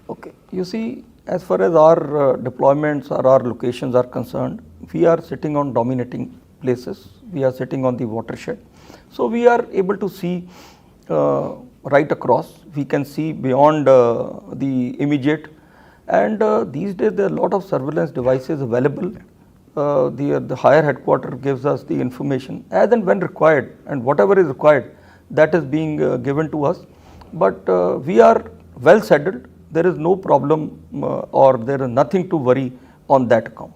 Okay, you see, as far as our deployments or our locations are concerned, we are sitting on dominating places, we are sitting on the watershed. So we are able to see right across, we can see beyond the immediate, and these days there are a lot of surveillance devices available. The higher headquarters gives us the information as and when required, and whatever is required, that is being given to us. But we are well settled. There is no problem or there is nothing to worry on that account.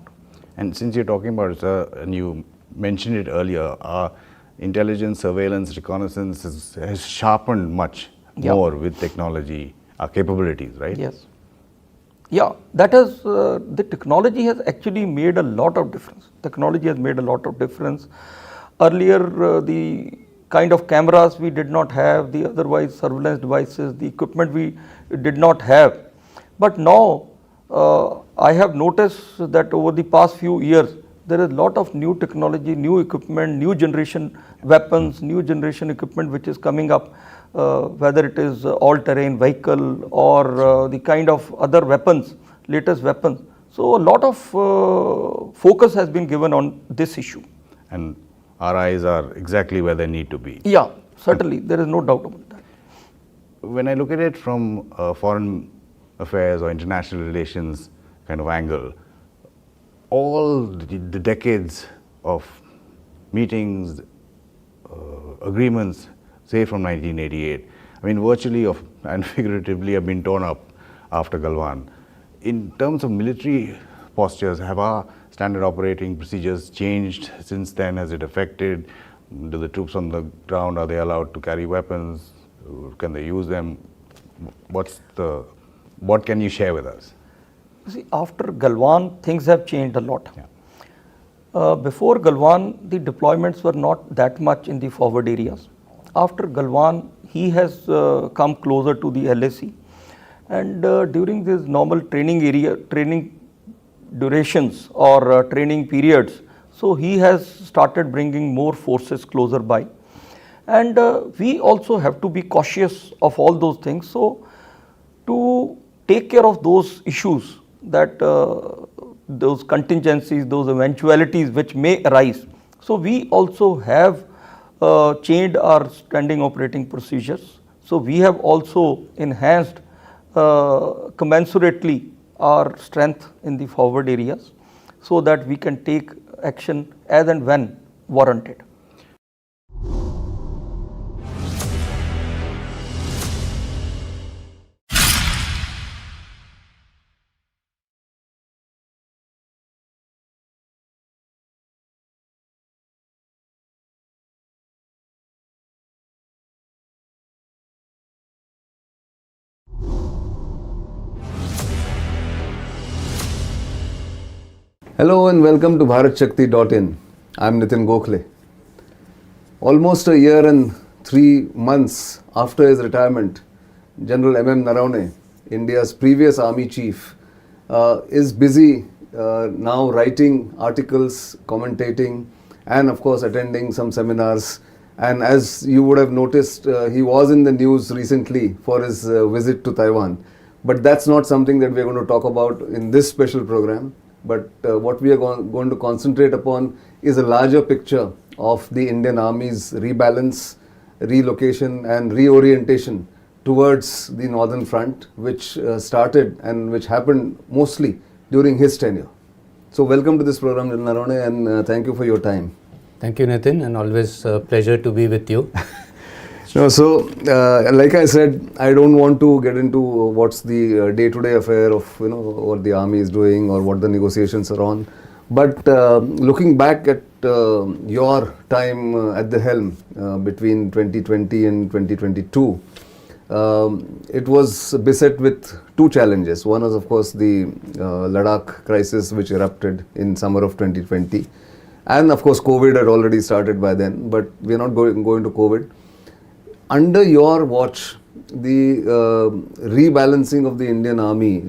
And since you're talking about it, sir, and you mentioned it earlier, our intelligence, surveillance, reconnaissance has sharpened much more with technology, our capabilities, right? Yes. Yeah, that is, the technology has actually made a lot of difference. Technology has made a lot of difference. Earlier, the kind of cameras we did not have, the otherwise surveillance devices, the equipment we did not have. But now, I have noticed that over the past few years, there is a lot of new technology, new equipment, new generation weapons, new generation equipment which is coming up, whether it is all-terrain vehicle or the kind of other weapons, latest weapons. So a lot of focus has been given on this issue. And our eyes are exactly where they need to be. Yeah, certainly, there is no doubt about that. When I look at it from a foreign affairs or international relations kind of angle, all the decades of meetings, agreements, say from 1988, I mean virtually and figuratively have been torn up after Galwan. In terms of military postures, have our standard operating procedures changed since then? Has it affected? Do the troops on the ground, are they allowed to carry weapons? Can they use them? What can you share with us? See, after Galwan, things have changed a lot. Before Galwan, the deployments were not that much in the forward areas. After Galwan, he has come closer to the LAC, and during this normal training durations or training periods, so he has started bringing more forces closer by. And we also have to be cautious of all those things. So to take care of those issues, that those contingencies, those eventualities which may arise. So we also have changed our standing operating procedures. So we have also enhanced commensurately our strength in the forward areas so that we can take action as and when warranted. Hello and welcome to BharatShakti.in. I'm Nitin Gokhale. Almost a year and 3 months after his retirement, General M.M. Naravane, India's previous army chief, is busy now writing articles, commentating, and of course attending some seminars. And as you would have noticed, he was in the news recently for his visit to Taiwan. But that's not something that we're going to talk about in this special program. But what we are going to concentrate upon is a larger picture of the Indian Army's rebalance, relocation and reorientation towards the Northern Front, which started and which happened mostly during his tenure. So welcome to this program, Narone, and thank you for your time. Thank you, Nitin, and always a pleasure to be with you. No, so like I said, I don't want to get into what's the day-to-day affair of what the army is doing or what the negotiations are on. But looking back at your time at the helm between 2020 and 2022, it was beset with two challenges. One was, of course, the Ladakh crisis, which erupted in summer of 2020, and of course, COVID had already started by then. But we are not going to COVID. Under your watch, the rebalancing of the Indian Army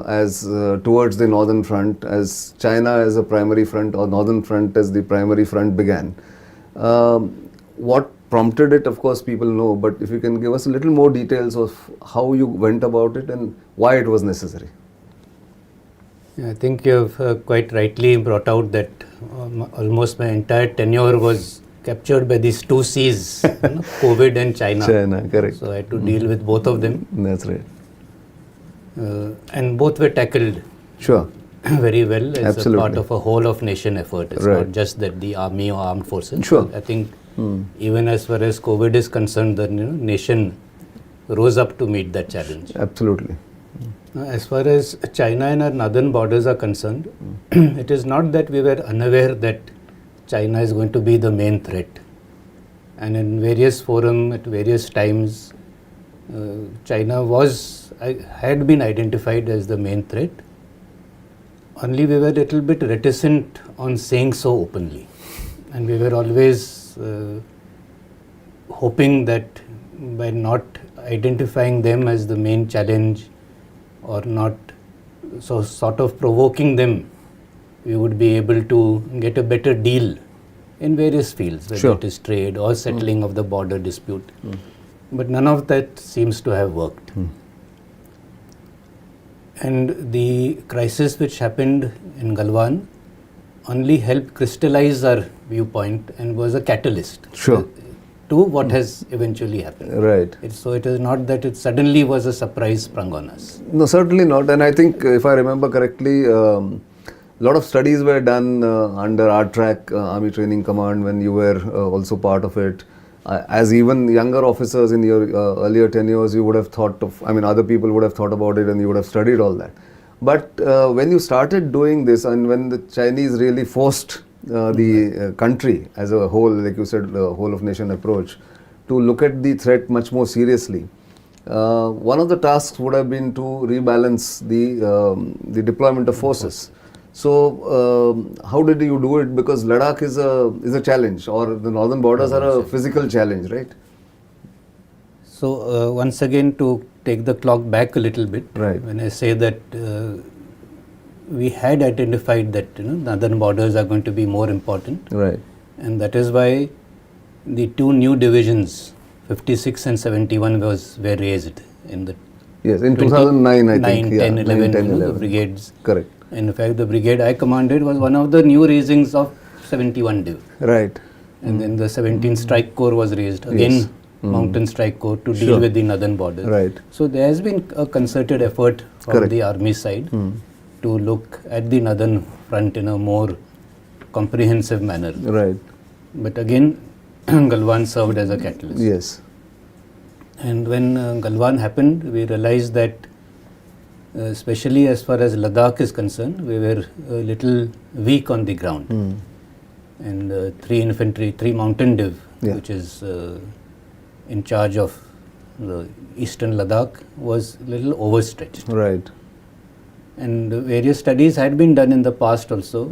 as towards the Northern Front, as China as a primary front or Northern Front as the primary front began. What prompted it, of course, people know, but if you can give us a little more details of how you went about it and why it was necessary. I think you have quite rightly brought out that almost my entire tenure was captured by these two C's, COVID and China. China, correct. So I had to deal with both of them. That's right. And both were tackled very well as a part of a whole of nation effort. It's not just that the army or armed forces. Sure. I think even as far as COVID is concerned, the nation rose up to meet that challenge. Absolutely. As far as China and our northern borders are concerned, it is not that we were unaware that China is going to be the main threat. And in various forums, at various times, China had been identified as the main threat. Only we were a little bit reticent on saying so openly. And we were always hoping that by not identifying them as the main challenge or not sort of provoking them, we would be able to get a better deal in various fields, whether it is trade or settling of the border dispute. But none of that seems to have worked. And the crisis which happened in Galwan only helped crystallize our viewpoint and was a catalyst to what has eventually happened. Right. So it is not that it suddenly was a surprise sprung on us. No, certainly not. And I think, if I remember correctly, a lot of studies were done under RTRAC, Army Training Command, when you were also part of it. As even younger officers in your earlier tenures, you would have thought of, other people would have thought about it and you would have studied all that. But when you started doing this and when the Chinese really forced the country as a whole, like you said, the whole of nation approach, to look at the threat much more seriously, one of the tasks would have been to rebalance the deployment of forces. So how did you do it? Because Ladakh is a challenge, or the northern borders are a physical challenge, right? So once again, to take the clock back a little bit, when I say that we had identified that northern borders are going to be more important, and that is why the two new divisions, 56 and 71, were raised in the in 2009, I think, 10, 11, 11. The brigades. Correct. In fact, the brigade I commanded was one of the new raisings of 71 Div. Right. And then the 17th Strike Corps was raised, again Mountain Strike Corps, to deal with the northern borders. Right. So there has been a concerted effort from the army side to look at the northern front in a more comprehensive manner. Right. But again, Galwan served as a catalyst. Yes. And when Galwan happened, we realized that especially as far as Ladakh is concerned, we were a little weak on the ground. And 3 Mountain Div, which is in charge of the Eastern Ladakh, was a little overstretched. Right. And various studies had been done in the past also,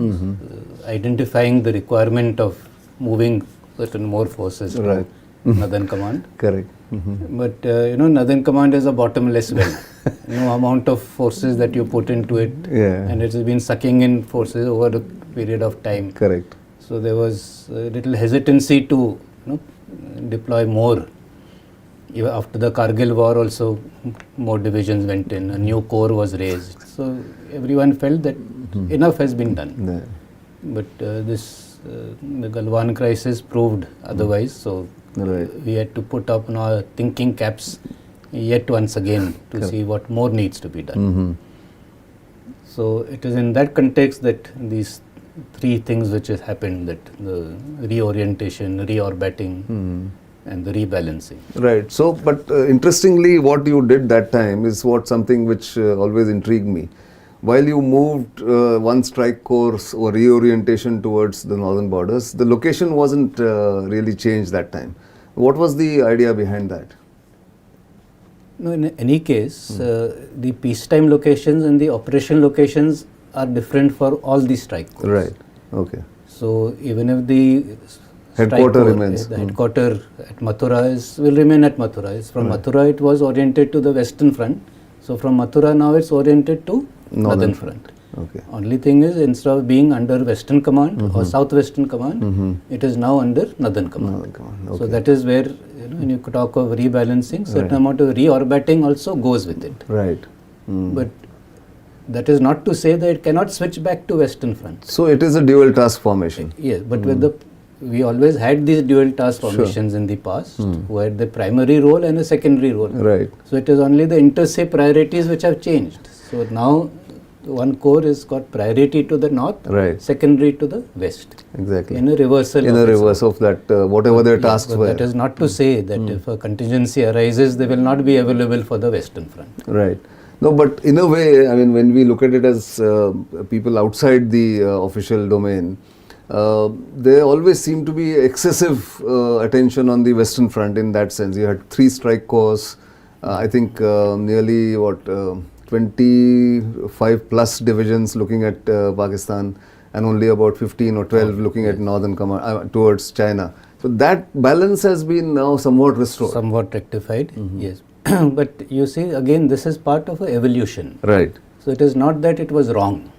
identifying the requirement of moving certain more forces to Northern Command. Correct. But Northern Command is a bottomless well. No amount of forces that you put into it, and it has been sucking in forces over a period of time. Correct. So there was a little hesitancy to deploy more Even after the Kargil war also more divisions went in, a new corps was raised. So everyone felt that enough has been done. But the Galwan crisis proved otherwise. So we had to put up our thinking caps yet once again to see what more needs to be done. So it is in that context that these three things which has happened, that the reorientation, reorbiting and the rebalancing. Right. So, but interestingly, what you did that time is something which always intrigued me. While you moved one strike course or reorientation towards the northern borders, the location wasn't really changed that time. What was the idea behind that? No, in any case, the peacetime locations and the operation locations are different for all the strike corps. Right. Okay. So even if the headquarter remains, the headquarter at Mathura will remain at Mathura. From Mathura, it was oriented to the western front. So from Mathura now it's oriented to northern front. Okay. Only thing is, instead of being under Western Command or Southwestern Command, it is now under Northern Command. Okay. So that is where, when you talk of rebalancing, certain amount of reorbiting also goes with it. Right. But that is not to say that it cannot switch back to Western Front. So it is a dual task formation. Yes, but with we always had these dual task formations in the past, who had the primary role and a secondary role. Right. So it is only the inter se priorities which have changed. So now one corps has got priority to the north, secondary to the west. Exactly. In a reversal. In a reverse of that, whatever their tasks were. That is not to say that if a contingency arises, they will not be available for the Western Front. Right. No, but in a way, I mean, when we look at it as people outside the official domain, there always seemed to be excessive attention on the Western Front in that sense. You had 3 strike corps, I think nearly 25 plus divisions looking at Pakistan, and only about 15 or 12 looking at Northern Command towards China. So that balance has been now somewhat restored. Somewhat rectified, yes. But you see, again, this is part of an evolution. Right. So it is not that it was wrong.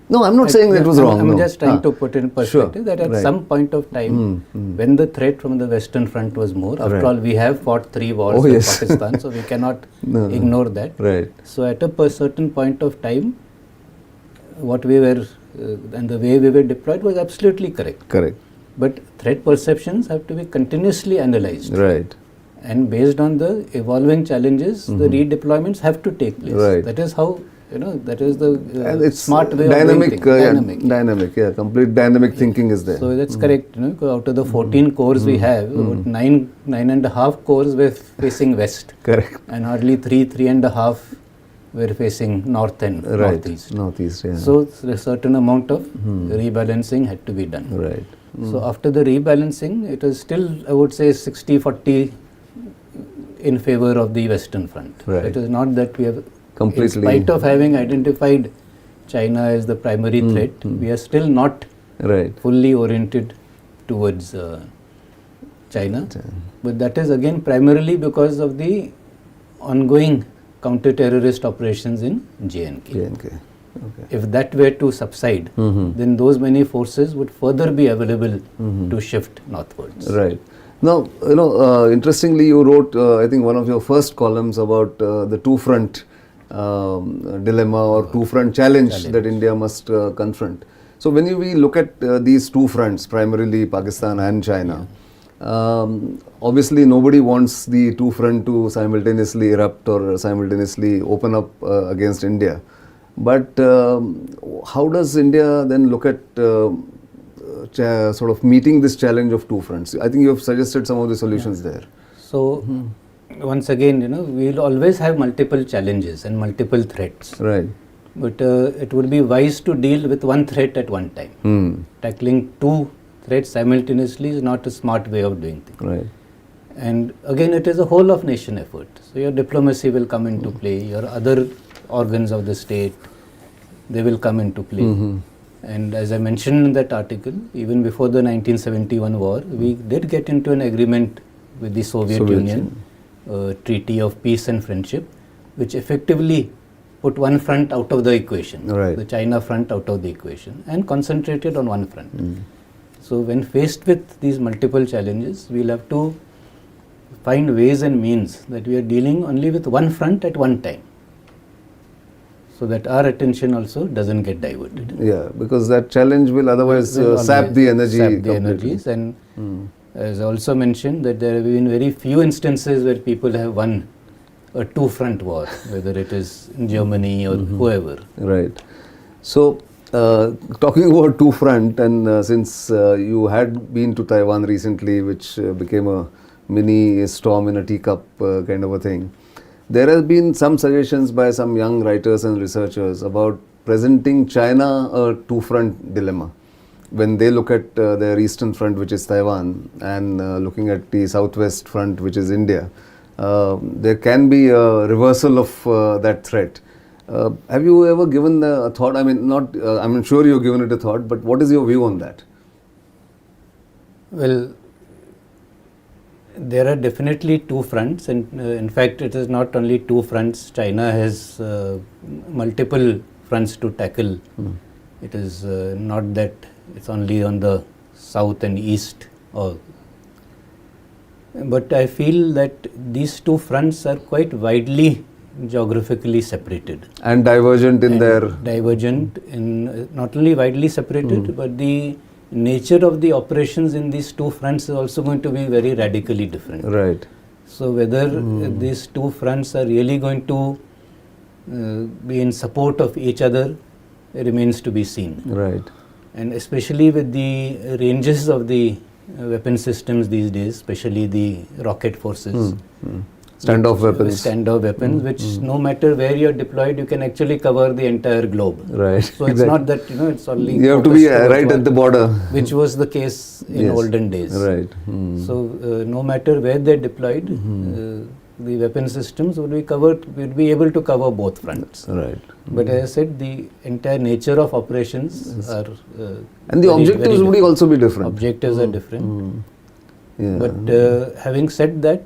No, I'm not saying it was wrong. I'm just trying to put in perspective that at some point of time, when the threat from the Western Front was more, after all, we have fought 3 wars with Pakistan, so we cannot ignore that. Right. So at a certain point of time, what we were and the way we were deployed was absolutely correct. Correct. But threat perceptions have to be continuously analyzed. Right. And based on the evolving challenges, the redeployments have to take place. Right. That is how, that is the and it's smart way dynamic, of doing things. Dynamic, complete dynamic thinking is there. So that's correct. Out of the 14 corps we have, about 9.5 corps were facing west. Correct. And hardly 3.5 were facing north and northeast. Northeast, yeah. So a certain amount of rebalancing had to be done. Right. So after the rebalancing, it is still, I would say, 60-40 in favor of the Western Front. Right. It is not that we have, completely, in spite of having identified China as the primary threat, we are still not fully oriented towards China. But that is again primarily because of the ongoing counter-terrorist operations in J&K. Okay. If that were to subside, then those many forces would further be available to shift northwards. Right. Now, interestingly, you wrote, I think, one of your first columns about the two-front dilemma or two-front challenge that India must confront. So when we look at these two fronts, primarily Pakistan and China, obviously nobody wants the two front to simultaneously erupt or simultaneously open up against India. But how does India then look at sort of meeting this challenge of two fronts? I think you have suggested some of the solutions there. So once again, we will always have multiple challenges and multiple threats. Right. But it would be wise to deal with one threat at one time. Tackling two threats simultaneously is not a smart way of doing things. Right. And again, it is a whole of nation effort. So your diplomacy will come into play, your other organs of the state, they will come into play. And as I mentioned in that article, even before the 1971 war, we did get into an agreement with the Soviet Union, a treaty of peace and friendship, which effectively put one front out of the equation, the China front out of the equation, and concentrated on one front. So when faced with these multiple challenges, we'll have to find ways and means that we are dealing only with one front at one time, so that our attention also doesn't get diverted. Yeah, because that challenge will otherwise sap the energy. Sap the energies, and as I also mentioned, that there have been very few instances where people have won a two-front war, whether it is in Germany or whoever. Right. So, talking about two-front, and since you had been to Taiwan recently, which became a mini storm in a teacup kind of a thing, there have been some suggestions by some young writers and researchers about presenting China a two-front dilemma. When they look at their eastern front, which is Taiwan, and looking at the southwest front, which is India, there can be a reversal of that threat. Have you ever given a thought? I mean, not. I'm sure you've given it a thought, but what is your view on that? Well, there are definitely two fronts, and in fact, it is not only two fronts. China has multiple fronts to tackle. It is not that it's only on the south and east, but I feel that these two fronts are quite widely geographically separated and divergent in not only widely separated, but the nature of the operations in these two fronts is also going to be very radically different. Right. So whether these two fronts are really going to be in support of each other remains to be seen. Right. And especially with the ranges of the weapon systems these days, especially the rocket forces. Standoff weapons. Which no matter where you're deployed, you can actually cover the entire globe. Right. So it's not that, it's only... You have to be right at the border. Which was the case in olden days. Right. So no matter where they're deployed, the weapon systems would be able to cover both fronts. Right. But as I said, the entire nature of operations are... and the objectives would also be different. Objectives are different. But having said that,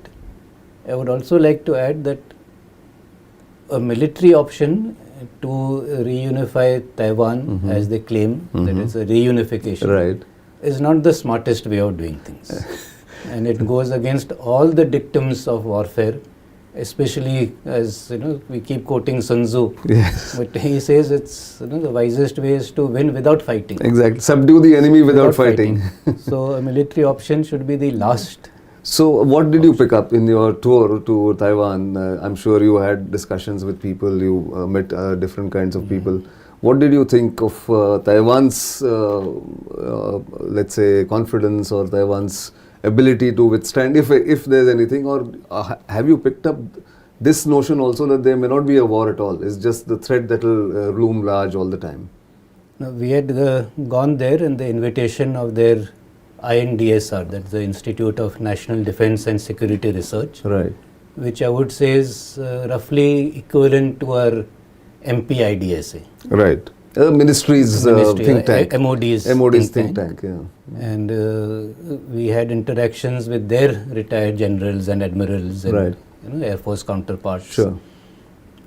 I would also like to add that a military option to reunify Taiwan, as they claim, that it's a reunification, is not the smartest way of doing things. And it goes against all the dictums of warfare, especially as we keep quoting Sun Tzu. Yes. But he says it's the wisest way is to win without fighting. Exactly. Subdue the enemy without fighting. So a military option should be the last. So what did you pick up in your tour to Taiwan? I'm sure you had discussions with people, you met different kinds of people. What did you think of Taiwan's, let's say, confidence or Taiwan's ability to withstand, if there's anything, or have you picked up this notion also that there may not be a war at all? It's just the threat that will loom large all the time. No, we had gone there in the invitation of their INDSR, that's the Institute of National Defense and Security Research, which I would say is roughly equivalent to our MPIDSA. Right. Ministry's think tank. MOD's think tank. Yeah. And we had interactions with their retired generals and admirals and Air Force counterparts. Sure.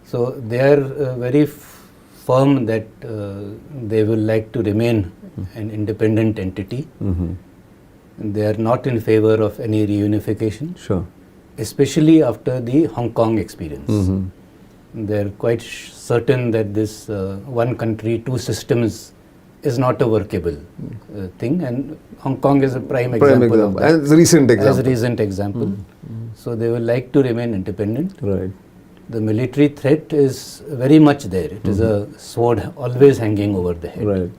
So they are very firm that they will like to remain an independent entity. And they are not in favor of any reunification. Sure. Especially after the Hong Kong experience. They are quite certain that this one country, two systems is not a workable thing, and Hong Kong is a prime example of that. As a recent example. As a recent example. So they will like to remain independent. Right. The military threat is very much there. It is a sword always hanging over the head. Right.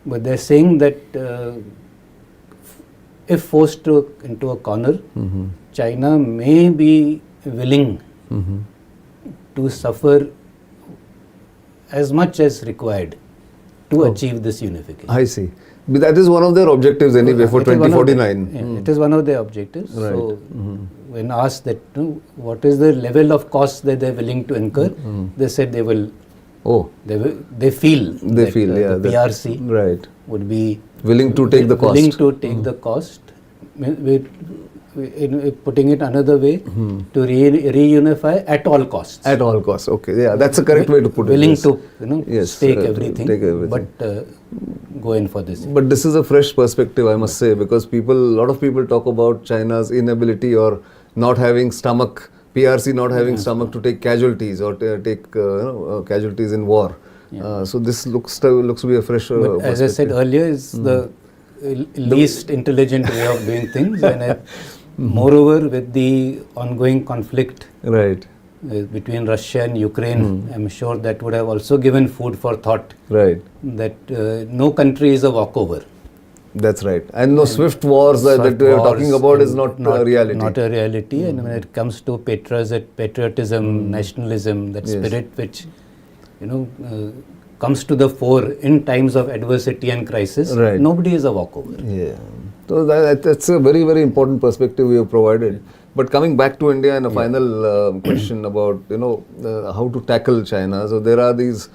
But they're saying that if forced into a corner, China may be willing to suffer as much as required to achieve this unification. I see. But that is one of their objectives anyway for 2049. It is one of their objectives. Right. So when asked that what is the level of cost that they are willing to incur, they said they will. They feel the PRC would be willing to take the cost. Willing to take the cost putting it another way, to reunify at all costs. At all costs, okay. Yeah, that's the correct way to put it. Willing to stake everything, take everything. but go in for this. But this is a fresh perspective, I must say, because a lot of people talk about China's inability or not having stomach, PRC not having stomach to take casualties or take casualties in war. So this looks to be a fresh but as I said earlier, it's the least intelligent way of doing things, and moreover with the ongoing conflict between Russia and Ukraine, I'm sure that would have also given food for thought. Right. That no country is a walkover. That's right. And no swift wars that we are talking about is not a reality. Not a reality. And when it comes to patriotism, nationalism, that spirit which comes to the fore in times of adversity and crisis, nobody is a walkover. Yeah. So that's a very, very important perspective you have provided. But coming back to India and a final question about how to tackle China. So there are these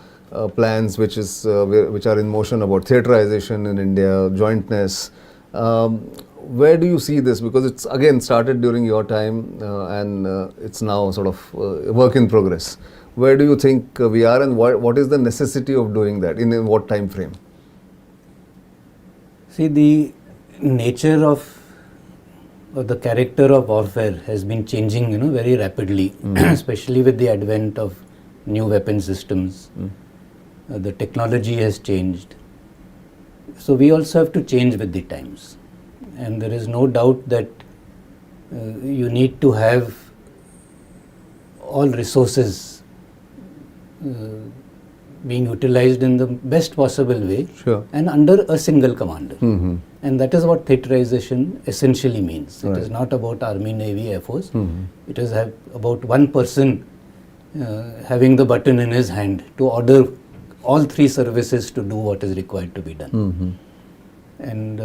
plans which are in motion about theaterization in India, jointness. Where do you see this? Because it's again started during your time and it's now sort of a work in progress. Where do you think we are, and what is the necessity of doing that? In what time frame? See, the nature of or the character of warfare has been changing, very rapidly, especially with the advent of new weapon systems. The technology has changed. So we also have to change with the times. And there is no doubt that you need to have all resources being utilized in the best possible way and under a single commander. And that is what theaterization essentially means. It is not about Army, Navy, Air Force. It is about one person having the button in his hand to order all three services to do what is required to be done. And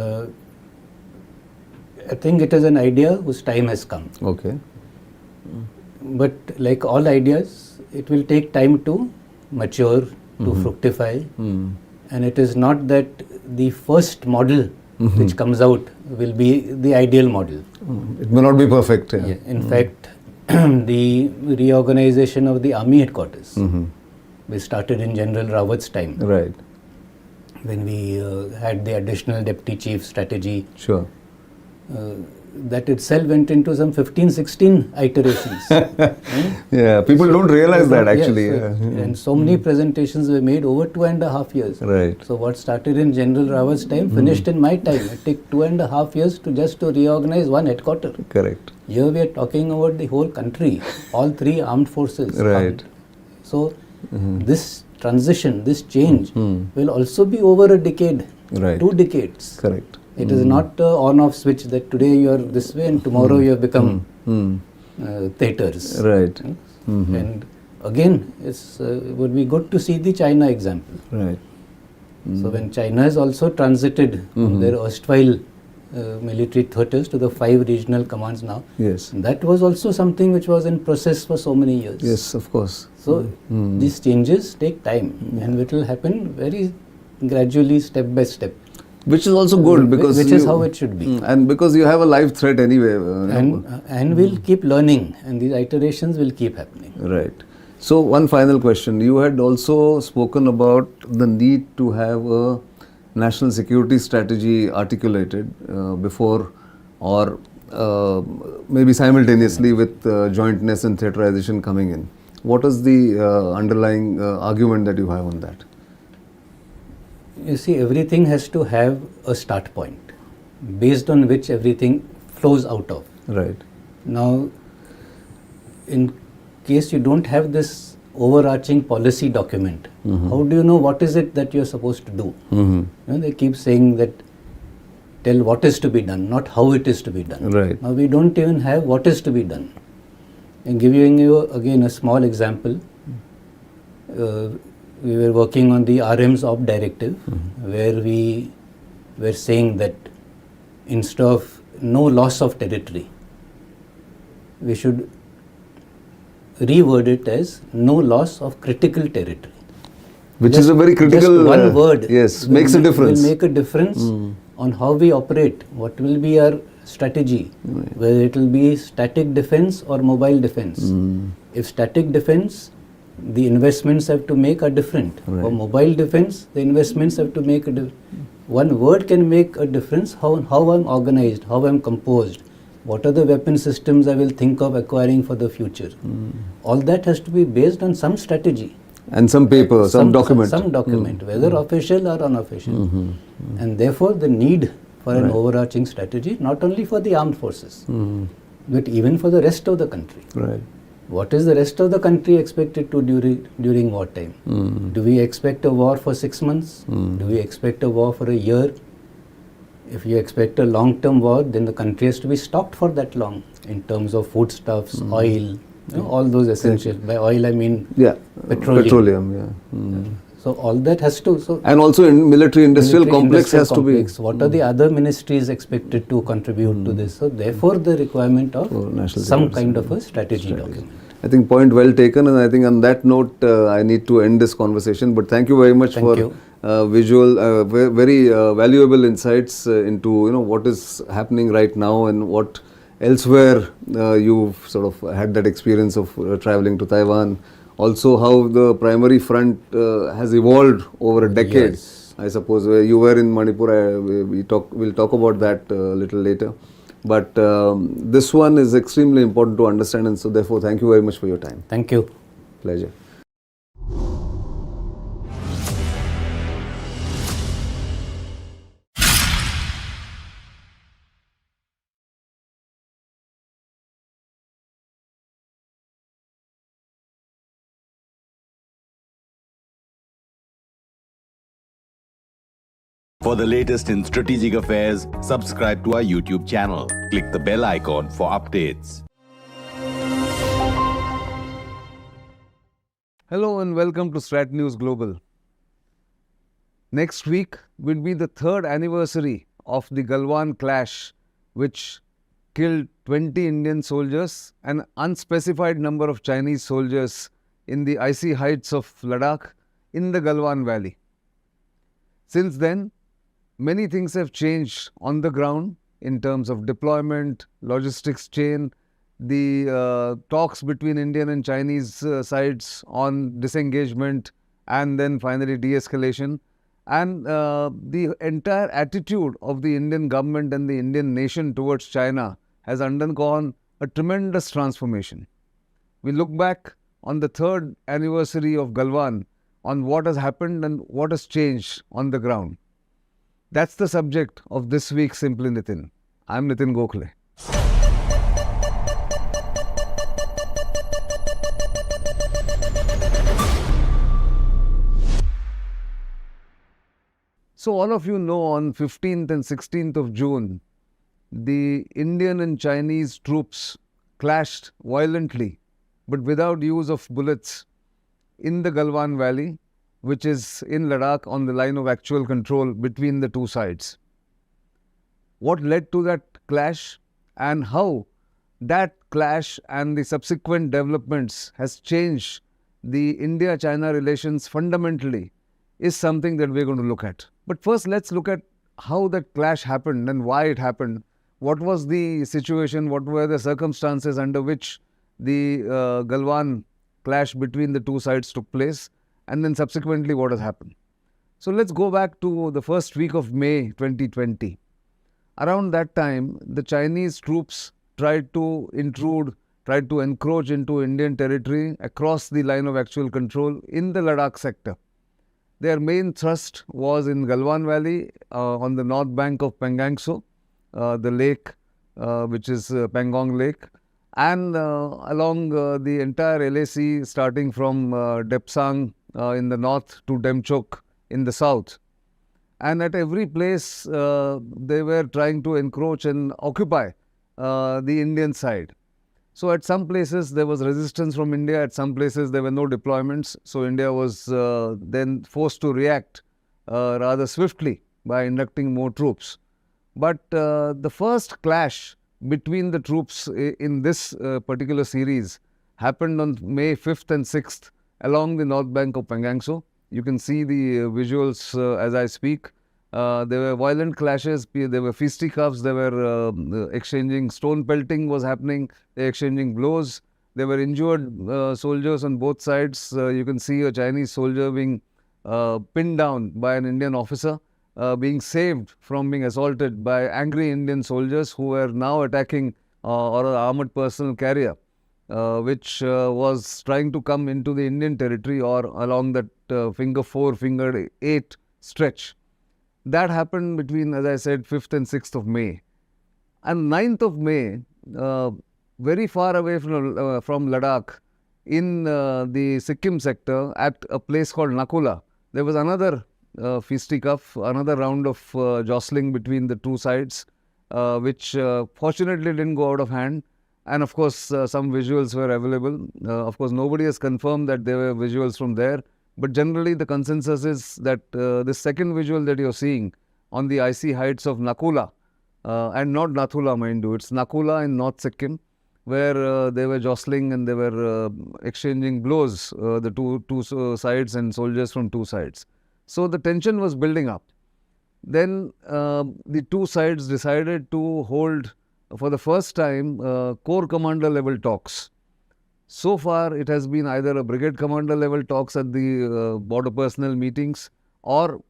I think it is an idea whose time has come. Okay. But like all ideas, it will take time to mature, to fructify. And it is not that the first model which comes out will be the ideal model. It may not be perfect. In fact, the reorganization of the army headquarters, we started in General Rawat's time. Right. When we had the additional deputy chief strategy. Sure. That itself went into some 15-16 iterations. Yeah, people don't realize that actually. Yes, and so many presentations were made over 2.5 years. Right. So what started in General Rawat's time finished in my time. It took 2.5 years to reorganize one headquarter. Correct. Here we are talking about the whole country, all three armed forces. Right. So this transition, this change will also be over a decade, 2 decades. Correct. It is not an on-off switch that today you are this way and tomorrow you have become theaters. Right. And again, it would be good to see the China example. Right. So when China has also transited from their erstwhile military theaters to the 5 regional commands now, that was also something which was in process for so many years. Yes, of course. So these changes take time and it will happen very gradually, step by step. Which is also good because which is how it should be, and because you have a live threat anyway, and we'll keep learning, and these iterations will keep happening. Right. So one final question: you had also spoken about the need to have a national security strategy articulated before, or maybe simultaneously with jointness and theaterization coming in. What is the underlying argument that you have on that? You see, everything has to have a start point based on which everything flows out of. Right. Now, in case you don't have this overarching policy document, how do you know what is it that you're supposed to do? They keep saying that tell what is to be done, not how it is to be done. Right. Now, we don't even have what is to be done. And giving you again a small example, we were working on the RM's op directive, where we were saying that instead of no loss of territory, we should reword it as no loss of critical territory. Which is a very critical... Just one word yes, makes a difference. Will make a difference on how we operate, what will be our strategy, whether it will be static defense or mobile defense. If static defense, the investments have to make are different. For mobile defense, the investments have to make one word can make a difference. How I'm organized, how I'm composed, what are the weapon systems I will think of acquiring for the future. All that has to be based on some strategy. And some paper, some document. Some document, whether official or unofficial. And therefore the need for an overarching strategy, not only for the armed forces, but even for the rest of the country. What is the rest of the country expected to do during wartime? Do we expect a war for 6 months? Do we expect a war for a year? If you expect a long-term war, then the country has to be stocked for that long in terms of foodstuffs, oil, all those essentials. By oil I mean petroleum. So all that has to. And also in military industrial complex has to be. What are the other ministries expected to contribute to this? So therefore the requirement of some kind of a strategy document. I think point well taken, and I think on that note I need to end this conversation. But thank you very much for visual, very valuable insights into what is happening right now and what elsewhere you've sort of had that experience of traveling to Taiwan. Also, how the primary front has evolved over a decade. I suppose where you were in Manipur, we'll talk about that a little later. But this one is extremely important to understand, and so therefore, thank you very much for your time. Thank you. Pleasure. For the latest in strategic affairs, subscribe to our YouTube channel. Click the bell icon for updates. Hello and welcome to StratNewsGlobal. Next week will be the 3rd anniversary of the Galwan clash, which killed 20 Indian soldiers and an unspecified number of Chinese soldiers in the icy heights of Ladakh in the Galwan Valley. Since then, many things have changed on the ground in terms of deployment, logistics chain, the talks between Indian and Chinese sides on disengagement and then finally de-escalation, and the entire attitude of the Indian government and the Indian nation towards China has undergone a tremendous transformation. We look back on the 3rd anniversary of Galwan on what has happened and what has changed on the ground. That's the subject of this week's Simply Nitin. I'm Nitin Gokhale. So all of you know on 15th and 16th of June, the Indian and Chinese troops clashed violently, but without use of bullets, in the Galwan Valley, which is in Ladakh on the line of actual control between the two sides. What led to that clash and how that clash and the subsequent developments has changed the India-China relations fundamentally is something that we're going to look at. But first, let's look at how that clash happened and why it happened. What was the situation? What were the circumstances under which the Galwan clash between the two sides took place? And then subsequently what has happened. So let's go back to the first week of May 2020. Around that time, the Chinese troops tried to encroach into Indian territory across the line of actual control in the Ladakh sector. Their main thrust was in Galwan Valley on the north bank of Pangangso, the lake which is Pangong Lake, and along the entire LAC starting from Depsang in the north to Demchok in the south. And at every place they were trying to encroach and occupy the Indian side. So at some places there was resistance from India, at some places there were no deployments. So India was then forced to react rather swiftly by inducting more troops. But the first clash between the troops in this particular series happened on May 5th and 6th along the north bank of Pangangso. You can see the visuals as I speak. There were violent clashes, there were fisticuffs, there were exchanging, stone pelting was happening, they were exchanging blows. There were injured soldiers on both sides. You can see a Chinese soldier being pinned down by an Indian officer, being saved from being assaulted by angry Indian soldiers who were now attacking or an armored personnel carrier, which was trying to come into the Indian territory or along that finger 4, finger 8 stretch. That happened between, as I said, 5th and 6th of May. And 9th of May, very far away from Ladakh, in the Sikkim sector, at a place called Nakula, there was another fisticuff, another round of jostling between the two sides, which fortunately didn't go out of hand. And of course, some visuals were available. Of course, nobody has confirmed that there were visuals from there. But generally, the consensus is that the second visual that you're seeing on the icy heights of Nakula, and not Nathula, mind you, it's Nakula in North Sikkim, where they were jostling and they were exchanging blows, the two sides and soldiers from two sides. So the tension was building up. Then the two sides decided to hold, for the first time, corps commander level talks. So far, it has been either a brigade commander level talks at the border personnel meetings, or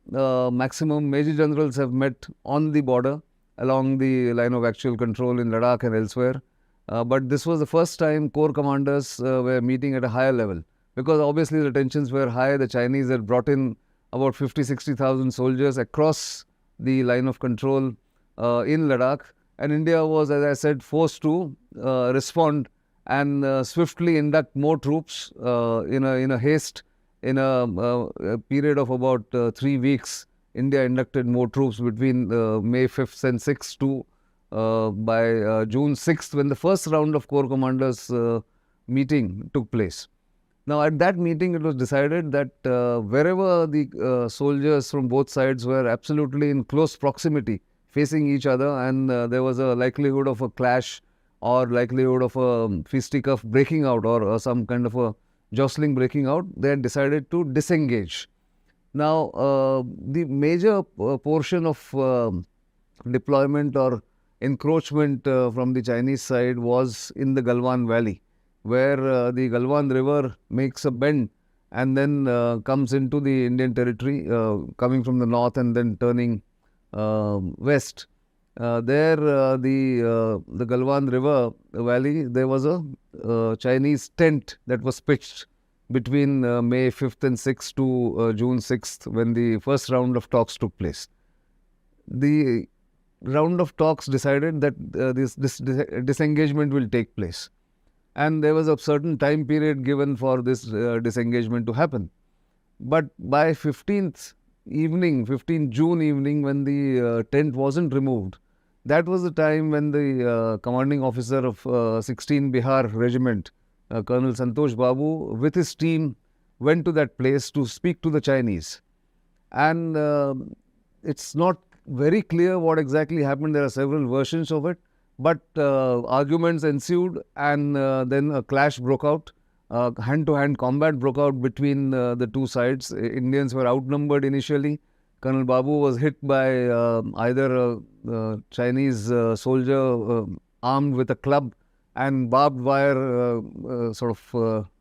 maximum major generals have met on the border along the line of actual control in Ladakh and elsewhere. But this was the first time corps commanders were meeting at a higher level, because obviously the tensions were high. The Chinese had brought in about 50,000-60,000 soldiers across the line of control in Ladakh, and India was, as I said, forced to respond and swiftly induct more troops in a haste. In a period of about 3 weeks, India inducted more troops between May 5th and 6th to by June 6th, when the first round of corps commanders meeting took place. Now, at that meeting, it was decided that wherever the soldiers from both sides were absolutely in close proximity, facing each other, and there was a likelihood of a clash or likelihood of a fisticuff breaking out, or some kind of a jostling breaking out, they had decided to disengage. Now, the major portion of deployment or encroachment from the Chinese side was in the Galwan Valley, where the Galwan River makes a bend and then comes into the Indian territory, coming from the north and then turning west. There, the Galwan River Valley, there was a Chinese tent that was pitched between May 5th and 6th to June 6th, when the first round of talks took place. The round of talks decided that this disengagement will take place, and there was a certain time period given for this disengagement to happen. But by 15th June evening, when the tent wasn't removed, that was the time when the commanding officer of 16 Bihar Regiment, Colonel Santosh Babu, with his team, went to that place to speak to the Chinese. And it's not very clear what exactly happened. There are several versions of it, but arguments ensued, and then a clash broke out. Hand-to-hand combat broke out between the two sides. Indians were outnumbered initially. Colonel Babu was hit by either a Chinese soldier armed with a club and barbed wire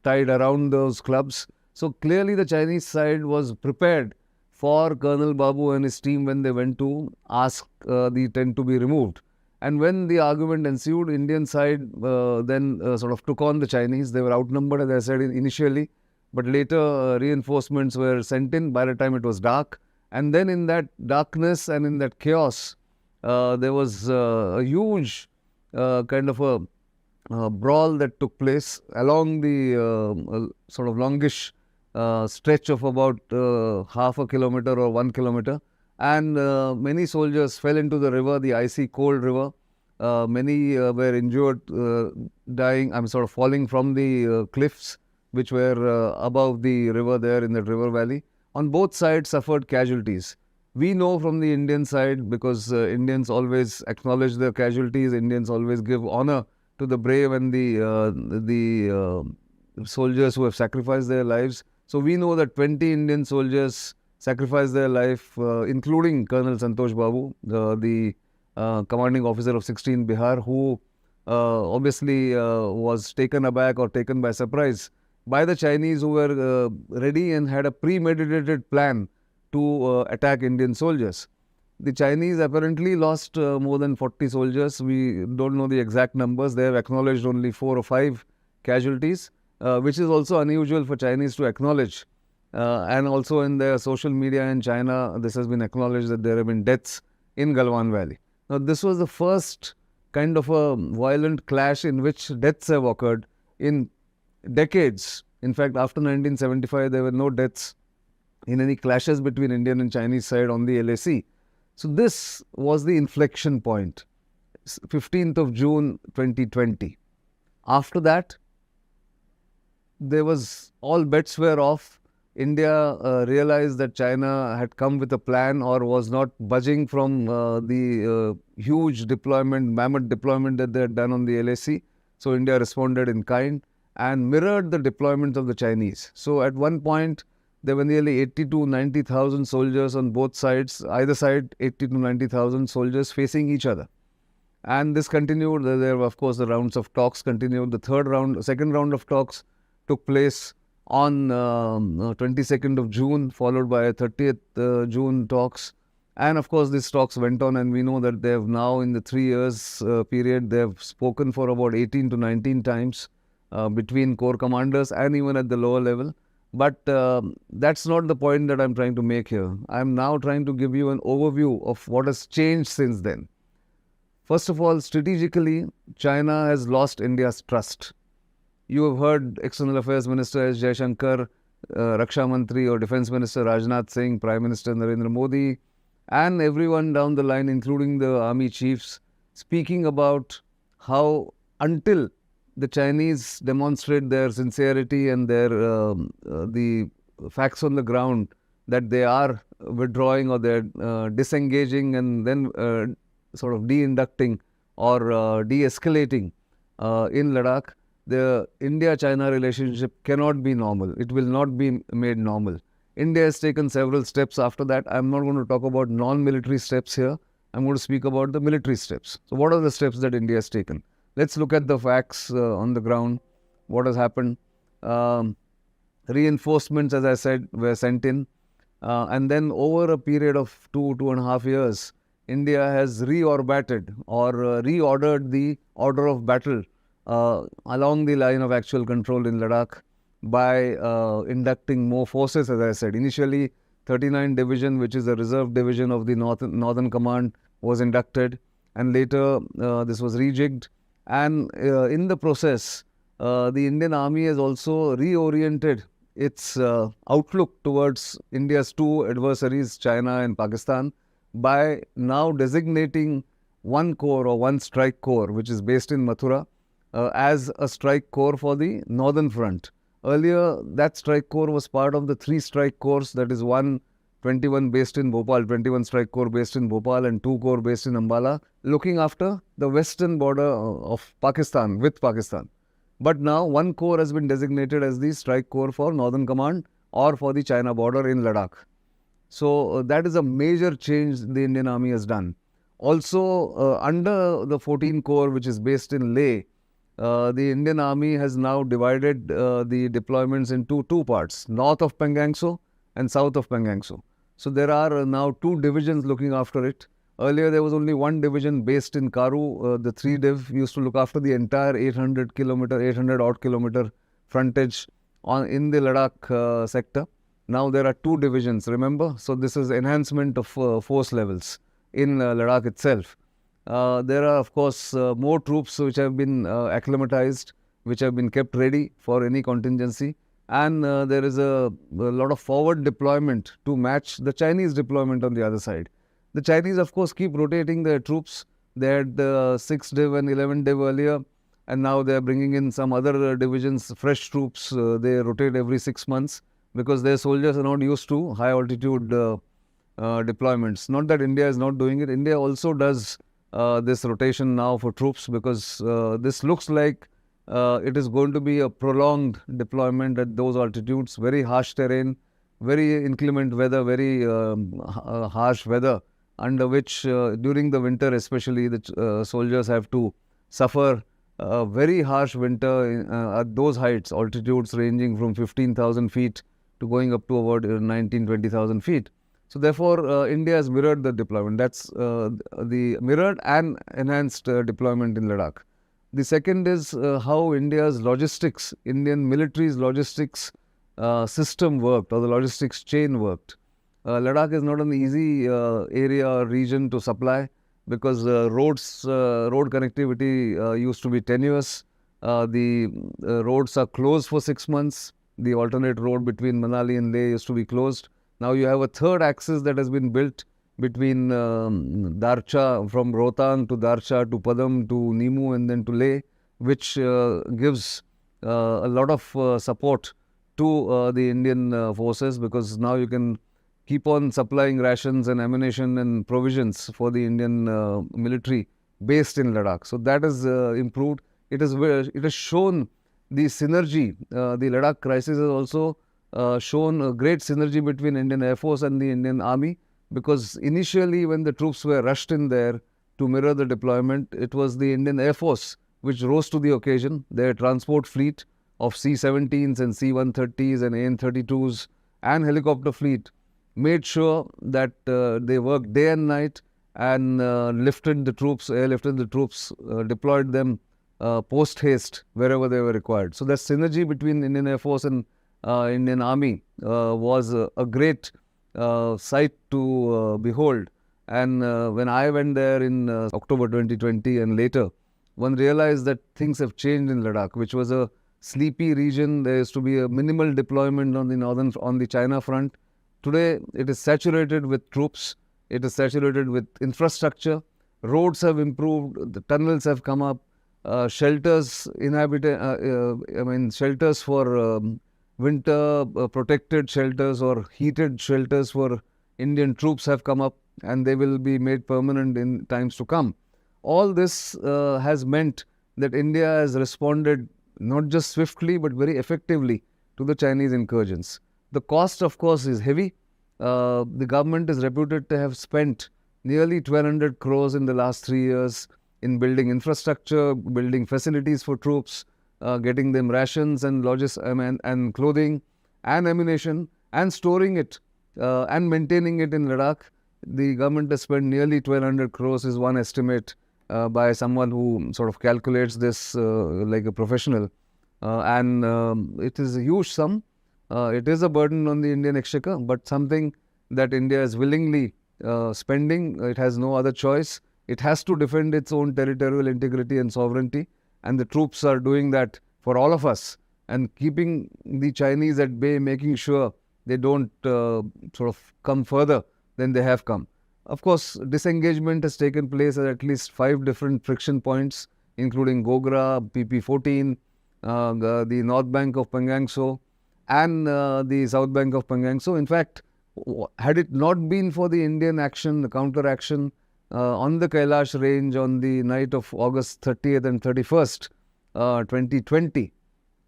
tied around those clubs. So clearly the Chinese side was prepared for Colonel Babu and his team when they went to ask the tent to be removed. And when the argument ensued, Indian side then took on the Chinese. They were outnumbered, as I said, initially, but later reinforcements were sent in by the time it was dark. And then in that darkness and in that chaos, there was a huge kind of a brawl that took place along the longish stretch of about half a kilometer or 1 kilometer. And many soldiers fell into the river, the icy cold river. Many were injured, dying, falling from the cliffs which were above the river there in that river valley. On both sides suffered casualties. We know from the Indian side, because Indians always acknowledge their casualties, Indians always give honor to the brave and the soldiers who have sacrificed their lives. So we know that 20 Indian soldiers sacrificed their life, including Colonel Santosh Babu, the commanding officer of 16 Bihar, who obviously was taken aback or taken by surprise by the Chinese, who were ready and had a premeditated plan to attack Indian soldiers. The Chinese apparently lost more than 40 soldiers. We don't know the exact numbers. They have acknowledged only 4 or 5 casualties, which is also unusual for Chinese to acknowledge. And also in their social media in China, this has been acknowledged that there have been deaths in Galwan Valley. Now, this was the first kind of a violent clash in which deaths have occurred in decades. In fact, after 1975, there were no deaths in any clashes between Indian and Chinese side on the LAC. So this was the inflection point, 15th of June 2020. After that, there was, all bets were off. India realized that China had come with a plan or was not budging from the huge deployment, mammoth deployment that they had done on the LAC. So India responded in kind and mirrored the deployment of the Chinese. So at one point, there were nearly 80 to 90,000 soldiers on both sides, either side, 80 to 90,000 soldiers facing each other. And this continued. There were, of course, the rounds of talks continued. The second round of talks took place on 22nd of June, followed by 30th June talks. And of course, these talks went on, and we know that they have now, in the 3 years period, they have spoken for about 18 to 19 times between corps commanders and even at the lower level. But that's not the point that I'm trying to make here. I'm now trying to give you an overview of what has changed since then. First of all, strategically, China has lost India's trust. You have heard External Affairs Minister S. Jaishankar, Raksha Mantri or Defense Minister Rajnath Singh, Prime Minister Narendra Modi, and everyone down the line, including the army chiefs, speaking about how until the Chinese demonstrate their sincerity and their the facts on the ground that they are withdrawing or they're disengaging and then sort of de-inducting or de-escalating in Ladakh, the India-China relationship cannot be normal. It will not be made normal. India has taken several steps after that. I'm not going to talk about non-military steps here. I'm going to speak about the military steps. So what are the steps that India has taken? Let's look at the facts on the ground. What has happened? Reinforcements, as I said, were sent in. And then over a period of 2.5 years, India has reorbited or reordered the order of battle along the line of actual control in Ladakh by inducting more forces, as I said. Initially, 39 Division, which is the reserve division of the Northern Command, was inducted, and later this was rejigged. And in the process, the Indian Army has also reoriented its outlook towards India's two adversaries, China and Pakistan, by now designating one corps or one strike corps, which is based in Mathura, as a strike corps for the northern front. Earlier, that strike corps was part of the 3 strike corps, that is 21 based in Bhopal, 21 strike corps based in Bhopal and 2 corps based in Ambala, looking after the western border of Pakistan, with Pakistan. But now, one corps has been designated as the strike corps for Northern Command or for the China border in Ladakh. So, that is a major change the Indian Army has done. Also, under the 14 Corps, which is based in Leh, the Indian Army has now divided the deployments into 2 parts, north of Pangangso and south of Pangangso. So, there are now 2 divisions looking after it. Earlier, there was only 1 division based in Karu. The 3 Div used to look after the entire 800 odd kilometer frontage in the Ladakh sector. Now there are 2 divisions, remember? So this is enhancement of force levels in Ladakh itself. There are, of course, more troops which have been acclimatized, which have been kept ready for any contingency. And there is a lot of forward deployment to match the Chinese deployment on the other side. The Chinese, of course, keep rotating their troops. They had the 6 Div and 11 Div earlier, and now they are bringing in some other divisions, fresh troops. They rotate every 6 months, because their soldiers are not used to high altitude deployments. Not that India is not doing it. India also does this rotation now for troops, because this looks like it is going to be a prolonged deployment at those altitudes, very harsh terrain, very inclement weather, very harsh weather, under which during the winter especially the soldiers have to suffer a very harsh winter at those heights, altitudes ranging from 15,000 feet to going up to about 19, 20,000 feet. So therefore, India has mirrored the deployment. That's the mirrored and enhanced deployment in Ladakh. The second is how India's logistics, Indian military's logistics system worked, or the logistics chain worked. Ladakh is not an easy area or region to supply because road connectivity used to be tenuous. The roads are closed for 6 months. The alternate road between Manali and Leh used to be closed. Now you have a third axis that has been built between Darcha, from Rohtang to Darcha to Padam to Nimu and then to Leh, which gives a lot of support to the Indian forces, because now you can keep on supplying rations and ammunition and provisions for the Indian military based in Ladakh. So that has improved. It has shown the synergy. The Ladakh crisis has also shown a great synergy between Indian Air Force and the Indian Army, because initially when the troops were rushed in there to mirror the deployment, it was the Indian Air Force which rose to the occasion. Their transport fleet of C-17s and C-130s and AN-32s and helicopter fleet made sure that they worked day and night and airlifted the troops, deployed them post-haste wherever they were required. So that synergy between Indian Air Force and Indian Army was a great sight to behold. And when I went there in October 2020 and later, one realized that things have changed in Ladakh, which was a sleepy region. There used to be a minimal deployment on the China front. Today, it is saturated with troops. It is saturated with infrastructure. Roads have improved. The tunnels have come up. Shelters for winter protected shelters or heated shelters for Indian troops have come up, and they will be made permanent in times to come. All this has meant that India has responded not just swiftly but very effectively to the Chinese incursions. The cost, of course, is heavy. The government is reputed to have spent nearly 1,200 crores in the last 3 years in building infrastructure, building facilities for troops, getting them rations and and clothing and ammunition, and storing it and maintaining it in Ladakh. The government has spent nearly 1,200 crores is one estimate by someone who sort of calculates this like a professional. It is a huge sum. It is a burden on the Indian exchequer, but something that India is willingly spending. It has no other choice. It has to defend its own territorial integrity and sovereignty, and the troops are doing that for all of us and keeping the Chinese at bay, making sure they don't sort of come further than they have come. Of course, disengagement has taken place at least 5 different friction points, including Gogra, PP-14, the north bank of Pangangso, and the south bank of Pangangso. In fact, had it not been for the Indian action, the counter-action on the Kailash range on the night of August 30th and 31st, 2020,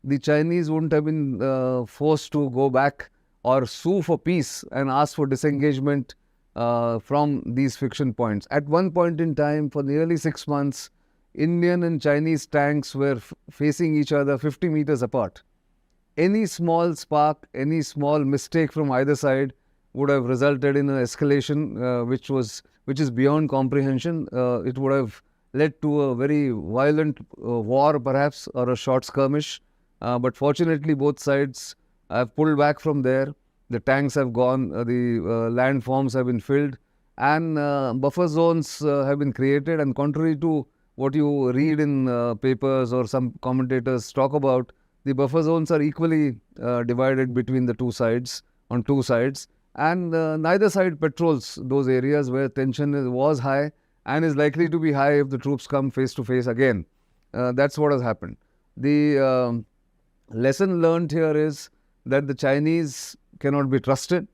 the Chinese wouldn't have been forced to go back or sue for peace and ask for disengagement from these friction points. At one point in time, for nearly 6 months, Indian and Chinese tanks were facing each other 50 meters apart. Any small spark, any small mistake from either side would have resulted in an escalation which is beyond comprehension. It would have led to a very violent war perhaps, or a short skirmish. But fortunately, both sides have pulled back from there. The tanks have gone, the landforms have been filled, and buffer zones have been created. And contrary to what you read in papers or some commentators talk about, the buffer zones are equally divided between the two sides, on two sides. And neither side patrols those areas where tension was high and is likely to be high if the troops come face to face again. That's what has happened. The lesson learned here is that the Chinese cannot be trusted.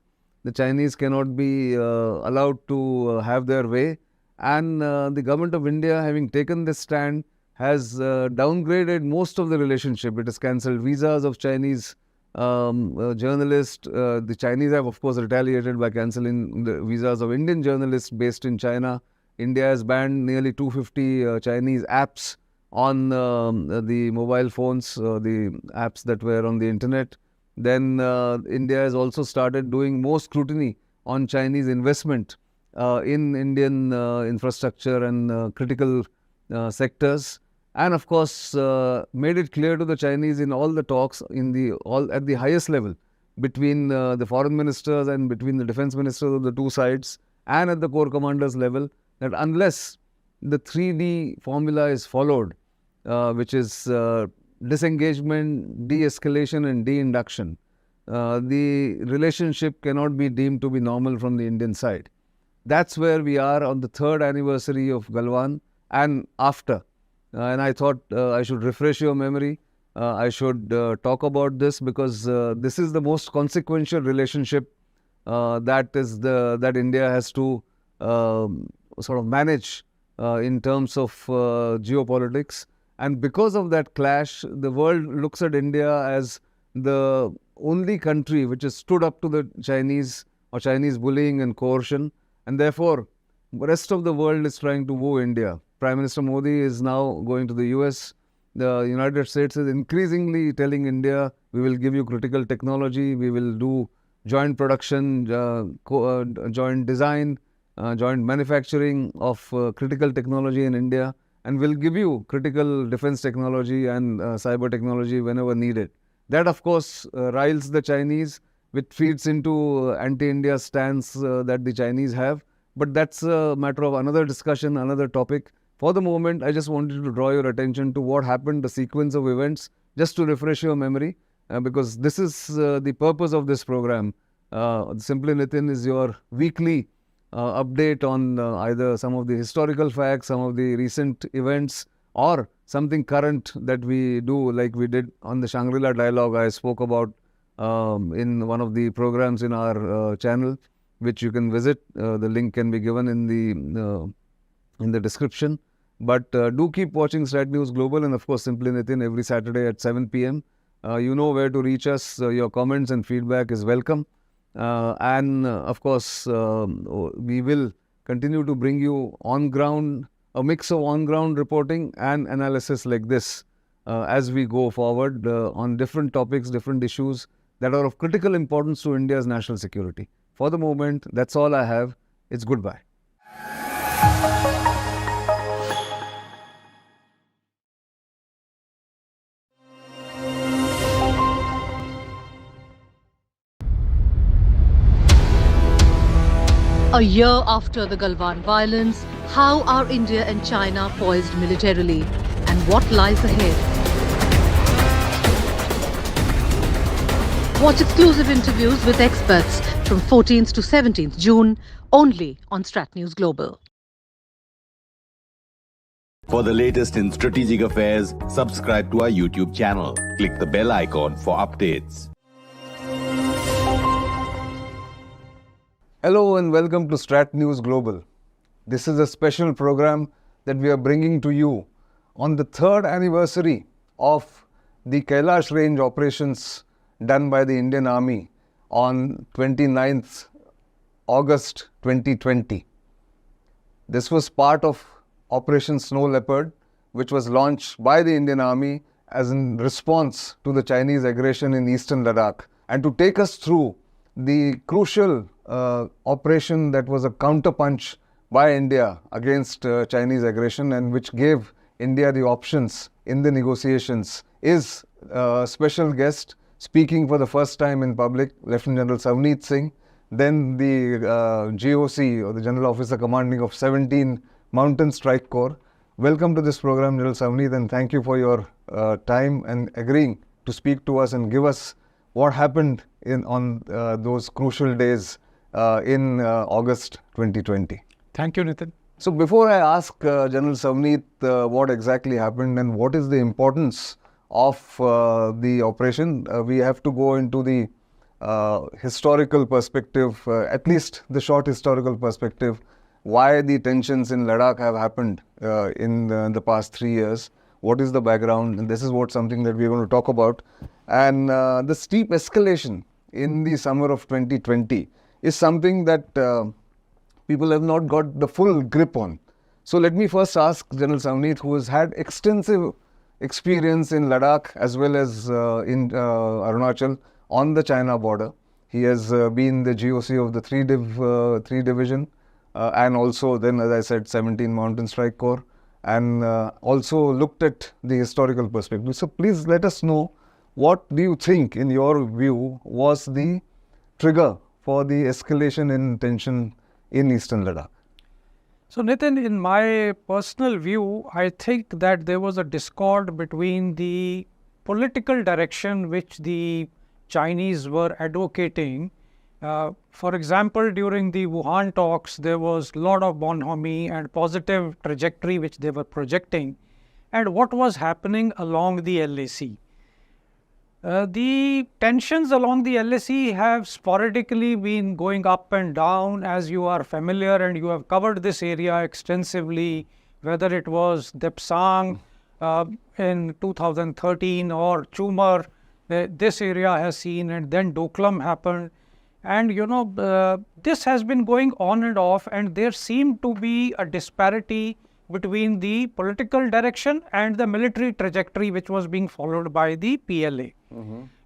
The Chinese cannot be allowed to have their way. And the government of India, having taken this stand, has downgraded most of the relationship. It has cancelled visas of Chinese journalists. The Chinese have, of course, retaliated by cancelling the visas of Indian journalists based in China. India has banned nearly 250 Chinese apps on the mobile phones, the apps that were on the internet. Then India has also started doing more scrutiny on Chinese investment in Indian infrastructure and critical sectors, and of course made it clear to the Chinese in all the talks at the highest level between the foreign ministers and between the defense ministers of the two sides and at the corps commanders level, that unless the 3D formula is followed, which is disengagement, de-escalation and de-induction, the relationship cannot be deemed to be normal from the Indian side. That's where we are on the 3rd anniversary of Galwan and after. And I thought I should refresh your memory. I should talk about this because this is the most consequential relationship that India has to sort of manage in terms of geopolitics. And because of that clash, the world looks at India as the only country which has stood up to the Chinese or Chinese bullying and coercion. And therefore, the rest of the world is trying to woo India. Prime Minister Modi is now going to the US. The United States is increasingly telling India, we will give you critical technology, we will do joint production, joint design, joint manufacturing of critical technology in India, and will give you critical defense technology and cyber technology whenever needed. That, of course, riles the Chinese, which feeds into anti-India stance that the Chinese have. But that's a matter of another discussion, another topic. For the moment, I just wanted to draw your attention to what happened, the sequence of events, just to refresh your memory, because this is the purpose of this program. Simply Nitin is your weekly update on either some of the historical facts, some of the recent events, or something current that we do, like we did on the Shangri-La Dialogue I spoke about in one of the programs in our channel, which you can visit. The link can be given in the description. But do keep watching StratNewsGlobal and of course Simply Nitin every Saturday at 7 p.m. You know where to reach us. Your comments and feedback is welcome. And of course, we will continue to bring you on ground, a mix of on ground reporting and analysis like this as we go forward on different topics, different issues that are of critical importance to India's national security. For the moment, that's all I have. It's goodbye. A year after the Galwan violence, how are India and China poised militarily, and what lies ahead? Watch exclusive interviews with experts from 14th to 17th June only on StratNewsGlobal. For the latest in strategic affairs, subscribe to our YouTube channel. Click the bell icon for updates. Hello and welcome to StratNewsGlobal. This is a special program that we are bringing to you on the 3rd anniversary of the Kailash Range operations done by the Indian Army on 29th August 2020. This was part of Operation Snow Leopard, which was launched by the Indian Army as in response to the Chinese aggression in Eastern Ladakh. And to take us through the crucial operation that was a counterpunch by India against Chinese aggression and which gave India the options in the negotiations is a special guest speaking for the first time in public, Lieutenant General Savneet Singh, then the GOC or the General Officer Commanding of 17 Mountain Strike Corps. Welcome to this program, General Savneet, and thank you for your time and agreeing to speak to us and give us what happened on those crucial days in August 2020. Thank you, Nitin. So before I ask General Savneet what exactly happened and what is the importance of the operation, we have to go into the historical perspective, at least the short historical perspective, why the tensions in Ladakh have happened in the past 3 years. What is the background? And this is something that we're going to talk about. And the steep escalation in the summer of 2020 is something that people have not got the full grip on. So let me first ask General Savneet, who has had extensive experience in Ladakh as well as in Arunachal on the China border. He has been the GOC of the 3 Division and also then, as I said, 17 Mountain Strike Corps, and also looked at the historical perspective. So please let us know, what do you think, in your view, was the trigger for the escalation in tension in Eastern Ladakh? So Nitin, in my personal view, I think that there was a discord between the political direction which the Chinese were advocating. For example, during the Wuhan talks, there was a lot of bonhomie and positive trajectory which they were projecting, and what was happening along the LAC. The tensions along the LAC have sporadically been going up and down, as you are familiar, and you have covered this area extensively, whether it was Depsang in 2013 or Chumar, this area has seen, and then Doklam happened. And this has been going on and off, and there seemed to be a disparity between the political direction and the military trajectory which was being followed by the PLA.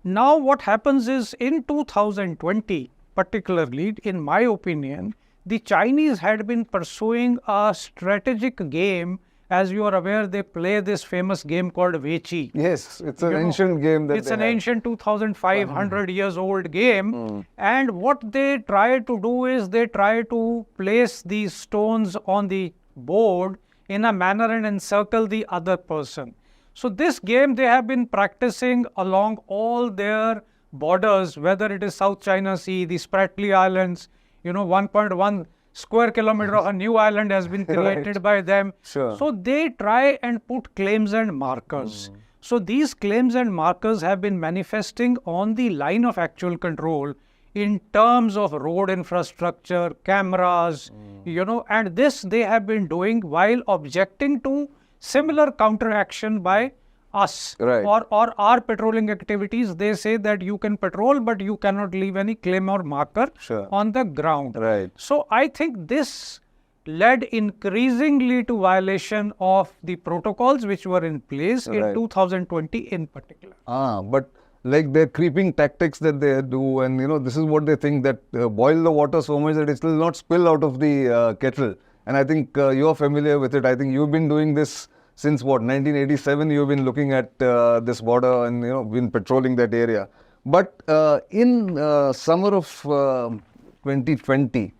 Now what happens is, in 2020, particularly, in my opinion, the Chinese had been pursuing a strategic game. As you are aware, they play this famous game called Weiqi. Yes, it's an ancient game. It's an ancient 2,500 years old game. And what they try to do is, they try to place these stones on the board in a manner and encircle the other person. So this game they have been practicing along all their borders, whether it is South China Sea, the Spratly Islands, 1.1 square kilometer of a new island has been created by them. Sure. So they try and put claims and markers. So these claims and markers have been manifesting on the line of actual control in terms of road infrastructure, cameras, and this they have been doing while objecting to similar counteraction by us or our patrolling activities. They say that you can patrol, but you cannot leave any claim or marker on the ground. So I think this led increasingly to violation of the protocols which were in place in 2020 in particular. But like their creeping tactics that they do, and this is what they think, that boil the water so much that it will not spill out of the kettle. And I think you're familiar with it. I think you've been doing this since what, 1987, you've been looking at this border and been patrolling that area. But in summer of 2020,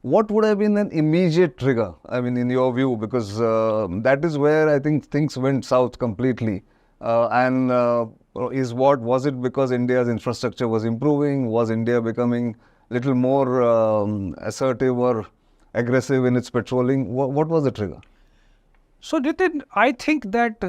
what would have been an immediate trigger, I mean, in your view? Because that is where I think things went south completely. Was it because India's infrastructure was improving? Was India becoming a little more assertive or aggressive in its patrolling? What was the trigger? So Nitin, I think that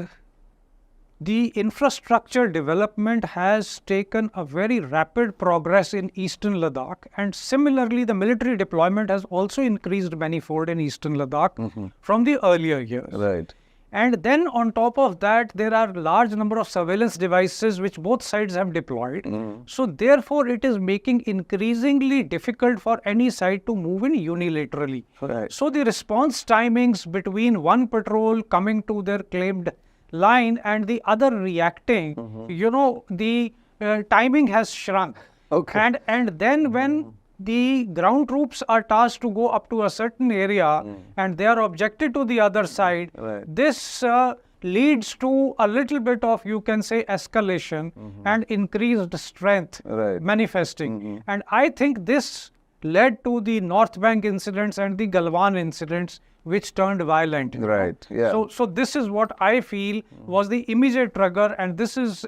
the infrastructure development has taken a very rapid progress in Eastern Ladakh, and similarly the military deployment has also increased manifold in Eastern Ladakh from the earlier years. And then on top of that, there are large number of surveillance devices which both sides have deployed. So therefore, it is making increasingly difficult for any side to move in unilaterally. So the response timings between one patrol coming to their claimed line and the other reacting, the timing has shrunk. And then when the ground troops are tasked to go up to a certain area and they are objected to the other side, this leads to a little bit of, you can say, escalation and increased strength manifesting. And I think this led to the North Bank incidents and the Galwan incidents, which turned violent. So this is what I feel was the immediate trigger, and this is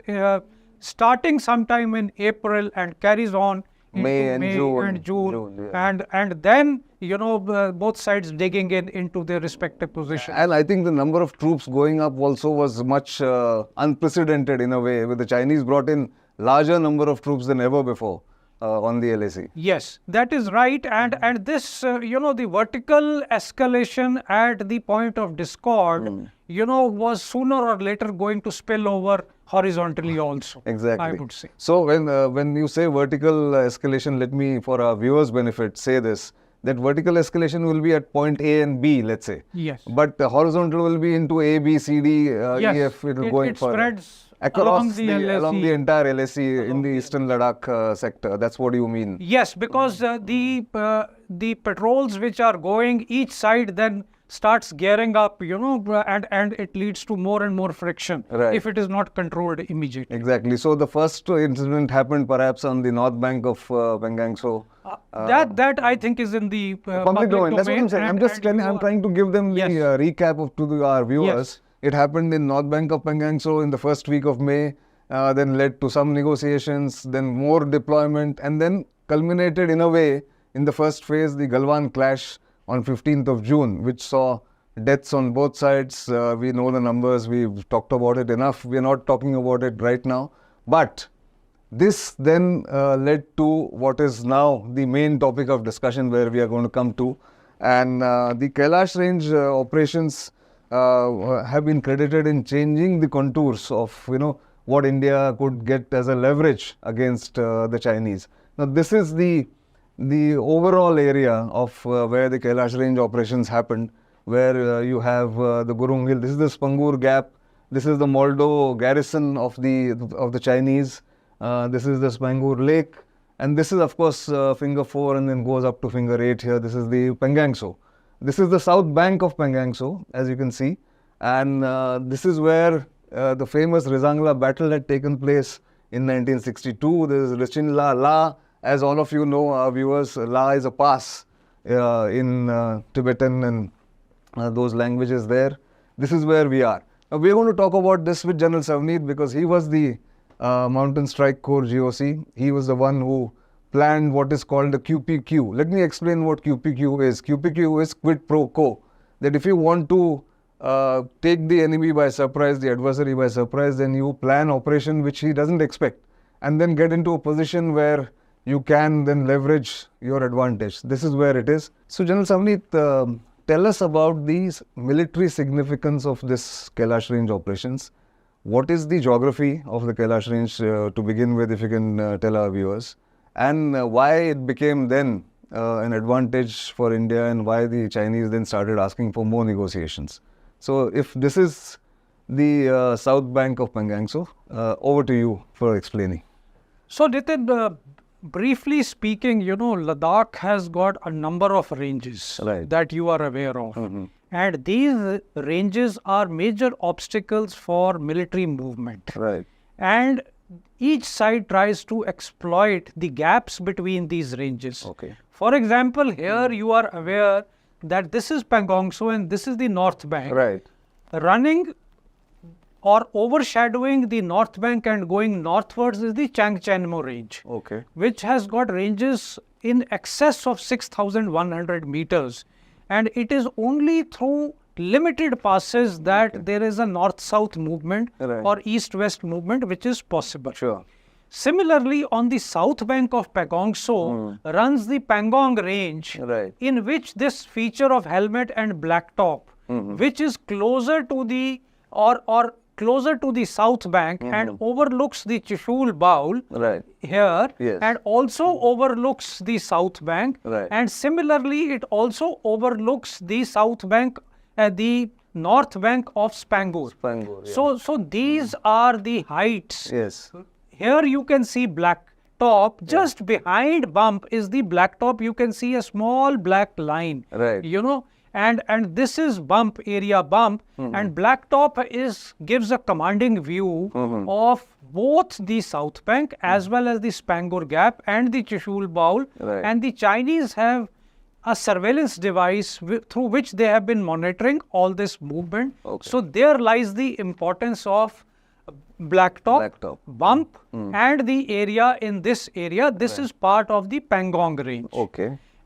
starting sometime in April and carries on May and June. And then both sides digging into their respective positions. And I think the number of troops going up also was much unprecedented in a way, with the Chinese brought in larger number of troops than ever before on the LAC. Yes, that is right. And this, the vertical escalation at the point of discord, was sooner or later going to spill over horizontally also. Exactly. I would say. So when you say vertical escalation, let me, for our viewers' benefit, say this: that vertical escalation will be at point A and B, let's say. Yes. But horizontal will be into A, B, C, D, Yes. E, F. It will go It further. spreads Across along the entire LAC in the Eastern Ladakh sector. That's what you mean. Yes, because the patrols which are going each side then starts gearing up, and it leads to more and more friction if it is not controlled immediately. Exactly. So the first incident happened perhaps on the north bank of Pangangso. That I think is in the public domain. That's what I'm saying. I'm trying to give them the recap to our viewers. It happened in north bank of Pangangso in the first week of May, then led to some negotiations, then more deployment, and then culminated in a way in the first phase, the Galwan clash on 15th of June, which saw deaths on both sides. We know the numbers, we've talked about it enough. We're not talking about it right now. But this then led to what is now the main topic of discussion where we are going to come to. And the Kailash range operations have been credited in changing the contours of, what India could get as a leverage against the Chinese. Now, this is the overall area of where the Kailash range operations happened, where you have the Gurung Hill. This is the Spangur Gap. This is the Moldo garrison of the Chinese. This is the Spangur Lake, and this is of course Finger 4 and then goes up to Finger 8 here. This is the Pangangso. This is the south bank of Pangangso, as you can see, and this is where the famous Rizangla battle had taken place in 1962. There is Richin La. As all of you know, our viewers, La is a pass in Tibetan and those languages there. This is where we are. Now, we're going to talk about this with General Savneet because he was the Mountain Strike Corps GOC. He was the one who planned what is called the QPQ. Let me explain what QPQ is. QPQ is quid pro quo. That if you want to take the enemy by surprise, the adversary by surprise, then you plan operation which he doesn't expect, and then get into a position where you can then leverage your advantage. This is where it is. So, General Savneet, tell us about the military significance of this Kailash range operations. What is the geography of the Kailash range to begin with, if you can tell our viewers, and why it became then an advantage for India and why the Chinese then started asking for more negotiations. So, if this is the south bank of Pangangso, over to you for explaining. So, Nitin, briefly speaking, Ladakh has got a number of ranges that you are aware of. And these ranges are major obstacles for military movement. And each side tries to exploit the gaps between these ranges. For example, here you are aware that this is Pangangso and this is the north bank. Running or overshadowing the north bank and going northwards is the Changchenmo range, which has got ranges in excess of 6,100 meters. And it is only through limited passes that there is a north-south movement or east-west movement which is possible. Similarly, on the south bank of Pangangso runs the Pangong range, in which this feature of helmet and blacktop, which is closer to the closer to the south bank and overlooks the Chishul Bowl here and also overlooks the south bank, and similarly it also overlooks the south bank, the north bank of Spangur. So these are the heights. Here you can see blacktop. Just behind bump is the blacktop. You can see a small black line. And this is bump area bump, and blacktop gives a commanding view of both the south bank as well as the Spangur Gap and the Chishul Bowl. And the Chinese have a surveillance device through which they have been monitoring all this movement. So there lies the importance of blacktop, bump, and the area in this area. This is part of the Pangong range.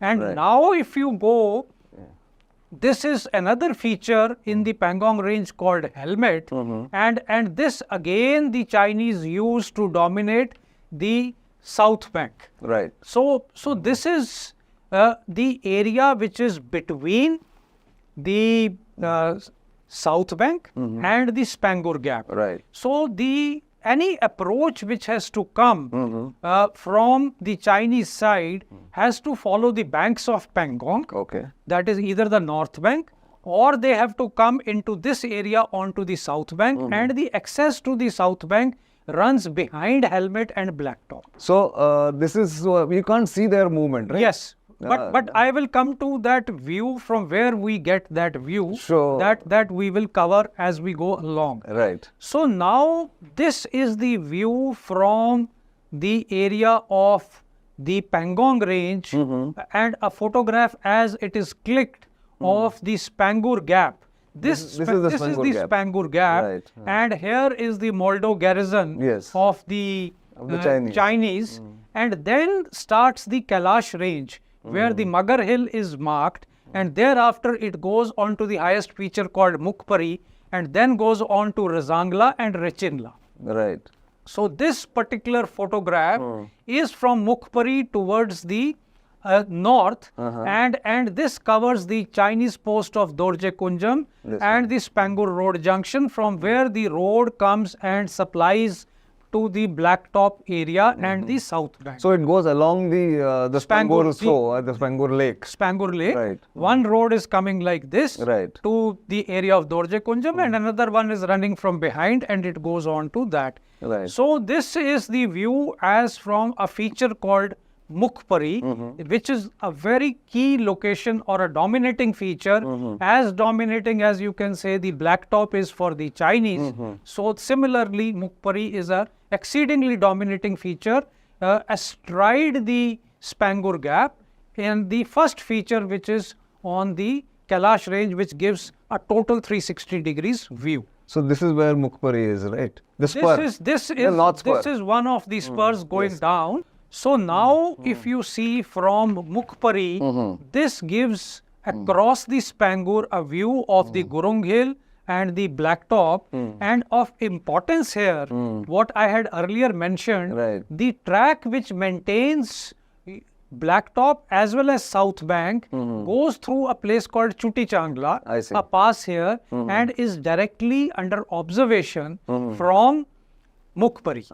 And now if you go, this is another feature in the Pangong range called helmet, and this again the Chinese use to dominate the south bank. So this is the area which is between the south bank and the Spangur Gap. So the any approach which has to come from the Chinese side has to follow the banks of Pangong. Okay. That is either the north bank, or they have to come into this area onto the south bank, and the access to the south bank runs behind Helmet and Blacktop. So this is, you can't see their movement, right? Yes. But I will come to that view from where we get that view. Sure. That we will cover as we go along. Right. So now this is the view from the area of the Pangong range, and a photograph as it is clicked of the Spangur Gap. This is the Spangur Gap, Right. and here is the Moldo garrison of the Chinese. And then starts the Kailash range, where the Magar Hill is marked, and thereafter it goes on to the highest feature called Mukpari, and then goes on to Razangla and Rechinla. Right. So this particular photograph is from Mukpari towards the north, and this covers the Chinese post of Dorje Kunjam and the Spangur Road junction, from where the road comes and supplies to the Blacktop area and the south bank. So it goes along the Spangur flow, the Spangur Lake. Spangur Lake. Right. One road is coming like this Right. to the area of Dorje Kunjam, and another one is running from behind, and it goes on to that. Right. So this is the view as from a feature called Mukpari, which is a very key location or a dominating feature, as dominating as you can say the Blacktop is for the Chinese. So similarly, Mukpari is a exceedingly dominating feature astride the Spangur Gap, and the first feature which is on the Kailash range, which gives a total 360 degrees view. So this is where Mukpari is, right? The spur. This spur. is one of the spurs going down. So now if you see from Mukpari, this gives across the Spangur a view of the Gurung Hill and the Blacktop, and of importance here, what I had earlier mentioned, the track which maintains Blacktop as well as South Bank goes through a place called Chuti Changla, a pass here, and is directly under observation from Mukpari.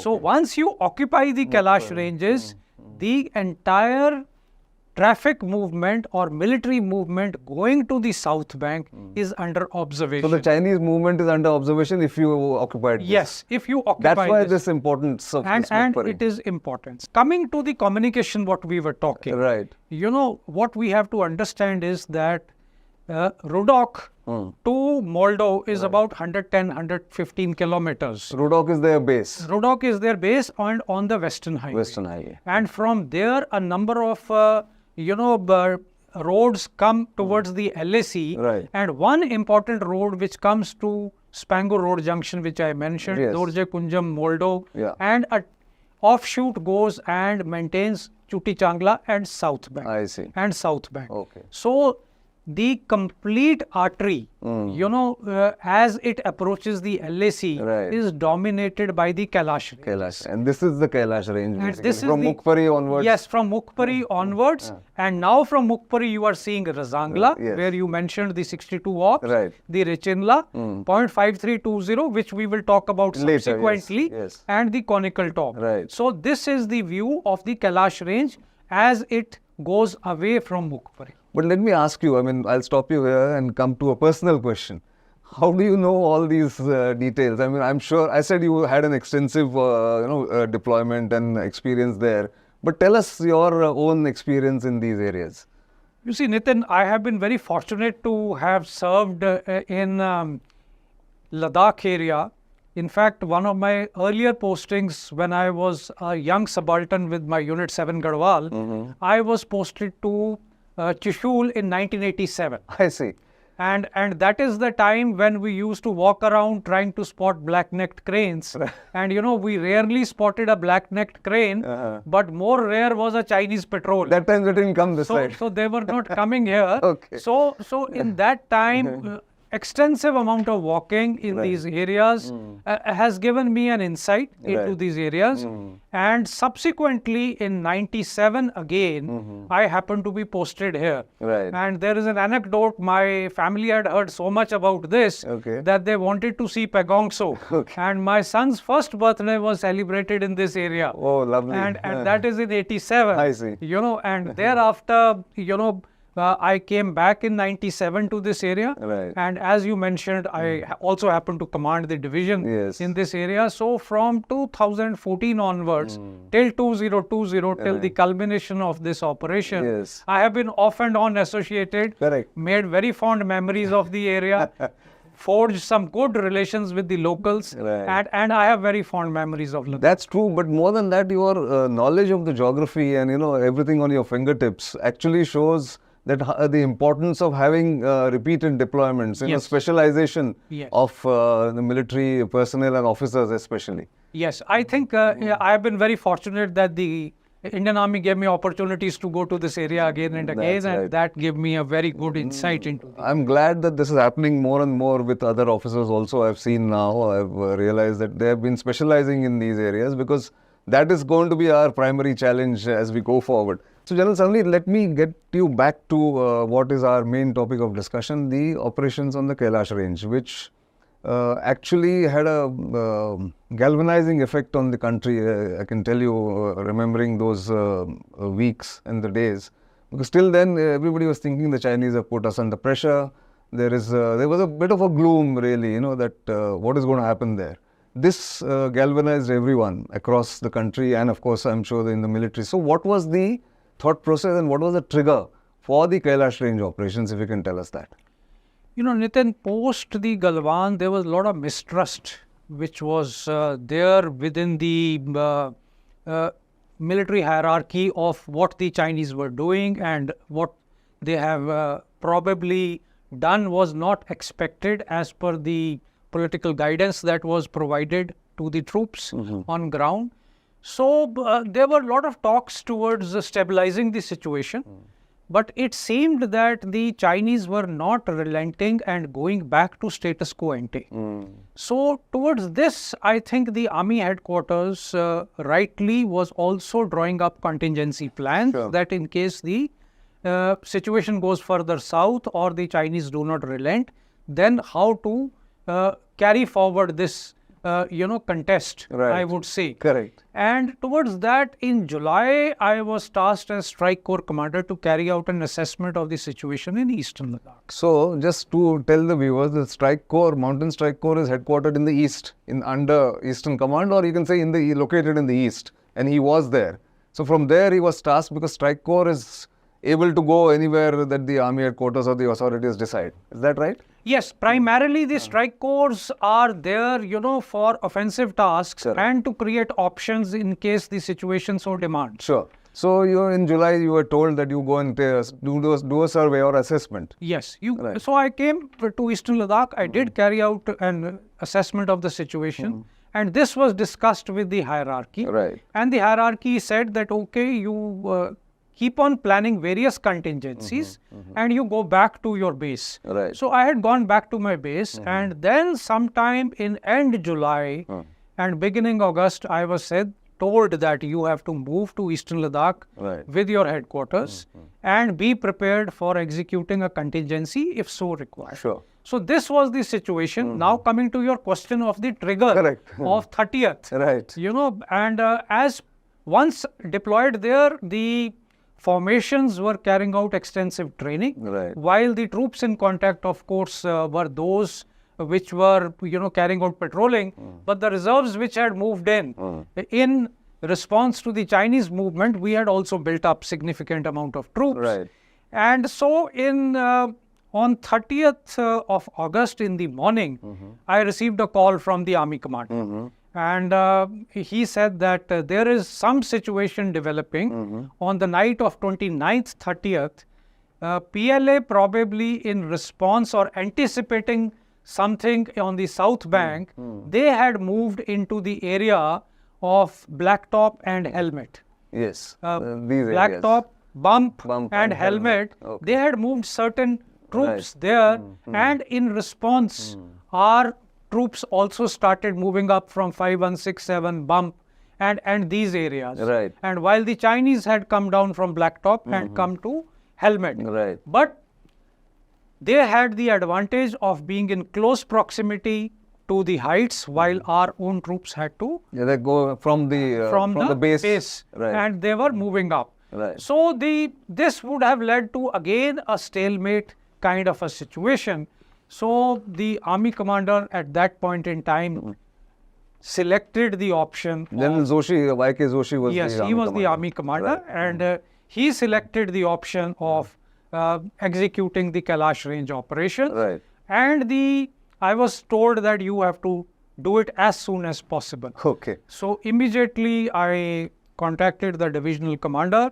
So once you occupy the Kailash ranges, the entire traffic movement or military movement going to the south bank is under observation. So the Chinese movement is under observation if you occupied this. Yes, if you occupy That's why this. this importance of this And Mukpari. it is important. Coming to the communication, what we were talking. Right. You know, what we have to understand is that Rudok to Moldo is about 110, 115 kilometers. Rudok is their base. Rudok is their base on the Western Highway. Western Highway. And from there, a number of, roads come towards the LAC. Right. And one important road which comes to Spangur Road Junction, which I mentioned, Dorje Kunjam, Moldo, and a offshoot goes and maintains Chuti Changla and South Bank. I see. And South Bank. Okay. So the complete artery, as it approaches the LAC, is dominated by the Kailash range. Kailash. And this is the Kailash range, And basically, this is from the- Mukpari onwards. Yes, from Mukpari onwards. And now from Mukpari you are seeing Razangla, Yes. where you mentioned the 62 ops, Right. the Rechinla, 0.5320, which we will talk about Later, subsequently, yes. and the conical top. Right. So this is the view of the Kailash range as it goes away from Mukpari. But let me ask you, I mean, I'll stop you here and come to a personal question. How do you know all these details? I mean, I'm sure, I said you had an extensive, deployment and experience there. But tell us your own experience in these areas. You see, Nitin, I have been very fortunate to have served in Ladakh area. In fact, one of my earlier postings when I was a young subaltern with my Unit 7 Garhwal, I was posted to Chishul in 1987. I see. And that is the time when we used to walk around trying to spot black-necked cranes. And we rarely spotted a black-necked crane, but more rare was a Chinese patrol. That time they didn't come this side. So they were not coming here. Okay. So in that time, extensive amount of walking in these areas has given me an insight into these areas. And subsequently in 97 again, I happened to be posted here. And there is an anecdote, my family had heard so much about this that they wanted to see Pagong So. And my son's first birthday was celebrated in this area. Oh, lovely. And that is in 87. I see. You know, and thereafter, you know, I came back in 97 to this area. And as you mentioned, I also happened to command the division in this area. So from 2014 onwards till 2020, till the culmination of this operation, I have been off and on associated, made very fond memories of the area, forged some good relations with the locals, and I have very fond memories of Ladakh. That's true, but more than that, your knowledge of the geography and, you know, everything on your fingertips actually shows that the importance of having repeated deployments, you know, specialization of the military personnel and officers especially. Yes, I think I have been very fortunate that the Indian Army gave me opportunities to go to this area again and again, and that gave me a very good insight into it. I'm glad that this is happening more and more with other officers also. I've seen now, I've realized that they have been specializing in these areas, because that is going to be our primary challenge as we go forward. So, General Sanghvi, let me get you back to what is our main topic of discussion, the operations on the Kailash range, which actually had a galvanizing effect on the country. I can tell you, remembering those weeks and the days, because till then everybody was thinking the Chinese have put us under pressure. There was a bit of a gloom, really, you know, that what is going to happen there. This galvanized everyone across the country, and of course, I'm sure in the military. So, what was the thought process and what was the trigger for the Kailash range operations, if you can tell us that? You know, Nitin, post the Galwan, there was a lot of mistrust which was there within the military hierarchy of what the Chinese were doing, and what they have probably done was not expected as per the political guidance that was provided to the troops on ground. So there were a lot of talks towards stabilizing the situation, but it seemed that the Chinese were not relenting and going back to status quo ante. So towards this, I think the army headquarters rightly was also drawing up contingency plans that in case the situation goes further south or the Chinese do not relent, then how to carry forward this contest, I would say. Correct. And towards that, in July, I was tasked as Strike Corps Commander to carry out an assessment of the situation in Eastern Ladakh. So, just to tell the viewers, the Strike Corps, Mountain Strike Corps is headquartered in the east, under Eastern Command, or you can say located in the east, and he was there. So, from there he was tasked, because Strike Corps is able to go anywhere that the army headquarters or the authorities decide. Is that right? Yes, primarily the strike corps are there, for offensive tasks and to create options in case the situation so demands. Sure. So, in July, you were told that you go and do a survey or assessment. Yes. So, I came to Eastern Ladakh. I did carry out an assessment of the situation. And this was discussed with the hierarchy. And the hierarchy said that, okay, you keep on planning various contingencies and you go back to your base. So I had gone back to my base, and then sometime in end July and beginning August, I was told that you have to move to Eastern Ladakh with your headquarters and be prepared for executing a contingency if so required. So this was the situation. Now coming to your question of the trigger of 30th. And as once deployed there, the formations were carrying out extensive training, while the troops in contact, of course, were those which were, carrying out patrolling, but the reserves which had moved in response to the Chinese movement, we had also built up significant amount of troops. And so on 30th of August in the morning, I received a call from the army commander. And he said that there is some situation developing on the night of 29th, 30th. PLA probably in response or anticipating something on the south bank, they had moved into the area of Blacktop and Helmet. Yes, Blacktop, bump and Helmet. They had moved certain troops there, and in response, our troops also started moving up from 5167 bump and these areas. Right. And while the Chinese had come down from Blacktop and come to Helmet. Right. But they had the advantage of being in close proximity to the heights, while our own troops had to they go from the base. Right. and they were moving up. Right. So this would have led to again a stalemate kind of a situation. So the army commander at that point in time selected the option. General Zoshi, Y.K. Zoshi was yes, the army he was commander. the army commander, Right. and he selected the option of executing the Kailash range operation. Right. And I was told that you have to do it as soon as possible. Okay. So immediately I contacted the divisional commander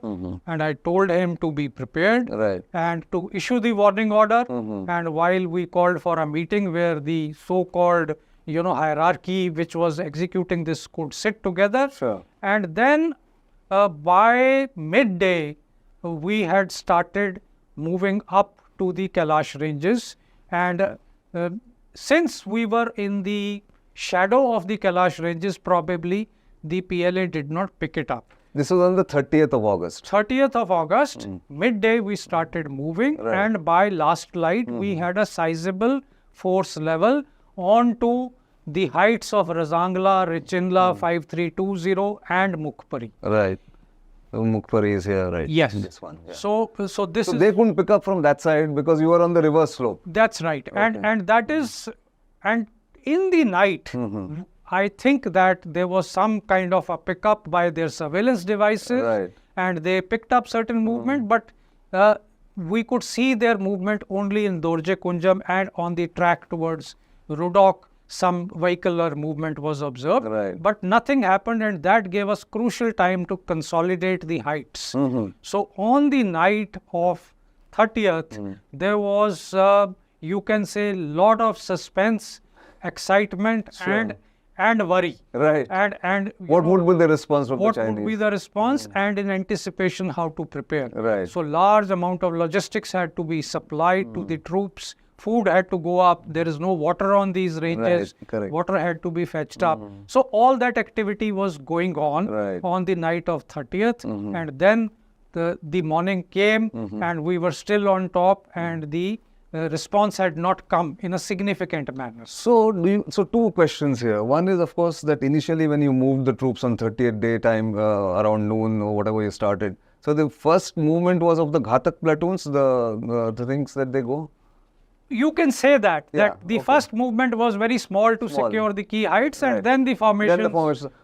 and I told him to be prepared and to issue the warning order. And while we called for a meeting where the so-called hierarchy which was executing this could sit together. Sure. And then by midday we had started moving up to the Kailash ranges, and since we were in the shadow of the Kailash ranges, probably the PLA did not pick it up. This was on the 30th of August. 30th of August, midday we started moving, and by last light we had a sizable force level onto the heights of Razangla, Richinla, 5320 and Mukpari. Right. So Mukpari is here, right? Yes. This one. Yeah. So this is... they couldn't pick up from that side because you were on the reverse slope. That's right. Okay. And that is... And in the night, I think that there was some kind of a pickup by their surveillance devices. Right. And they picked up certain movement, but we could see their movement only in Dorje Kunjam and on the track towards Rudok. Some vehicular movement was observed, but nothing happened, and that gave us crucial time to consolidate the heights. So on the night of 30th, there was, you can say, lot of suspense, excitement, and worry. Right. And what would be the response from the Chinese? What would be the response, and in anticipation how to prepare. Right. So large amount of logistics had to be supplied to the troops. Food had to go up. There is no water on these ranges. Right, correct. Water had to be fetched up. So all that activity was going on on the night of 30th. And then the morning came and we were still on top, and the response had not come in a significant manner. So two questions here. One is, of course, that initially when you moved the troops on 30th day time around noon or whatever you started, so the first movement was of the Ghatak platoons, the things that they go? You can say that the first movement was very small to secure the key heights, and then the formation.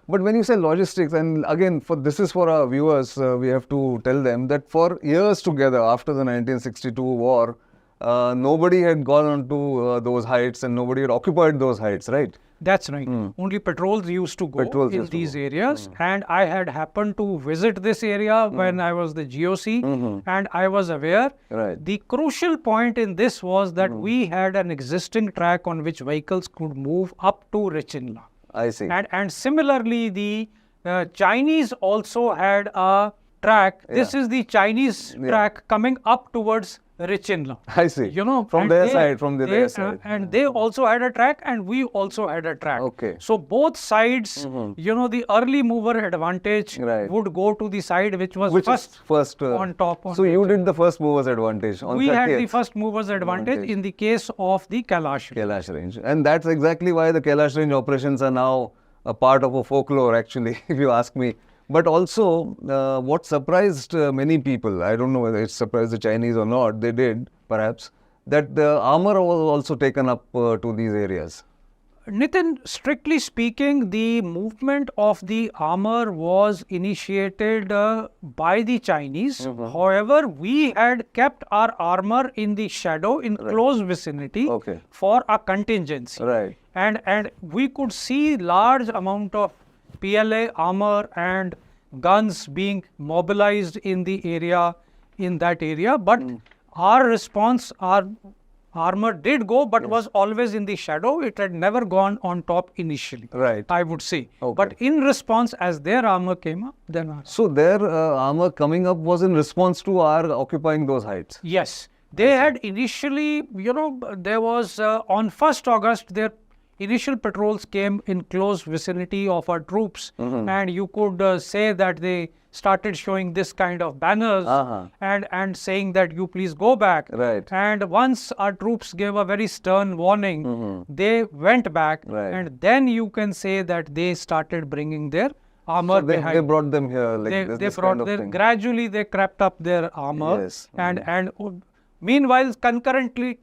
But when you say logistics, and again, this is for our viewers, we have to tell them that for years together after the 1962 war, nobody had gone onto those heights and nobody had occupied those heights, right? That's right. Only patrols used to go in these areas, and I had happened to visit this area when I was the GOC, and I was aware. The crucial point in this was that we had an existing track on which vehicles could move up to Richinla. I see. And similarly, the Chinese also had a track. This is the Chinese track coming up towards Richinla. I see. From their side, their side. And they also had a track, and we also had a track. Okay. So both sides, the early mover advantage would go to the side which was first on top. So you did the first movers advantage on 30th. We had the first movers advantage in the case of the Kailash range. Kailash range. And that's exactly why the Kailash range operations are now a part of a folklore, actually, if you ask me. But also, what surprised many people, I don't know whether it surprised the Chinese or not, they did, perhaps, that the armor was also taken up to these areas. Nitin, strictly speaking, the movement of the armor was initiated by the Chinese. However, we had kept our armor in the shadow, in close vicinity, for a contingency. And we could see large amount of PLA armor and guns being mobilized in that area, but our response, our armor did go, but was always in the shadow. It had never gone on top initially, I would say. But in response, as their armor came up, then So their armor coming up was in response to our occupying those heights? Yes. They had initially, there was on 1st August, their initial patrols came in close vicinity of our troops, and you could say that they started showing this kind of banners and saying that you please go back. Right. And once our troops gave a very stern warning, they went back, and then you can say that they started bringing their armor So they behind. brought them here, like this Brought kind of thing. gradually they crept up their armor. Yes. And meanwhile, concurrently,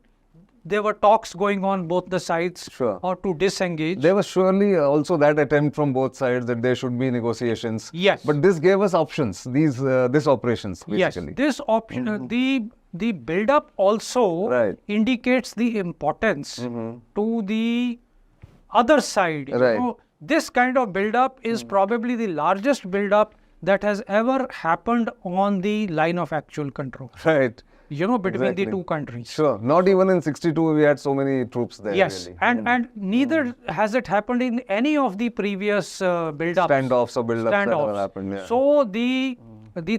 there were talks going on both the sides or to disengage. There was surely also that attempt from both sides that there should be negotiations. Yes. But this gave us options, this operations basically. Yes, this option, the build-up also indicates the importance to the other side. This kind of build-up is probably the largest build-up that has ever happened on the line of actual control. Right. Between the two countries. Sure. Not even in 62 we had so many troops there. Yes, really. and neither has it happened in any of the previous build-ups. Standoffs or build-ups that ever happened. Yeah. So the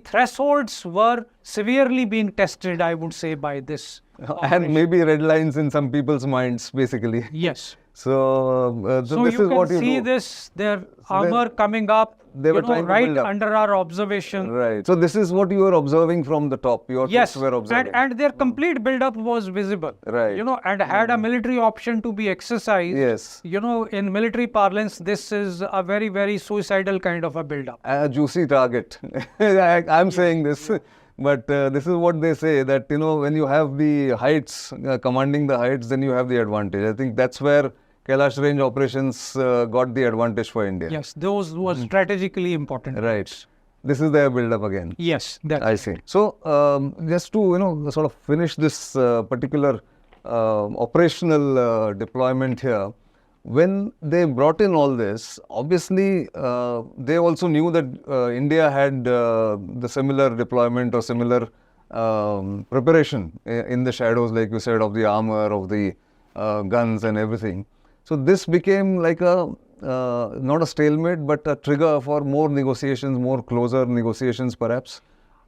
thresholds were severely being tested, I would say, by this. And maybe red lines in some people's minds, basically. Yes. So, so this you is can what you see do. this, their armor coming up, they were trying to right build up. under our observation. Right. So this is what you were observing from the top. Your Yes, troops were observing. and their complete build-up was visible. Right. And had a military option to be exercised. Yes. In military parlance, this is a very, very suicidal kind of a build-up. A juicy target. I'm saying this. But this is what they say, that, when you have the heights, commanding the heights, then you have the advantage. I think that's where Kailash range operations got the advantage for India. Yes, those were strategically important. Right. This is their build-up again. Yes, that's I see. So, just to, sort of finish this particular operational deployment here, when they brought in all this, obviously, they also knew that India had the similar deployment or similar preparation in the shadows, like you said, of the armor, of the guns and everything. So this became like a, not a stalemate, but a trigger for more negotiations, more closer negotiations perhaps.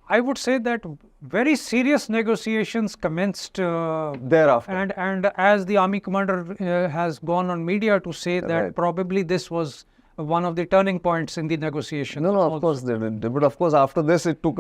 I would say that very serious negotiations commenced thereafter. And as the army commander has gone on media to say that probably this was one of the turning points in the negotiation. No, of course they did. But of course, after this, it took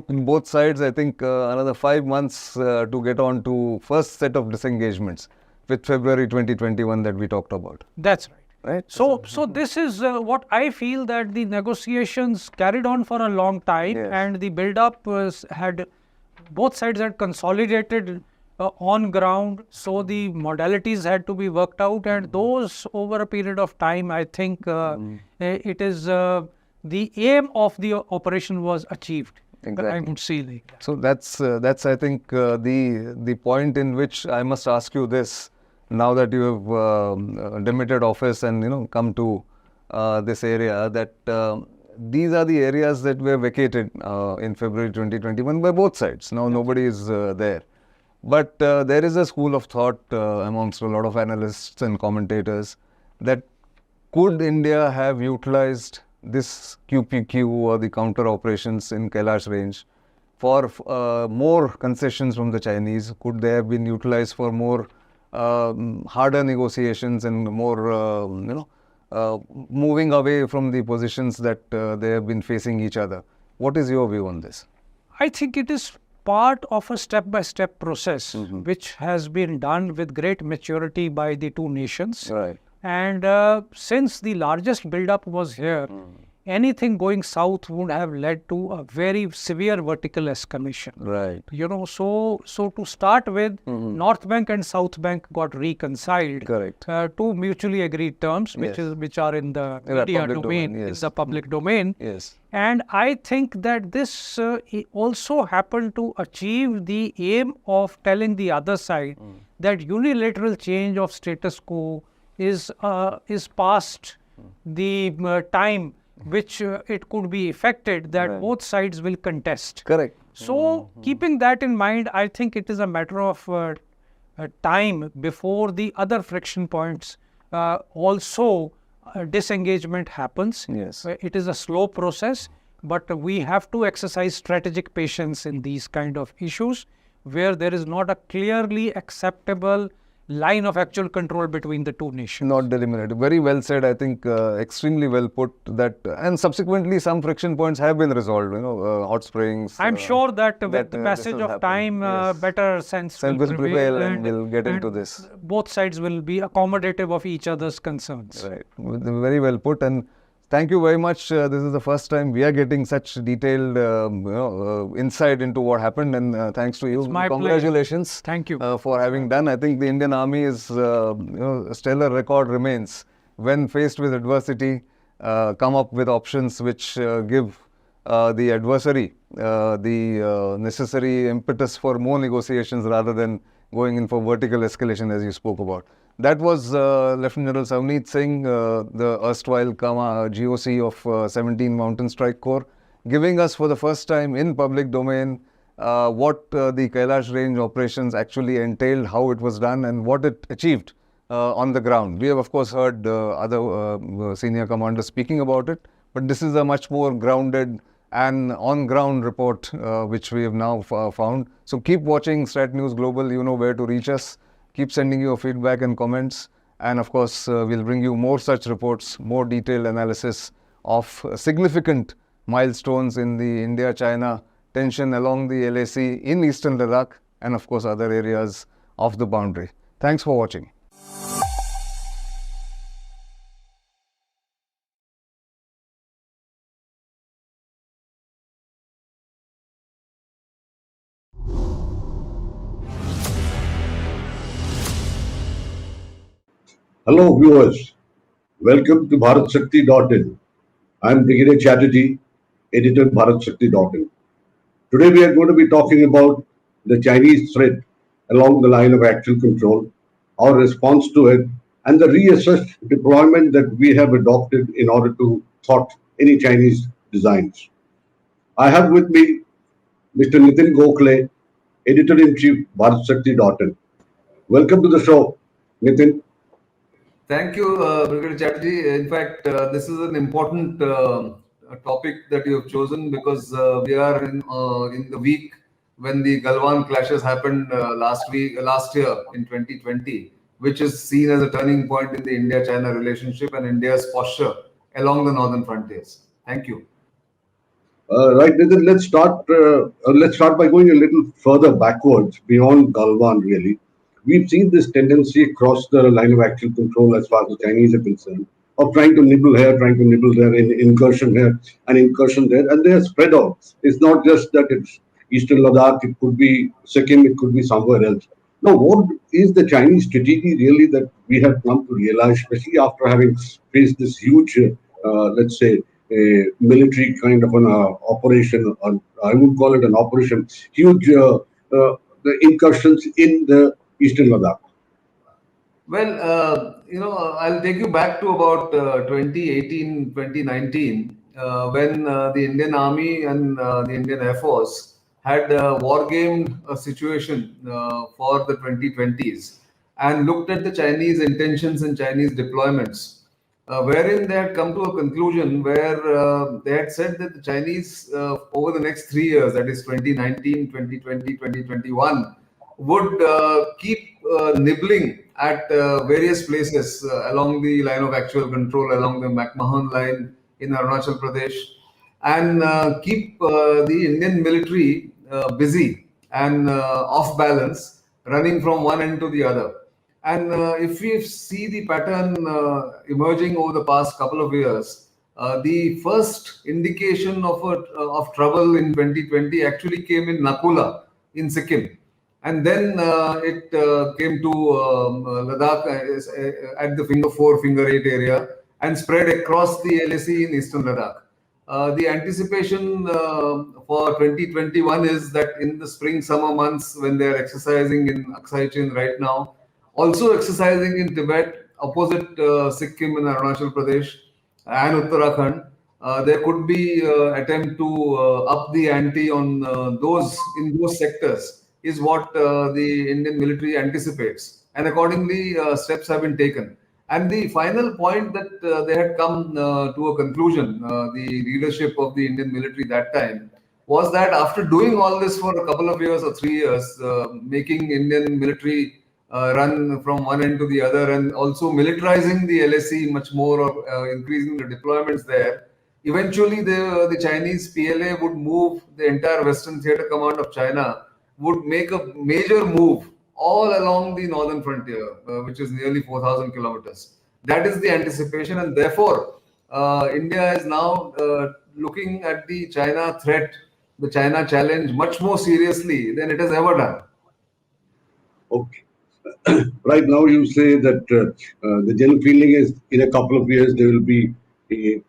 both sides, I think, another 5 months to get on to first set of disengagements with February 2021 that we talked about. That's right. Right. So this is what I feel, that the negotiations carried on for a long time, and the build-up both sides had consolidated on ground. So the modalities had to be worked out, and those over a period of time, I think it is the aim of the operation was achieved. Exactly. I would say like that. So that's I think the point in which I must ask you this. Now that you have demitted office and come to this area, that these are the areas that were vacated in February 2021 by both sides. Now nobody is there, but there is a school of thought amongst a lot of analysts and commentators that could India have utilized this QPQ or the counter operations in Kailash range for more concessions from the Chinese? Could they have been utilized for more harder negotiations and more, moving away from the positions that they have been facing each other? What is your view on this? I think it is part of a step-by-step process which has been done with great maturity by the two nations. Right. And since the largest build-up was here, anything going south would have led to a very severe vertical escalation. Right. So to start with, North Bank and South Bank got reconciled. Correct. To mutually agreed terms, which are in the media domain, in the public domain. Yes. And I think that this also happened to achieve the aim of telling the other side that unilateral change of status quo is past the time which it could be effected, that both sides will contest. Correct. So, keeping that in mind, I think it is a matter of time before the other friction points also disengagement happens. Yes. It is a slow process, but we have to exercise strategic patience in these kind of issues. where there is not a clearly acceptable line of actual control between the two nations. Not delimited. Very well said. I think extremely well put. That and subsequently some friction points have been resolved. Hot springs. I'm sure that with the passage of time, better sense will prevail, and we'll get into this. Both sides will be accommodative of each other's concerns. Right. Very well put. And thank you very much. This is the first time we are getting such detailed insight into what happened, and thanks to you. It's my Congratulations. Pleasure. Thank you for having done. I think the Indian Army is a stellar record remains when faced with adversity, come up with options which give the adversary the necessary impetus for more negotiations rather than going in for vertical escalation, as you spoke about. That was Lieutenant General Savneet Singh, the erstwhile GOC of 17 Mountain Strike Corps, giving us for the first time in public domain what the Kailash Range operations actually entailed, how it was done, and what it achieved on the ground. We have, of course, heard other senior commanders speaking about it, but this is a much more grounded and on-ground report which we have now found. So keep watching StratNewsGlobal. You know where to reach us. Keep sending your feedback and comments, and of course we'll bring you more such reports, more detailed analysis of significant milestones in the India-China tension along the LAC in Eastern Ladakh and of course other areas of the boundary. Thanks for watching. Hello viewers, welcome to BharatShakti.in. I am Brigadier Chatterjee, editor BharatShakti.in. Today we are going to be talking about the Chinese threat along the line of actual control, our response to it, and the reassessed deployment that we have adopted in order to thwart any Chinese designs. I have with me Mr. Nitin Gokhale, editor-in-chief BharatShakti.in. Welcome to the show, Nitin. Thank you, Brigadier Chatterjee. In fact, this is an important topic that you have chosen because we are in the week when the Galwan clashes happened last year in 2020, which is seen as a turning point in the India-China relationship and India's posture along the northern frontiers. Thank you. Right, Nitin, let's start by going a little further backwards beyond Galwan, really. We've seen this tendency across the line of actual control as far as the Chinese are concerned, of trying to nibble here, trying to nibble there, incursion here and incursion there, and they are spread out. It's not just that it's Eastern Ladakh, it could be Sikkim, it could be somewhere else. Now, what is the Chinese strategy really that we have come to realize, especially after having faced this huge, let's say, military kind of an operation, or I would call it an operation, huge the incursions in the Eastern Ladakh? Well, I'll take you back to about 2018, 2019, when the Indian Army and the Indian Air Force had war-gamed a situation for the 2020s and looked at the Chinese intentions and Chinese deployments, wherein they had come to a conclusion where they had said that the Chinese, over the next 3 years, that is 2019, 2020, 2021, would keep nibbling at various places along the line of actual control, along the McMahon line in Arunachal Pradesh, and keep the Indian military busy and off balance, running from one end to the other. And if we see the pattern emerging over the past couple of years, the first indication of trouble in 2020 actually came in Nakula in Sikkim. And then it came to Ladakh at the Finger 4, Finger 8 area and spread across the LAC in Eastern Ladakh. The anticipation for 2021 is that in the spring, summer months, when they are exercising in Aksai Chin right now, also exercising in Tibet, opposite Sikkim and Arunachal Pradesh and Uttarakhand, there could be attempt to up the ante on in those sectors, is what the Indian military anticipates. And accordingly, steps have been taken. And the final point that they had come to a conclusion, the leadership of the Indian military that time, was that after doing all this for a couple of years or 3 years, making Indian military run from one end to the other and also militarizing the LAC much more, or increasing the deployments there, eventually the Chinese PLA would move the entire Western Theatre Command of China, would make a major move all along the northern frontier, which is nearly 4,000 kilometers. That is the anticipation, and therefore India is now looking at the China threat, the China challenge much more seriously than it has ever done. Okay. Right now, you say that the general feeling is in a couple of years they will be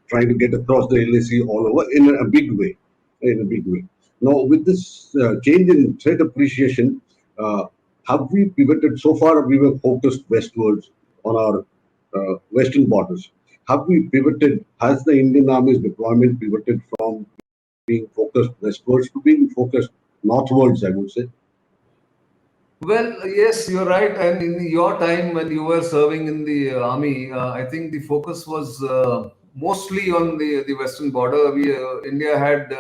trying to get across the LAC all over in a big way. In a big way. Now, with this change in threat appreciation, have we pivoted? So far, we were focused westwards on our western borders. Have we pivoted? Has the Indian Army's deployment pivoted from being focused westwards to being focused northwards, I would say? Well, yes, you're right. And in your time when you were serving in the army, I think the focus was mostly on the western border. India had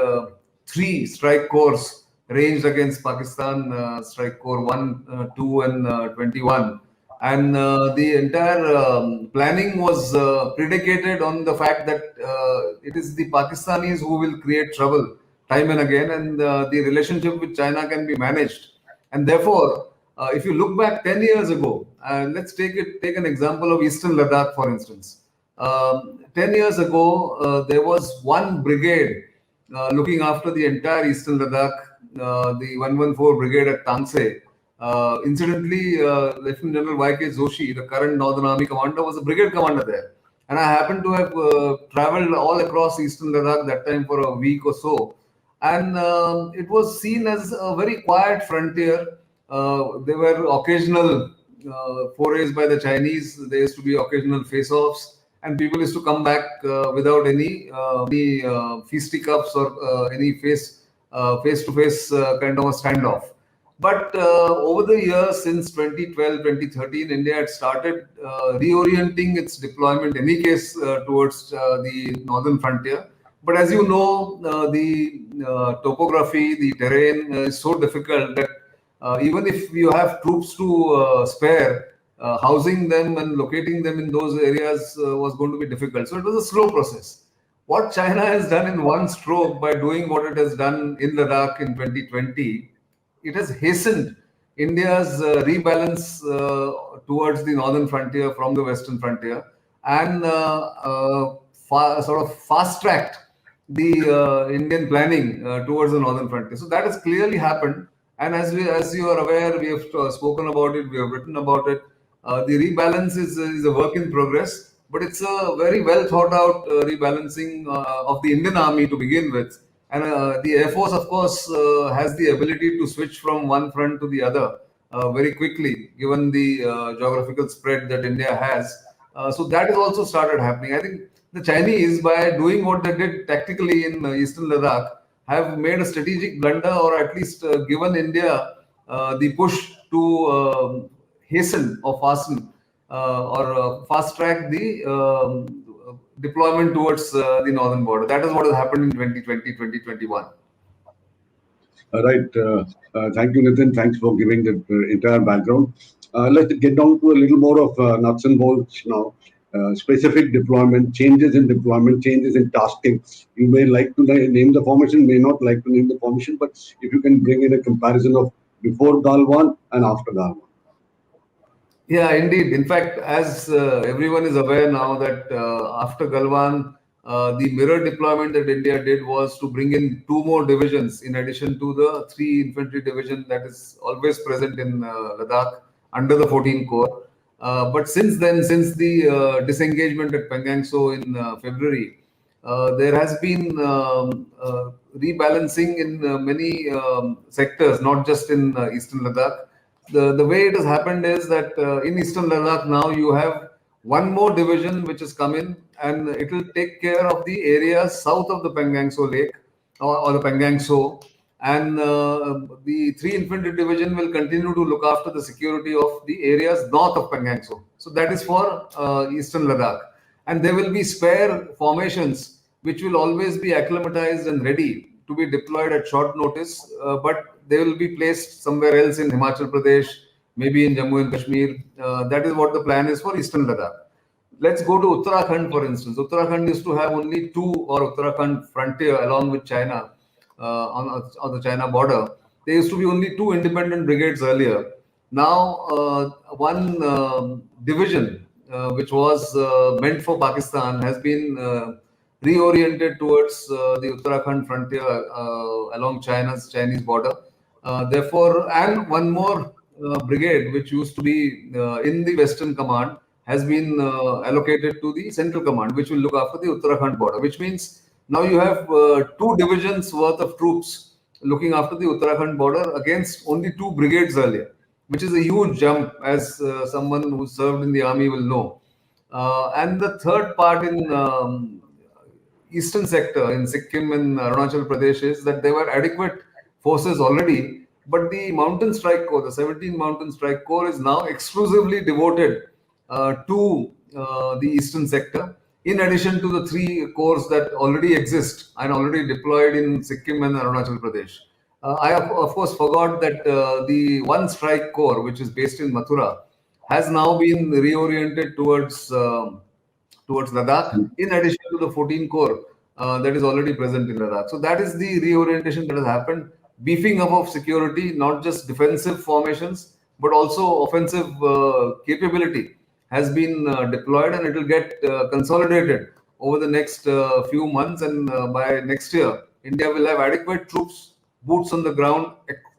3 strike corps ranged against Pakistan, Strike Corps 1, 2, and 21. And the entire planning was predicated on the fact that it is the Pakistanis who will create trouble time and again, and the relationship with China can be managed. And therefore, if you look back 10 years ago, let's take an example of Eastern Ladakh, for instance. 10 years ago, there was one brigade looking after the entire Eastern Ladakh, the 114 Brigade at Tangseh. Incidentally, Lieutenant General Y.K. Joshi, the current Northern Army commander, was a brigade commander there. And I happened to have traveled all across Eastern Ladakh that time for a week or so. And it was seen as a very quiet frontier. There were occasional forays by the Chinese. There used to be occasional face-offs, and people used to come back without any fisticuffs or any face-to-face kind of a standoff. But over the years, since 2012, 2013, India had started reorienting its deployment, in any case, towards the northern frontier. But as you know, the topography, the terrain is so difficult that even if you have troops to spare, housing them and locating them in those areas was going to be difficult. So it was a slow process. What China has done in one stroke by doing what it has done in Ladakh in 2020, it has hastened India's rebalance towards the northern frontier from the western frontier, and sort of fast-tracked the Indian planning towards the northern frontier. So that has clearly happened. And as you are aware, we have spoken about it, we have written about it. The rebalance is a work in progress, but it's a very well thought out rebalancing of the Indian Army to begin with. And the Air Force, of course, has the ability to switch from one front to the other very quickly, given the geographical spread that India has. So that has also started happening. I think the Chinese, by doing what they did tactically in Eastern Ladakh, have made a strategic blunder, or at least given India the push to hasten or fasten or fast track the deployment towards the northern border. That is what has happened in 2020, 2021. Right. Thank you, Nitin. Thanks for giving the entire background. Let's get down to a little more of nuts and bolts now. Specific deployment, changes in deployment, changes in tasking. You may like to name the formation, may not like to name the formation, but if you can bring in a comparison of before Galwan and after Galwan. Yeah, indeed. In fact, as everyone is aware now that after Galwan, the mirror deployment that India did was to bring in 2 more divisions in addition to the 3 infantry division that is always present in Ladakh under the 14 Corps. But since then, since the disengagement at Pangangso in February, there has been rebalancing in many sectors, not just in Eastern Ladakh. The way it has happened is that in Eastern Ladakh now you have 1 more division which has come in, and it will take care of the areas south of the Pangangso Lake or the Pangangso. And the 3 Infantry Division will continue to look after the security of the areas north of Pangangso. So that is for Eastern Ladakh. And there will be spare formations which will always be acclimatized and ready to be deployed at short notice, but they will be placed somewhere else in Himachal Pradesh, maybe in Jammu and Kashmir. That is what the plan is for Eastern Ladakh. Let's go to Uttarakhand, for instance. Uttarakhand used to have only two, or Uttarakhand frontier along with China, on the China border. There used to be only two independent brigades earlier. Now, one division, which was meant for Pakistan, has been reoriented towards the Uttarakhand frontier along Chinese border. Therefore, and one more brigade, which used to be in the Western Command, has been allocated to the Central Command, which will look after the Uttarakhand border, which means now you have two divisions worth of troops looking after the Uttarakhand border against only two brigades earlier, which is a huge jump, as someone who served in the army will know. And the third part in eastern sector in Sikkim and Arunachal Pradesh is that there were adequate forces already, but the Mountain Strike Corps, the 17th Mountain Strike Corps, is now exclusively devoted to the eastern sector, in addition to the three corps that already exist and already deployed in Sikkim and Arunachal Pradesh. I, of course, forgot that the one strike corps, which is based in Mathura, has now been reoriented towards Ladakh, in addition to the 14 corps that is already present in Ladakh. So that is the reorientation that has happened, beefing up of security, not just defensive formations, but also offensive capability has been deployed, and it will get consolidated over the next few months. And by next year, India will have adequate troops, boots on the ground,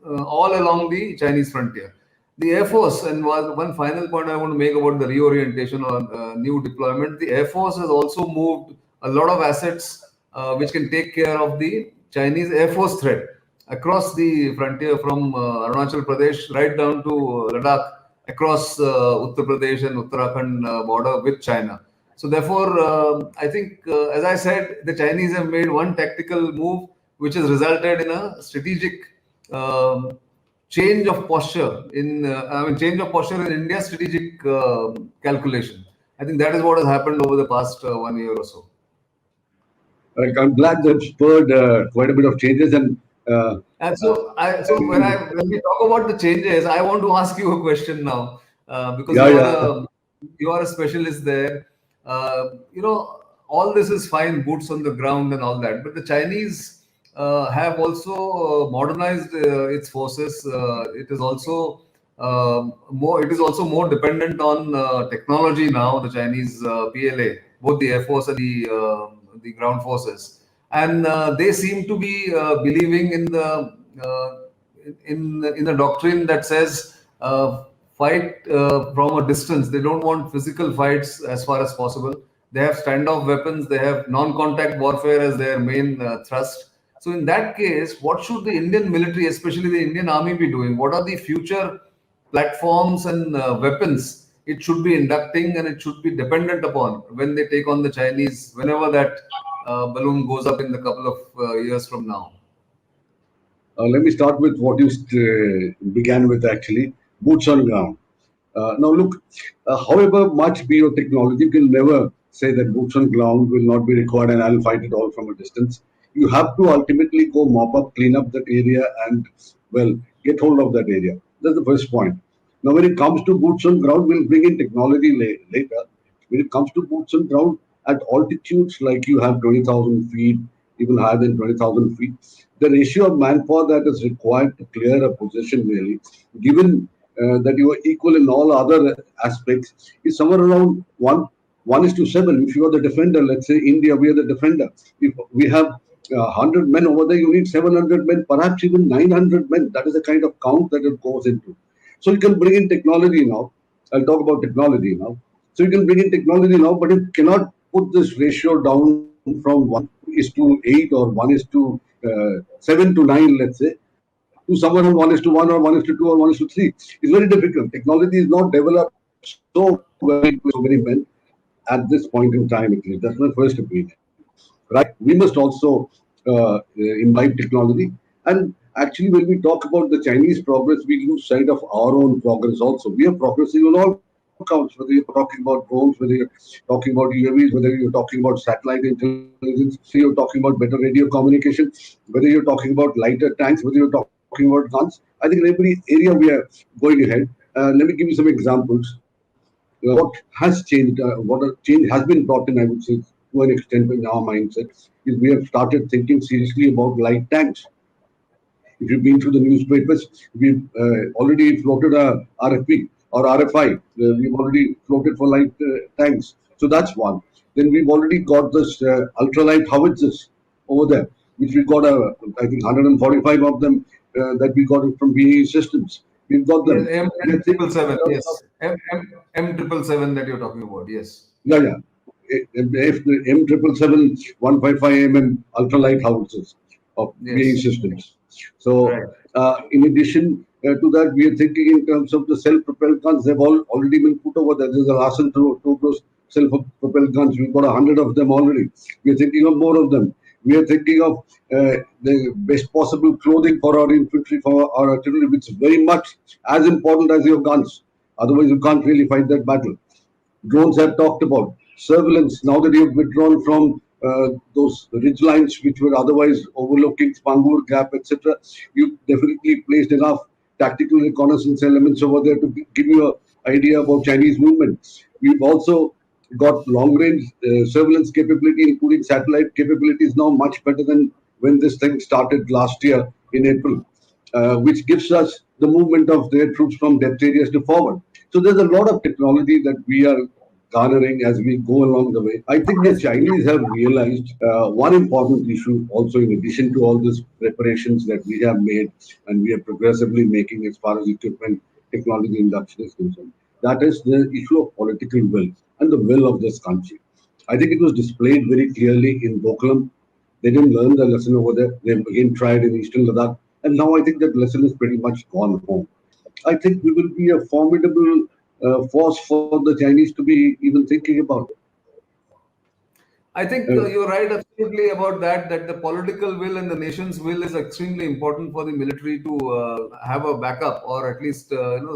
all along the Chinese frontier. The Air Force, and one final point I want to make about the reorientation or new deployment, the Air Force has also moved a lot of assets which can take care of the Chinese Air Force threat across the frontier from Arunachal Pradesh right down to Ladakh, across Uttar Pradesh and Uttarakhand border with China. So therefore, I think, as I said, the Chinese have made one tactical move which has resulted in a strategic change of posture in India's strategic calculation. I think that is what has happened over the past 1 year or so. I'm glad that spurred quite a bit of changes. And so when we talk about the changes, I want to ask you a question now, because you are a specialist there. All this is fine, boots on the ground and all that, but the Chinese have also modernized its forces. It is also more dependent on technology now. The Chinese PLA, both the Air Force and the ground forces, and they seem to be believing in the doctrine that says fight from a distance. They don't want physical fights as far as possible. They have standoff weapons. They have non-contact warfare as their main thrust. So in that case, what should the Indian military, especially the Indian Army, be doing? What are the future platforms and weapons it should be inducting and it should be dependent upon when they take on the Chinese, whenever that balloon goes up in a couple of years from now? Let me start with what you began with, actually, boots on ground. Now, look, however much biotechnology, you can never say that boots on ground will not be required and I'll fight it all from a distance. You have to ultimately go mop up, clean up that area, and, well, get hold of that area. That's the first point. Now, when it comes to boots on ground, we'll bring in technology later. When it comes to boots on ground at altitudes like you have 20,000 feet, even higher than 20,000 feet, the ratio of manpower that is required to clear a position, really, given that you are equal in all other aspects, is somewhere around 1:7. If you are the defender, let's say India, we are the defender. If we have 100 men over there, you need 700 men, perhaps even 900 men. That is the kind of count that it goes into. So you can bring in technology now. I'll talk about technology now. So you can bring in technology now, but you cannot put this ratio down from 1:8 or 1:7 to 9, let's say, to someone who 1:1 or 1:2 or 1:3. It's very difficult. Technology is not developed so many men at this point in time, at least. That's my first opinion. Right? We must also imbibe technology. And actually, when we talk about the Chinese progress, we lose sight of our own progress also. We are progressing on all counts, whether you're talking about drones, whether you're talking about UAVs, whether you're talking about satellite intelligence, whether you're talking about better radio communication, whether you're talking about lighter tanks, whether you're talking about guns. I think in every area we are going ahead. Let me give you some examples. What has changed, what a change has been brought in, I would say, to an extent in our mindset, is we have started thinking seriously about light tanks. If you've been through the newspapers, we've already floated a RFP or RFI. We've already floated for light tanks. So that's one. Then we've already got this ultralight howitzers over there, which we got, I think, 145 of them that we got from BAE Systems. We've got them. M777, yes. M777 that you're talking about, yes. Yeah. If the M777 155mm ultralight howitzers of BAE Systems. So, in addition to that, we are thinking in terms of the self-propelled guns. They've already been put over there. There's a Larsen Tobros self-propelled guns. We've got 100 of them already. We're thinking of more of them. We are thinking of the best possible clothing for our infantry, for our artillery, which is very much as important as your guns. Otherwise, you can't really fight that battle. Drones I've talked about. Surveillance, now that you've withdrawn from those ridge lines which were otherwise overlooking Spangur Gap, etc., you've definitely placed enough tactical reconnaissance elements over there to give you an idea about Chinese movement. We've also got long-range surveillance capability, including satellite capabilities, now much better than when this thing started last year in April, which gives us the movement of their troops from depth areas to forward. So there's a lot of technology that we are garnering as we go along the way. I think the Chinese have realized one important issue also, in addition to all these preparations that we have made and we are progressively making as far as equipment technology induction is concerned. That is the issue of political will and the will of this country. I think it was displayed very clearly in Doklam. They didn't learn the lesson over there. They again tried in Eastern Ladakh. And now I think that lesson is pretty much gone home. I think we will be a formidable force for the Chinese to be even thinking about. I think you're right absolutely about that the political will and the nation's will is extremely important for the military to have a backup, or at least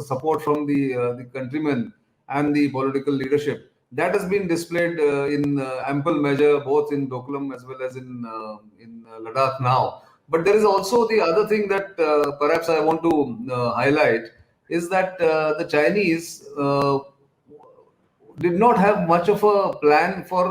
support from the countrymen and the political leadership. That has been displayed in ample measure, both in Doklam as well as in Ladakh now. But there is also the other thing that perhaps I want to highlight is that the Chinese did not have much of a plan for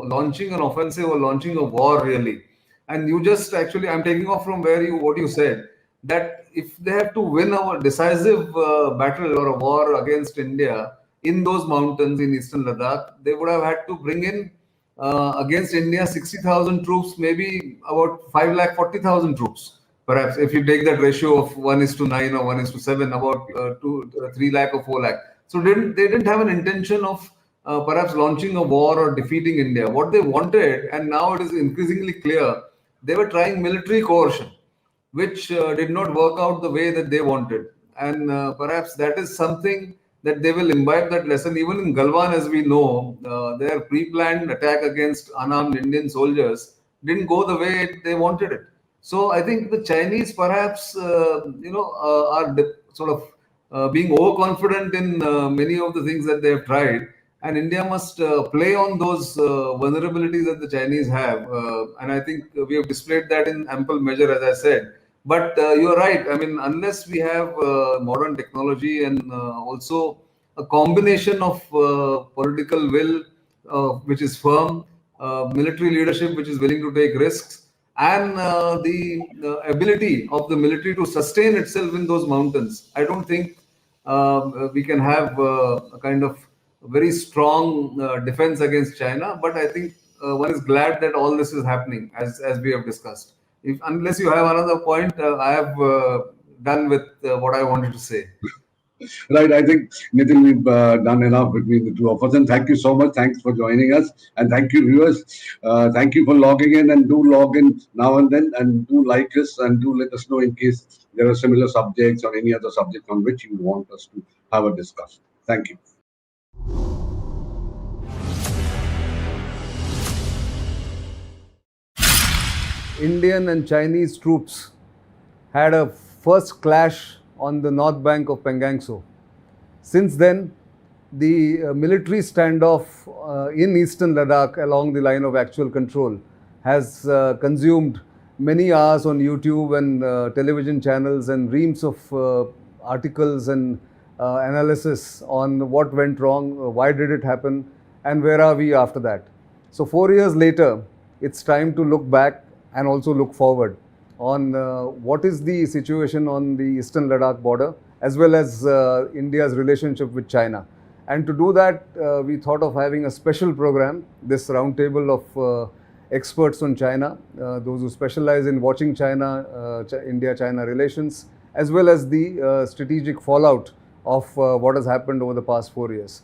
launching an offensive or launching a war, really. And you just actually, I'm taking off from what you said, that if they have to win a decisive battle or a war against India in those mountains in Eastern Ladakh, they would have had to bring in against India 60,000 troops, maybe about 540,000 troops. Perhaps if you take that ratio of 1:9 or 1:7, about 3 lakh or 4 lakh. So they didn't have an intention of perhaps launching a war or defeating India. What they wanted, and now it is increasingly clear, they were trying military coercion, which did not work out the way that they wanted. And perhaps that is something that they will imbibe that lesson. Even in Galwan, as we know, their pre-planned attack against unarmed Indian soldiers didn't go the way they wanted it. So I think the Chinese perhaps, are sort of being overconfident in many of the things that they have tried. And India must play on those vulnerabilities that the Chinese have. And I think we have displayed that in ample measure, as I said. But you're right. I mean, unless we have modern technology and also a combination of political will, which is firm, military leadership, which is willing to take risks, and the ability of the military to sustain itself in those mountains, I don't think we can have a kind of very strong defense against China. But I think one is glad that all this is happening, as we have discussed. Unless you have another point, I have done with what I wanted to say. Right. I think, Nitin, we've done enough between the two of us. And thank you so much. Thanks for joining us. And thank you, viewers. Thank you for logging in, and do log in now and then, and do like us, and do let us know in case there are similar subjects or any other subject on which you want us to have a discussion. Thank you. Indian and Chinese troops had a first clash on the north bank of Pangangso. Since then, the military standoff in Eastern Ladakh along the line of actual control has consumed many hours on YouTube and television channels and reams of articles and analysis on what went wrong, why did it happen, and where are we after that. So 4 years later, it's time to look back and also look forward on what is the situation on the Eastern Ladakh border as well as India's relationship with China. And to do that, we thought of having a special program, this roundtable of experts on China, those who specialize in watching China, India-China relations, as well as the strategic fallout of what has happened over the past 4 years.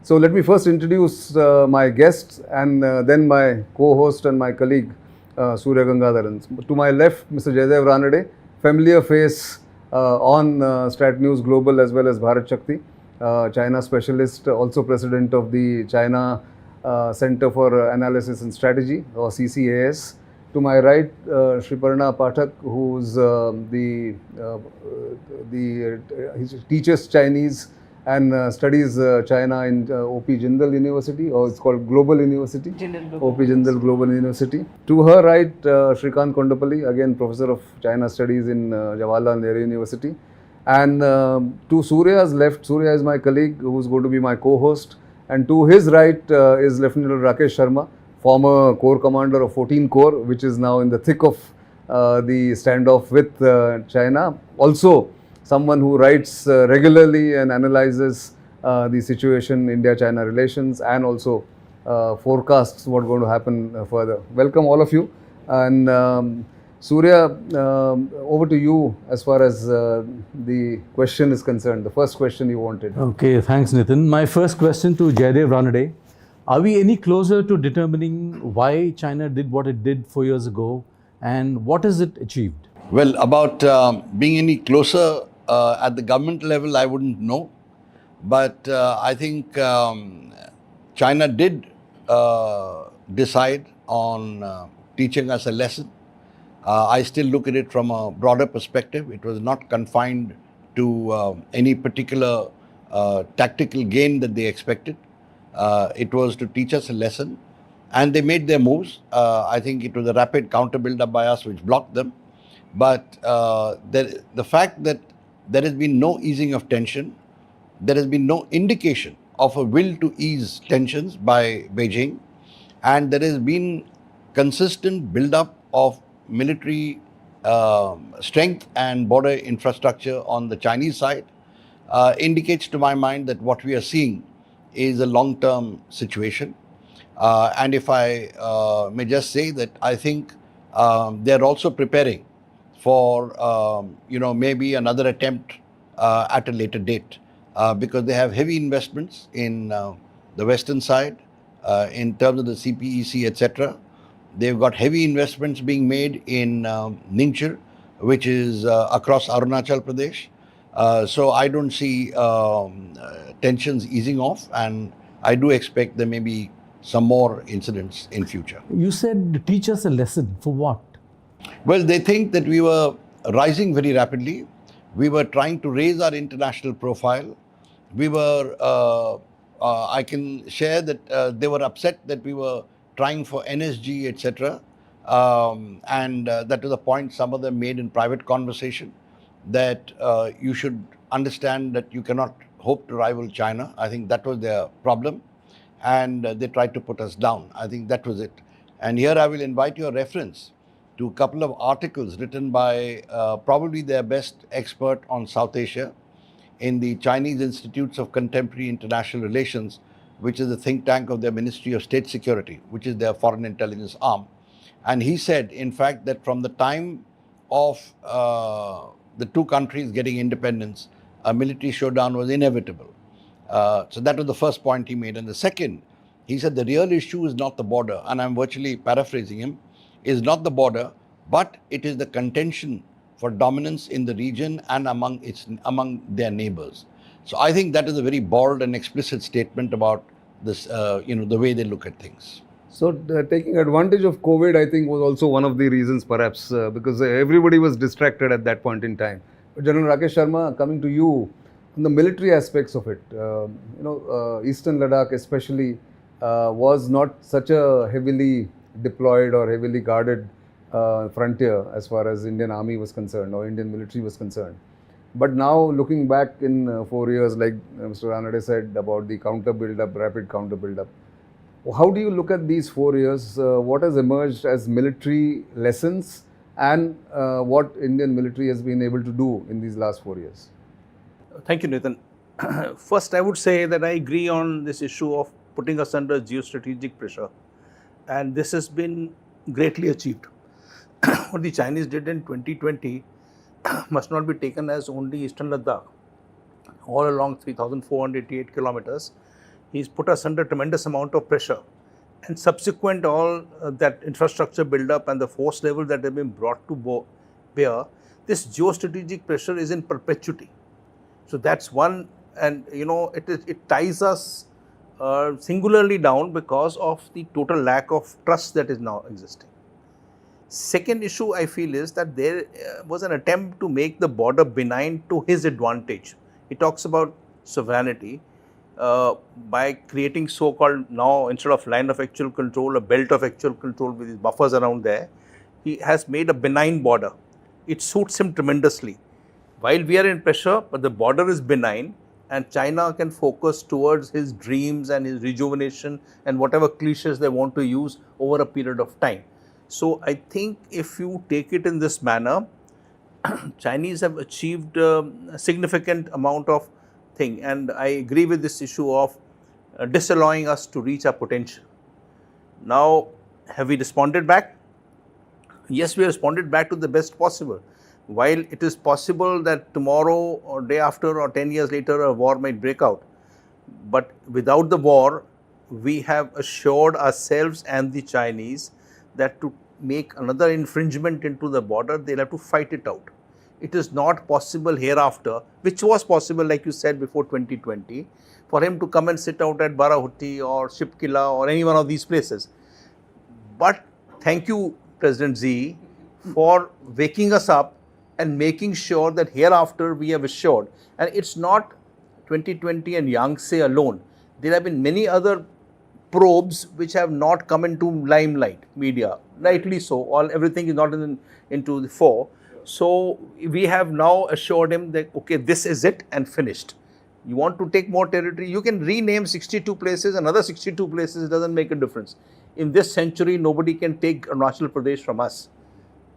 So let me first introduce my guests and then my co-host and my colleague, Surya Gangadharan. To my left, Mr. Jaydev Ranade, familiar face on StratNewsGlobal as well as Bharat Shakti, China specialist, also president of the China Center for Analysis and Strategy, or CCAS. To my right, Shriparna Pathak, who's he teaches Chinese and studies China in OP Jindal University, or it's called Global University, OP Jindal Global University. To her right, Shrikant Kondapalli, again Professor of China Studies in Jawaharlal Nehru University. And to Surya's left, Surya is my colleague who's going to be my co-host. And to his right is Lieutenant Rakesh Sharma, former Corps Commander of 14 Corps, which is now in the thick of the standoff with China. Also, someone who writes regularly and analyzes the situation, India-China relations, and also forecasts what's going to happen further. Welcome all of you. And Surya, over to you as far as the question is concerned, the first question you wanted. Okay, thanks Nitin. My first question to Jaydev Ranade. Are we any closer to determining why China did what it did 4 years ago, and what has it achieved? Well, about being any closer at the government level, I wouldn't know. But I think China did decide on teaching us a lesson. I still look at it from a broader perspective. It was not confined to any particular tactical gain that they expected. It was to teach us a lesson. And they made their moves. I think it was a rapid counter build-up by us which blocked them. But the fact that there has been no easing of tension, there has been no indication of a will to ease tensions by Beijing, and there has been consistent build-up of military strength and border infrastructure on the Chinese side, indicates to my mind that what we are seeing is a long-term situation. And if I may just say that I think they are also preparing for maybe another attempt at a later date because they have heavy investments in the western side in terms of the CPEC, etc. They've got heavy investments being made in Ningchir, which is across Arunachal Pradesh. So I don't see tensions easing off, and I do expect there may be some more incidents in future. You said teach us a lesson. For what? Well, they think that we were rising very rapidly. We were trying to raise our international profile. We were, I can share that they were upset that we were trying for NSG, etc. And that was a point some of them made in private conversation, that you should understand that you cannot hope to rival China. I think that was their problem. And they tried to put us down. I think that was it. And here I will invite your reference to a couple of articles written by probably their best expert on South Asia in the Chinese Institutes of Contemporary International Relations, which is the think tank of their Ministry of State Security, which is their foreign intelligence arm. And he said, in fact, that from the time of the two countries getting independence, a military showdown was inevitable. So that was the first point he made. And the second, he said the real issue is not the border, and I'm virtually paraphrasing him, is not the border, but it is the contention for dominance in the region and among their neighbors. So I think that is a very bold and explicit statement about this, the way they look at things. So taking advantage of COVID, I think, was also one of the reasons, perhaps, because everybody was distracted at that point in time. But General Rakesh Sharma, coming to you, on the military aspects of it, Eastern Ladakh especially was not such a heavily deployed or heavily guarded frontier as far as Indian Army was concerned or Indian military was concerned. But now looking back in 4 years, like Mr. Ranade said about the counter build-up, rapid counter build-up, how do you look at these 4 years? What has emerged as military lessons and what Indian military has been able to do in these last 4 years? Thank you, Nitin. First, I would say that I agree on this issue of putting us under geostrategic pressure. And this has been greatly achieved. What the Chinese did in 2020 must not be taken as only Eastern Ladakh. All along 3,488 kilometers, he's put us under tremendous amount of pressure. And subsequent all that infrastructure build-up and the force level that have been brought to bear, this geostrategic pressure is in perpetuity. So that's one, and it ties us singularly down because of the total lack of trust that is now existing. Second issue I feel is that there was an attempt to make the border benign to his advantage. He talks about sovereignty by creating so-called, now instead of line of actual control, a belt of actual control with his buffers around there. He has made a benign border. It suits him tremendously. While we are in pressure, but the border is benign, and China can focus towards his dreams and his rejuvenation and whatever cliches they want to use over a period of time. So I think if you take it in this manner, Chinese have achieved a significant amount of thing, and I agree with this issue of disallowing us to reach our potential. Now, have we responded back? Yes, we responded back to the best possible. While it is possible that tomorrow or day after or 10 years later a war might break out, but without the war, we have assured ourselves and the Chinese that to make another infringement into the border, they'll have to fight it out. It is not possible hereafter, which was possible, like you said, before 2020, for him to come and sit out at Barahutti or Shipkila or any one of these places. But thank you, President Xi, for waking us up and making sure that hereafter we have assured. And it's not 2020 and Yangtze alone. There have been many other probes which have not come into limelight media, rightly so. Everything is not into the fore. So we have now assured him that, okay, this is it and finished. You want to take more territory, you can rename 62 places, another 62 places, it doesn't make a difference. In this century, nobody can take Arunachal Pradesh from us.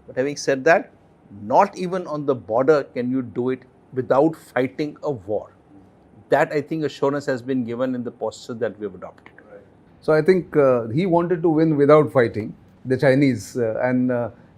But having said that, not even on the border can you do it without fighting a war. That, I think, assurance has been given in the posture that we have adopted. So I think he wanted to win without fighting, the Chinese.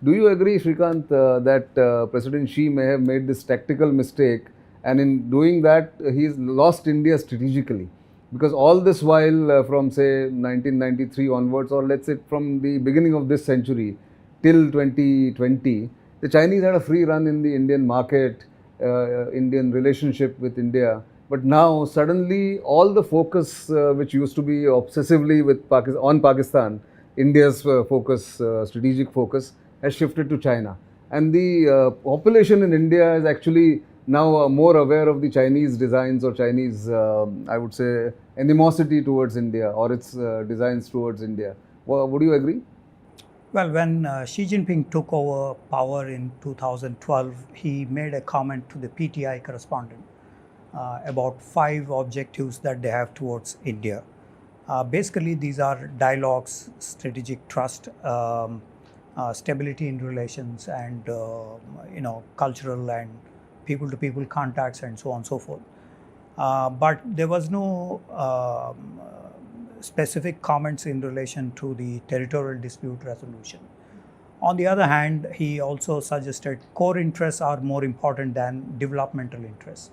Do you agree, Shrikant, that President Xi may have made this tactical mistake, and in doing that, he's lost India strategically? Because all this while, from say 1993 onwards, or let's say from the beginning of this century till 2020, the Chinese had a free run in the Indian market, Indian relationship with India. But now suddenly all the focus which used to be obsessively with Pakistan, India's focus, strategic focus, has shifted to China. And the population in India is actually now more aware of the Chinese designs or Chinese, I would say, animosity towards India or its designs towards India. Would you agree? Well, when Xi Jinping took over power in 2012, he made a comment to the PTI correspondent about 5 objectives that they have towards India. Basically, these are dialogues, strategic trust, stability in relations, and cultural and people-to-people contacts, and so on and so forth. But there was no specific comments in relation to the territorial dispute resolution. On the other hand, he also suggested core interests are more important than developmental interests.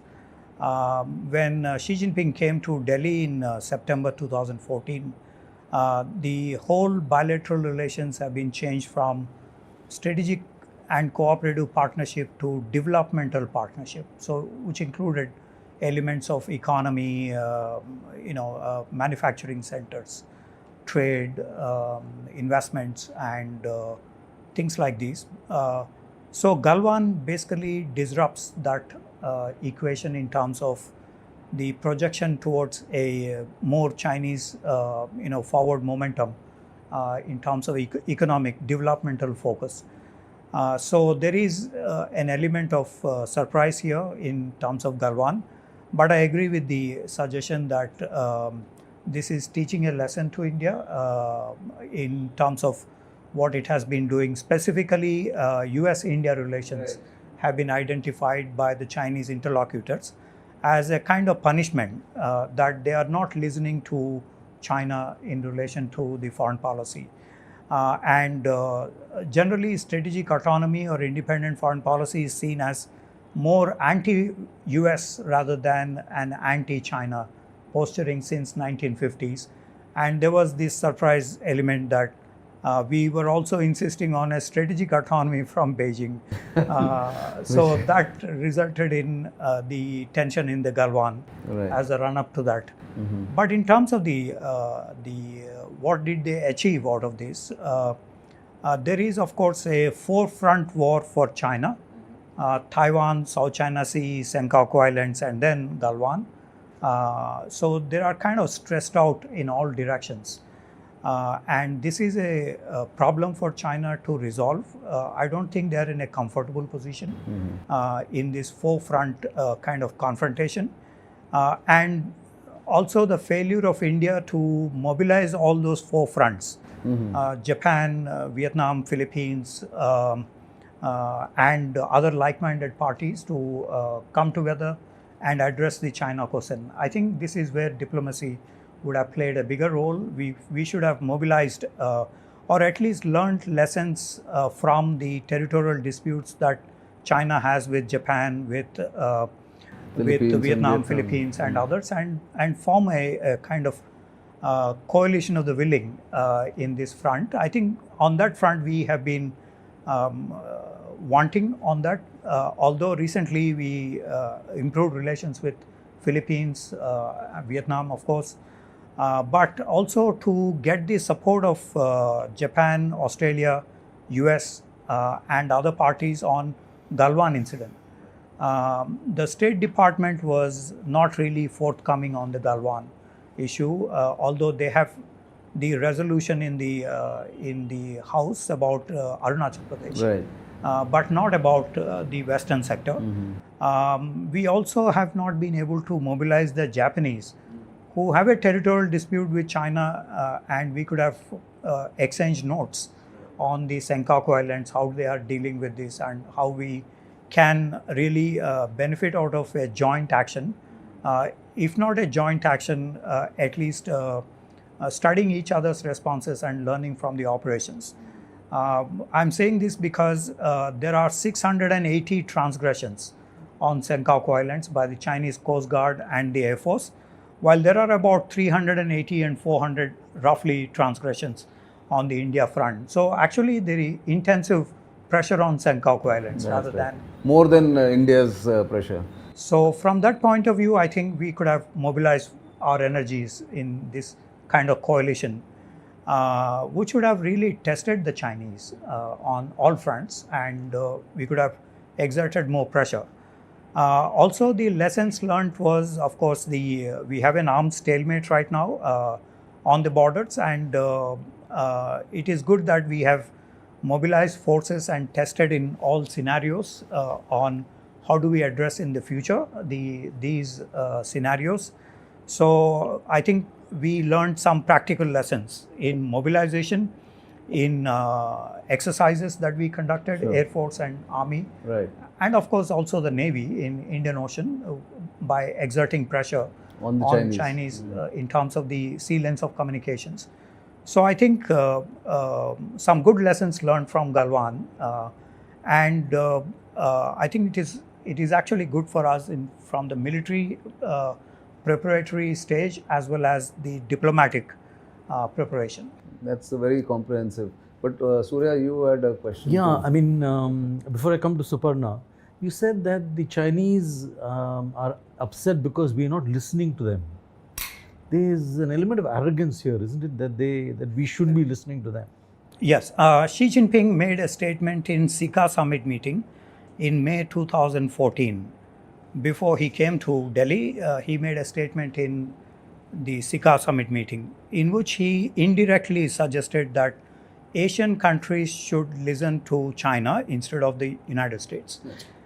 When Xi Jinping came to Delhi in September 2014, the whole bilateral relations have been changed from strategic and cooperative partnership to developmental partnership, so which included elements of economy, manufacturing centers, trade, investments, and things like these. So Galwan basically disrupts that equation in terms of the projection towards a more Chinese, forward momentum in terms of economic developmental focus. So there is an element of surprise here in terms of Galwan, but I agree with the suggestion that this is teaching a lesson to India in terms of what it has been doing. Specifically, US-India relations have been identified by the Chinese interlocutors as a kind of punishment that they are not listening to China in relation to the foreign policy. Generally, strategic autonomy or independent foreign policy is seen as more anti-US rather than an anti-China posturing since 1950s. And there was this surprise element that we were also insisting on a strategic autonomy from Beijing. So that resulted in the tension in the Galwan as a run-up to that. But in terms of the what did they achieve out of this? There is, of course, a four-front war for China: Taiwan, South China Sea, Senkaku Islands, and then Galwan. So they are kind of stressed out in all directions. And this is a problem for China to resolve. I don't think they are in a comfortable position in this four-front kind of confrontation. And also the failure of India to mobilize all those four fronts, Japan, Vietnam, Philippines, and other like-minded parties to come together and address the China question. I think this is where diplomacy would have played a bigger role. We should have mobilized or at least learned lessons from the territorial disputes that China has with Japan, with Vietnam, Philippines, and others, and form a kind of coalition of the willing in this front. I think on that front we have been wanting on that, although recently we improved relations with Philippines, Vietnam, of course, but also to get the support of Japan, Australia, US, and other parties on Galwan incident. The State Department was not really forthcoming on the Galwan issue, although they have the resolution in the House about Arunachal Pradesh, but not about the western sector. We also have not been able to mobilize the Japanese, who have a territorial dispute with China, and we could have exchanged notes on the Senkaku Islands, how they are dealing with this, and how we can really benefit out of a joint action. If not a joint action, at least studying each other's responses and learning from the operations. I'm saying this because there are 680 transgressions on Senkaku Islands by the Chinese Coast Guard and the Air Force, while there are about 380 and 400 roughly transgressions on the India front. So actually there is intensive pressure on Senkaku Islands rather than... More than India's pressure. So from that point of view, I think we could have mobilized our energies in this kind of coalition, which would have really tested the Chinese on all fronts, and we could have exerted more pressure. Also, the lessons learned was, of course, we have an arms stalemate right now on the borders, and it is good that we have mobilized forces and tested in all scenarios on how do we address in the future these scenarios. So I think we learned some practical lessons in mobilization, in exercises that we conducted, Air Force and Army, and of course also the Navy in Indian Ocean by exerting pressure on the Chinese in terms of the sea lanes of communications. So I think some good lessons learned from Galwan, and I think it is actually good for us from the military preparatory stage as well as the diplomatic preparation. That's very comprehensive. But Surya, you had a question. Yeah, I mean, before I come to Suparna, You said that the Chinese are upset because we are not listening to them. There is an element of arrogance here, isn't it? That we should be listening to them. Yes, Xi Jinping made a statement in Sika summit meeting in May 2014. Before he came to Delhi, he made a statement in the Sika summit meeting in which he indirectly suggested that Asian countries should listen to China instead of the United States.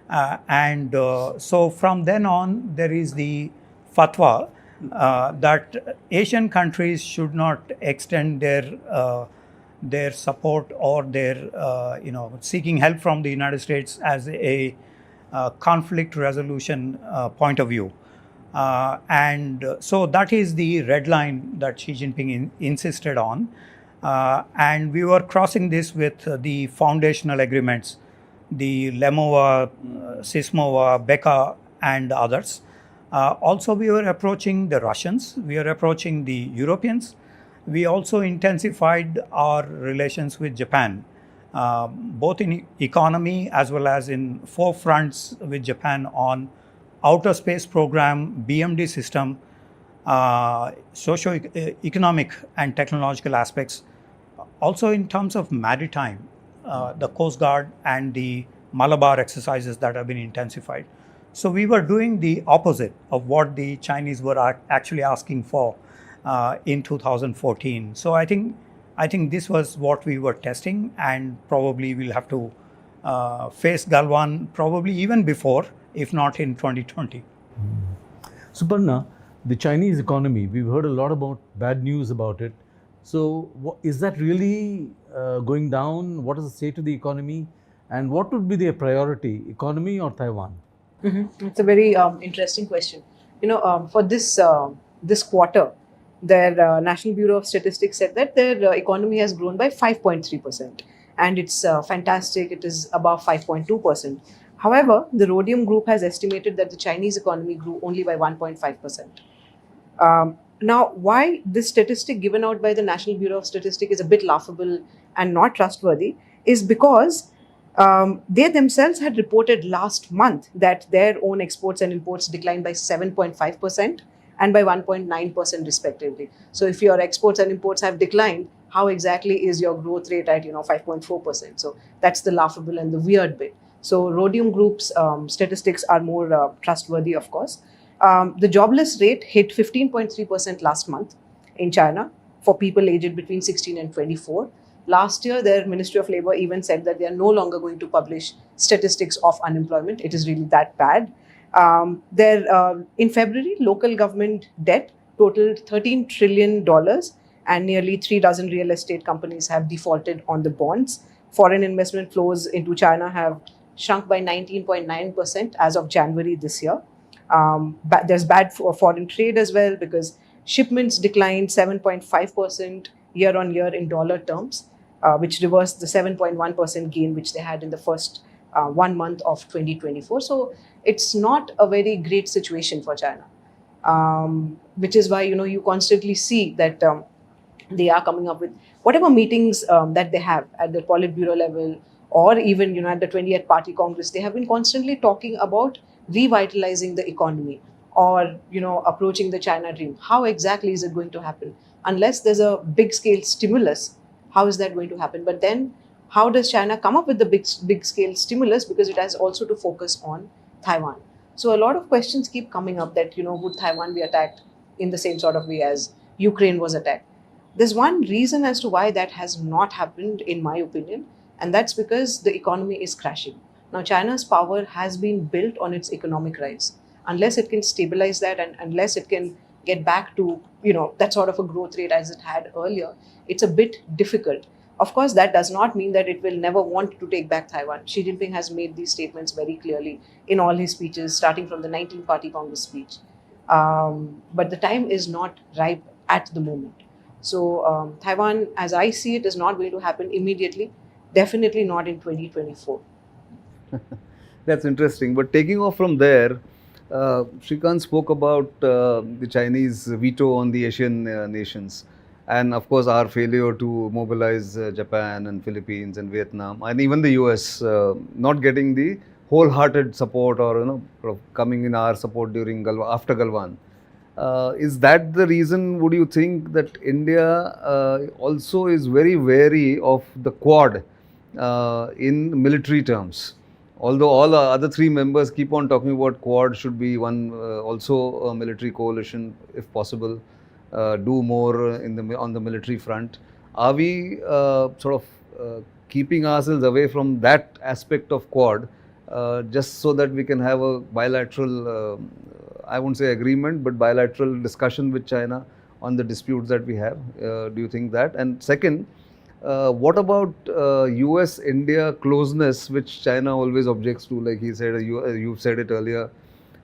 So from then on, there is the fatwa that Asian countries should not extend their support or their seeking help from the United States as a conflict resolution point of view. So that is the red line that Xi Jinping insisted on. And we were crossing this with the foundational agreements, the Lemova, Sismova, Beka, and others. Also, we were approaching the Russians, we were approaching the Europeans. We also intensified our relations with Japan, both in economy as well as in 4 fronts with Japan on outer space program, BMD system, socio-economic and technological aspects. Also in terms of maritime, the Coast Guard and the Malabar exercises that have been intensified. So we were doing the opposite of what the Chinese were actually asking for in 2014. So I think this was what we were testing, and probably we'll have to face Galwan probably even before, if not in 2020. Suparna, the Chinese economy, we've heard a lot about bad news about it. So is that really going down? What is the state of the economy? And what would be their priority, economy or Taiwan? It's a very interesting question. For this quarter, their National Bureau of Statistics said that their economy has grown by 5.3%. And it's fantastic. It is above 5.2%. However, the Rhodium Group has estimated that the Chinese economy grew only by 1.5%. Now, why this statistic given out by the National Bureau of Statistics is a bit laughable and not trustworthy is because they themselves had reported last month that their own exports and imports declined by 7.5% and by 1.9% respectively. So if your exports and imports have declined, how exactly is your growth rate at 5.4%? So that's the laughable and the weird bit. So Rhodium Group's statistics are more trustworthy, of course. The jobless rate hit 15.3% last month in China for people aged between 16 and 24. Last year, their Ministry of Labor even said that they are no longer going to publish statistics of unemployment. It is really that bad. In February, local government debt totaled $13 trillion and nearly 3 dozen real estate companies have defaulted on the bonds. Foreign investment flows into China have shrunk by 19.9% as of January this year. There's bad foreign trade as well because shipments declined 7.5% year on year in dollar terms, which reversed the 7.1% gain which they had in the first 1 month of 2024. So it's not a very great situation for China, which is why you constantly see that they are coming up with whatever meetings that they have at the Politburo level or even at the 20th Party Congress. They have been constantly talking about revitalizing the economy or approaching the China dream. How exactly is it going to happen? Unless there's a big scale stimulus, how is that going to happen? But then how does China come up with the big scale stimulus, because it has also to focus on Taiwan? So a lot of questions keep coming up that would Taiwan be attacked in the same sort of way as Ukraine was attacked? There's one reason as to why that has not happened, in my opinion, and that's because the economy is crashing. Now, China's power has been built on its economic rise. Unless it can stabilize that and unless it can get back to that sort of a growth rate as it had earlier, it's a bit difficult. Of course, that does not mean that it will never want to take back Taiwan. Xi Jinping has made these statements very clearly in all his speeches, starting from the 19th Party Congress speech. But the time is not ripe at the moment. So Taiwan, as I see it, is not going to happen immediately. Definitely not in 2024. That's interesting. But taking off from there, Shrikant spoke about the Chinese veto on the Asian nations. And of course, our failure to mobilize Japan and Philippines and Vietnam and even the US not getting the wholehearted support or sort of coming in our support during after Galwan. Is that the reason, would you think, that India also is very wary of the Quad in military terms? Although all our other three members keep on talking about Quad should be one also a military coalition if possible, do more on the military front. Are we sort of keeping ourselves away from that aspect of Quad just so that we can have a bilateral, I won't say agreement, but bilateral discussion with China on the disputes that we have? Do you think that? And second, what about US-India closeness, which China always objects to, like he said, you've said it earlier.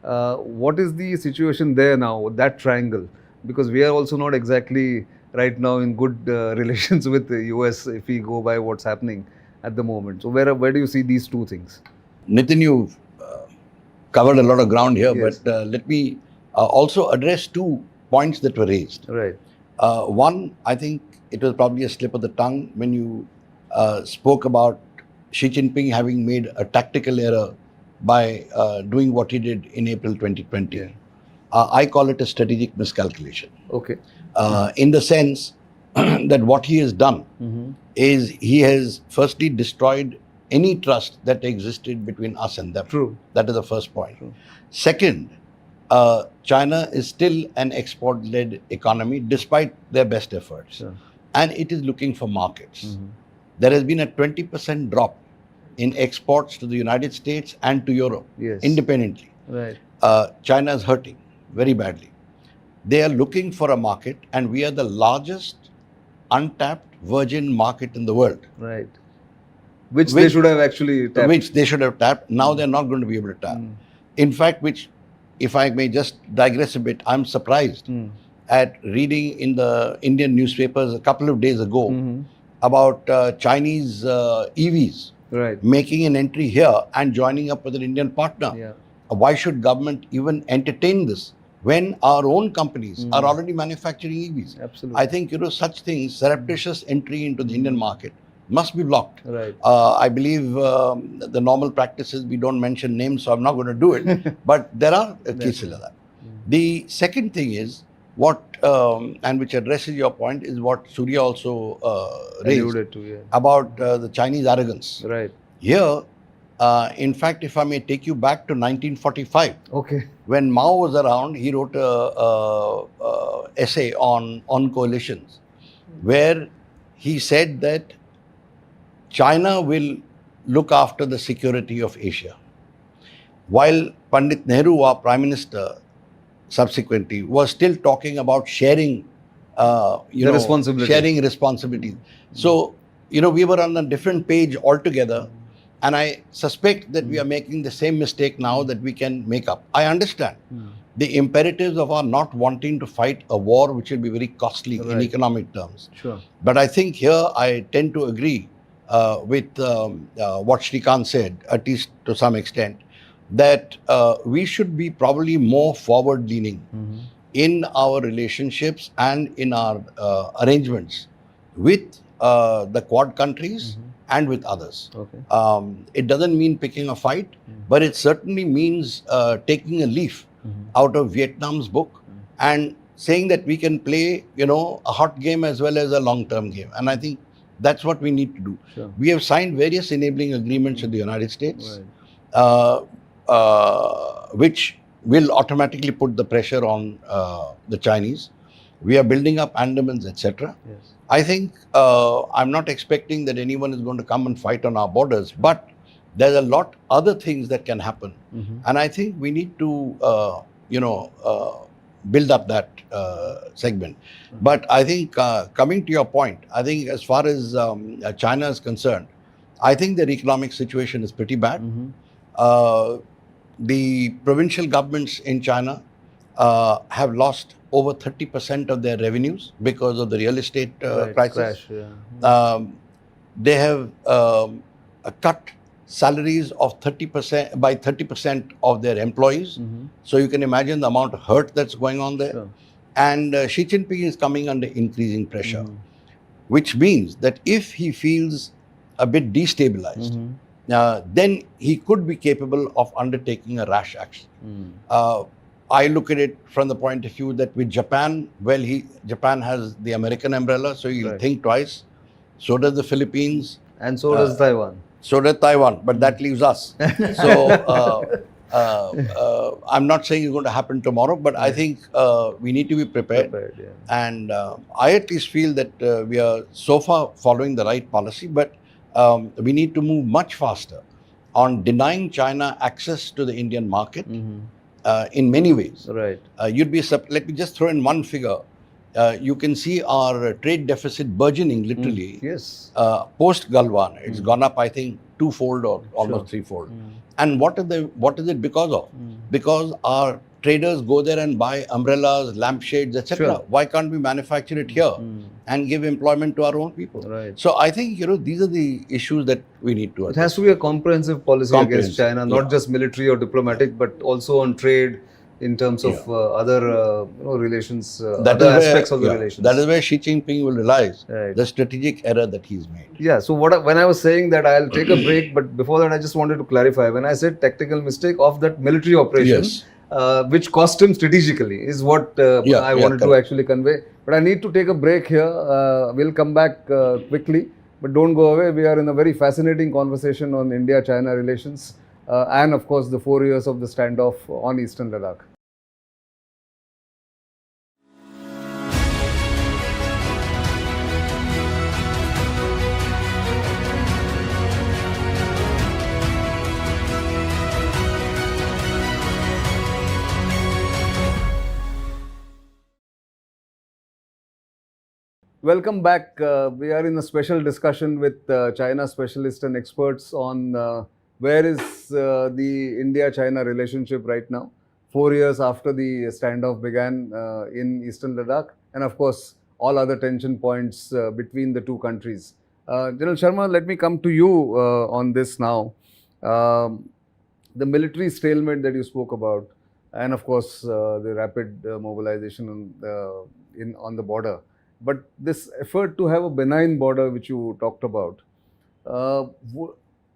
What is the situation there now, that triangle? Because we are also not exactly right now in good relations with the US if we go by what's happening at the moment. So where do you see these two things? Nitin, you've covered a lot of ground here, Yes. but let me also address 2 points that were raised. Right. One, I think it was probably a slip of the tongue when you spoke about Xi Jinping having made a tactical error by doing what he did in April 2020. Yeah. I call it a strategic miscalculation. Okay. In the sense that what he has done is he has firstly destroyed any trust that existed between us and them. True. That is the first point. True. Second, China is still an export-led economy despite their best efforts. Sure. And it is looking for markets. There has been a 20% drop in exports to the United States and to Europe Yes. independently. Right. China is hurting very badly. They are looking for a market, and we are the largest untapped virgin market in the world. Right. Which they should have actually tapped. Which they should have tapped. Now they're not going to be able to tap. In fact, which, if I may just digress a bit, I'm surprised at reading in the Indian newspapers a couple of days ago about Chinese EVs Right. making an entry here and joining up with an Indian partner. Yeah. Why should government even entertain this when our own companies are already manufacturing EVs? Absolutely. I think, such things, surreptitious entry into the Indian market must be blocked. Right. I believe the normal practice is we don't mention names, so I'm not going to do it. But there are cases like that. The second thing is what, and which addresses your point, is what Surya also raised Alluded to, yeah. about the Chinese arrogance. Right. Here, in fact, if I may take you back to 1945, Okay. when Mao was around, he wrote a essay on coalitions, where he said that China will look after the security of Asia. While Pandit Nehru, our Prime Minister, subsequently was still talking about sharing, responsibility. sharing responsibilities. So, we were on a different page altogether. And I suspect that we are making the same mistake now that we can make up. I understand the imperatives of our not wanting to fight a war which will be very costly in economic terms. Sure. But I think here I tend to agree with what Shrikant said, at least to some extent, that we should be probably more forward-leaning in our relationships and in our arrangements with the Quad countries and with others. Okay. It doesn't mean picking a fight, but it certainly means taking a leaf out of Vietnam's book and saying that we can play, a hot game as well as a long-term game. And I think that's what we need to do. Sure. We have signed various enabling agreements with the United States, which will automatically put the pressure on the Chinese. We are building up Andamans, etc. Yes. I think I'm not expecting that anyone is going to come and fight on our borders, but there's a lot other things that can happen. And I think we need to, build up that segment. But I think coming to your point, I think as far as China is concerned, I think their economic situation is pretty bad. The provincial governments in China have lost over 30% of their revenues because of the real estate crisis. Crash, They have cut salaries of 30% by 30% of their employees. So you can imagine the amount of hurt that's going on there. Sure. And Xi Jinping is coming under increasing pressure, which means that if he feels a bit destabilized, then he could be capable of undertaking a rash action. I look at it from the point of view that with Japan, well, Japan has the American umbrella, so he'll think twice. So does the Philippines. And so does Taiwan. So does Taiwan, but that leaves us. So I'm not saying it's going to happen tomorrow, but I think we need to be prepared. And I at least feel that we are so far following the right policy, but we need to move much faster on denying China access to the Indian market in many ways. Right. Let me just throw in one figure. You can see our trade deficit burgeoning literally. Yes. Post Galwan, it's gone up, I think, twofold or almost threefold. And what is it because of? Because our traders go there and buy umbrellas, lampshades, etc. Why can't we manufacture it here and give employment to our own people? Right. So I think these are the issues that we need to address. It has to be a comprehensive policy against China, not just military or diplomatic, but also on trade in terms of other relations, other aspects of the relations. That is where Xi Jinping will realize the strategic error that he's made. Yeah, so when I was saying that I'll take a break, but before that I just wanted to clarify. When I said tactical mistake of that military operation, which cost him strategically, is what I wanted to actually convey. But I need to take a break here. We'll come back quickly, but don't go away. We are in a very fascinating conversation on India-China relations and of course the 4 years of the standoff on Eastern Ladakh. Welcome back. We are in a special discussion with China specialists and experts on where is the India-China relationship right now, 4 years after the standoff began in Eastern Ladakh, and of course all other tension points between the two countries. General Sharma, let me come to you on this now. The military stalemate that you spoke about, and of course the rapid mobilization on the border. But this effort to have a benign border, which you talked about,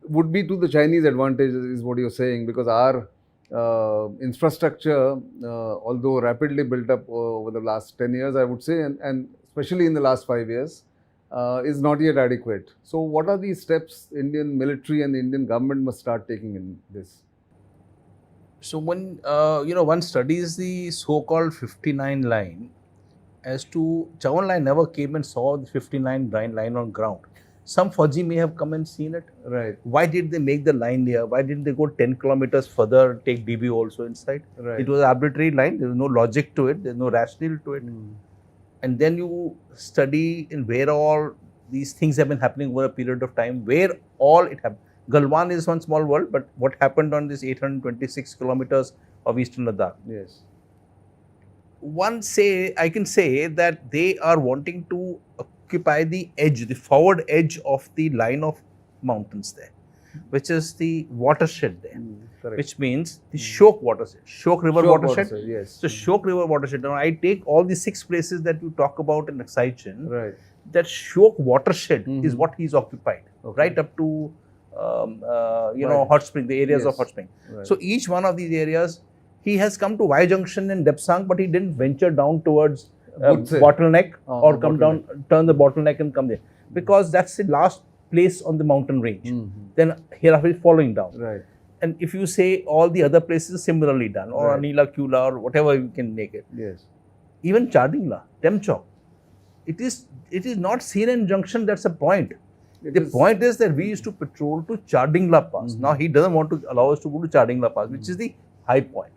would be to the Chinese advantage, is what you're saying, because our infrastructure, although rapidly built up over the last 10 years, I would say, and especially in the last 5 years, is not yet adequate. So what are the steps Indian military and the Indian government must start taking in this? So when one studies the so-called 59 line, as to Chawan line never came and saw the 59 line on ground. Some Fauji may have come and seen it. Right. Why did they make the line here? Why didn't they go 10 kilometers further, take DB also inside? Right. It was an arbitrary line. There was no logic to it. There's no rationale to it. And then you study in where all these things have been happening over a period of time, where all it happened. Galwan is one small world, but what happened on this 826 kilometers of Eastern Ladakh? Yes. I can say that they are wanting to occupy the edge, the forward edge of the line of mountains there, which is the watershed there, which means the Shyok watershed, Shyok River watershed. Yes. So Shyok River watershed. Now I take all the 6 places that you talk about in excitation. Right. That Shyok watershed is what he's occupied, right up to Hot Spring, the areas of Hot Spring. Right. So each one of these areas, he has come to Y Junction and Depsang, but he didn't venture down towards Bottleneck or come down, turn the Bottleneck and come there, because that's the last place on the mountain range. Then hereafter is following down. Right. And if you say all the other places similarly done, or Anila Kula or whatever you can make it. Yes. Even Chardingla, Temchok, it is not Siren Junction. That's a point. The point is that we used to patrol to Chardingla Pass. Now he doesn't want to allow us to go to Chardingla Pass, which is the high point.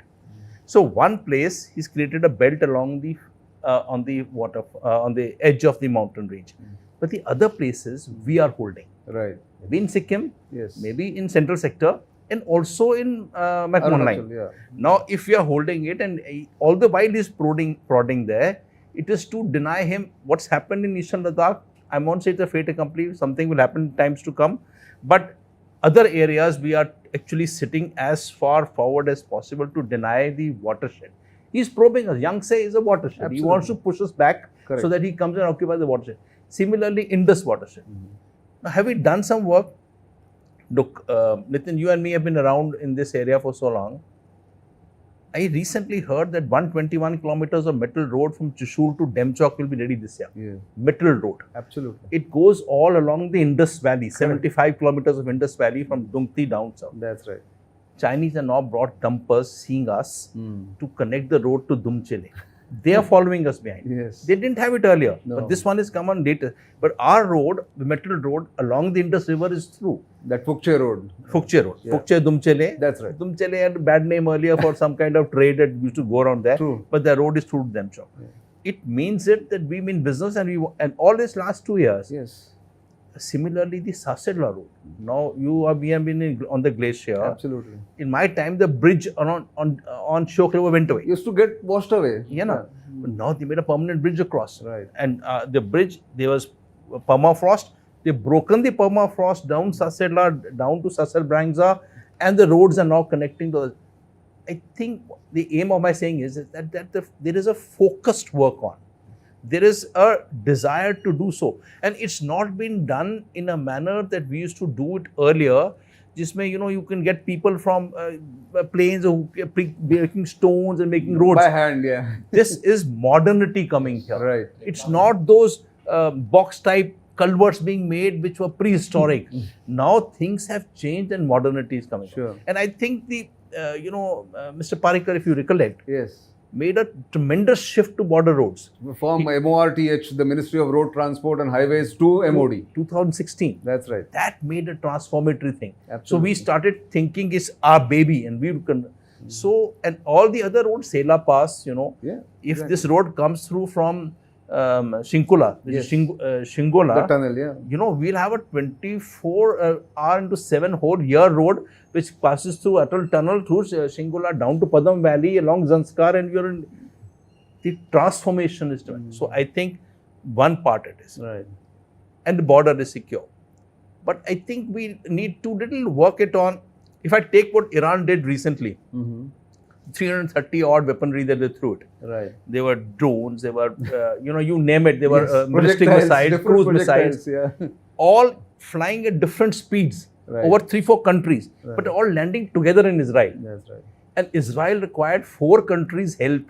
So one place he's created a belt along the on the edge of the mountain range, but the other places we are holding. Right. Maybe in Sikkim, yes. Maybe in central sector, and also in McMahon line. Yeah. Now, if we are holding it, and all the while he's prodding there, it is to deny him what's happened in Eastern Ladakh. I won't say it's a fait accompli. Something will happen in times to come, but other areas we are actually sitting as far forward as possible to deny the watershed. He's probing us. Yangtze is a watershed. Absolutely. He wants to push us back so that he comes and occupies the watershed. Similarly, Indus watershed. Now, have we done some work Look, Nitin, you and me have been around in this area for so long. I recently heard that 121 kilometers of metal road from Trishul to Demchok will be ready this year. Yeah. Metal road. Absolutely. It goes all along the Indus Valley, 75 kilometers of Indus Valley from Dungti down south. That's right. Chinese have now brought dumpers, seeing us, to connect the road to Dumchele. They are following us behind. Yes. They didn't have it earlier, No. but this one is come on later. But our road, the metal road along the Indus River is through. That Phukche road. Phukche road. Yeah. Phukche, Dumchele. That's right. Dumchele had a bad name earlier for some kind of trade that used to go around there. True. But the road is through Demchok. Yeah. It means that we mean business and all this last 2 years. Yes. Similarly, the Sasedla road. Now we have been on the glacier. Absolutely. In my time, the bridge on Shok River went away. Used to get washed away. Yeah, no. But now they made a permanent bridge across. Right. And the bridge, there was permafrost. They've broken the permafrost down Sasedla, down to Sasalbrangza, and the roads are now connecting to. I think the aim of my saying is that there is a focused work on. There is a desire to do so, and it's not been done in a manner that we used to do it earlier. Jisme, you can get people from planes who making stones and making roads by hand. Yeah. This is modernity coming here. Right. It's not those box type culverts being made which were prehistoric. Now things have changed and modernity is coming. Sure. And I think Mr. Parikar, if you recollect, yes, made a tremendous shift to border roads. From MORTH, the Ministry of Road Transport and Highways, to MOD. 2016. That's right. That made a transformatory thing. Absolutely. So we started thinking it's our baby, and we can. So, and all the other roads, Sela Pass, Yeah, if exactly. this road comes through from Shinkula, Yes. Shingola, The tunnel, yeah. we'll have a 24 hour into 7 whole year road which passes through Atal Tunnel, through Shingola, down to Padam Valley, along Zanskar, and you're in the transformation is done. So I think one part it is. Right. And the border is secure. But I think we need to little work it on. If I take what Iran did recently, 330 odd weaponry that they threw it. Right. They were drones, they were, you name it, they were Yes, ballistic projectiles, missiles, different cruise projectiles, missiles, yeah. all flying at different speeds Right. over 3-4 countries, Right. but all landing together in Israel. That's right. And Israel required 4 countries' help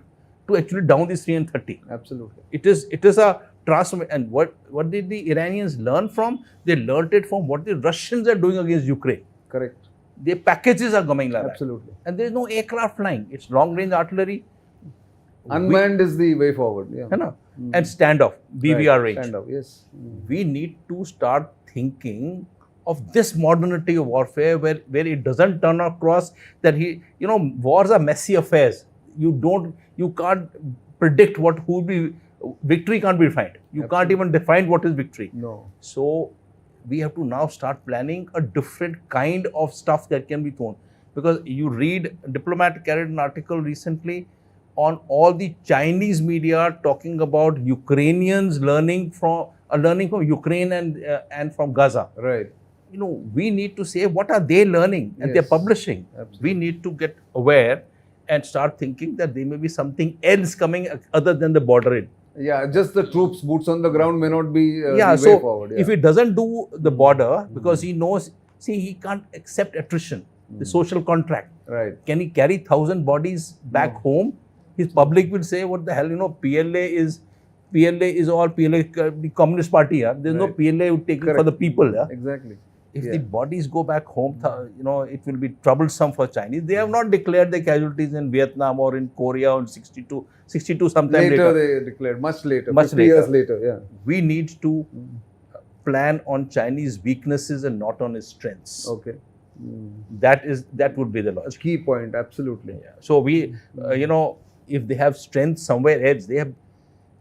to actually down these 330. Absolutely. It is a transformation. And what did the Iranians learn from? They learned it from what the Russians are doing against Ukraine. Correct. Their packages are coming like Absolutely. that. And there is no aircraft flying. It's long-range artillery. Unmanned is the way forward. Yeah. And standoff, BVR range. Standoff, yes. We need to start thinking of this modernity of warfare where it doesn't turn across that wars are messy affairs. You can't predict victory can't be defined. You can't even define what is victory. No. So we have to now start planning a different kind of stuff that can be thrown. Because you read, Diplomat carried an article recently on all the Chinese media talking about Ukrainians learning from Ukraine and from Gaza. Right. We need to say what are they learning and they're publishing. Absolutely. We need to get aware and start thinking that there may be something else coming other than the border. Yeah, just the troops, boots on the ground may not be the way so forward. Yeah. if he doesn't do the border, because he knows, he can't accept attrition, the social contract. Right. Can he carry 1,000 bodies back home? His public will say, what the hell, PLA is all PLA, the Communist Party. There's no PLA who take it for the people. Exactly. If the bodies go back home, it will be troublesome for Chinese. They have not declared their casualties in Vietnam or in Korea on 62 sometime later. They declared, much later, Much 50 years later. Yeah. We need to plan on Chinese weaknesses and not on his strengths. Okay. That would be the logic. Key point, absolutely. Yeah. So we, if they have strength somewhere else, they have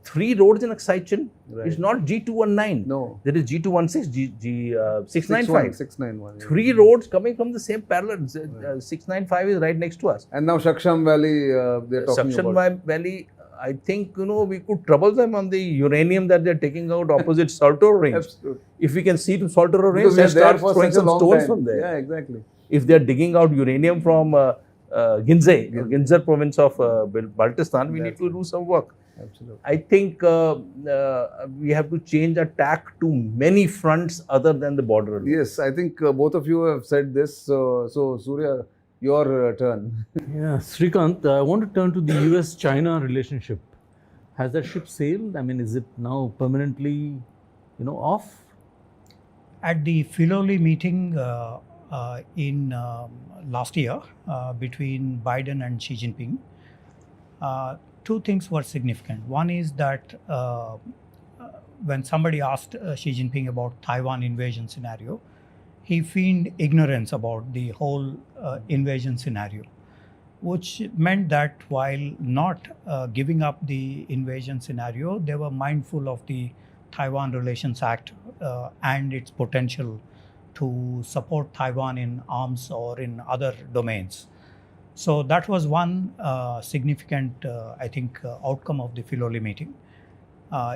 3 roads in Aksaichen. Right. It's not G219. No. There is G216, G695. 691. 3 roads coming from the same parallel. 695 is right next to us. And now Shaksham Valley, they're talking Shaksham about. Valley, I think, we could trouble them on the uranium that they're taking out opposite Saltoro range. Absolutely. If we can see to Saltoro range, Because we they are there start for throwing such a some long stones time. from there. Yeah, exactly. If they're digging out uranium from Ginzer province of Baltistan, we need to do some work. Absolutely. I think we have to change our tack to many fronts other than the border alone. Yes, I think both of you have said this. So Surya, your turn. Yeah, Srikanth, I want to turn to the US-China relationship. Has that ship sailed? I mean, is it now permanently, off? At the Filoli meeting in last year between Biden and Xi Jinping, two things were significant. One is that when somebody asked Xi Jinping about Taiwan invasion scenario, he feigned ignorance about the whole invasion scenario, which meant that while not giving up the invasion scenario, they were mindful of the Taiwan Relations Act and its potential to support Taiwan in arms or in other domains. So that was one significant, I think, outcome of the Filoli meeting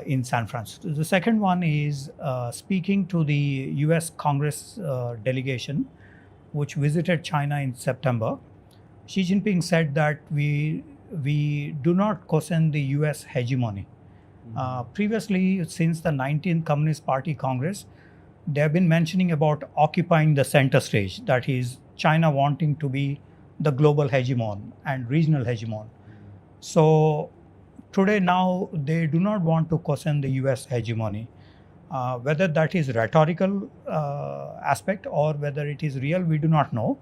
in San Francisco. The second one is speaking to the US Congress delegation, which visited China in September. Xi Jinping said that we do not question the US hegemony. Previously, since the 19th Communist Party Congress, they have been mentioning about occupying the center stage, that is, China wanting to be the global hegemon and regional hegemon. So today now they do not want to question the US hegemony. Whether that is rhetorical aspect or whether it is real, we do not know.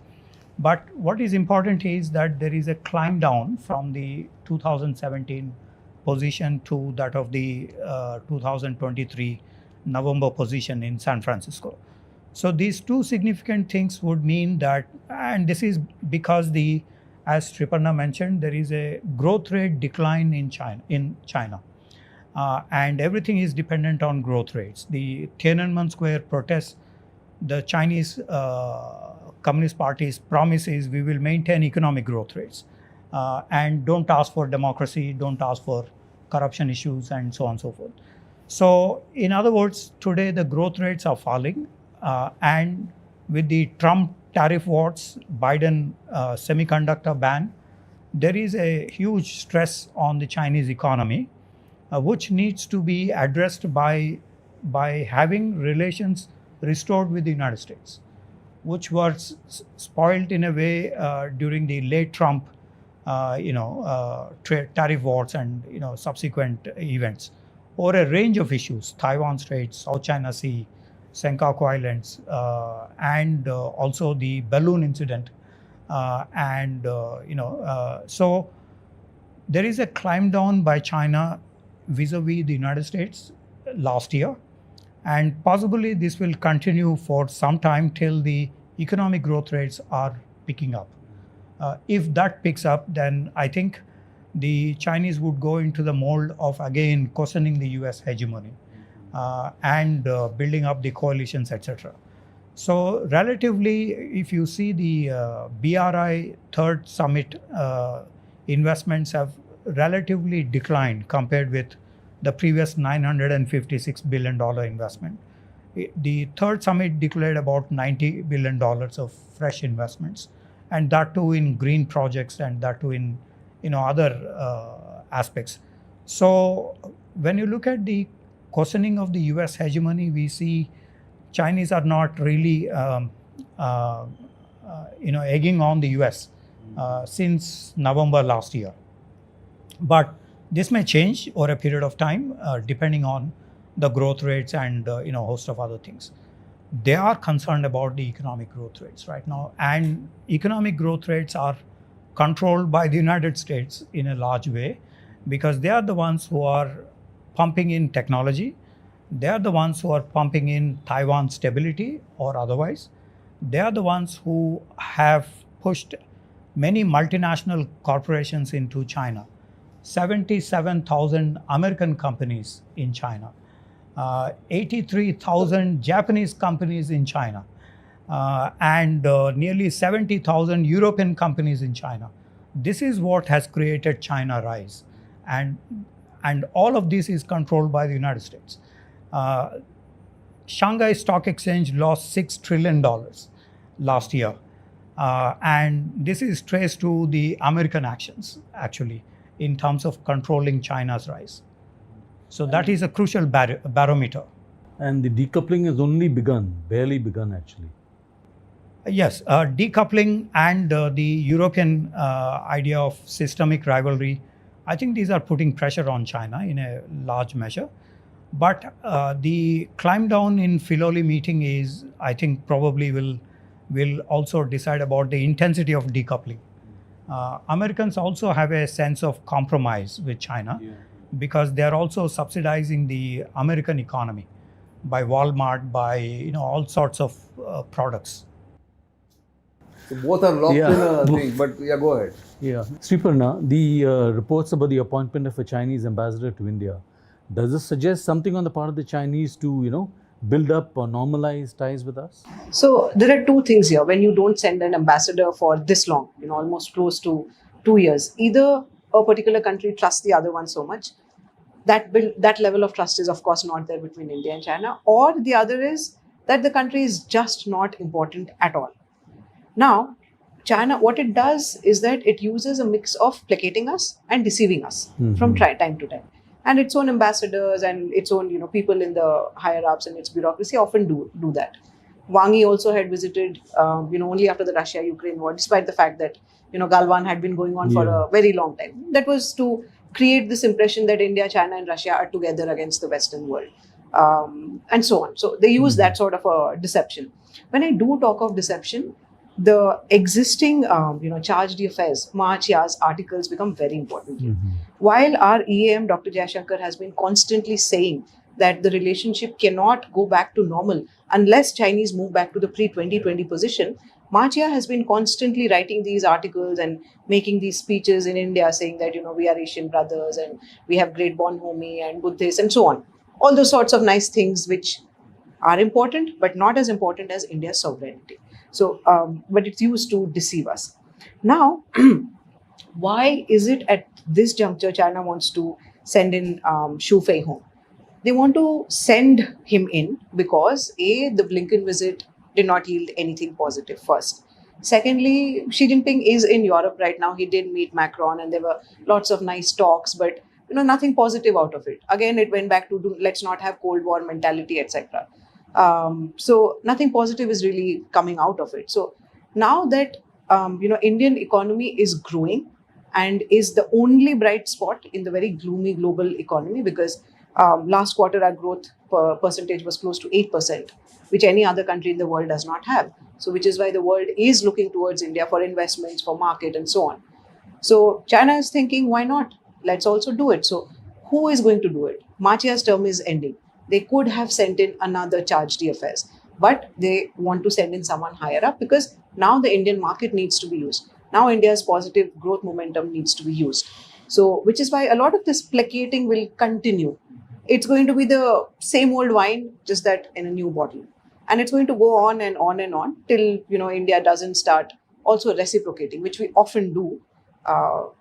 But what is important is that there is a climb down from the 2017 position to that of the 2023 November position in San Francisco. So these two significant things would mean that, and this is because as Sriparna mentioned, there is a growth rate decline in China. And everything is dependent on growth rates. The Tiananmen Square protests, the Chinese Communist Party's promise is we will maintain economic growth rates and don't ask for democracy, don't ask for corruption issues, and so on and so forth. So in other words, today the growth rates are falling, and with the Trump tariff wars, Biden semiconductor ban, there is a huge stress on the Chinese economy, which needs to be addressed by having relations restored with the United States, which was spoiled in a way during the late Trump, tariff wars and subsequent events, or a range of issues: Taiwan Straits, South China Sea, Senkaku Islands, and also the balloon incident, so there is a climb down by China vis-a-vis the United States last year, and possibly this will continue for some time till the economic growth rates are picking up. If that picks up, then I think the Chinese would go into the mold of again questioning the US hegemony and building up the coalitions, etc. So relatively, if you see the BRI third summit investments have relatively declined compared with the previous $956 billion investment. The third summit declared about $90 billion of fresh investments, and that too in green projects and that too in other aspects. So when you look at the questioning of the US hegemony, we see Chinese are not really egging on the US since November last year. But this may change over a period of time depending on the growth rates and a host of other things. They are concerned about the economic growth rates right now, and economic growth rates are controlled by the United States in a large way, because they are the ones who are pumping in technology. They are the ones who are pumping in Taiwan stability or otherwise. They are the ones who have pushed many multinational corporations into China. 77,000 American companies in China, 83,000 Japanese companies in China, and nearly 70,000 European companies in China. This is what has created China rise, and all of this is controlled by the United States. Shanghai Stock Exchange lost $6 trillion last year, and this is traced to the American actions actually. in terms of controlling China's rise. So that is a crucial barometer. And the decoupling has only begun, barely begun actually. Yes, decoupling and the European idea of systemic rivalry, I think these are putting pressure on China in a large measure. But the climb down in Filoli meeting is, I think, probably will also decide about the intensity of decoupling. Americans also have a sense of compromise with China because they are also subsidizing the American economy by Walmart, by all sorts of products. So both are locked in a thing, but go ahead. Yeah. Sriparna, the reports about the appointment of a Chinese ambassador to India, does this suggest something on the part of the Chinese to, build up or normalize ties with us? So there are two things here. When you don't send an ambassador for this long, almost close to 2 years, either a particular country trusts the other one so much, that level of trust is of course not there between India and China, or the other is that the country is just not important at all. Now, China, what it does is that it uses a mix of placating us and deceiving us from time to time. And its own ambassadors and its own, people in the higher ups and its bureaucracy often do that. Wang Yi also had visited, only after the Russia-Ukraine war, despite the fact that, Galwan had been going on for a very long time. That was to create this impression that India, China and Russia are together against the Western world, and so on. So they use that sort of a deception. When I do talk of deception, the existing, chargé d'affaires, Mahachia's articles become very important. While our EAM, Dr. Jayashankar, has been constantly saying that the relationship cannot go back to normal unless Chinese move back to the pre-2020 position, Mahachia has been constantly writing these articles and making these speeches in India saying that, we are Asian brothers and we have great bonhomie and Buddhists and so on. All those sorts of nice things which are important, but not as important as India's sovereignty. So, but it's used to deceive us. Now, why is it at this juncture China wants to send in Xu Fei home? They want to send him in because the Blinken visit did not yield anything positive first. Secondly, Xi Jinping is in Europe right now. He did meet Macron and there were lots of nice talks, but nothing positive out of it. Again, it went back to let's not have Cold War mentality, etc. So nothing positive is really coming out of it. So now that Indian economy is growing and is the only bright spot in the very gloomy global economy, because last quarter our growth percentage was close to 8%, which any other country in the world does not have. So which is why the world is looking towards India for investments, for market and so on. So China is thinking, why not? Let's also do it. So who is going to do it? Machia's term is ending. They could have sent in another chargé d'affaires, but they want to send in someone higher up because now the Indian market needs to be used. Now India's positive growth momentum needs to be used. So, which is why a lot of this placating will continue. It's going to be the same old wine, just that in a new bottle. And it's going to go on and on and on till, India doesn't start also reciprocating, which we often do.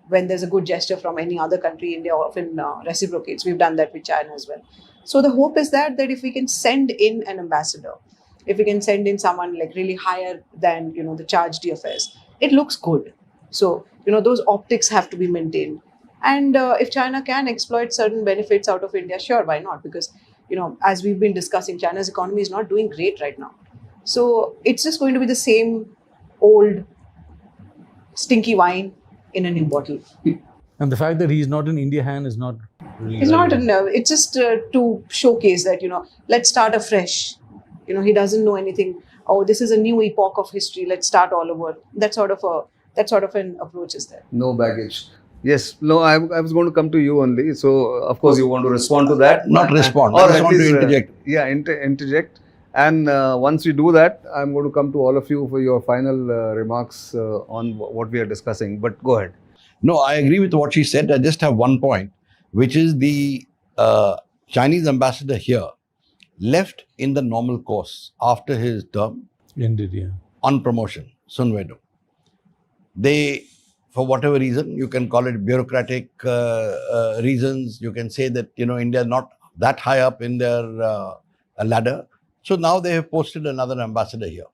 When there's a good gesture from any other country, India often reciprocates. We've done that with China as well. So the hope is that if we can send in an ambassador, if we can send in someone like really higher than, the chargé d'affaires, it looks good. So, those optics have to be maintained. And if China can exploit certain benefits out of India, sure, why not? Because, as we've been discussing, China's economy is not doing great right now. So it's just going to be the same old stinky wine in a new bottle. And the fact that he's not in India hand is not really It's not enough. It's just to showcase that, let's start afresh. He doesn't know anything. Oh, this is a new epoch of history. Let's start all over. That sort of an approach is there. No baggage. Yes. No, I was going to come to you only. So, of course, you want to respond to that. Not respond. Or I at want to least, interject. interject. And once we do that, I'm going to come to all of you for your final remarks on what we are discussing. But go ahead. No, I agree with what she said. I just have one point, which is the Chinese ambassador here left in the normal course after his term. Ended, yeah. On promotion, Sun Weidong. They, for whatever reason, you can call it bureaucratic reasons. You can say that, India is not that high up in their ladder. So now they have posted another ambassador here.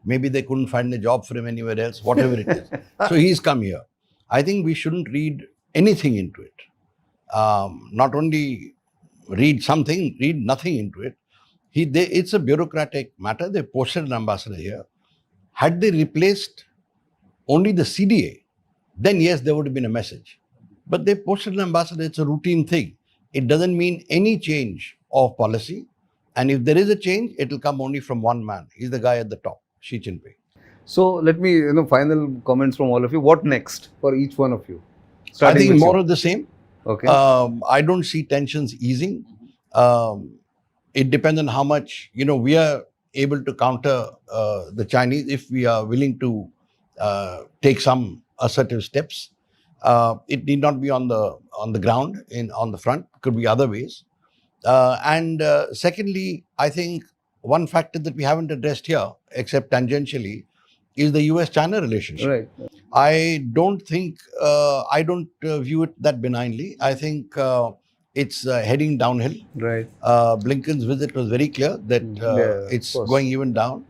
Maybe they couldn't find a job for him anywhere else, whatever it is. So he's come here. I think we shouldn't read anything into it. Not only read something, read nothing into it. It's a bureaucratic matter. They posted an ambassador here. Had they replaced only the CDA, then yes, there would have been a message. But they posted an ambassador. It's a routine thing. It doesn't mean any change of policy. And if there is a change, it will come only from one man. He's the guy at the top, Xi Jinping. So let me, final comments from all of you. What next for each one of you? I Starting think with more you. of the same. Okay. I don't see tensions easing. It depends on how much, we are able to counter the Chinese if we are willing to take some assertive steps. It need not be on the ground, on the front. It could be other ways. And secondly, I think one factor that we haven't addressed here, except tangentially, is the US-China relationship. Right. I don't think, I don't view it that benignly. I think it's heading downhill. Right. Blinken's visit was very clear that it's going even down.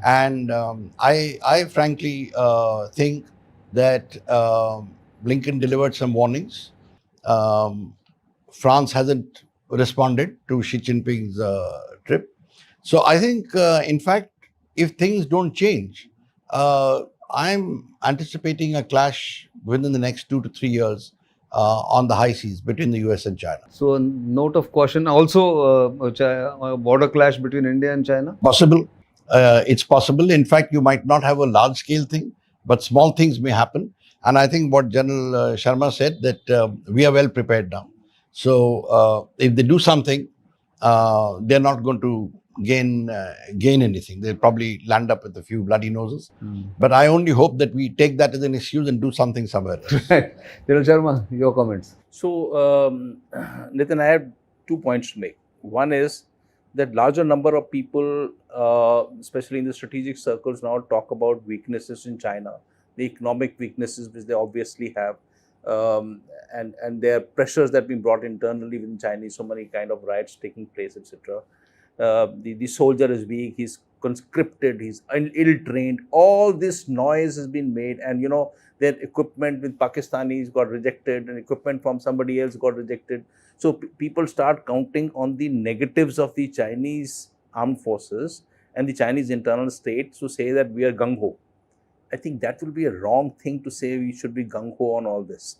And I frankly think that Blinken delivered some warnings. France hasn't responded to Xi Jinping's trip. So I think, in fact, if things don't change, I'm anticipating a clash within the next 2 to 3 years on the high seas between the US and China. So a note of caution. Also, a border clash between India and China? Possible. It's possible. In fact, you might not have a large scale thing, but small things may happen. And I think what General Sharma said, that we are well prepared now. So if they do something, they're not going to gain anything. They'll probably land up with a few bloody noses. But I only hope that we take that as an excuse and do something somewhere else. Right. General Sharma, your comments. So, Nitin, I have 2 points to make. One is that larger number of people, especially in the strategic circles, now talk about weaknesses in China, the economic weaknesses which they obviously have, and their pressures that have been brought internally within Chinese, so many kind of riots taking place, etc. The soldier is weak, he's conscripted, he's ill-trained. All this noise has been made, and their equipment with Pakistanis got rejected, and equipment from somebody else got rejected. So people start counting on the negatives of the Chinese armed forces and the Chinese internal state to say that we are gung-ho. I think that will be a wrong thing to say. We should be gung-ho on all this.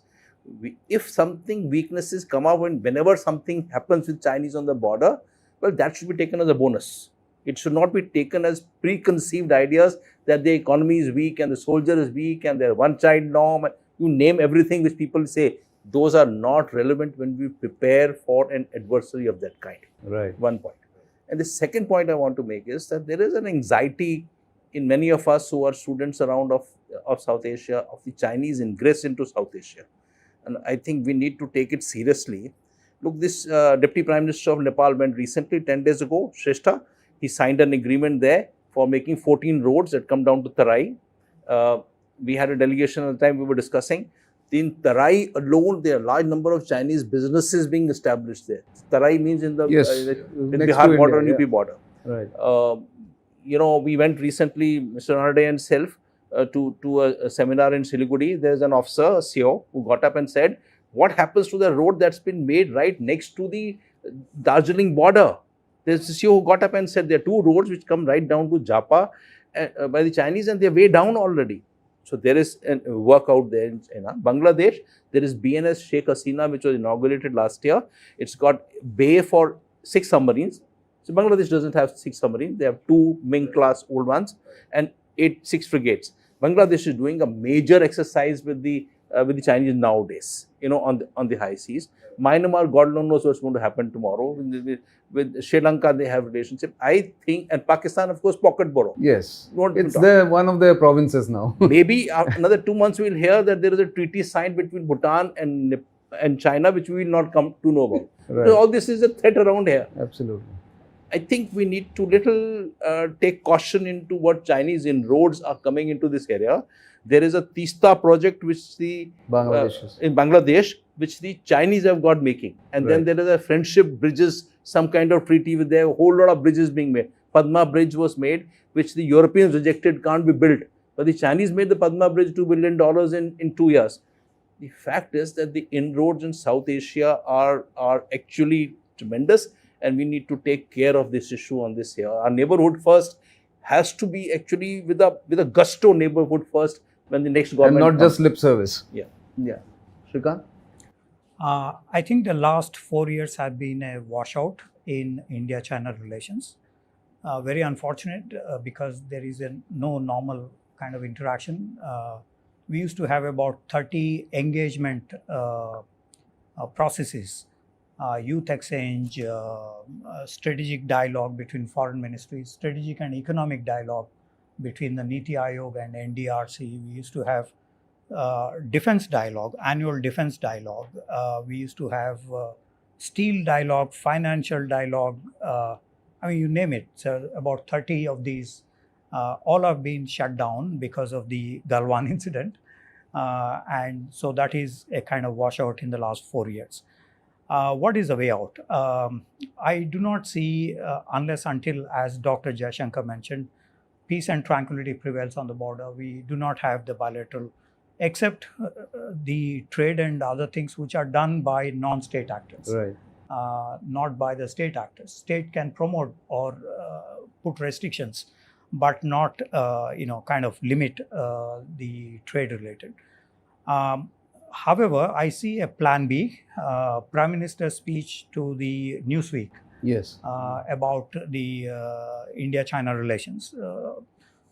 If something weaknesses come up, whenever something happens with Chinese on the border, well, that should be taken as a bonus. It should not be taken as preconceived ideas that the economy is weak and the soldier is weak and their one-child norm. And you name everything which people say. Those are not relevant when we prepare for an adversary of that kind. Right. One point. And the second point I want to make is that there is an anxiety in many of us who are students around of South Asia, of the Chinese ingress into South Asia. And I think we need to take it seriously. Look, this Deputy Prime Minister of Nepal went recently, 10 days ago, Shrestha. He signed an agreement there for making 14 roads that come down to Tarai. We had a delegation at the time we were discussing. In Tarai alone, there are a large number of Chinese businesses being established there. Tarai means in the Bihar border and UP border. Right. We went recently, Mr. Narde and self, to a seminar in Siliguri. There's an officer, a CEO, who got up and said, what happens to the road that's been made right next to the Darjeeling border? There's a CEO who got up and said there are 2 roads which come right down to Japa by the Chinese, and they're way down already. So there is a work out there in Bangladesh. There is BNS Sheikh Hasina, which was inaugurated last year. It's got bay for 6 submarines. So Bangladesh doesn't have 6 submarines. They have 2 Ming class old ones and 6 frigates. Bangladesh is doing a major exercise with the Chinese nowadays, on the high seas. Myanmar, God knows what's going to happen tomorrow. With Sri Lanka, they have relationship. I think, and Pakistan, of course, pocket borrow. Yes, it's one of their provinces now. Maybe another 2 months we'll hear that there is a treaty signed between Bhutan and China, which we will not come to know about. Right. So all this is a threat around here. Absolutely. I think we need to take caution into what Chinese inroads are coming into this area. There is a Tista project which in Bangladesh, which the Chinese have got making. And then there is a friendship bridges, some kind of treaty with there, a whole lot of bridges being made. Padma Bridge was made, which the Europeans rejected, can't be built. But the Chinese made the Padma Bridge $2 billion in 2 years. the fact is that the inroads in South Asia are actually tremendous, and we need to take care of this issue on this here. Our neighborhood first has to be actually with a gusto neighborhood first when the next government and not just lip service. Yeah. Shrikant? I think the last 4 years have been a washout in India-China relations. Very unfortunate because there is no normal kind of interaction. We used to have about 30 engagement processes, youth exchange, strategic dialogue between foreign ministries, strategic and economic dialogue between the Niti Aayog and NDRC. We used to have defense dialogue, annual defense dialogue. We used to have steel dialogue, financial dialogue, I mean, you name it. So about 30 of these all have been shut down because of the Galwan incident. And so that is a kind of washout in the last 4 years. What is the way out? I do not see, unless until, as Dr. Jaishankar mentioned, peace and tranquility prevails on the border. We do not have the bilateral, except the trade and other things which are done by non-state actors. Right. Not by the state actors. State can promote or put restrictions, but not kind of limit the trade related. However, I see a plan B, Prime Minister's speech to the Newsweek. Yes. About the India-China relations.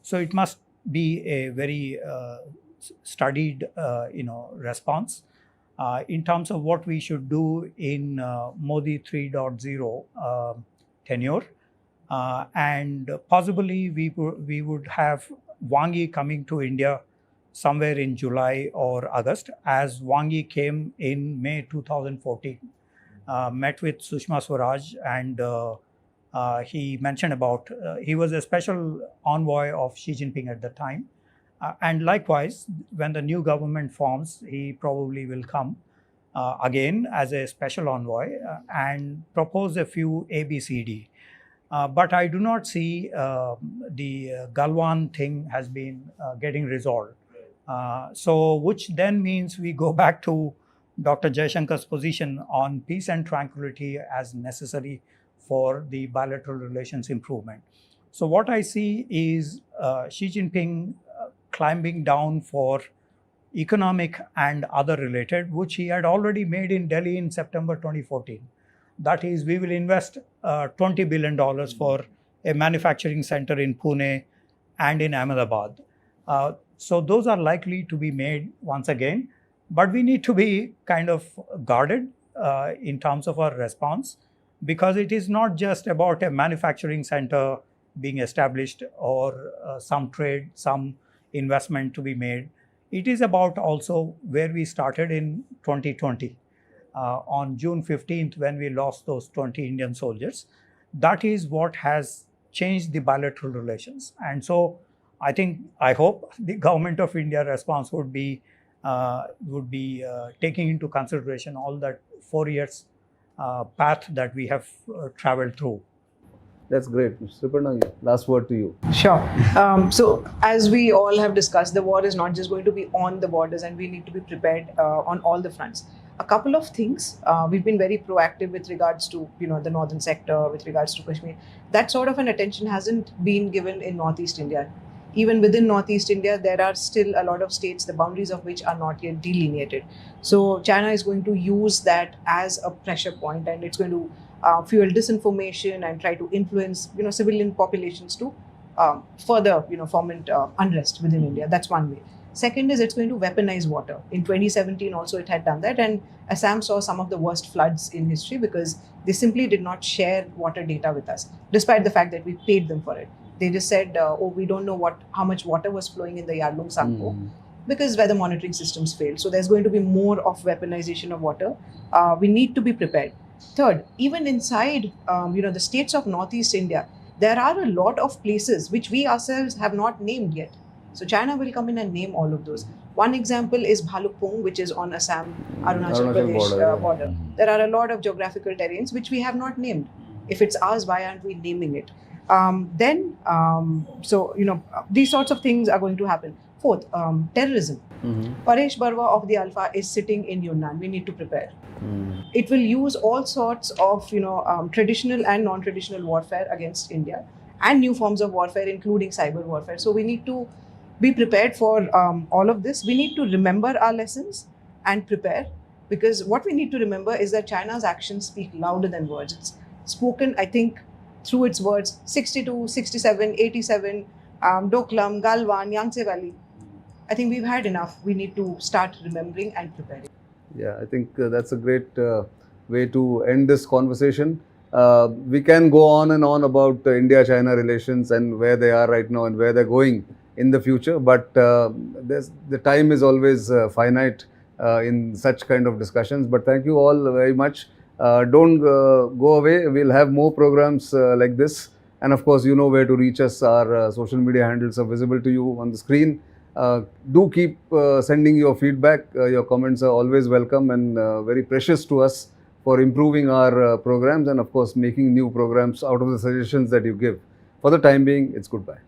So it must be a very studied, response. In terms of what we should do in Modi 3.0 tenure, and possibly we would have Wang Yi coming to India somewhere in July or August, as Wang Yi came in May 2014, met with Sushma Swaraj, and he mentioned about, he was a special envoy of Xi Jinping at the time. And likewise, when the new government forms, he probably will come again as a special envoy and propose a few ABCD. But I do not see the Galwan thing has been getting resolved. So which then means we go back to Dr. Jaishankar's position on peace and tranquility as necessary for the bilateral relations improvement. So what I see is Xi Jinping climbing down for economic and other related, which he had already made in Delhi in September 2014. That is, we will invest $20 billion for a manufacturing center in Pune and in Ahmedabad. So those are likely to be made once again, but we need to be kind of guarded in terms of our response, because it is not just about a manufacturing center being established or some trade, some investment to be made. It is about also where we started in 2020 on June 15th when we lost those 20 Indian soldiers. That is what has changed the bilateral relations. And so I hope the government of India response would be taking into consideration all that 4 years path that we have traveled through. That's great. Suparna, last word to you. Sure. So as we all have discussed, the war is not just going to be on the borders, and we need to be prepared on all the fronts. A couple of things. We've been very proactive with regards to the northern sector, with regards to Kashmir. That sort of an attention hasn't been given in Northeast India. Even within Northeast India, there are still a lot of states, the boundaries of which are not yet delineated. So China is going to use that as a pressure point, and it's going to fuel disinformation and try to influence civilian populations to further foment unrest within India. That's one way. Second is it's going to weaponize water. In 2017 also it had done that, and Assam saw some of the worst floods in history because they simply did not share water data with us, despite the fact that we paid them for it. They just said, we don't know how much water was flowing in the Yarlung Sangpo because weather monitoring systems failed. So there's going to be more of weaponization of water. We need to be prepared. Third, even inside the states of Northeast India, there are a lot of places which we ourselves have not named yet. So China will come in and name all of those. One example is Bhalukpong, which is on Assam-Arunachal Pradesh border. There are a lot of geographical terrains which we have not named. If it's ours, why aren't we naming it? These sorts of things are going to happen. Fourth, terrorism. Paresh Barwa of the Alpha is sitting in Yunnan. We need to prepare. It will use all sorts of traditional and non-traditional warfare against India and new forms of warfare, including cyber warfare. So we need to be prepared for all of this. We need to remember our lessons and prepare, because what we need to remember is that China's actions speak louder than words. It's spoken, I think, through its words, 62, 67, 87, Doklam, Galwan, Yangtze Valley. I think we've had enough. We need to start remembering and preparing. Yeah, I think that's a great way to end this conversation. We can go on and on about India-China relations and where they are right now and where they're going in the future, but the time is always finite in such kind of discussions. But thank you all very much. Don't go away. We'll have more programs like this. And of course, you know where to reach us. Our social media handles are visible to you on the screen. Do keep sending your feedback. Your comments are always welcome and very precious to us for improving our programs and of course making new programs out of the suggestions that you give. For the time being, it's goodbye.